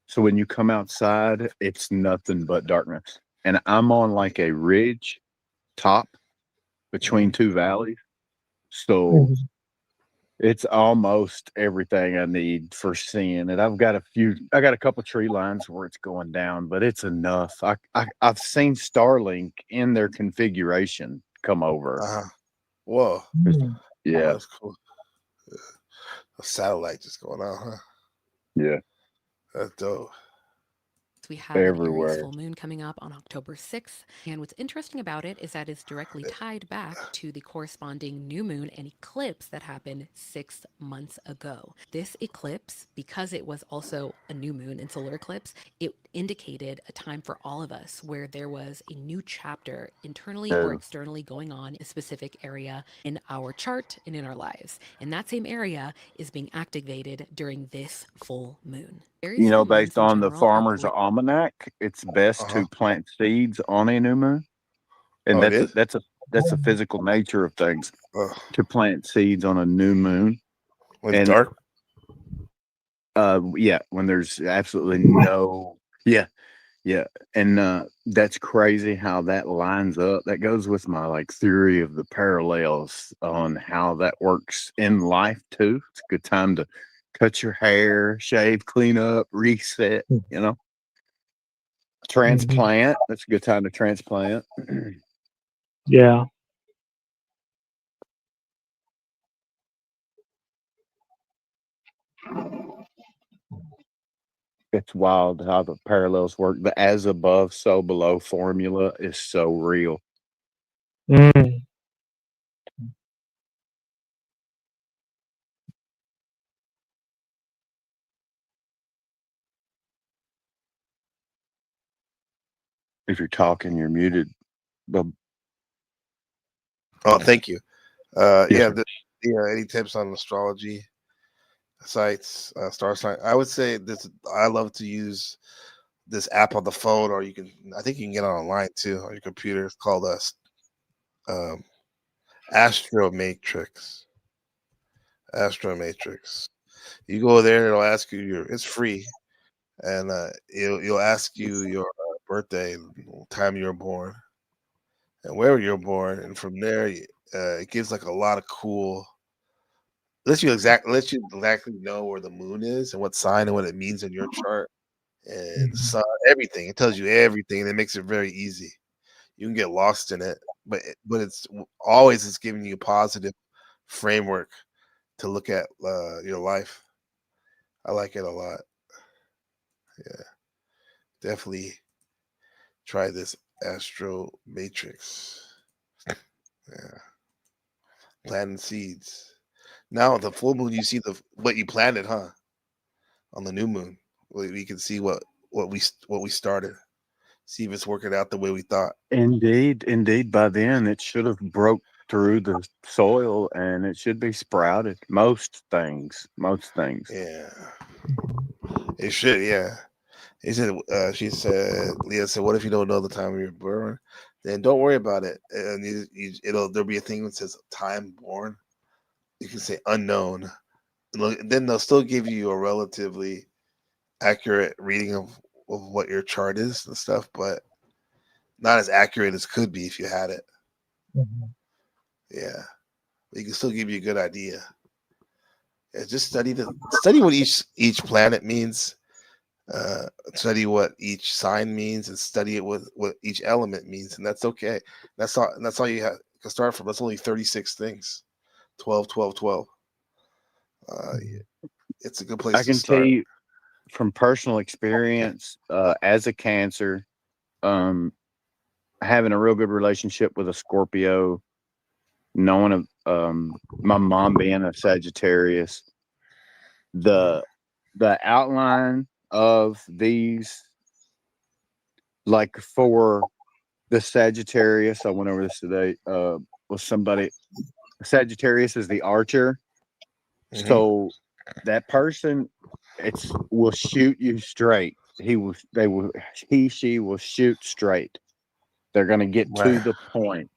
So when you come outside, it's nothing but darkness. And I'm on like a ridge top between two valleys. So it's almost everything I need for seeing it. I got a couple tree lines where it's going down, but it's enough. I've seen Starlink in their configuration come over. Whoa. Yeah. Oh, that's cool. A satellite just going out, huh? Yeah. That's dope. we have an Aries Everywhere. full moon coming up on October 6th. And what's interesting about it is that it's directly tied back to the corresponding new moon and eclipse that happened 6 months ago. This eclipse, because it was also a new moon and solar eclipse, it indicated a time for all of us where there was a new chapter internally or externally going on in a specific area in our chart and in our lives. And that same area is being activated during this full moon. You know, based on the Farmer's Almanac, it's best to plant seeds on a new moon, and that's a physical nature of things. To plant seeds on a new moon when it's dark. Yeah, when there's absolutely no. Yeah, and that's crazy how that lines up. That goes with my like theory of the parallels on how that works in life too. It's a good time to cut your hair, shave, clean up, reset, transplant. That's a good time to transplant. Yeah. It's wild how the parallels work. The as above, so below formula is so real. If you're talking, you're muted. Oh, thank you. Yes, Any tips on astrology sites, star sign? I would say this. I love to use this app on the phone, or I think you can get it online too on your computer. It's called Astro Matrix. Astro Matrix. You go there, it'll ask you it's free, and it'll ask you your birthday, time you were born, and where you're born, and from there it gives like a lot of cool. Lets you exactly know where the moon is and what sign and what it means in your chart, and sun, everything. It tells you everything, and it makes it very easy. You can get lost in it, but it's giving you a positive framework to look at your life. I like it a lot. Yeah, definitely try this Astro Matrix. Yeah, planting seeds. Now the full moon, you see what you planted, huh? On the new moon, We can see what we started. See if it's working out the way we thought. Indeed. By then, it should have broke through the soil and it should be sprouted. Most things. Yeah, it should. Yeah, he said. Leah said, "What if you don't know the time of your birth? Then don't worry about it. And there'll be a thing that says time born. You can say unknown. Then they'll still give you a relatively accurate reading of what your chart is and stuff, but not as accurate as could be if you had it. Mhm. Yeah, they can still give you a good idea. Yeah, just study what each planet means, study what each sign means, and study it with what each element means, and that's okay. That's all you have to start from. That's only 36 things. 12, 12, 12. It's a good place I to can start. tell you from personal experience, as a Cancer, having a real good relationship with a Scorpio, knowing my mom being a Sagittarius, the outline of these, like for the Sagittarius, I went over this today, was somebody. Sagittarius is the archer. Mhm. So that person will shoot you straight. She will shoot straight. They're going to get to Right. the point.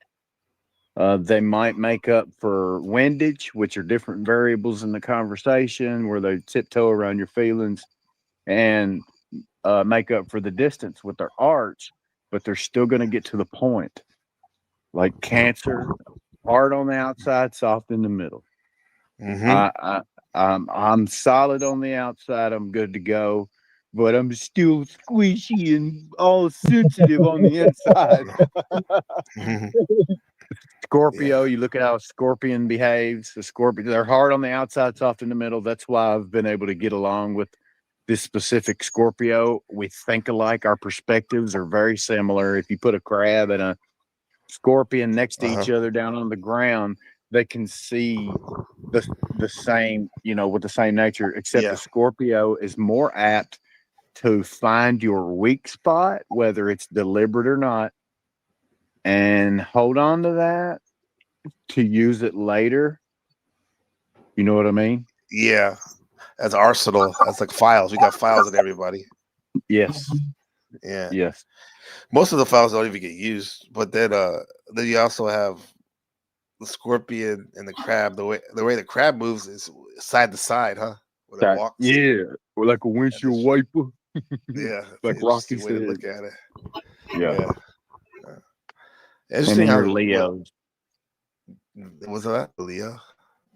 They might make up for windage, which are different variables in the conversation where they tiptoe around your feelings, and make up for the distance with their arch, but they're still going to get to the point. Like Cancer, hard on the outside, soft in the middle. Mhm. I'm solid on the outside. I'm good to go, but I'm still squishy and all sensitive on the inside. Scorpio, you look at how a scorpion behaves. The scorpion, they're hard on the outside, soft in the middle. That's why I've been able to get along with this specific Scorpio. We think alike. Our perspectives are very similar. If you put a crab and a scorpion next to each other down on the ground, they can see the same, with the same nature, except the Scorpio is more apt to find your weak spot, whether it's deliberate or not, and hold on to that to use it later. You know what I mean? Yeah, as arsenal, as like files. We got files in everybody. Yes. Yeah. Yes. Most of the files don't even get used, but then you also have the scorpion and the crab. The way the crab moves is side to side, huh? When it walks. Yeah, or like a windshield wiper. Yeah, like interesting Rocky way to said. look at it. Yeah. Interesting and how your Leos. Was that Leo?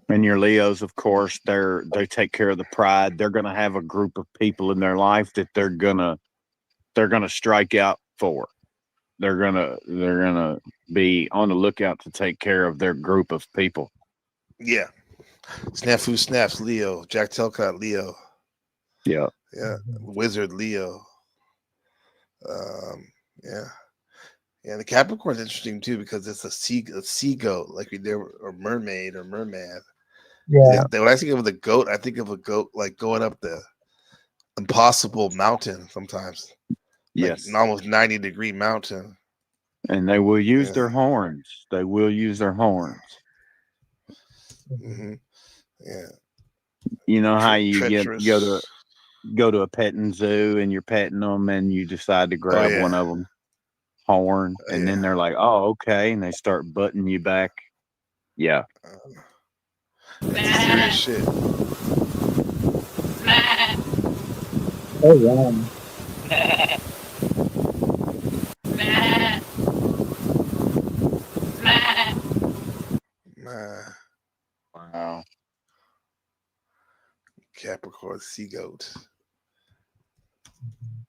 And your Leos, of course, they take care of the pride. They're gonna have a group of people in their life that they're gonna strike out for. They're gonna be on the lookout to take care of their group of people. Yeah. Snafu Snaps, Leo. Jack Telcott, Leo. Yeah. Yeah. Wizard, Leo. Yeah. Yeah, the Capricorn's interesting too because it's a sea goat, like we did, or mermaid or merman. Yeah. When I think of the goat, I think of a goat like going up the impossible mountain sometimes. Yes. Like an almost 90-degree mountain. And they will use their horns. They will use their horns. Mm-hmm. Yeah. You know how you go to a petting zoo and you're petting them and you decide to grab one of them horn and then they're like, oh, okay, and they start butting you back. Yeah. That's serious shit. Oh wow. Wow. Capricorn sea goat.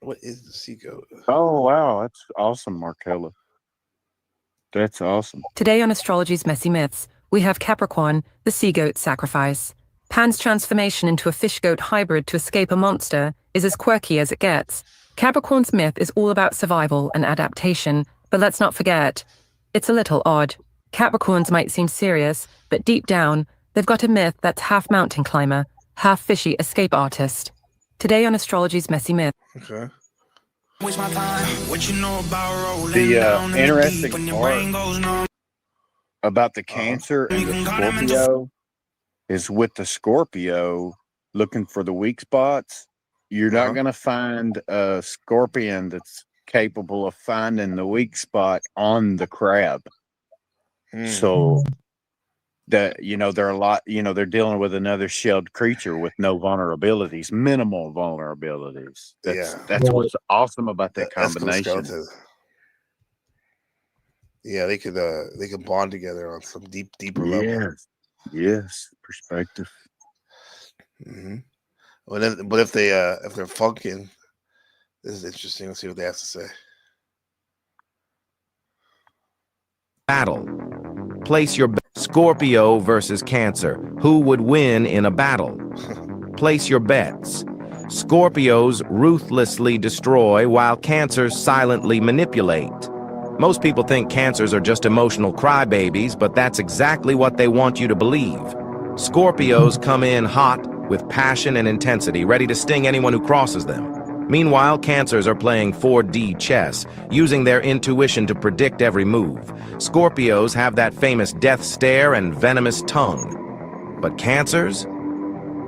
What is the sea goat? Oh wow, that's awesome, Markella. That's awesome. Today on Astrology's Messy Myths, we have Capricorn, the sea goat sacrifice. Pan's transformation into a fish-goat hybrid to escape a monster is as quirky as it gets. Capricorn's myth is all about survival and adaptation, but let's not forget, it's a little odd. Capricorns might seem serious, but deep down, they've got a myth that's half mountain climber, half fishy escape artist. Today on Astrology's Messy Myth. Okay. The interesting part about the Cancer and the Scorpio is with the Scorpio looking for the weak spots. You're not going to find a Scorpion that's capable of finding the weak spot on the crab. So that, they're a lot, they're dealing with another shelled creature with no vulnerabilities, minimal vulnerabilities. That's what's awesome about that combination. Yeah, they could bond together on some deeper level. Yes, perspective. But if they're funking, this is interesting. Let's see what they have to say. Battle. Place your Scorpio versus Cancer. Who would win in a battle? Place your bets. Scorpios ruthlessly destroy while Cancers silently manipulate. Most people think Cancers are just emotional crybabies, but that's exactly what they want you to believe. Scorpios come in hot with passion and intensity, ready to sting anyone who crosses them. Meanwhile, Cancers are playing 4D chess, using their intuition to predict every move. Scorpios have that famous death stare and venomous tongue. But Cancers?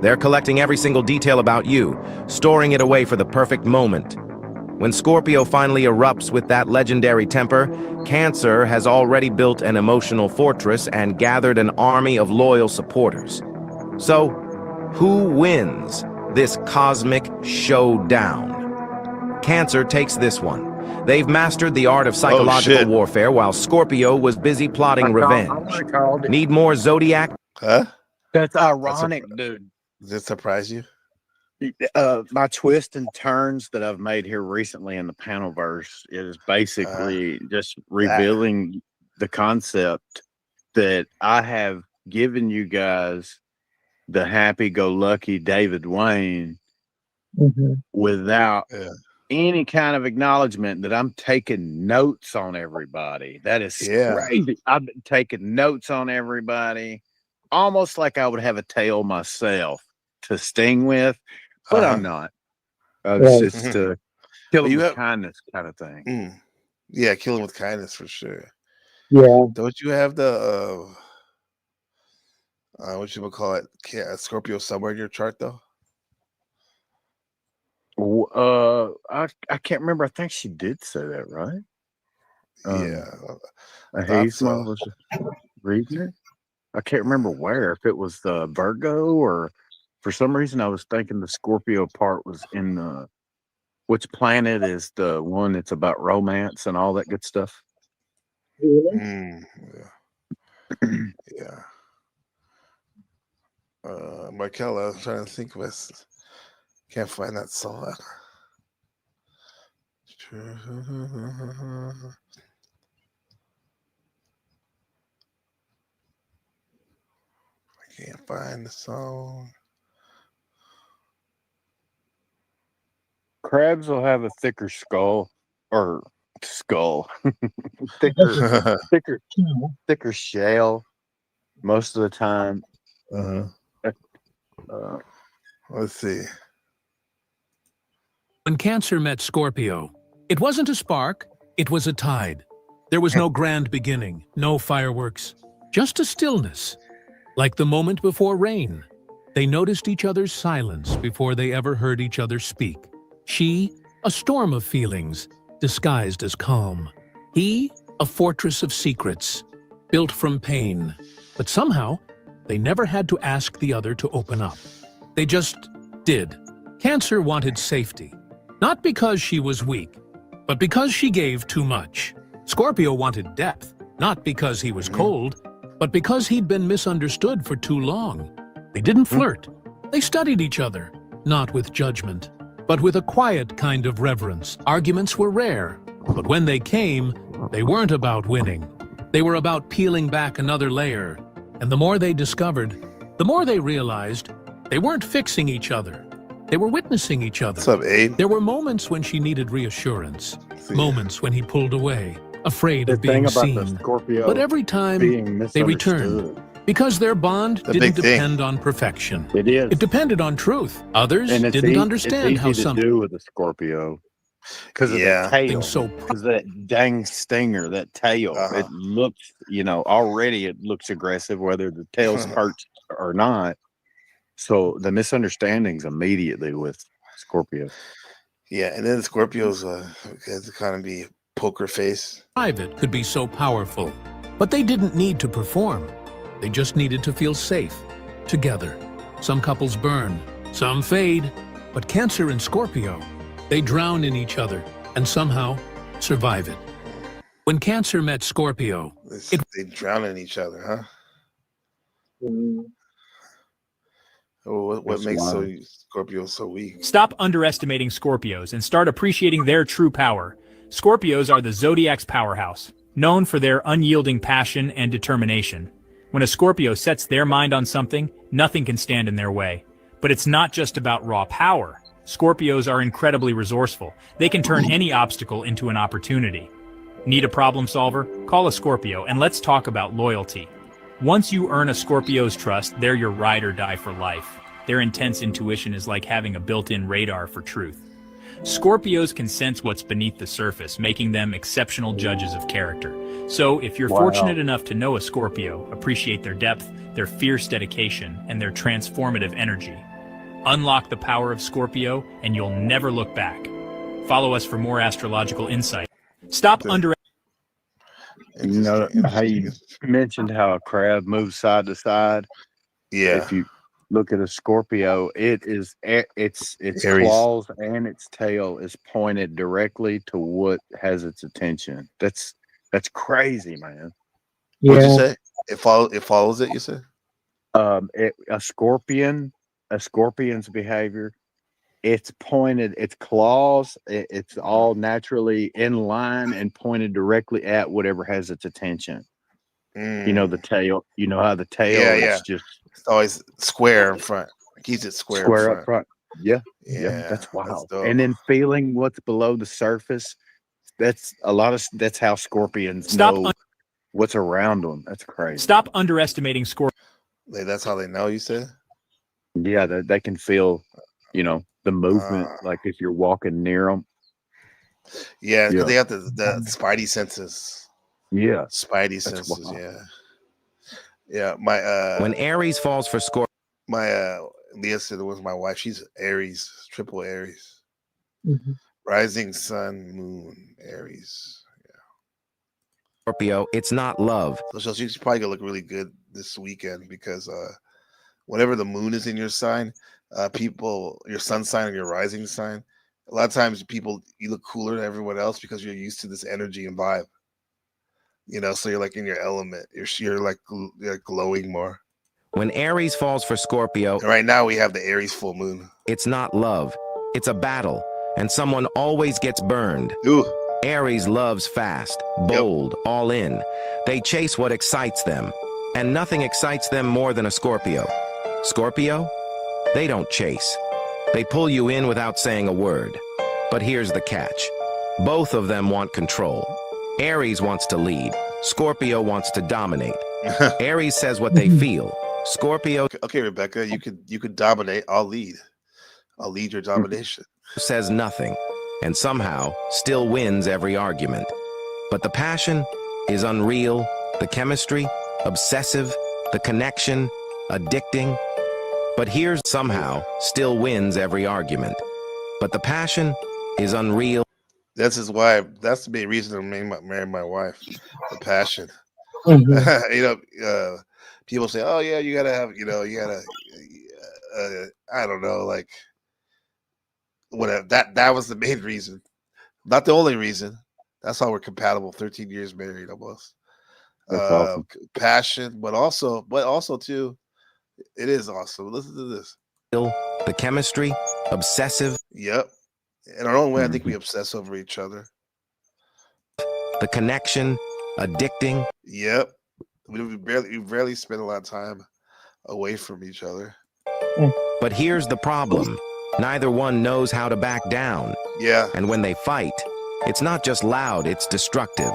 They're collecting every single detail about you, storing it away for the perfect moment. When Scorpio finally erupts with that legendary temper, Cancer has already built an emotional fortress and gathered an army of loyal supporters. So, who wins this cosmic showdown? Cancer takes this one. They've mastered the art of psychological warfare while Scorpio was busy plotting revenge. Need more Zodiac? Huh? That's ironic, dude. Does that surprise you? My twists and turns that I've made here recently in the Panelverse is basically just revealing the concept that I have given you guys the happy-go-lucky David Wayne without any kind of acknowledgement that I'm taking notes on everybody. That is crazy. I've been taking notes on everybody, almost like I would have a tale myself to sting with, but I'm not. It's just kill him with kindness kind of thing. Yeah, kill him with kindness for sure. Yeah. Don't you have the what you would call it, Scorpio somewhere in your chart though? I can't remember. I think she did say that, right? I Hazel was reading it. I can't remember where. If it was the Virgo, or for some reason I was thinking the Scorpio part was in the which planet is the one that's about romance and all that good stuff. Yeah. Markella, I'm trying to think of this. Can't find that song. I can't find the song. Crabs will have a thicker skull, thicker shell most of the time. Let's see. When Cancer met Scorpio, it wasn't a spark, it was a tide. There was no grand beginning, no fireworks, just a stillness. Like the moment before rain, they noticed each other's silence before they ever heard each other speak. She, a storm of feelings, disguised as calm. He, a fortress of secrets, built from pain. But somehow, they never had to ask the other to open up. They just did. Cancer wanted safety, not because she was weak, but because she gave too much. Scorpio wanted depth, not because he was cold, but because he'd been misunderstood for too long. They didn't flirt. They studied each other, not with judgment, but with a quiet kind of reverence. Arguments were rare, but when they came, they weren't about winning. They were about peeling back another layer. And the more they discovered, the more they realized they weren't fixing each other. They were witnessing each other. What's up, Abe? There were moments when she needed reassurance, moments when he pulled away, afraid of being about seen. the Scorpio But every time being they returned, Because their bond A didn't big thing. depend on perfection. It is. It depended on truth. Others And didn't understand how it's easy to some do with a Scorpio because of Yeah. that tail. things so Because that dang stinger, that tail, it looks, already it looks aggressive, whether the tail's perched or not. So the misunderstandings immediately with Scorpio. Yeah, and then the Scorpios has to kind of be poker face. private could be so powerful. But they didn't need to perform. They just needed to feel safe, together. Some couples burn, some fade, but Cancer and Scorpio, they drown in each other and somehow survive it. When Cancer met Scorpio, They drown in each other, huh? What That's makes wild. Scorpio so weak? Stop underestimating Scorpios and start appreciating their true power. Scorpios are the zodiac's powerhouse, known for their unyielding passion and determination. When a Scorpio sets their mind on something, nothing can stand in their way. But it's not just about raw power. Scorpios are incredibly resourceful. They can turn any obstacle into an opportunity. Need a problem solver? Call a Scorpio and let's talk about loyalty. Once you earn a Scorpio's trust, they're your ride or die for life. Their intense intuition is like having a built-in radar for truth. Scorpios can sense what's beneath the surface, making them exceptional judges of character. So if you're fortunate enough to know a Scorpio, appreciate their depth, their fierce dedication, and their transformative energy. Unlock the power of Scorpio, and you'll never look back. Follow us for more astrological insight. Stop under. How you mentioned how a crab moves side to side. Yeah. If you look at a Scorpio, its Aries. claws and its tail is pointed directly to what has its attention. That's crazy, man. What'd you say? It follows it, you said? A scorpion's behavior, it's pointed, its claws, it's all naturally in line and pointed directly at whatever has its attention. The tail, how the tail is just it's always square in front. Keeps it square up front. Yeah, that's wild. And then feeling what's below the surface, that's how scorpions know what's around them. That's crazy. Stop underestimating Scorpio. That's how they know, you said? Yeah, they can feel, the movement, like if you're walking near them. Yeah, because they have the spidey senses. Yeah. Spidey senses, yeah. My when Aries falls for Scorpio. My Leah said it was my wife. She's Aries, triple Aries. Mhm. Rising sun, moon, Aries. Scorpio, it's not love. So she's probably gonna look really good this weekend because whenever the moon is in your sign, your sun sign or your rising sign, a lot of times you look cooler than everyone else because you're used to this energy and vibe. So you're like in your element. You're like glowing more. When Aries falls for Scorpio. And right now we have the Aries full moon. It's not love. It's a battle, and someone always gets burned. Ooh. Aries loves fast, bold, all in. They chase what excites them, and nothing excites them more than a Scorpio. Scorpio? They don't chase. They pull you in without saying a word. But here's the catch. Both of them want control. Aries wants to lead. Scorpio wants to dominate. Aries says what they feel. Scorpio. Okay, Rebecca, you could dominate. I'll lead. I'll lead your domination. Says nothing, and somehow still wins every argument. But the passion is unreal, the chemistry, obsessive, the connection, addicting. But here's somehow still wins every argument. But the passion is unreal. That's the main reason I married my wife. The passion. Mhm. People say, "Oh yeah, you gotta have, I don't know, like whatever." That was the main reason, not the only reason. That's how we're compatible. 13 years married, almost. That's awesome. Passion, but also too, it is awesome. Listen to this. The chemistry, obsessive. Yep. In our own way, I think we obsess over each other. The connection, addicting. Yep. We rarely spend a lot of time away from each other. But here's the problem. Neither one knows how to back down. Yeah. And when they fight, it's not just loud, it's destructive.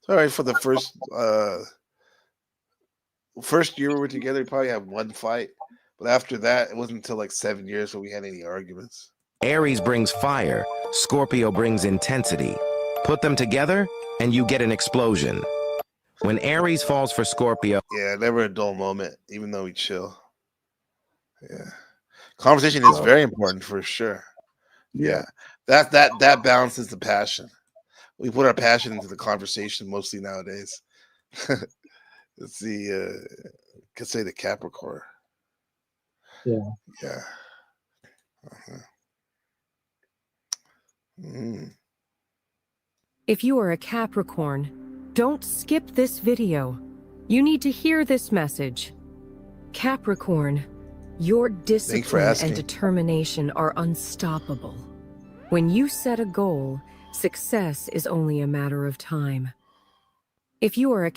All right, for the first first year we were together, we probably had one fight, but after that, it wasn't until like 7 years when we had any arguments. Aries brings fire, Scorpio brings intensity. Put them together, and you get an explosion. When Aries falls for Scorpio... Yeah, never a dull moment, even though we chill. Yeah. Conversation is very important for sure. Yeah. That balances the passion. We put our passion into the conversation mostly nowadays. Let's see, could say the Capricorn. Yeah. Yeah. Uh-huh. If you are a Capricorn, don't skip this video. You need to hear this message. Capricorn, your discipline and determination are unstoppable. When you set a goal, success is only a matter of time. If you are a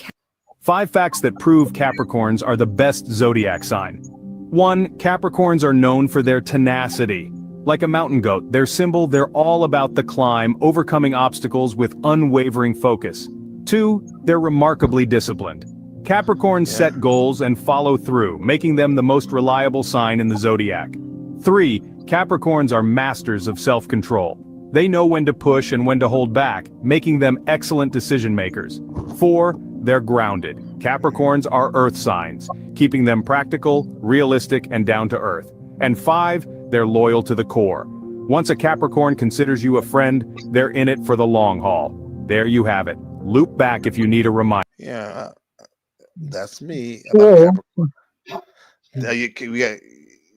5 facts that prove Capricorns are the best zodiac sign. 1. Capricorns are known for their tenacity. Like a mountain goat, their symbol, they're all about the climb, overcoming obstacles with unwavering focus. 2. They're remarkably disciplined. Capricorns set goals and follow through, making them the most reliable sign in the zodiac. 3. Capricorns are masters of self-control. They know when to push and when to hold back, making them excellent decision makers. 4. They're grounded. Capricorns are earth signs, keeping them practical, realistic, and down to earth. And 5, they're loyal to the core. Once a Capricorn considers you a friend, they're in it for the long haul. There you have it. Loop back if you need a reminder. Yeah, that's me. Cool.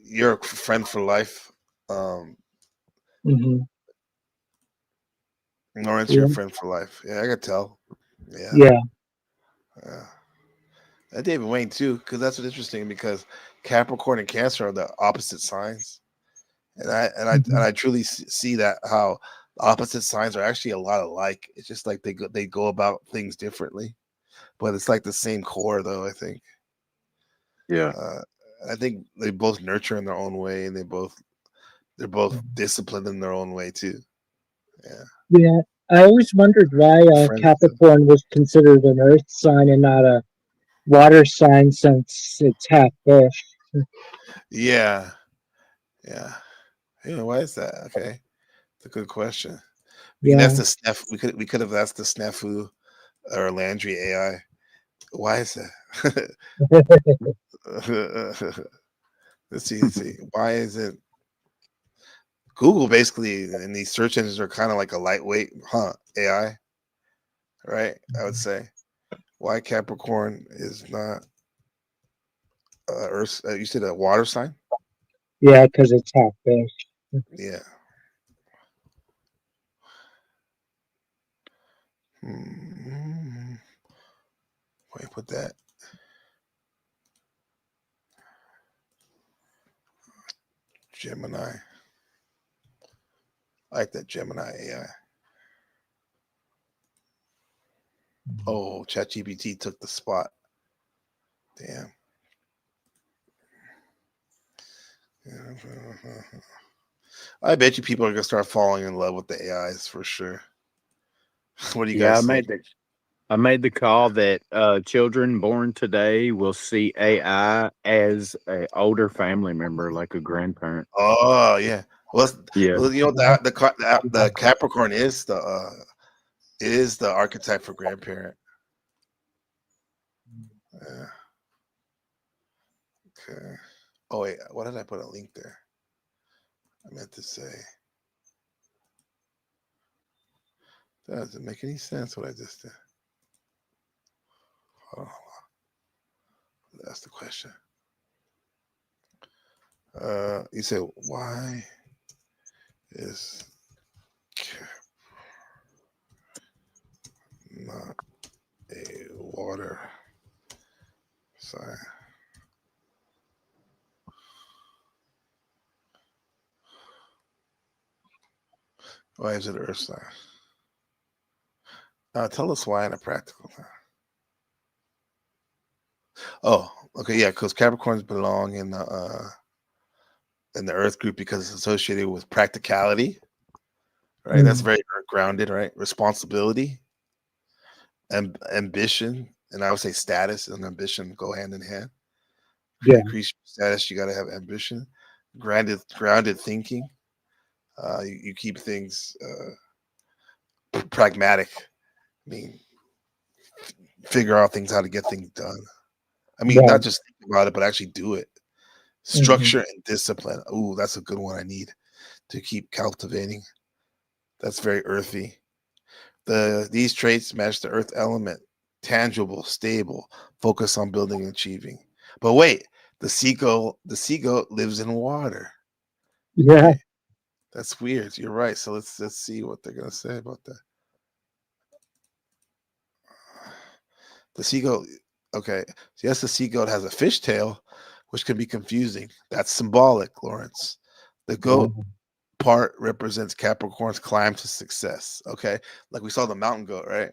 You're a friend for life. Mhm. Lawrence, you're a friend for life. Yeah, I can tell. Yeah. Yeah. And David Wayne too, because that's what's interesting, because Capricorn and Cancer are the opposite signs, and I truly see that how opposite signs are actually a lot alike. It's just like they go about things differently, but it's like the same core, though. I think. Yeah. I think they both nurture in their own way, and they're both disciplined in their own way too. Yeah. Yeah. I always wondered why Capricorn was considered an earth sign and not a water sign, since it's half fish. Yeah. Why is that? Okay, it's a good question. That's the snaf. We could have asked the snafu or Landry AI. Why is that? Let's see. Why is it? Google basically, and these search engines are kind of like a lightweight, AI, right? I would say. Why Capricorn is not Earth? You said a water sign? Yeah, because it's half fish. Yeah. Where you put that? Gemini. I like that Gemini AI. Oh, ChatGPT took the spot. Damn. I bet you people are gonna start falling in love with the AIs for sure. What do you guys think? I made the call that children born today will see AI as an older family member, like a grandparent. Oh yeah. Well, yeah. Well, you know the Capricorn is the archetype for grandparent. Yeah. Okay. Oh wait, why did I put a link there? I meant to say. That doesn't make any sense what I just did. Hold on. That's the question. You said why is not a water sign? Why is it an earth sign? Tell us why in a practical time. Oh, okay, yeah, because Capricorns belong in the Earth group because it's associated with practicality, right? That's very grounded, right? Responsibility, and ambition, and I would say status and ambition go hand in hand. Yeah. Increase status, you got to have ambition. Grounded thinking. You keep things pragmatic. I mean, figure out things how to get things done. I mean, not just think about it, but actually do it. Structure and discipline. Ooh, that's a good one. I need to keep cultivating. That's very earthy. These traits match the earth element. Tangible, stable, focus on building and achieving. But wait, the seagoat lives in water. Yeah. Okay. That's weird. You're right. So let's see what they're gonna say about that. The seagoat. Okay. So yes, the seagoat has a fish tail, which can be confusing. That's symbolic, Lawrence. The goat part represents Capricorn's climb to success. Okay. Like we saw the mountain goat, right?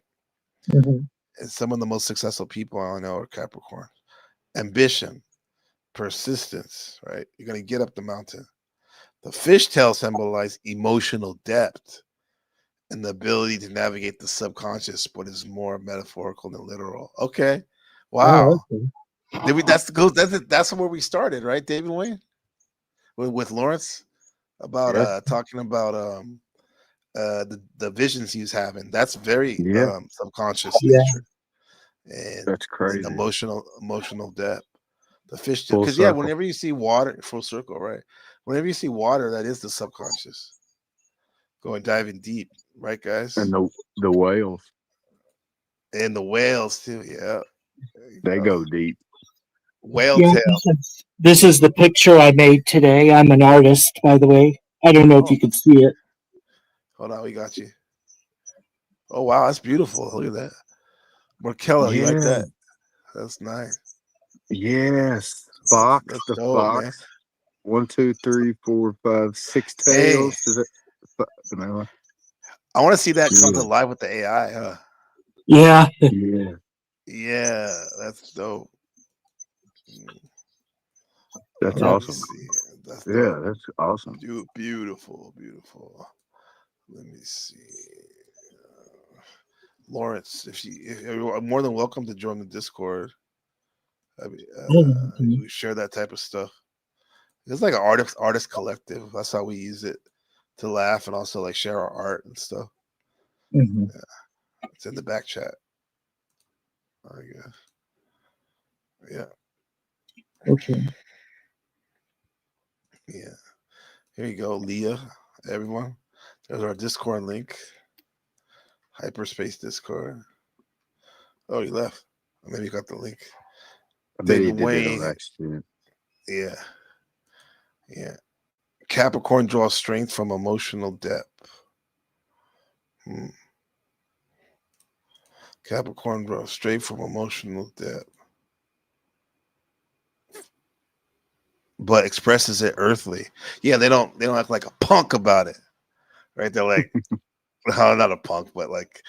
Mhm. And some of the most successful people I know are Capricorn. Ambition, persistence, right? You're gonna get up the mountain. The fishtail symbolizes emotional depth and the ability to navigate the subconscious, but is more metaphorical than literal. Okay, wow. Oh, okay. That's where we started, right, David Wayne, with Lawrence about talking about the visions he was having. That's very subconscious Yeah. nature and That's crazy. emotional depth. The fish, Full because circle. whenever you see water, full circle, right? Whenever you see water, that is the subconscious going diving deep, right, guys? And the whales. And the whales too, yeah. They go deep. Whale Yeah, tail. this is the picture I made today. I'm an artist, by the way. I don't know if you can see it. Hold on, we got you. Oh wow, that's beautiful. Look at that. Markello, you like that? That's nice. Yes. Fox, That's the dope, fox. man. 1, 2, 3, 4, 5, 6 Hey. tails. Is it vanilla? I want to see that come to life with the AI, huh? Yeah. Yeah. Yeah, that's dope. That's Let me awesome. see. That's Yeah, dope. that's awesome. Beautiful. Let me see. Lawrence, if you're more than welcome to join the Discord. I mean, we share that type of stuff. It's like an artist collective. That's how we use it to laugh and also like share our art and stuff. Mhm. Yeah. It's in the back chat. I guess. Yeah. Okay. Yeah. Here you go, Leah. Everyone. There's our Discord link. Hyperspace Discord. Oh, you left. Maybe you got the link. I bet you David did it on Wayne. accident. Yeah. Yeah. Capricorn draws strength from emotional depth. Capricorn draws straight from emotional depth, but expresses it earthly. Yeah, they don't act like a punk about it, right? They're like, no, not a punk, but like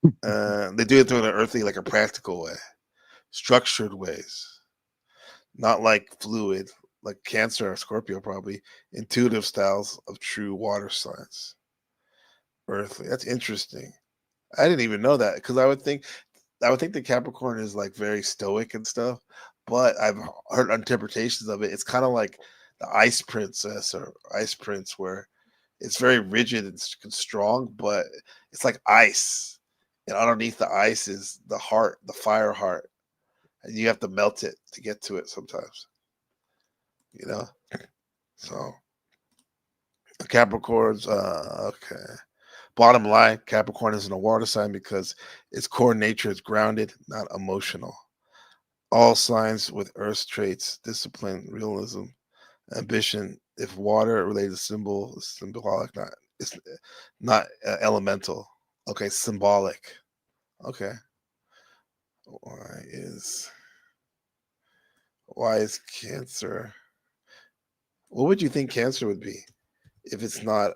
they do it through an earthly, like a practical way, structured ways, not like fluid, like Cancer or Scorpio, probably intuitive styles of true water signs. Earthly. That's interesting. I didn't even know that because I would think the Capricorn is like very stoic and stuff, but I've heard interpretations of it. It's kind of like the Ice Princess or Ice Prince, where it's very rigid and strong, but it's like ice, and underneath the ice is the heart, the fire heart, and you have to melt it to get to it sometimes. You know, so Capricorn's okay. Bottom line, Capricorn isn't a water sign because its core nature is grounded, not emotional. All signs with earth traits, discipline, realism, ambition. If water related symbol is symbolic, it's not elemental. Okay, symbolic. Okay. Why is Cancer? What would you think Cancer would be if it's not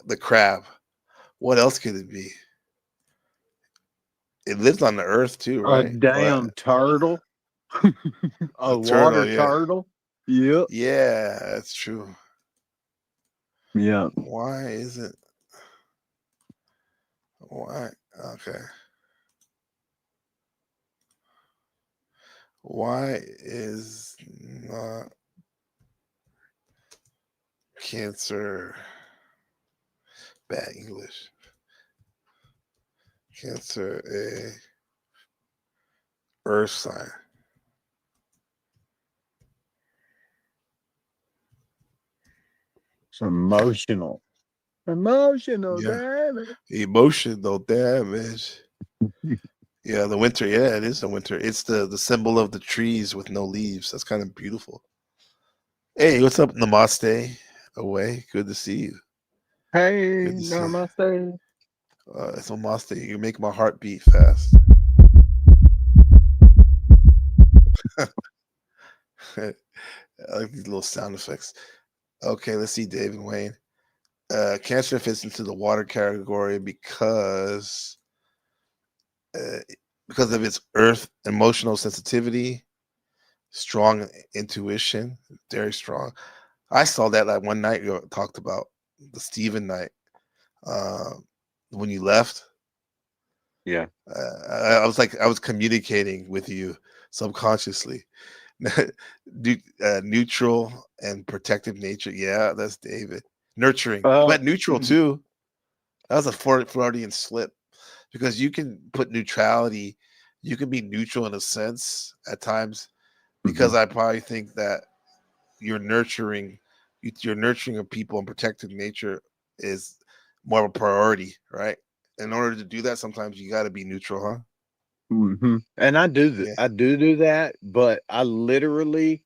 the crab? What else could it be? It lives on the earth too, A right? damn turtle. a water turtle. Yep. Yeah, that's true. Yeah. Why isn't why? Okay. Why is not Cancer bad English? Cancer a earth sign. It's emotional Yeah. damage. Emotional damage. Yeah, the winter. Yeah, it is the winter. It's the symbol of the trees with no leaves. That's kind of beautiful. Hey, what's up, Namaste? Away. Good to see you. Hey, Good to see you. namaste. It's Namaste. You make my heart beat fast. I like these little sound effects. Okay, let's see, David Wayne. Cancer fits into the water category because of its earth emotional sensitivity, strong intuition, very strong. I saw that like one night you talked about the Stephen night when you left. Yeah. I was like I was communicating with you subconsciously. Neutral and protective nature. Yeah, that's David. Nurturing, but neutral too. That was a Freudian slip because you can put neutrality. You can be neutral in a sense at times because I probably think that you're nurturing of people and protective nature is more of a priority, right? In order to do that, sometimes you got to be neutral, huh? And I do Yeah. I do that, but I literally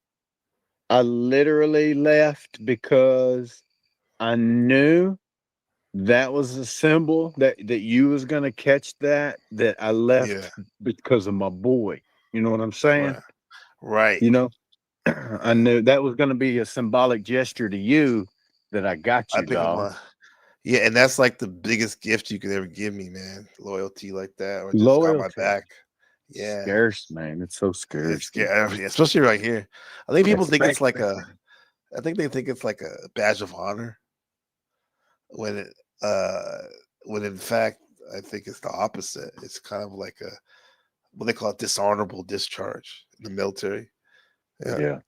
left because I knew that was a symbol that you was gonna catch that I left because of my boy. You know what I'm saying? Right. You know, I knew that was gonna be a symbolic gesture to you that I got I you, think I'm dog. and that's like the biggest gift you could ever give me, man. Loyalty like that, or just got my Loyalty. back. Yeah. Scarce, man. It's so scarce. It's scary, especially right here. I think people think it's like Especially. I think they think it's like a badge of honor when when in fact I think it's the opposite. It's kind of like a what they call a dishonorable discharge in the military. Yeah.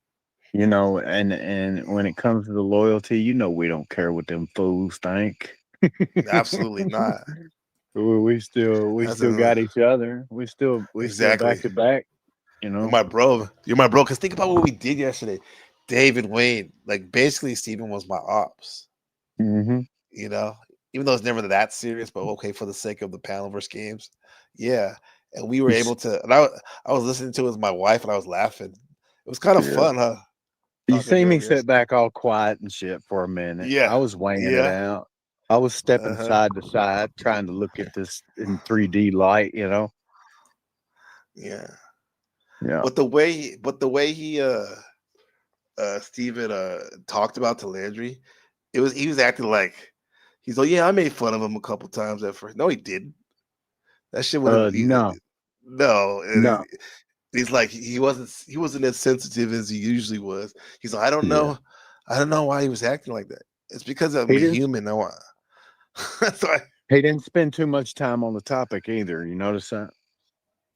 You know, and when it comes to the loyalty, you know, we don't care what them fools think. Absolutely not. We still got each other. We still Exactly. back to back. You know, You're my bro. Because think about what we did yesterday. David Wayne, like basically Steven was my ops. You know, even though it's never that serious, but okay, for the sake of the panel versus games, yeah. And we were able to. And I was listening to it with my wife, and I was laughing. It was kind of fun, huh? You see me sit back all quiet and shit for a minute. Yeah. I was weighing it out. I was stepping side to side, trying to look at this in 3D light. You know. Yeah. Yeah. But the way he Steven talked about to Landry, he was acting like he's like, yeah, I made fun of him a couple times at first. No, he didn't. That shit would No. No. He's like he wasn't as sensitive as he usually was. He's like, I don't know why he was acting like that. It's because I'm a human. No, he didn't spend too much time on the topic either. You notice that?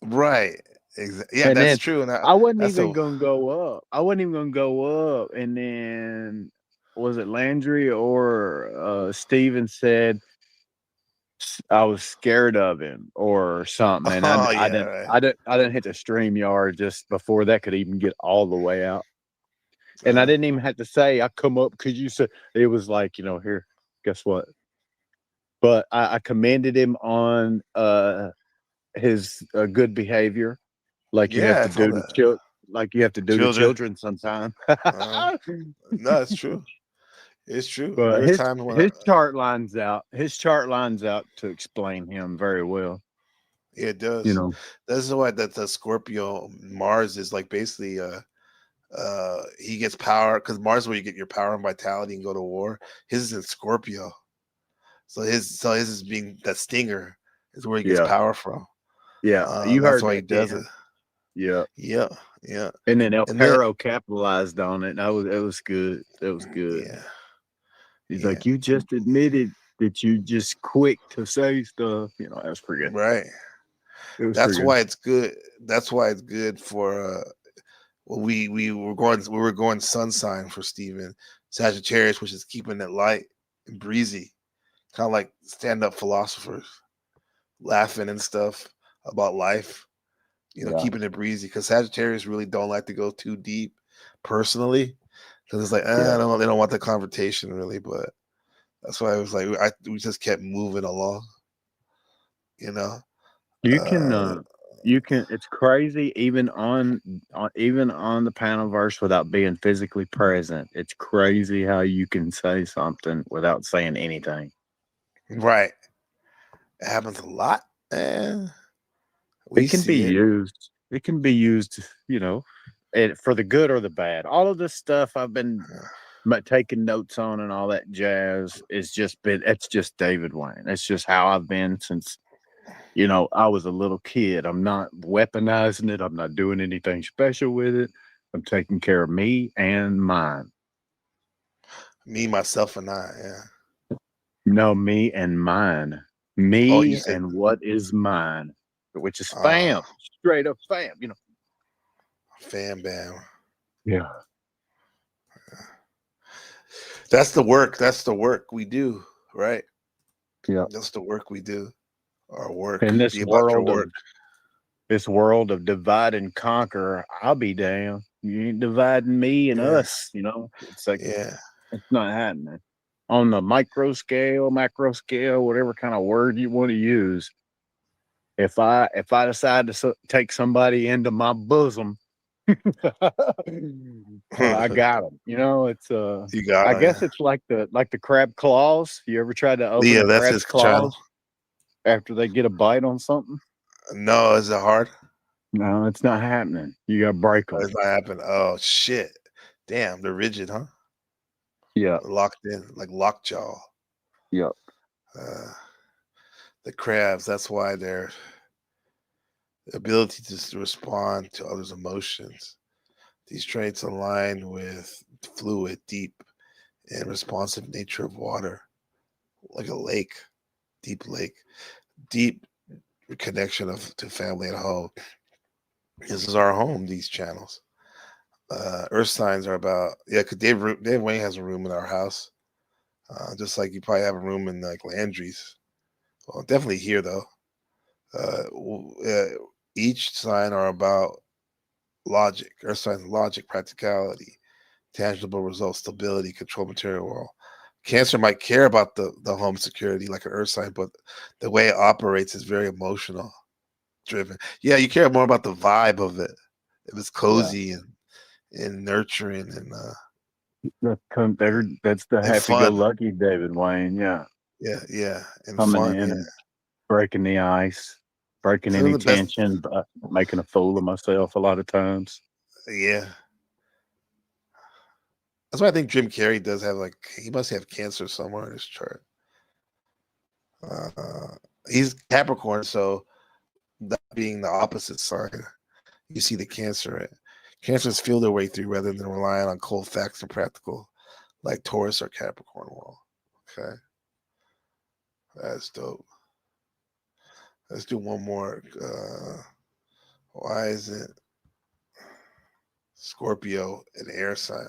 Right. Exactly. Yeah, And that's then true. And I wasn't even gonna go up. And then was it Landry or Steven said I was scared of him or something. And I didn't hit the StreamYard just before that could even get all the way out. And I didn't even have to say I come up because you said it was like, you know, here, guess what? But I commended him on his good behavior. Like you have to do to children sometime. No, it's true. It's true. But there was time when his chart lines out. His chart lines out to explain him very well. It does. You know, this is why that the Scorpio Mars is like basically he gets power because Mars is where you get your power and vitality and go to war. His is in Scorpio, so his is being that stinger is where he gets power from. Yeah, you that's heard why that, he does Dan. it. Yeah. And then El Perro capitalized on it. It was good. It was good. Yeah. He's like, you just admitted that you just quick to say stuff. You know, that was pretty good. Right. That's why it's good. That's why it's good for Well, we were going sun sign for Steven. Sagittarius, which is keeping it light and breezy, kind of like stand-up philosophers, laughing and stuff about life. Keeping it breezy, because Sagittarius really don't like to go too deep personally, because it's like they don't want the confrontation really. But that's why I was like, we just kept moving along. You can it's crazy even on the panel verse without being physically present. It's crazy how you can say something without saying anything. Right. It happens a lot. It can be used. It can be used, for the good or the bad. All of this stuff I've been taking notes on and all that jazz it's just David Wayne. It's just how I've been since I was a little kid. I'm not weaponizing it. I'm not doing anything special with it. I'm taking care of me and mine. Me, myself, and I, yeah. No, me and mine. Me and what is mine, which is fam. Straight up fam, Fam bam. Yeah. That's the work. That's the work we do, right? Yeah. That's the work we do. Our work. In this Be about your world of divide and conquer, I'll be damned. You ain't dividing me and us, It's like it's not happening. On the micro scale, macro scale, whatever kind of word you want to use. If I decide to take somebody into my bosom, I got them. It's you got. I guess it's like the crab claws. You ever tried to open a that's crab's his claws channel. After they get a bite on something? No, is it hard? No, it's not happening. You got to break them. It's not happening. Oh shit! Damn, they're rigid, huh? Yeah, locked in like lockjaw. Yep. The crabs. That's why their ability to respond to others' emotions. These traits align with fluid, deep, and responsive nature of water, like a lake, deep connection to family and home. This is our home. These channels. Earth signs are about because Dave Wayne has a room in our house, just like you probably have a room in like Landry's. Well, definitely here though. Each sign are about logic. Earth signs, logic, practicality, tangible results, stability, control material world. Cancer might care about the home security like an Earth sign, but the way it operates is very emotional driven. Yeah, you care more about the vibe of it. If it's cozy and nurturing and that's the happy-go-lucky David Wayne. Yeah, and coming fun, in and breaking the ice, breaking any tension, making a fool of myself a lot of times. Yeah, that's why I think Jim Carrey does have he must have cancer somewhere in his chart. He's Capricorn, so that being the opposite sign, you see the Cancer. Cancers feel their way through rather than relying on cold facts and practical, like Taurus or Capricorn will. Okay, that's dope. Let's do one more. Why is it Scorpio an air sign?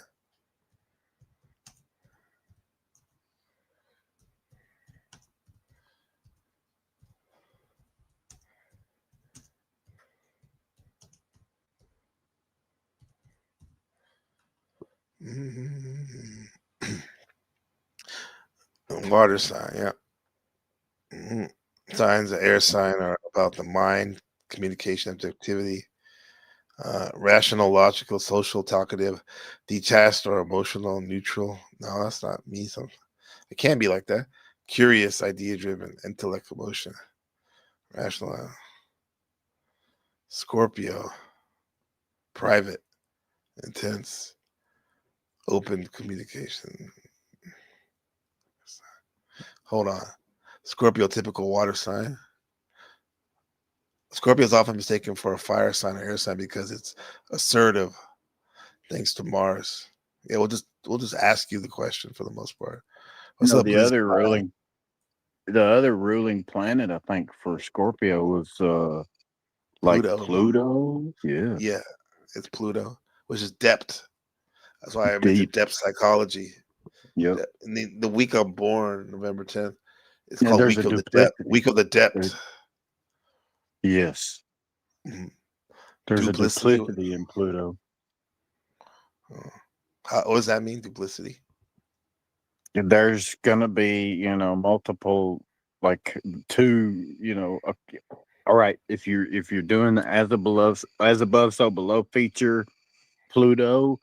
Water sign, yeah. Signs of air sign are about the mind, communication, objectivity, rational, logical, social, talkative, detached or emotional, neutral. No, that's not me. It can be like that. Curious, idea-driven, intellect, emotion, rational. Scorpio, private, intense, open communication. Hold on. Scorpio, typical water sign. Scorpio is often mistaken for a fire sign or air sign because it's assertive, thanks to Mars. Yeah, we'll just ask you the question for the most part. What's up, the other ruling planet, I think, for Scorpio was like Pluto. Yeah. Yeah, it's Pluto. which is depth. That's why I'm into depth psychology. Yep. And the week I'm born, November 10th, it's Yeah, called there's Week a of the Depth. duplicity. Week of the Depth. Yes. Mhm. There's Duplicity. a duplicity in Pluto. What does that mean, duplicity? There's gonna be, multiple, like two, all right. If you're doing the as above, so below feature, Pluto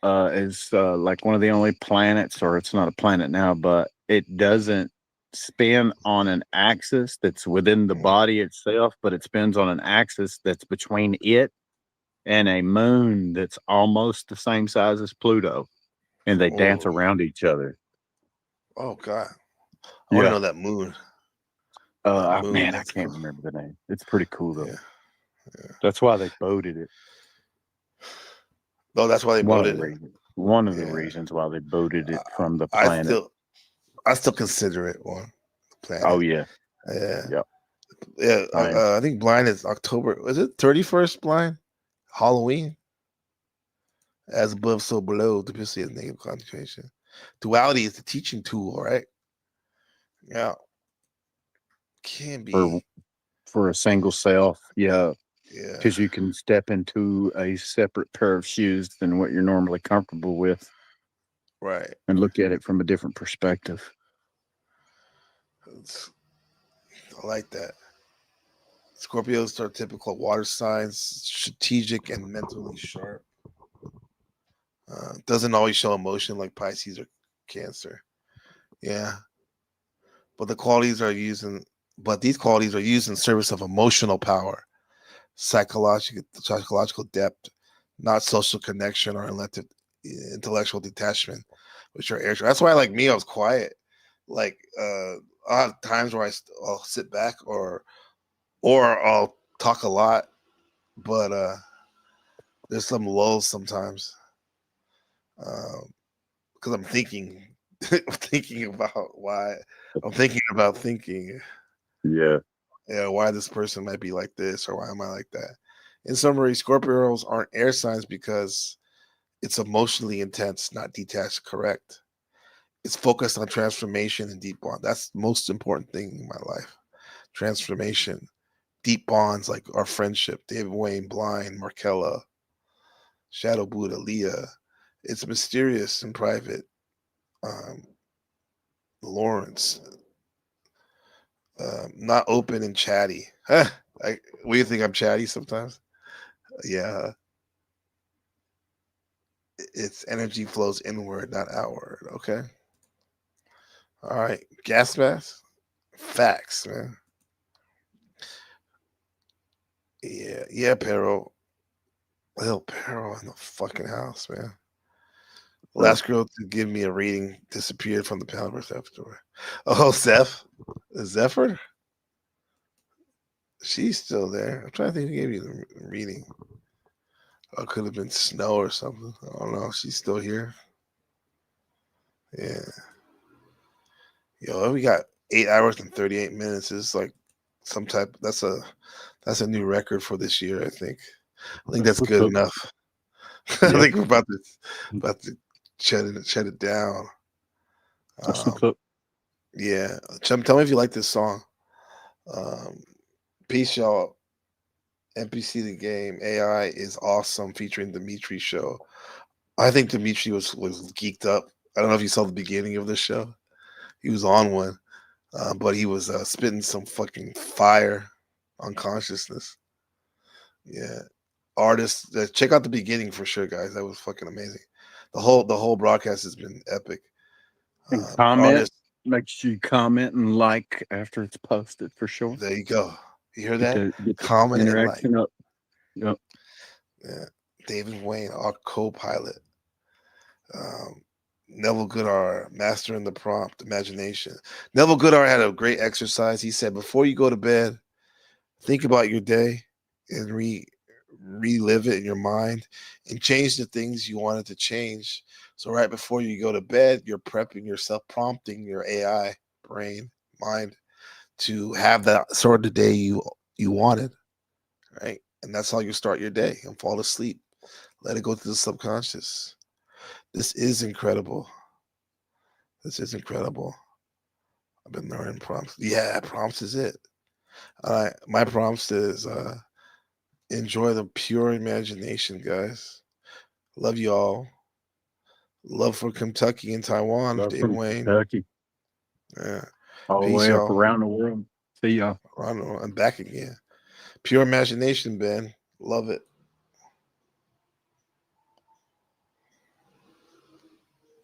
is like one of the only planets, or it's not a planet now, but it doesn't spin on an axis that's within the body itself, but it spins on an axis that's between it and a moon that's almost the same size as Pluto, and they dance around each other. Oh God, I want to Yeah. know that moon. Man, I That's can't cool. remember the name. It's pretty cool though. Yeah. That's why they voted it. Oh, that's why they One of voted the it. reasons. One of the reasons why they voted it from the I planet. still consider it one planet. Oh yeah. Yeah. Yep. Yeah. I think blind is October. Was it 31st blind? Halloween. As above, so below. Duplicity is negative concentration. Duality is the teaching tool, right? Yeah. Can be. For a single self, yeah. Yeah. Because you can step into a separate pair of shoes than what you're normally comfortable with. Right. And look at it from a different perspective. I like that. Scorpios are typical water signs, strategic and mentally sharp. Doesn't always show emotion like Pisces or Cancer. Yeah. But these qualities are used in service of emotional power, psychological depth, not social connection or intellectual detachment, which are air. That's why, like me, I was quiet. Like I'll have times where I'll sit back or I'll talk a lot, but there's some lulls sometimes because I'm thinking. I'm thinking about why. I'm thinking about thinking. Yeah. Yeah, why this person might be like this or why am I like that? In summary, Scorpios aren't air signs because it's emotionally intense, not detached. Correct. It's focused on transformation and deep bond. That's the most important thing in my life. Transformation, deep bonds like our friendship. David Wayne, Blind, Markella, Shadow Buddha, Leah. It's mysterious and private. Lawrence, not open and chatty. We think I'm chatty sometimes. Yeah. Its energy flows inward, not outward. Okay. All right. Gas mask. Facts, man. Yeah, Pero. Little Pero in the fucking house, man. Last girl to give me a reading disappeared from the Palaverse afterward. Oh, Zephyr? She's still there. I'm trying to think who gave you the reading. Or it could have been Snow or something. I don't know. She's still here. Yeah. Yo, we got 8 hours and 38 minutes. It's like some type. That's a new record for this year. I think that's good enough. I think we're about to shut it down. Yeah. Tell me if you like this song. Peace, y'all. NPC the game AI is awesome, featuring Dimitri show. I think Dimitri was geeked up. I don't know if you saw the beginning of this show. He was on one, but he was spitting some fucking fire on consciousness. Yeah, artists, check out the beginning for sure, guys. That was fucking amazing. The whole broadcast has been epic. And comment. Make sure you comment and like after it's posted for sure. There you go. You hear that? Get Comment and like. interaction up. Yep. Yeah. David Wayne, our co-pilot. Neville Goodar, mastering the prompt, imagination. Neville Goodar had a great exercise. He said, before you go to bed, think about your day and relive it in your mind and change the things you wanted to change. So right before you go to bed, you're prepping yourself, prompting your AI mind to have that sort of day you wanted, right? And that's how you start your day and fall asleep. Let it go to the subconscious. This is incredible. This is incredible. I've been learning prompts. Yeah, prompts is it. My prompts is enjoy the pure imagination, guys. Love you all. Love for Kentucky and Taiwan. Love David from Wayne. Kentucky. Yeah. All the Peace, way up y'all. around the world. See y'all. I'm back again. Pure imagination, Ben. Love it.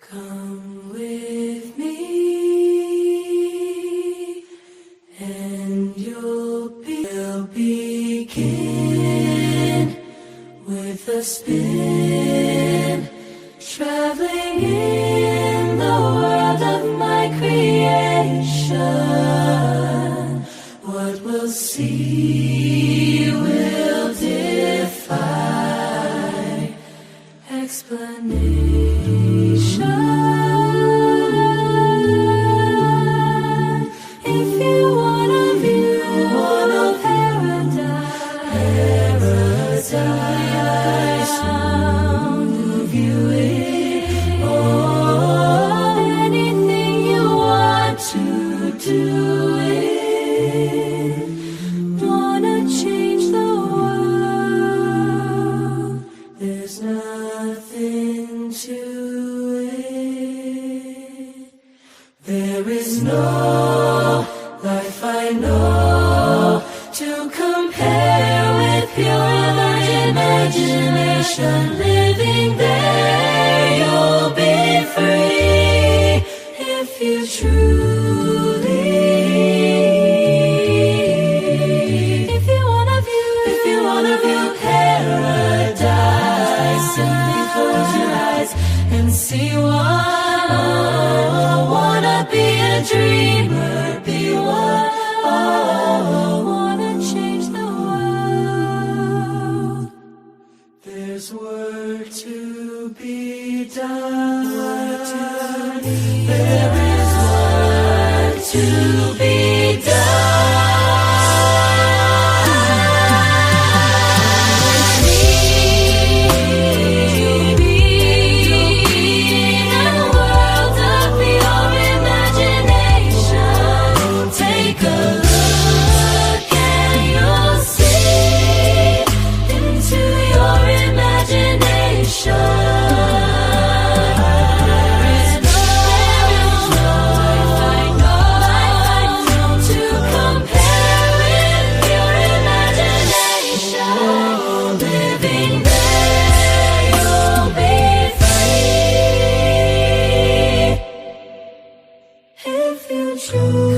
Come with me, and you'll begin with a spin, traveling in the world of my creation. What we'll see will defy explanation. If you want a view of paradise, sound of viewing, oh, anything you want to do it, wanna change the world, there's nothing to it. There is no life I know to compare with pure imagination. Living there, you'll be free if you truly. If you wanna view paradise, simply close your eyes and see one. Oh, wanna be a dreamer, be one. Oh, wanna change the world. There's work to be done. There is work to be done. Take a look and you'll see into your imagination. There is no life I know to compare with your imagination. Living there, you'll be free if you choose.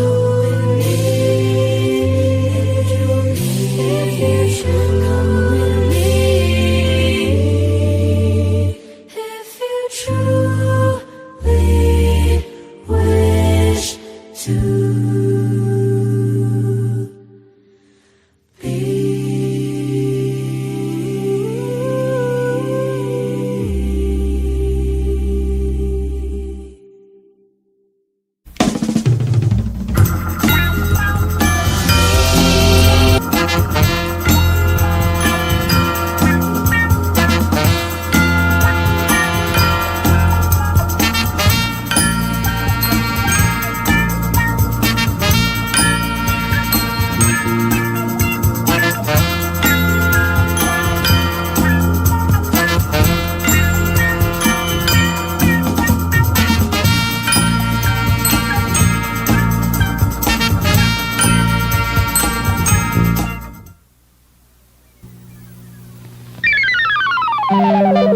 Thank you.